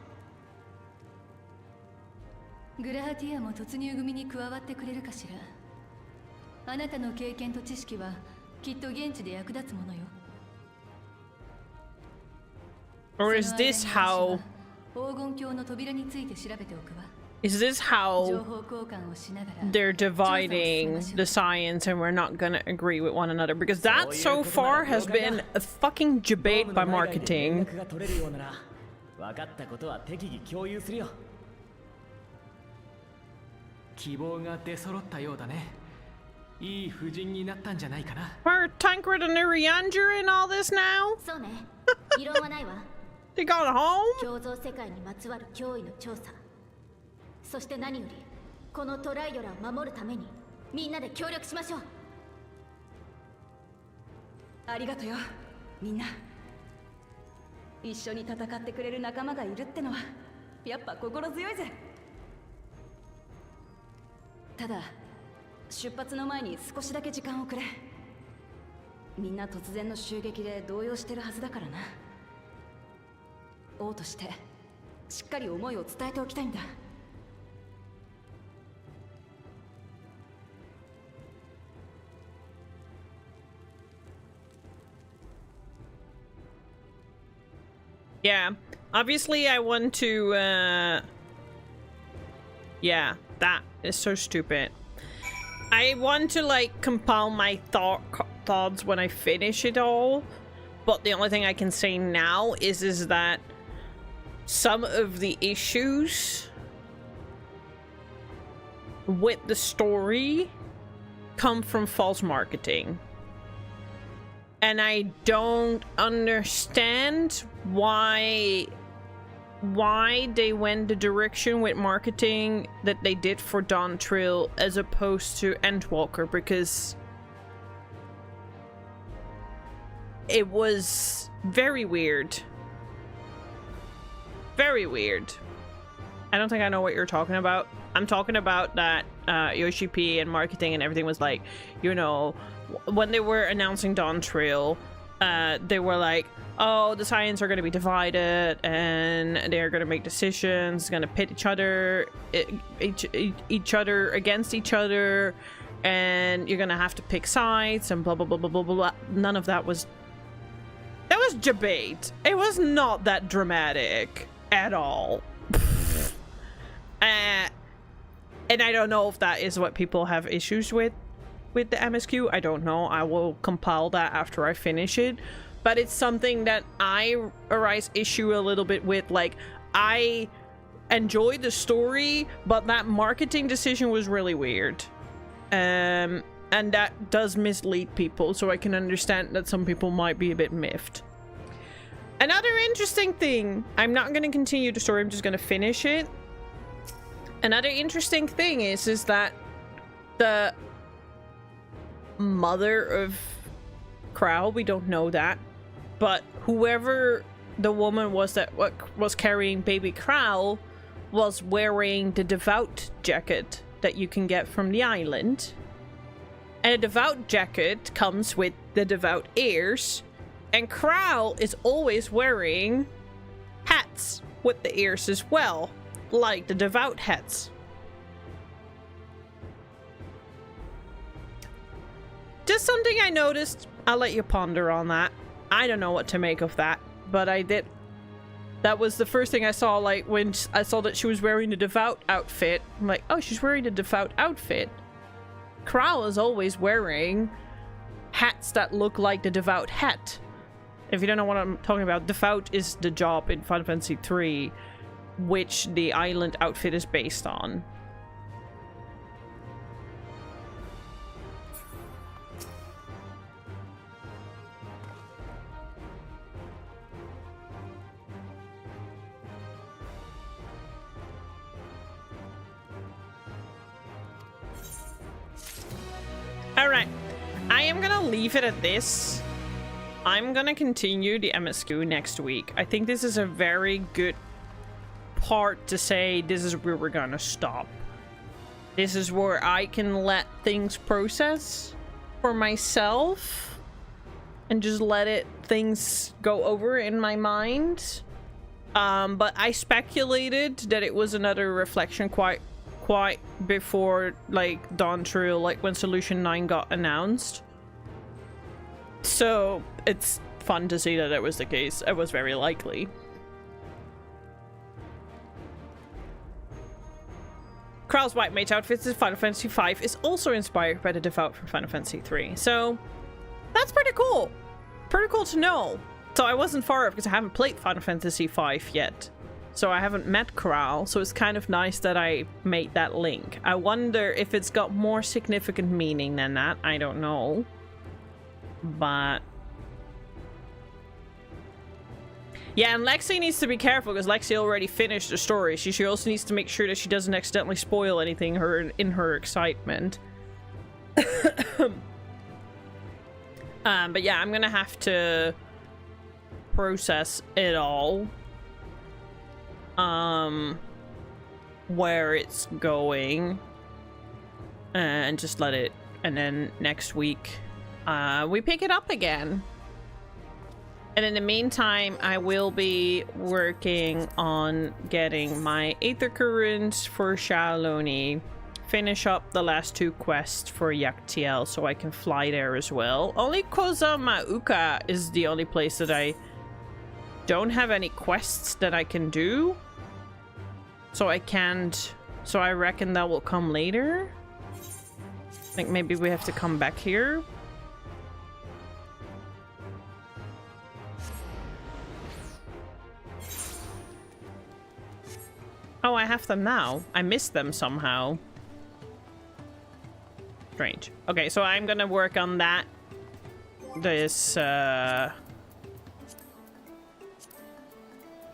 グラハティアも突入組に加わってくれるかしら。あなたの経験と知識はきっと現地で役立つものよ。 Or is this how? 黄金鏡の扉について調べておくわ。 Is this how 情報交換をしながら they're dividing the science and we're not gonna agree with one another? Because that so far has been a fucking debate by marketing. 分かったことは適宜共有するよ。希望が出揃ったようだね。いい夫人になったんじゃないかな。 Are Tancred and Iriander in all this now? そうね。異論はないわ。They got home? 共造世界にまつわる脅威の調査。そして何よりこのトライドラを守るためにみんなで協力しましょう。ありがとよ、みんな。一緒に戦ってくれる仲間がいるってのはやっぱ心強いぜ。ただ出発の前に少しだけ時間をくれ。みんな突然の襲撃で動揺してるはずだからな。王としてしっかり思いを伝えておきたいんだ。Yeah, obviously I want to, yeah, that is so stupid. I want to, like, compile my thoughts when I finish it all, but the only thing I can say now is that some of the issues with the story come from false marketing. And I don't understand why they went the direction with marketing that they did for Dawntrail as opposed to Endwalker, because it was very weird. Very weird. I don't think I know what you're talking about. I'm talking about that Yoshi P and marketing and everything was like, you know, when they were announcing Dawntrail, they were like, oh, the Science are going to be divided and they're going to make decisions, going to pit each other against each other, and you're going to have to pick sides and blah, blah, blah, blah, blah, blah. None of that was... That was debate. It was not that dramatic at all. And I don't know if that is what people have issues with the MSQ. I don't know. I will compile that after I finish it. But it's something that I arise issue a little bit with. Like, I enjoyed the story, but that marketing decision was really weird. And that does mislead people, so I can understand that some people might be a bit miffed. Another interesting thing, I'm not going to continue the story, I'm just going to finish it. Another interesting thing is that the mother of Crow, we don't know that, but whoever the woman was that was carrying baby Crow was wearing the devout jacket that you can get from the island. And a devout jacket comes with the devout ears, and Crow is always wearing hats with the ears as well, like the devout hats. Just something I noticed. I'll let you ponder on that. I don't know what to make of that, but I did That was the first thing I saw, like, when I saw that she was wearing the devout outfit. I'm like, oh, she's wearing the devout outfit. Kral is always wearing hats that look like the devout hat. If you don't know what I'm talking about, devout is the job in Final Fantasy III, which the island outfit is based on. Alright, I am gonna leave it at this. I'm gonna continue the MSQ next week. I think this is a very good part to say this is where we're gonna stop. This is where I can let things process for myself and just let things go over in my mind. But I speculated that it was another reflection quite before, like, Dawntrail, like when Solution 9 got announced. So it's fun to see that it was the case. It was very likely. Kral's white mage outfits in Final Fantasy V is also inspired by the devout from Final Fantasy III. So that's pretty cool. Pretty cool to know. So I wasn't far off because I haven't played Final Fantasy V yet. So I haven't met Kral, so it's kind of nice that I made that link. I wonder if it's got more significant meaning than that. I don't know. But yeah, and Lexi needs to be careful because Lexi already finished the story. She also needs to make sure that she doesn't accidentally spoil anything in her excitement. But yeah, I'm gonna have to process it all. Where it's going and just let it, and then next week we pick it up again. And in the meantime, I will be working on getting my Aether Currents for Shaloni, finish up the last 2 quests for Yaktiel so I can fly there as well. Only Koza Mauka is the only place that I don't have any quests that I can do. So I can't, so I reckon that will come later. I think maybe we have to come back here. Oh, I have them now. I missed them somehow. Strange. Okay, so I'm gonna work on that. I'm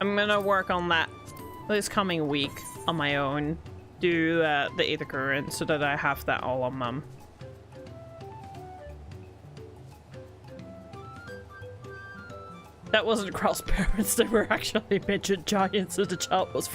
gonna work on that this coming week on my own. Do the Aether Current so that I have that all on mum. That wasn't Kral's parents, they were actually midget giants and the child was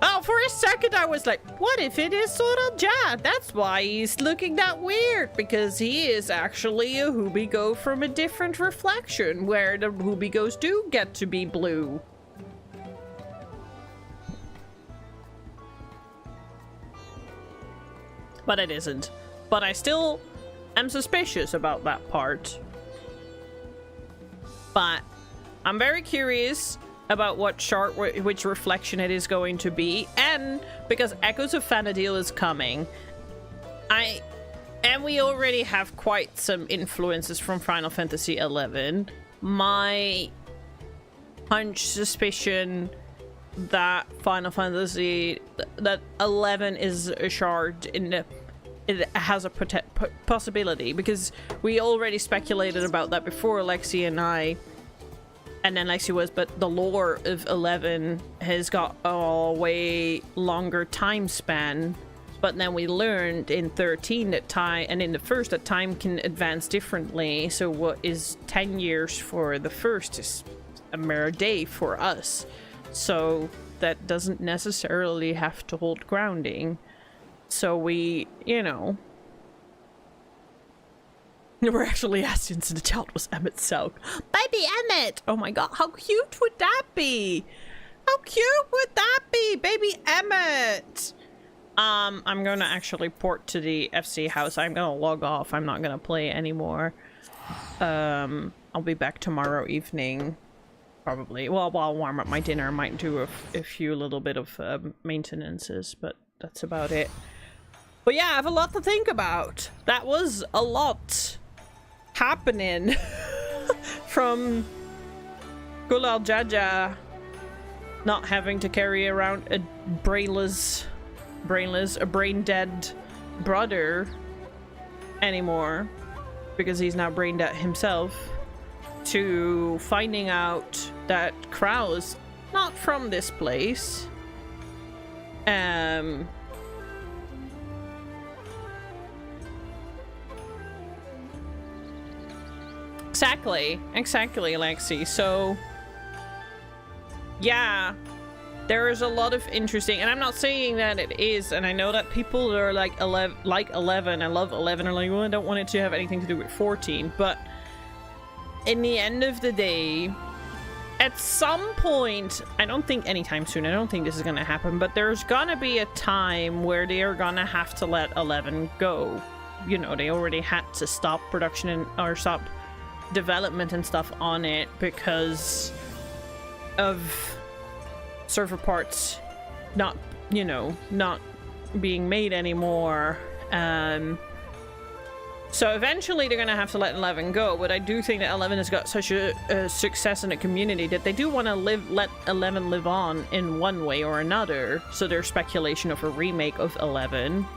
Oh, for a second I was like, what if it is Sorajad? That's why he's looking that weird, because he is actually a Hubigo from a different reflection, where the Hubigos do get to be blue. But it isn't. But I still am suspicious about that part. But I'm very curious about what chart, which reflection it is going to be, and because Echoes of Vana'diel is coming, and we already have quite some influences from Final Fantasy XI. My hunch, suspicion that Final Fantasy that 11 is a shard in the, it has a possibility, because we already speculated about that before, Lexi and I. And then Lexi was, but the lore of 11 has got a way longer time span. But then we learned in 13 that time, and in the first, that time can advance differently. So what is 10 years for the first is a mere day for us. So that doesn't necessarily have to hold grounding. So we, you know, we're actually Ascians and the child was Emmett Selk. Baby Emmett! Oh my god, how cute would that be? How cute would that be? Baby Emmett! I'm gonna actually port to the FC house. I'm gonna log off. I'm not gonna play anymore. I'll be back tomorrow evening. Probably. Well, while I'll warm up my dinner, I might do a few little bit of maintenances, but that's about it. But yeah, I have a lot to think about. That was a lot happening from Gulal Jaja not having to carry around a brain dead brother anymore because he's now brain dead himself, to finding out that Krau's not from this place. Exactly, Alexi. So yeah, there is a lot of interesting, and I'm not saying that it is, and I know that people that are like 11 and love 11 are like, well, I don't want it to have anything to do with 14, but in the end of the day, at some point, I don't think anytime soon, I don't think this is gonna happen, but there's gonna be a time where they are gonna have to let 11 go. You know, they already had to stop production or stop development and stuff on it because of server parts not, you know, not being made anymore. So eventually they're gonna have to let 11 go, but I do think that 11 has got such a success in the community that they do want to let 11 live on in one way or another. So there's speculation of a remake of 11.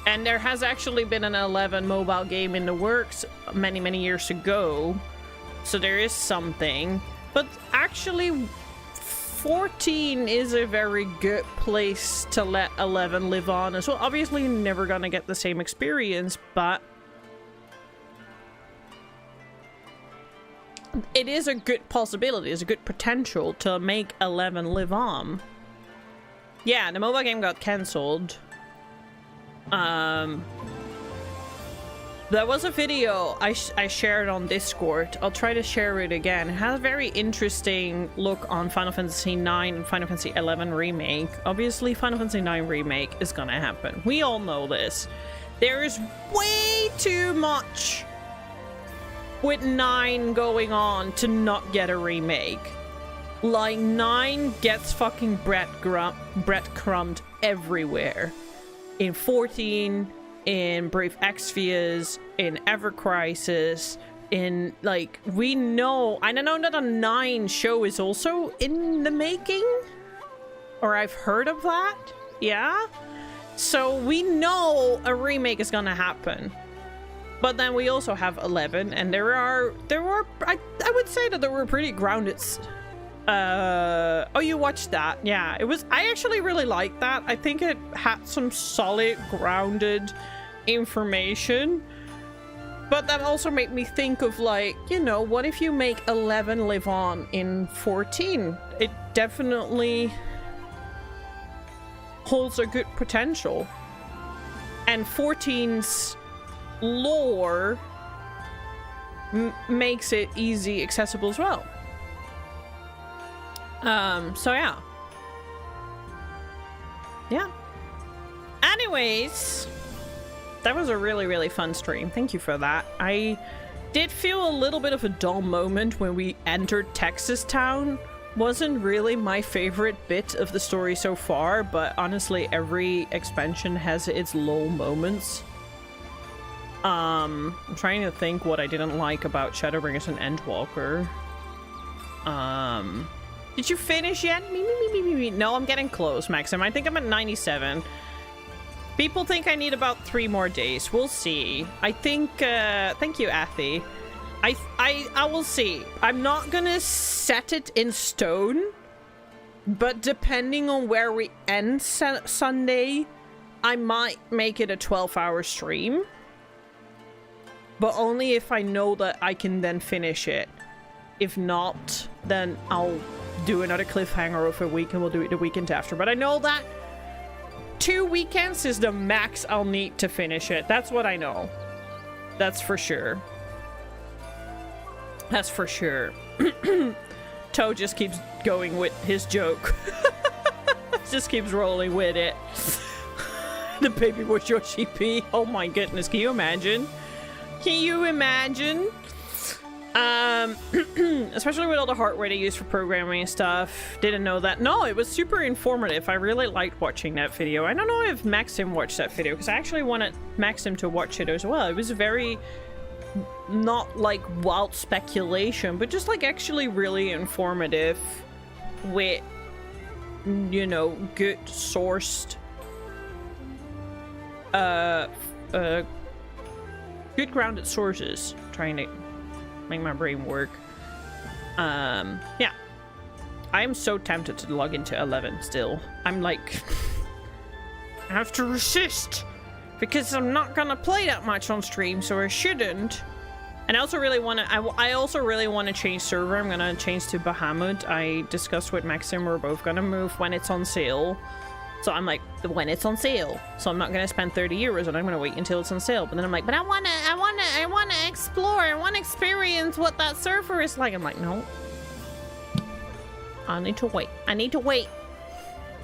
And there has actually been an 11 mobile game in the works many years ago. So there is something. But actually, 14 is a very good place to let 11 live on as well. Obviously, you're never gonna get the same experience, but it is a good possibility, it's a good potential to make 11 live on. Yeah, the mobile game got cancelled. There was a video I shared on Discord. I'll try to share it again. It has a very interesting look on Final Fantasy IX and Final Fantasy XI Remake. Obviously, Final Fantasy IX Remake is gonna happen. We all know this. There is way too much with 9 going on to not get a remake. Like, 9 gets fucking breadcrumbed everywhere. In 14, in Brave Exvius, in Ever Crisis, in, like, we know, I don't know that a 9 show is also in the making, or I've heard of that, yeah? So we know a remake is gonna happen. But then we also have 11, and there were, I would say that there were pretty grounded. Oh, you watched that? Yeah, it was, I actually really liked that. I think it had some solid, grounded information. But that also made me think of, like, you know, what if you make 11 live on in 14? It definitely holds a good potential. And 14's lore makes it easy accessible as well. So yeah. Anyways, that was a really fun stream. Thank you for that. I did feel a little bit of a dull moment when we entered Texas Town. Wasn't really my favorite bit of the story so far, but honestly, every expansion has its lull moments. I'm trying to think what I didn't like about Shadowbringers and Endwalker. Did you finish yet? Me. No, I'm getting close, Maxim. I think I'm at 97. People think I need about 3 more days. We'll see. I think, thank you, Athy. I will see. I'm not gonna set it in stone, but depending on where we end Sunday, I might make it a 12-hour stream. But only if I know that I can then finish it. If not, then I'll do another cliffhanger of a week and we'll do it the weekend after. But I know that 2 weekends is the max I'll need to finish it. That's what I know. That's for sure. That's for sure. Toe just keeps going with his joke. Just keeps rolling with it. The baby was Yoshi P. Oh my goodness, can you imagine? Can you imagine? Especially with all the hardware they use for programming and stuff. Didn't know that. No, it was super informative. I really liked watching that video. I don't know if Maxim watched that video, because I actually wanted Maxim to watch it as well. It was very, not like wild speculation, but just like actually really informative with, you know, good sourced, good grounded sources. Trying to make my brain work. Yeah. I am so tempted to log into 11 still. I'm like, I have to resist because I'm not gonna play that much on stream, so I shouldn't. And I also really want to, I also really want to change server. I'm gonna change to Bahamut. I discussed with Maxim, we're both gonna move when it's on sale. So I'm like, when it's on sale. So I'm not gonna spend 30 euros and I'm gonna wait until it's on sale. But then I'm like, but I wanna explore, I wanna experience what that server is like. I'm like, no. I need to wait. I need to wait.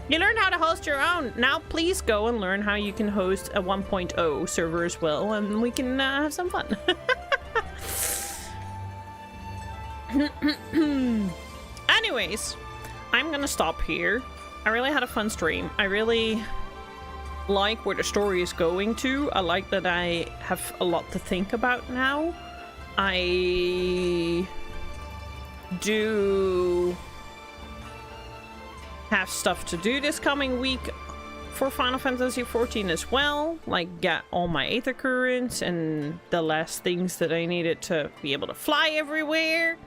You learned how to host your own. Now please go and learn how you can host a 1.0 server as well, and we can have some fun. Anyways, I'm gonna stop here. I really had a fun stream. I really like where the story is going to. I like that I have a lot to think about now. I do have stuff to do this coming week for Final Fantasy XIV as well. Like get all my Aether Currents and the last things that I needed to be able to fly everywhere.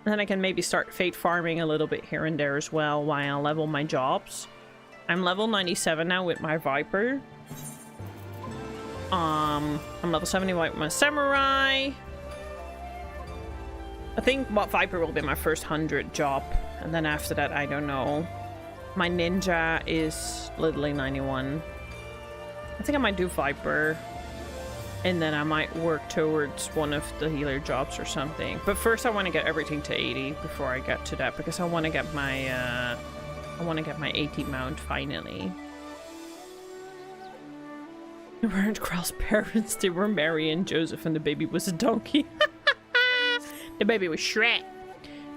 And then I can maybe start fate farming a little bit here and there as well while I level my jobs. I'm level 97 now with my Viper. I'm level 70 with my Samurai. I think what Viper will be my first 100 job. And then after that, I don't know. My Ninja is literally 91. I think I might do Viper. And then I might work towards one of the healer jobs or something. But first I want to get everything to 80 before I get to that, because I want to get my 80 mount finally. They weren't Krell's parents, they were Mary and Joseph, and the baby was a donkey. The baby was Shrek.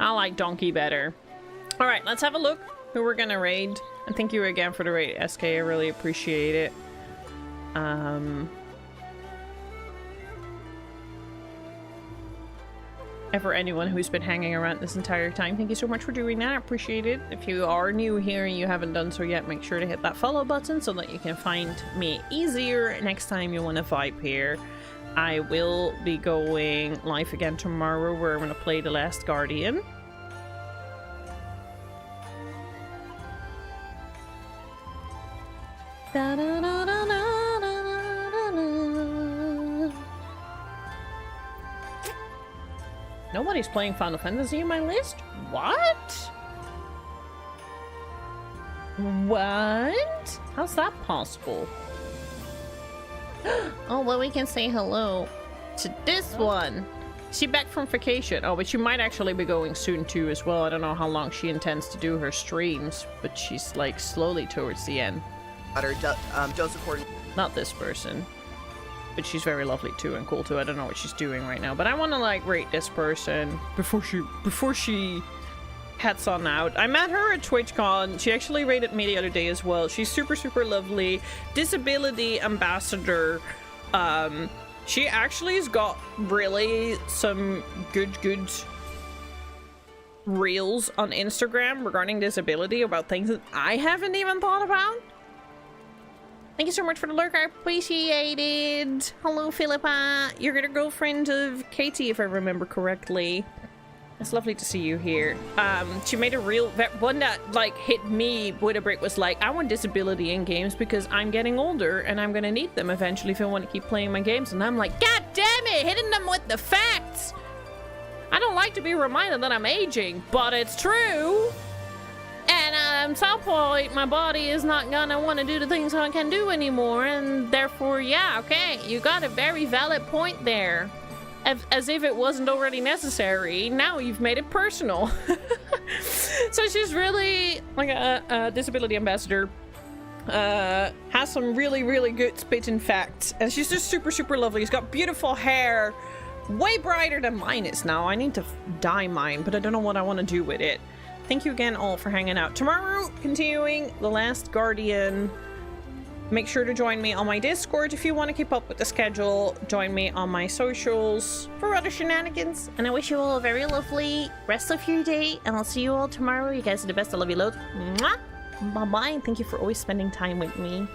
I like donkey better. Alright, let's have a look who we're gonna raid. And thank you again for the raid, SK, I really appreciate it. And for anyone who's been hanging around this entire time, thank you so much for doing that. I appreciate it. If you are new here and you haven't done so yet, make sure to hit that follow button so that you can find me easier next time you want to vibe here. I will be going live again tomorrow where I'm going to play The Last Guardian. Da -da -da -da -da. Nobody's playing Final Fantasy in my list? What? What? How's that possible? Oh, well, we can say hello to this one. She back from vacation. Oh, but she might actually be going soon too as well. I don't know how long she intends to do her streams, but she's like slowly towards the end. Joseph Gordon. Not this person. But she's very lovely too and cool too. I don't know what she's doing right now, but I want to like rate this person before she heads on out. I met her at TwitchCon. She actually rated me the other day as well. She's super, super lovely. Disability ambassador. She actually has got really some good reels on Instagram regarding disability about things that I haven't even thought about. Thank you so much for the lurk, I appreciate it. Hello, Philippa. You're the girlfriend of Katie, if I remember correctly. It's lovely to see you here. She made a real one that like hit me with a brick was like, I want disability in games because I'm getting older and I'm gonna need them eventually if I want to keep playing my games. And I'm like, God damn it, hitting them with the facts. I don't like to be reminded that I'm aging, but it's true. And at some point, my body is not gonna want to do the things I can do anymore, and therefore, yeah, okay, you got a very valid point there. As if it wasn't already necessary, now you've made it personal. So she's really like a disability ambassador. Has some really, really good spitting facts. And she's just super, super lovely. She's got beautiful hair. Way brighter than mine is now. I need to dye mine, but I don't know what I want to do with it. Thank you again all for hanging out. Tomorrow, continuing The Last Guardian. Make sure to join me on my Discord if you want to keep up with the schedule. Join me on my socials for other shenanigans. And I wish you all a very lovely rest of your day. And I'll see you all tomorrow. You guys are the best. I love you loads. Mwah! Bye-bye. Thank you for always spending time with me.